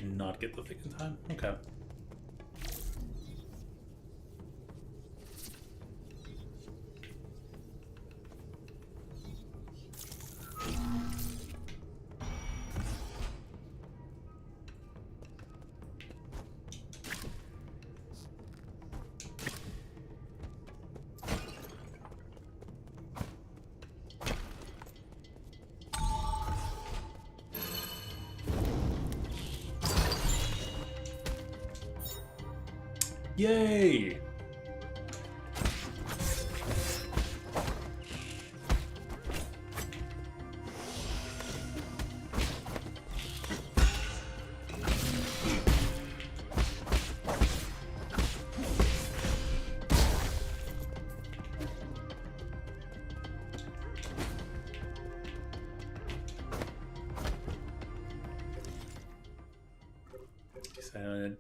not get the thing in time. Okay. Yay!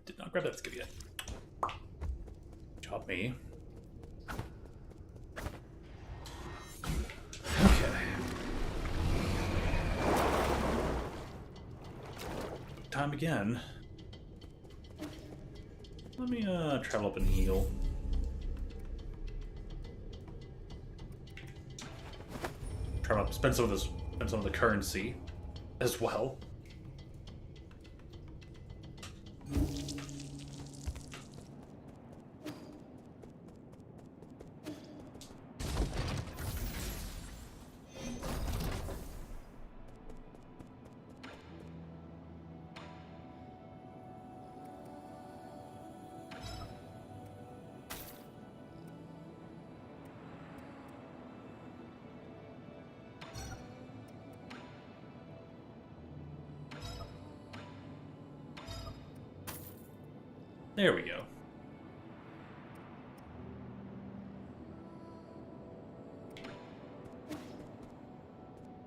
Did not grab that skill yet. Chop me. Okay. Time again. Let me travel up and heal. Travel up, spend some of the currency as well. There we go.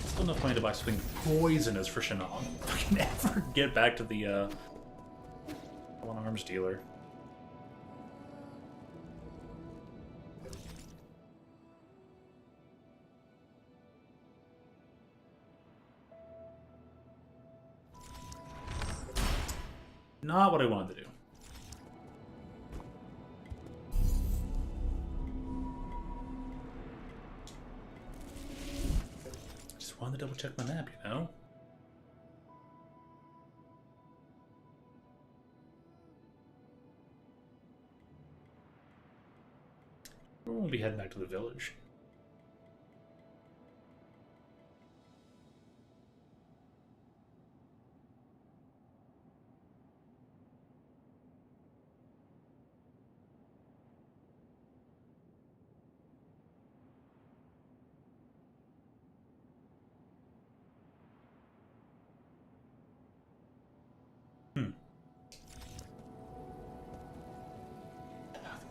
Still enough money to buy something poisonous for Shannon. I can never get back to the one arms dealer. Not what I wanted to do. Wanted to double check my map, you know? We'll be heading back to the village.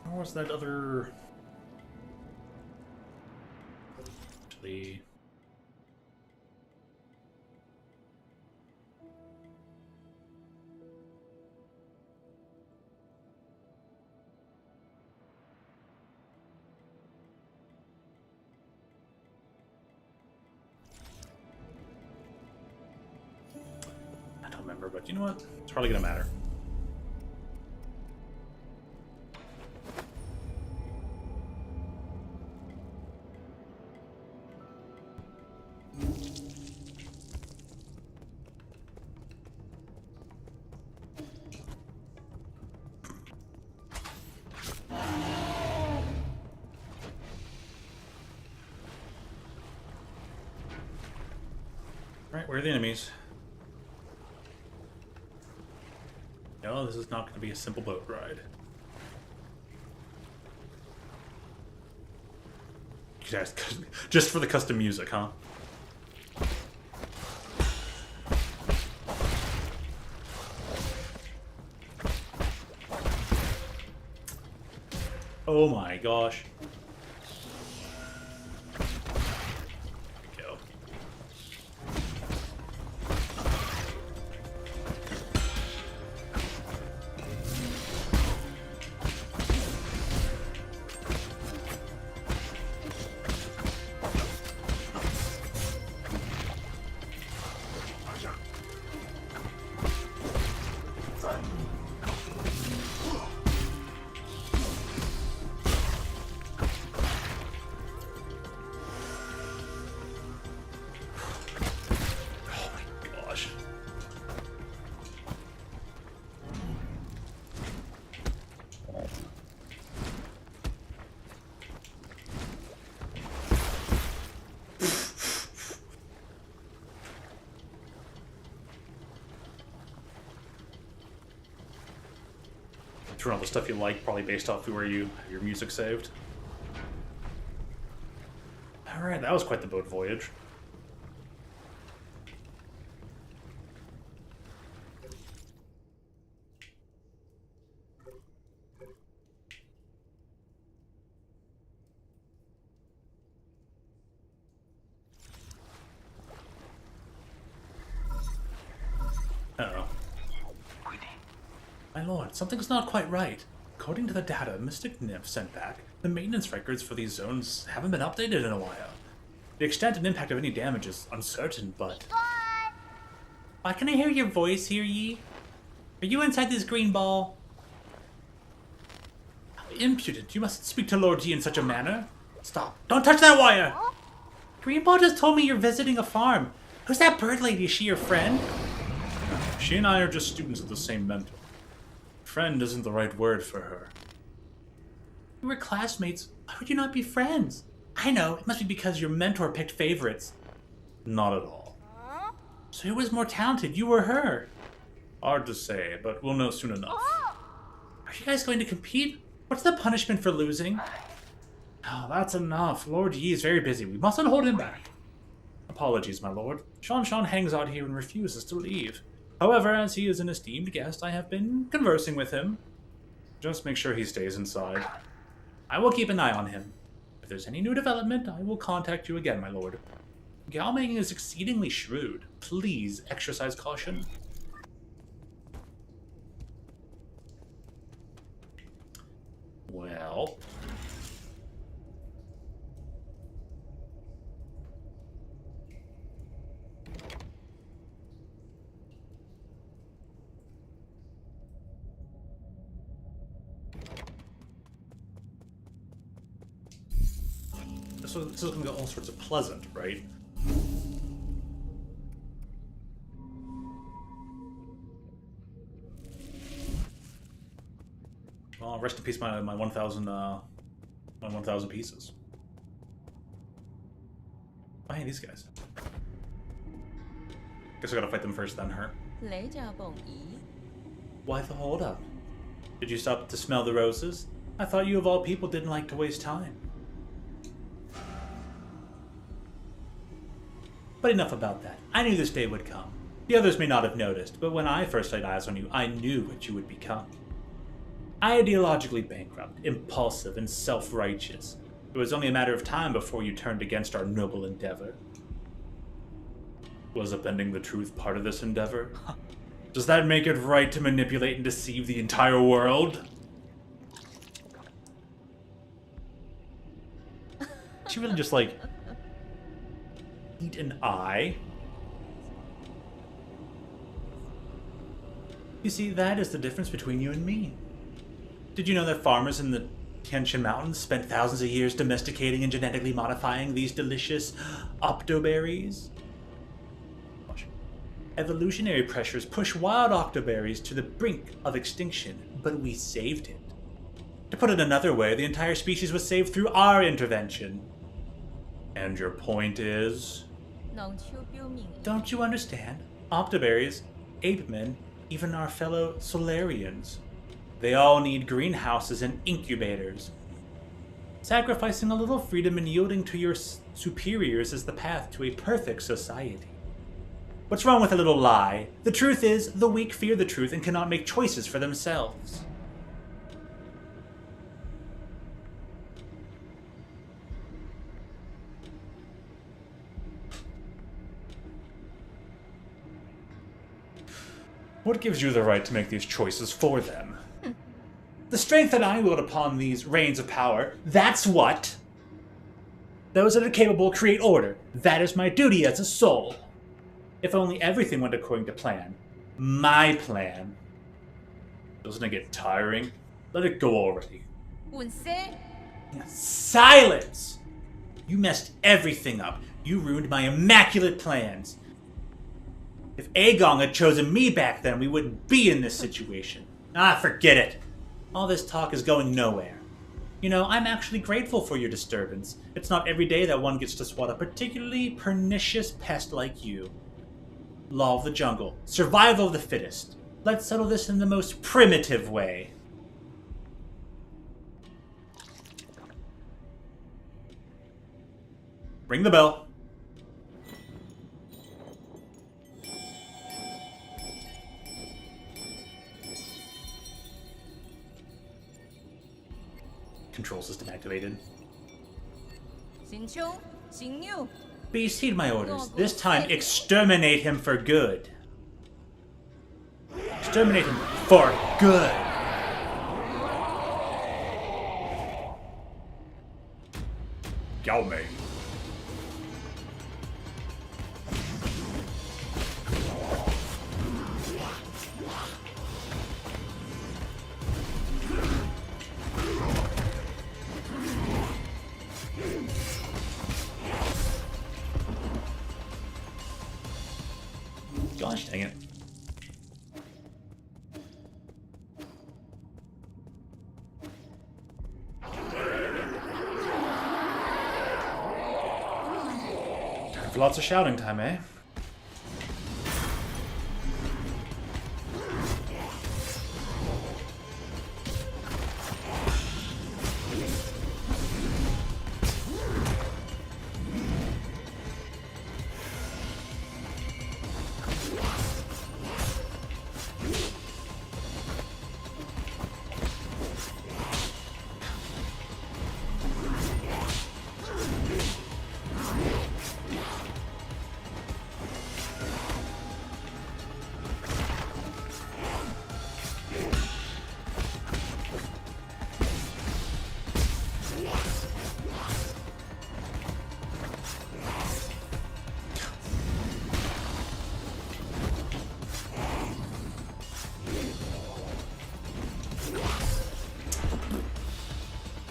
Where was that other... Actually... I don't remember, but you know what? It's probably gonna matter. Alright, where are the enemies? No, this is not going to be a simple boat ride. Just for the custom music, huh? Oh my gosh. There we go. turn all the stuff you like, probably based off where you have your music saved. Alright, that was quite the boat voyage. Uh-oh. My lord, something's not quite right. According to the data Mystic Nymph sent back, the maintenance records for these zones haven't been updated in a while. The extent and impact of any damage is uncertain, but... Why can I hear your voice, hear ye? Are you inside this green ball? How impudent! You mustn't speak to Lord Yi in such a manner. Stop! Don't touch that wire! Green ball just told me you're visiting a farm. Who's that bird lady? Is she your friend? She and I are just students of the same mentor. Friend isn't the right word for her. You were classmates. Why would you not be friends? I know, it must be because your mentor picked favorites. Not at all. So who was more talented, you or her? Hard to say, but we'll know soon enough. Are you guys going to compete? What's the punishment for losing? Oh, that's enough. Lord Yi is very busy. We mustn't hold him back. Apologies, my lord. Shan hangs out here and refuses to leave. However, as he is an esteemed guest, I have been conversing with him. Just make sure he stays inside. I will keep an eye on him. If there's any new development, I will contact you again, my lord. Gao Ming is exceedingly shrewd. Please exercise caution. Well... So this is going to go all sorts of pleasant, right? Well, rest in peace, my 1,000 pieces. Oh, hey, these guys. Guess I gotta fight them first, then her. Why the hold up? Did you stop to smell the roses? I thought you of all people didn't like to waste time. But enough about that. I knew this day would come. The others may not have noticed, but when I first laid eyes on you, I knew what you would become. Ideologically bankrupt, impulsive, and self-righteous. It was only a matter of time before you turned against our noble endeavor. Was upending the truth part of this endeavor? Does that make it right to manipulate and deceive the entire world? She really just, like... eat an eye? You see, that is the difference between you and me. Did you know that farmers in the Tianshan Mountains spent thousands of years domesticating and genetically modifying these delicious octoberries? Evolutionary pressures push wild octoberries to the brink of extinction, but we saved it. To put it another way, the entire species was saved through our intervention. And your point is? Don't you understand? Octoberries, ape men, even our fellow Solarians. They all need greenhouses and incubators. Sacrificing a little freedom and yielding to your superiors is the path to a perfect society. What's wrong with a little lie? The truth is, the weak fear the truth and cannot make choices for themselves. What gives you the right to make these choices for them? The strength that I wield upon these reins of power, that's what. Those that are capable create order. That is my duty as a soul. If only everything went according to plan. My plan. Doesn't it get tiring? Let it go already. Silence! You messed everything up. You ruined my immaculate plans. If Aegong had chosen me back then, we wouldn't be in this situation. Ah, forget it. All this talk is going nowhere. You know, I'm actually grateful for your disturbance. It's not every day that one gets to swat a particularly pernicious pest like you. Law of the jungle. Survival of the fittest. Let's settle this in the most primitive way. Ring the bell. Control system activated. 行凶，行怒。 Please heed my orders. This time, exterminate him for good. Exterminate him for good. Yao Mei. Gosh dang it. Time for lots of shouting time, eh?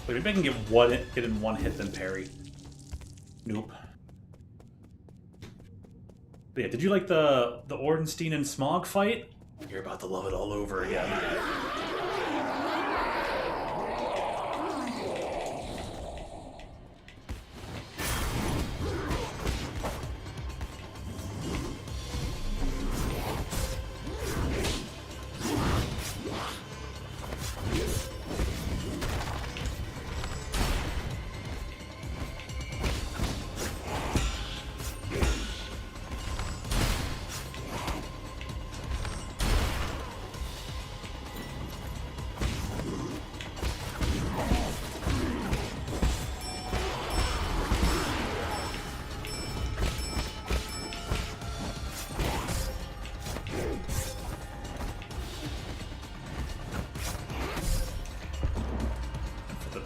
Wait, maybe I can get in one hit then parry. Nope. But yeah, did you like the Ordenstein and Smog fight? You're about to love it all over again.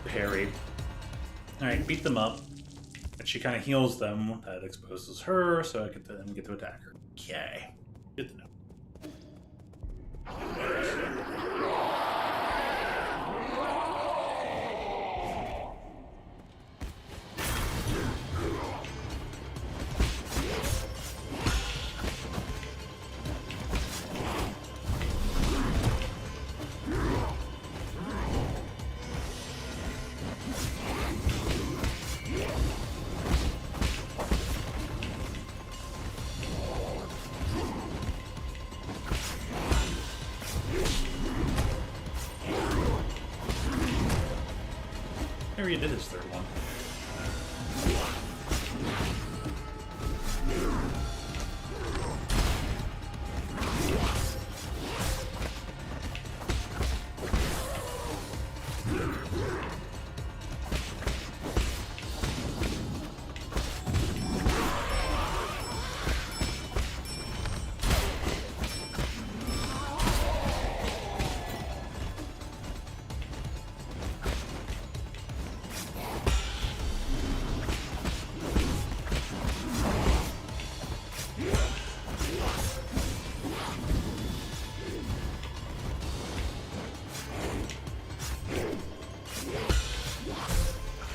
Parry. Alright, beat them up. And she kind of heals them. That exposes her, so I can then get to attack her. Okay. Good to know. Harry did his third one.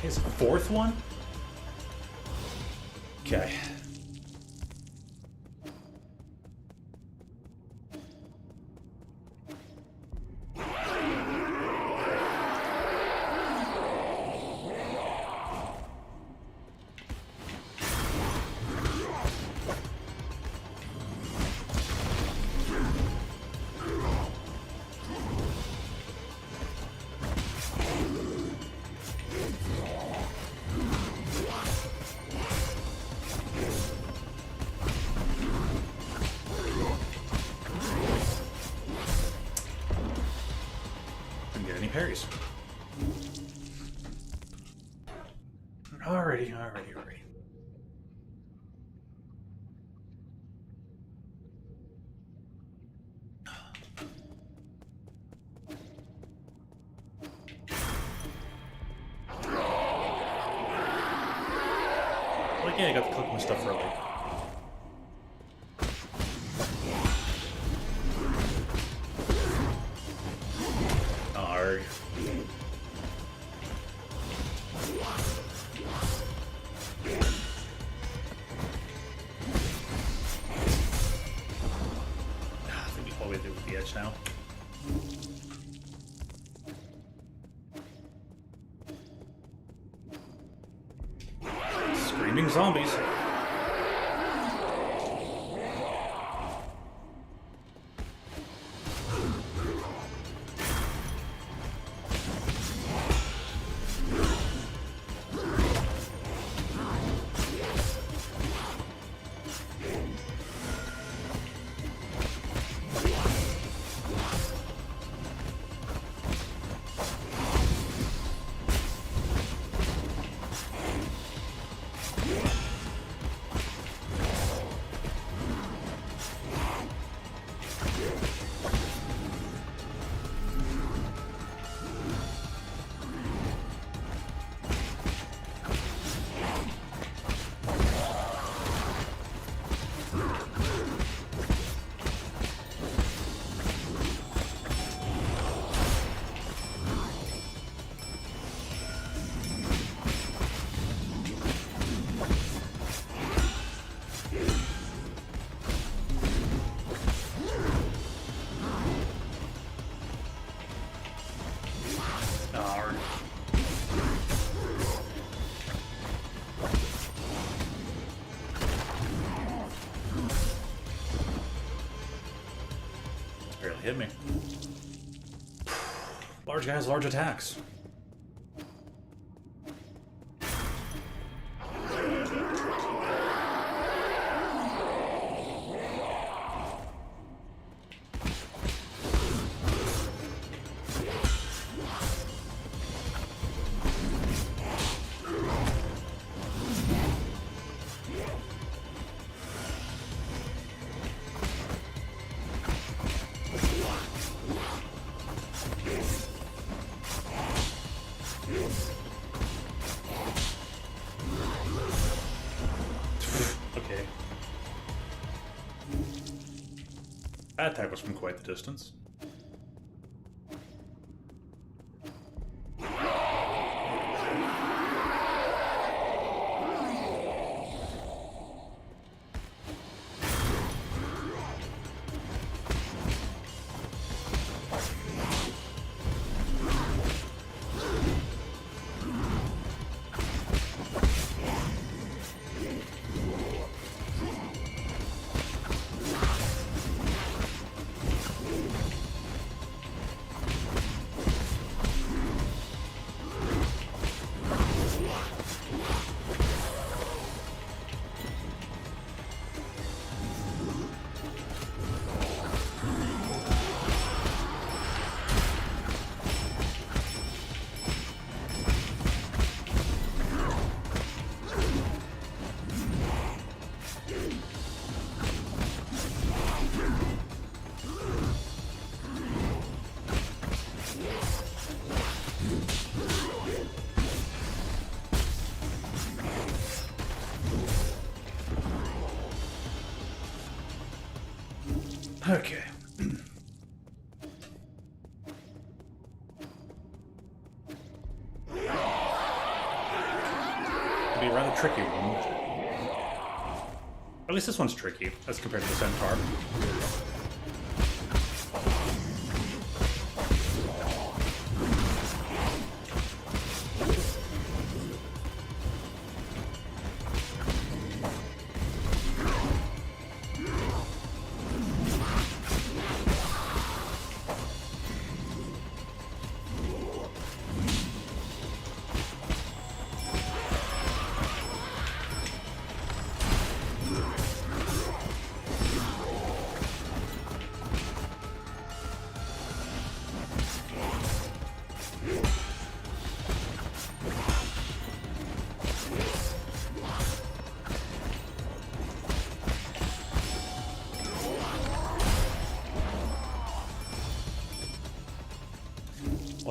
His fourth one? Okay. parries. Alrighty. Like, yeah, I got to collect my stuff early. Arrgh. I think we all we do with the edge now. Screaming zombies. Barely hit me. Large guys, large attacks. Okay. That attack was from quite the distance. Okay. It'll be a rather tricky one. At least this one's tricky as compared to the Centaur.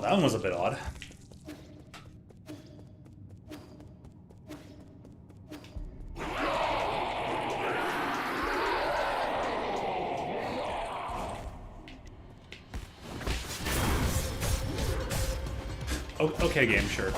that one was a bit odd. Okay, game, sure.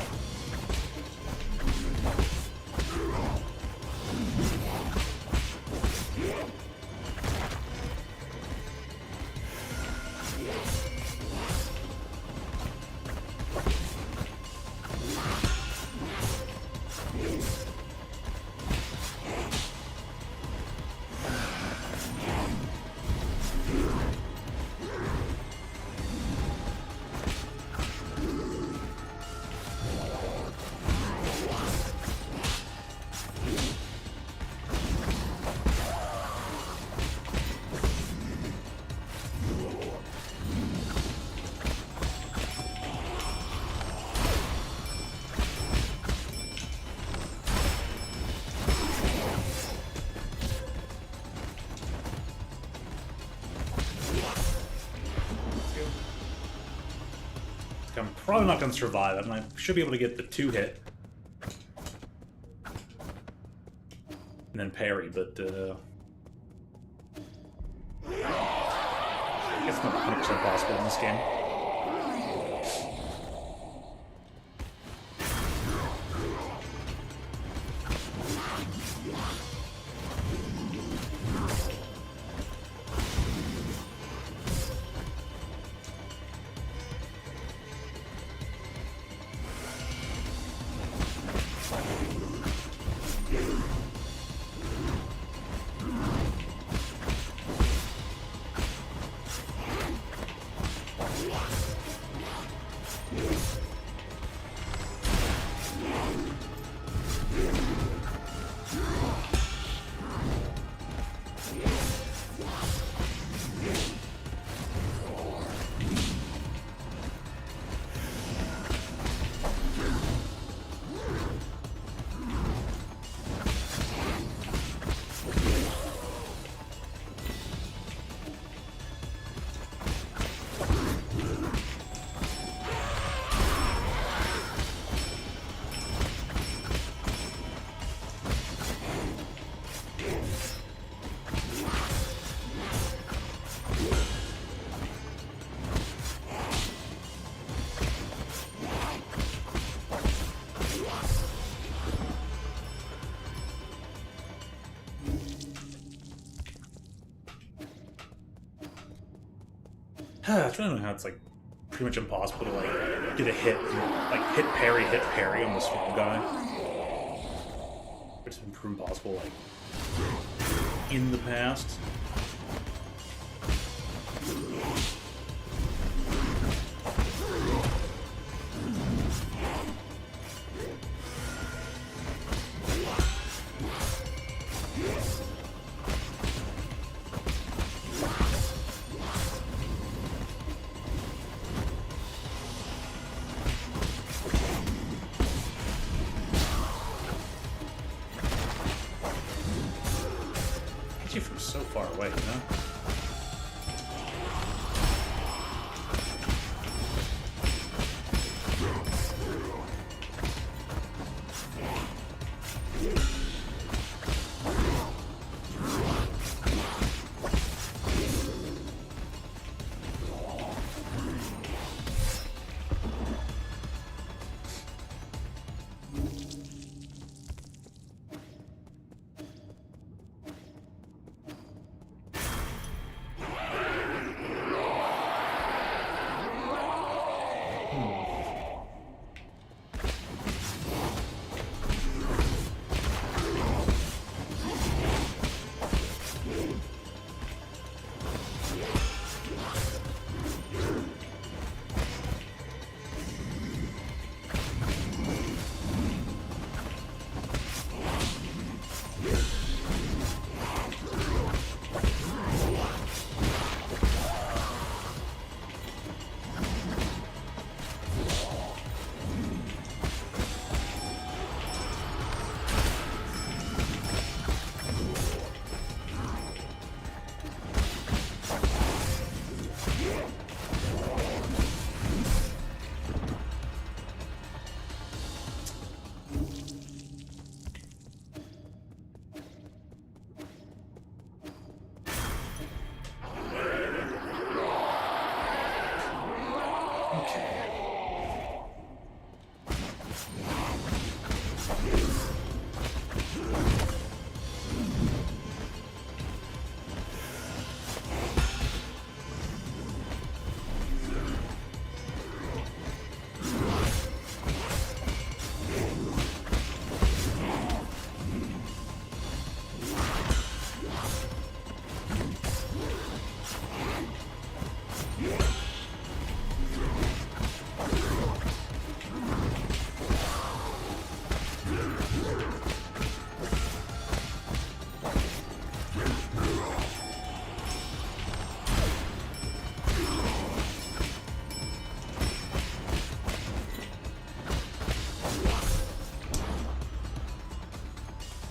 I'm probably not going to survive. I should be able to get the 2-hit. And then parry, but it's not 100% possible in this game. I trying to know how it's like pretty much impossible to like get a hit, like hit parry on the swamp guy. It's been proven possible like in the past. From so far away, you know?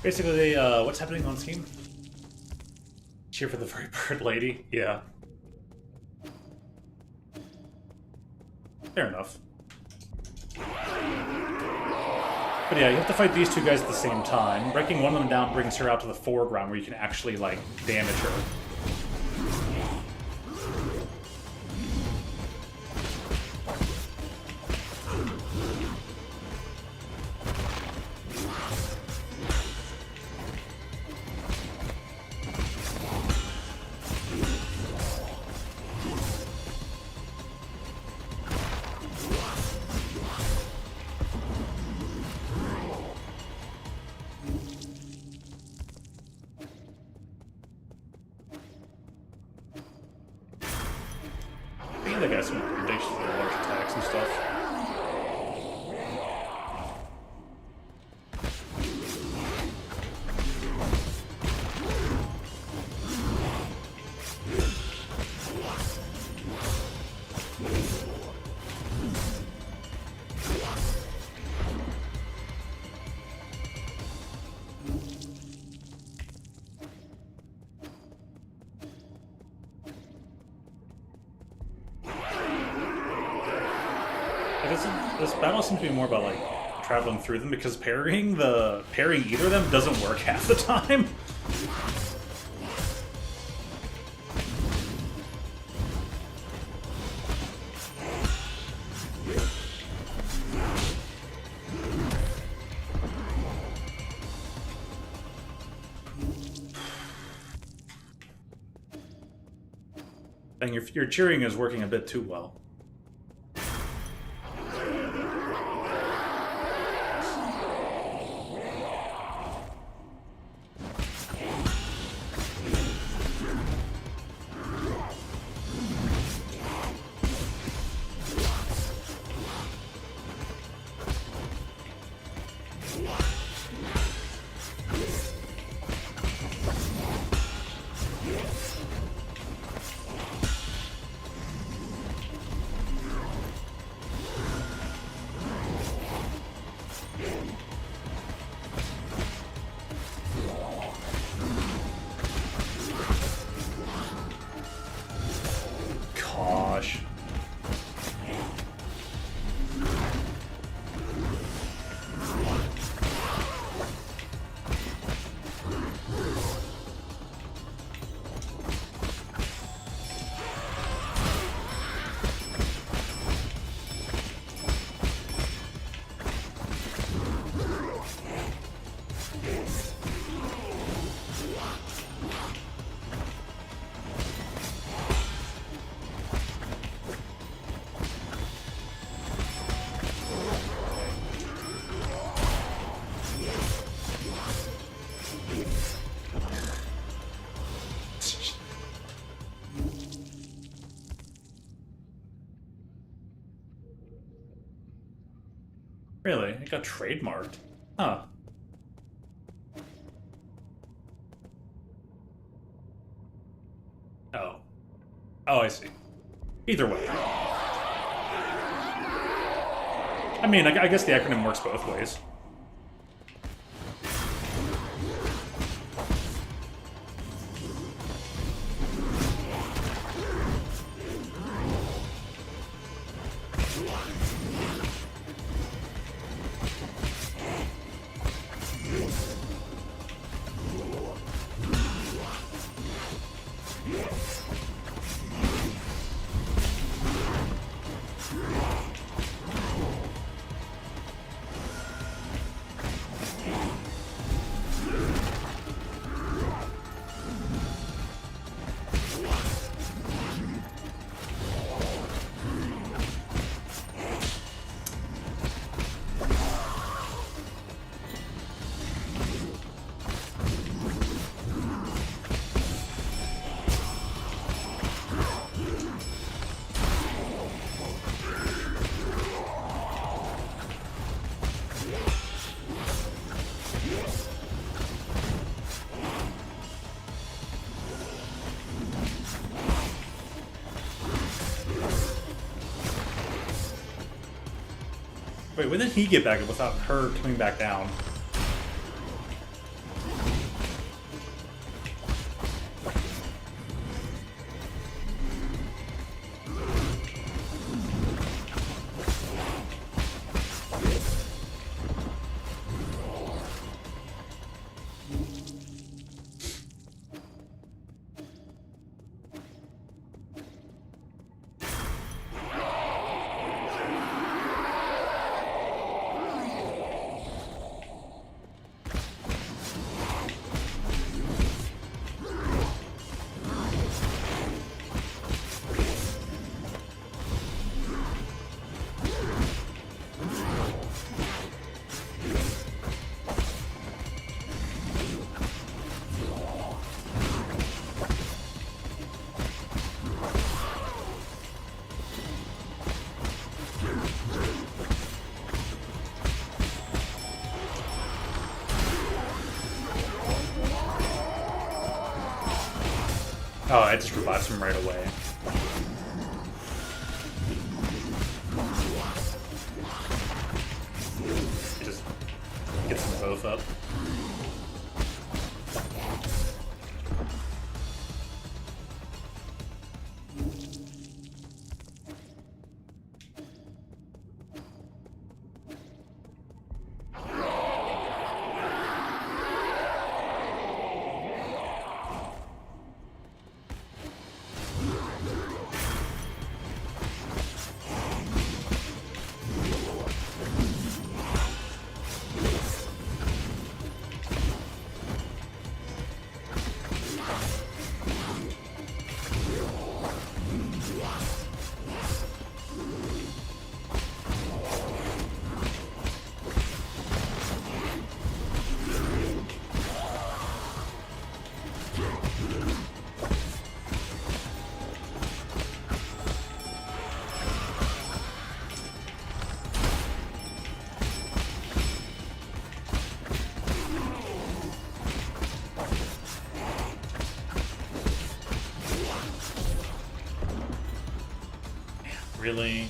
Basically, what's happening on Steam? Cheer for the very bird lady. Yeah. Fair enough. But yeah, you have to fight these two guys at the same time. Breaking one of them down brings her out to the foreground where you can actually, like, damage her. I think they got some ridiculously large attacks and stuff. This battle seems to be more about, like, traveling through them, because parrying either of them doesn't work half the time. And your cheering is working a bit too well. Gosh. Really? It got trademarked? Huh. Oh. Oh, I see. Either way. I mean, I guess the acronym works both ways. Wait, when did he get back up without her coming back down? Oh, I just revives him right away. It just gets them both up. Really?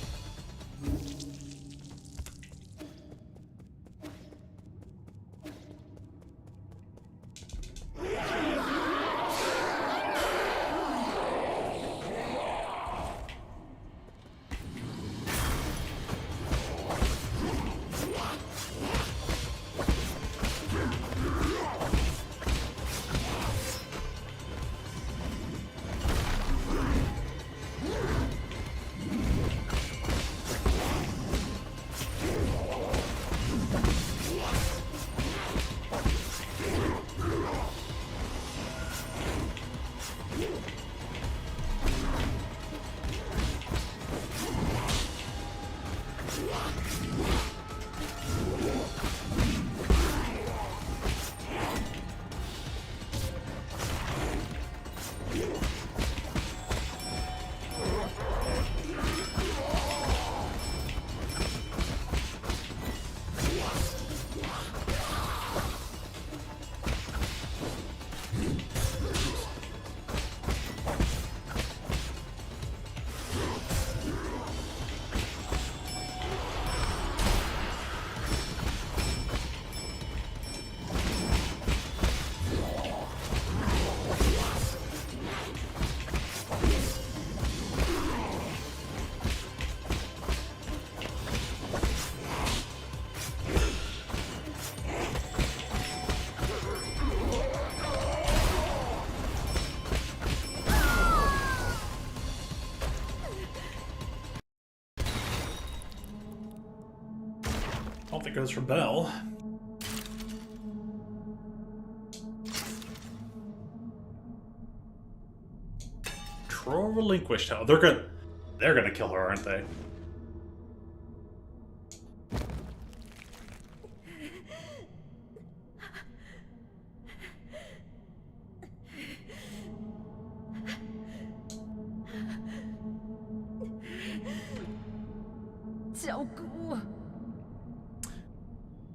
I don't think it goes for Bell. Troll relinquished. Oh, they're gonna kill her, aren't they?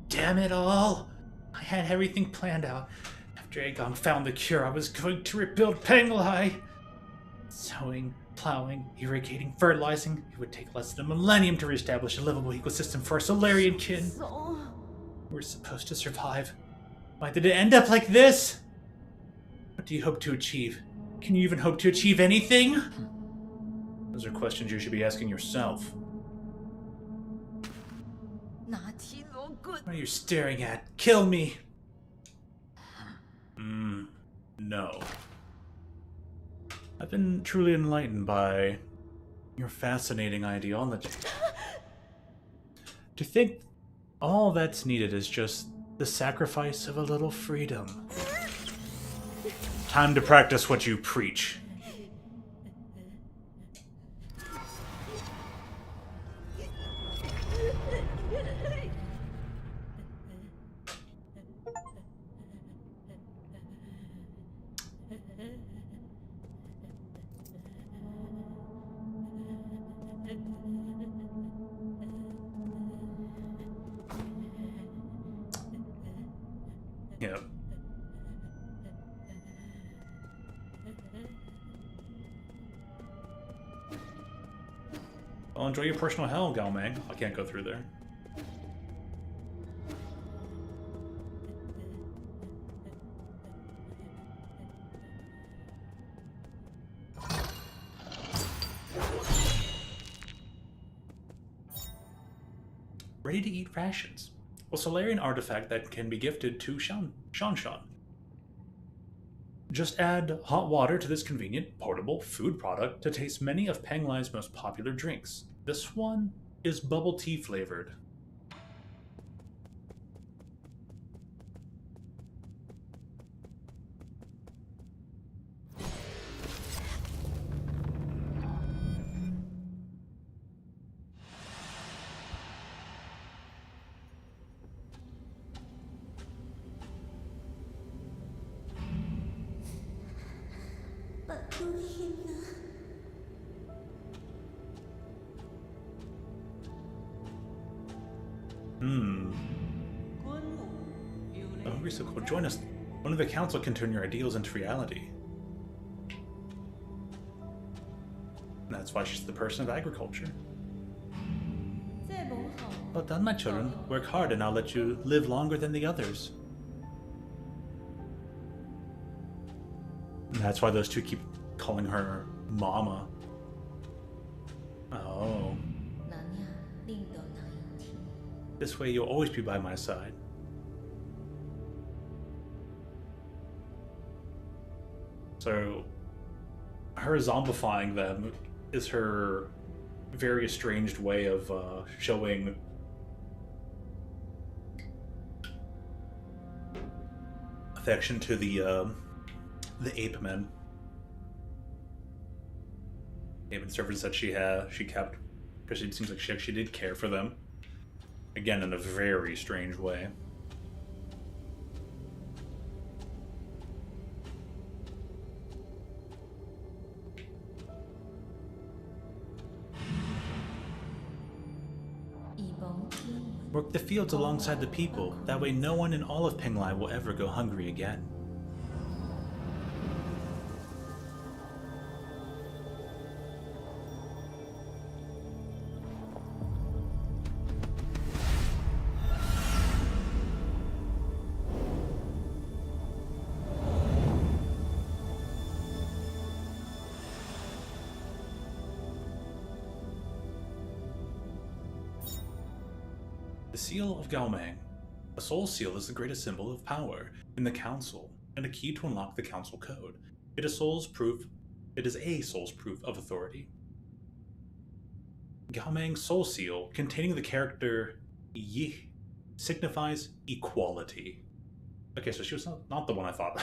Damn it all! I had everything planned out. After Aegon found the cure, I was going to rebuild Penglai. Sowing, plowing, irrigating, fertilizing. It would take less than a millennium to reestablish a livable ecosystem for our Solarian kin. We were supposed to survive. Why did it end up like this? What do you hope to achieve? Can you even hope to achieve anything? Those are questions you should be asking yourself. What are you staring at? Kill me! No. I've been truly enlightened by your fascinating ideology. To think all that's needed is just the sacrifice of a little freedom. Time to practice what you preach. Yep. Well, enjoy your personal hell, Galmang. I can't go through there. Ready to eat rations. A Solarian artifact that can be gifted to Shan. Just add hot water to this convenient, portable food product to taste many of Penglai's most popular drinks. This one is bubble tea flavored. Oh, you're so cool. Join us. One of the council can turn your ideals into reality. That's why she's the person of agriculture. Well done, my children. Work hard and I'll let you live longer than the others. And that's why those two keep calling her Mama. Oh. This way you'll always be by my side. So, her zombifying them is her very estranged way of showing affection to the ape men. Ape servants that she kept, because it seems like she actually did care for them. Again, in a very strange way. Work the fields alongside the people. That way no one in all of Penglai will ever go hungry again. The Seal of Galmang. A soul seal is the greatest symbol of power in the Council, and a key to unlock the Council Code. It is a soul's proof of authority. Galmang's soul seal, containing the character Yi, signifies equality. Okay, so she was not the one I thought.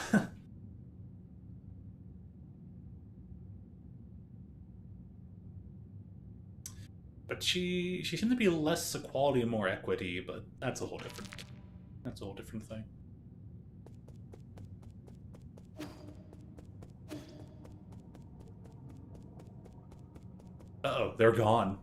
But she seemed to be less equality and more equity, but that's a whole different thing. Uh-oh, they're gone.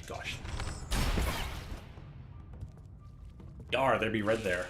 Gosh. Yar, there be red there.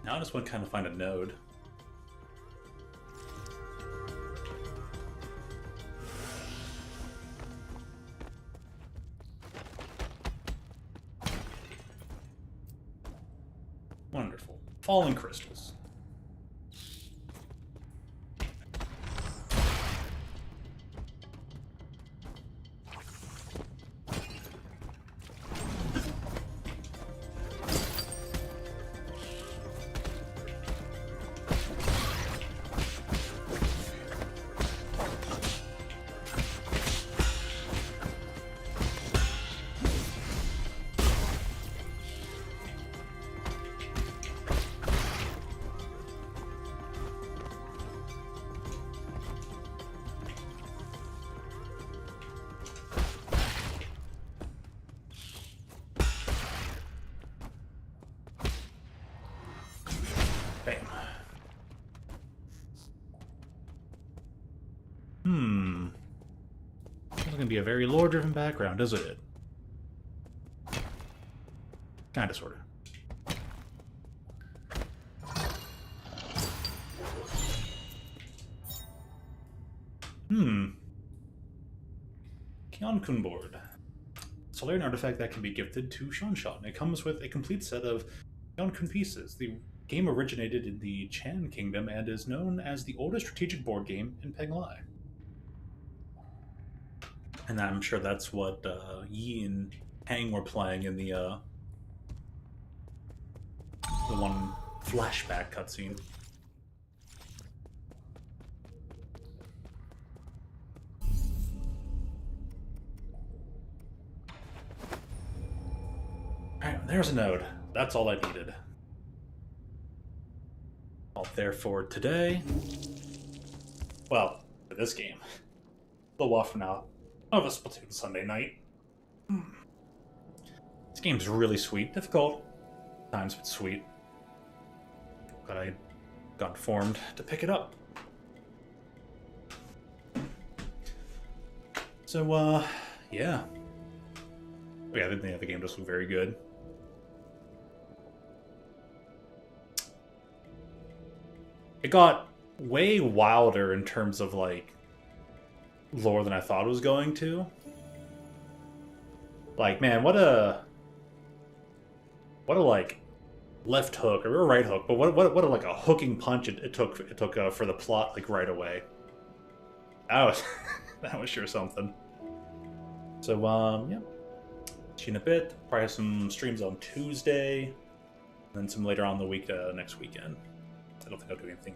Now I just want to kind of find a node. Wonderful. Falling crystals. It's gonna be a very lore-driven background, isn't it? Kinda, sorta. Kyonkun board. It's a learn artifact that can be gifted to Shanshan. It comes with a complete set of Kyonkun pieces. The game originated in the Chan Kingdom and is known as the oldest strategic board game in Penglai. And I'm sure that's what Yi and Hang were playing in the one flashback cutscene. Alright, there's a node. That's all I needed. All there for today. Well, for this game. A little off from now. Of a Splatoon Sunday night. This game's really sweet. Difficult times, but sweet. But I got informed to pick it up. So, yeah. Yeah, I think the game does look very good. It got way wilder in terms of, like, lore than I thought it was going to. Like, man, what a like left hook or a right hook, but what a like a hooking punch it took for the plot, like, right away. That was that was sure something. So yeah, see you in a bit. Probably have some streams on Tuesday, and then some later on in the week next weekend. I don't think I'll do anything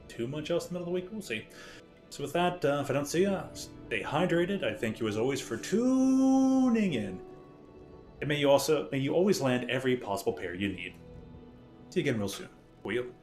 too much else in the middle of the week. We'll see. So with that, if I don't see you, stay hydrated. I thank you as always for tuning in. And may you always land every possible pair you need. See you again real soon. Will you?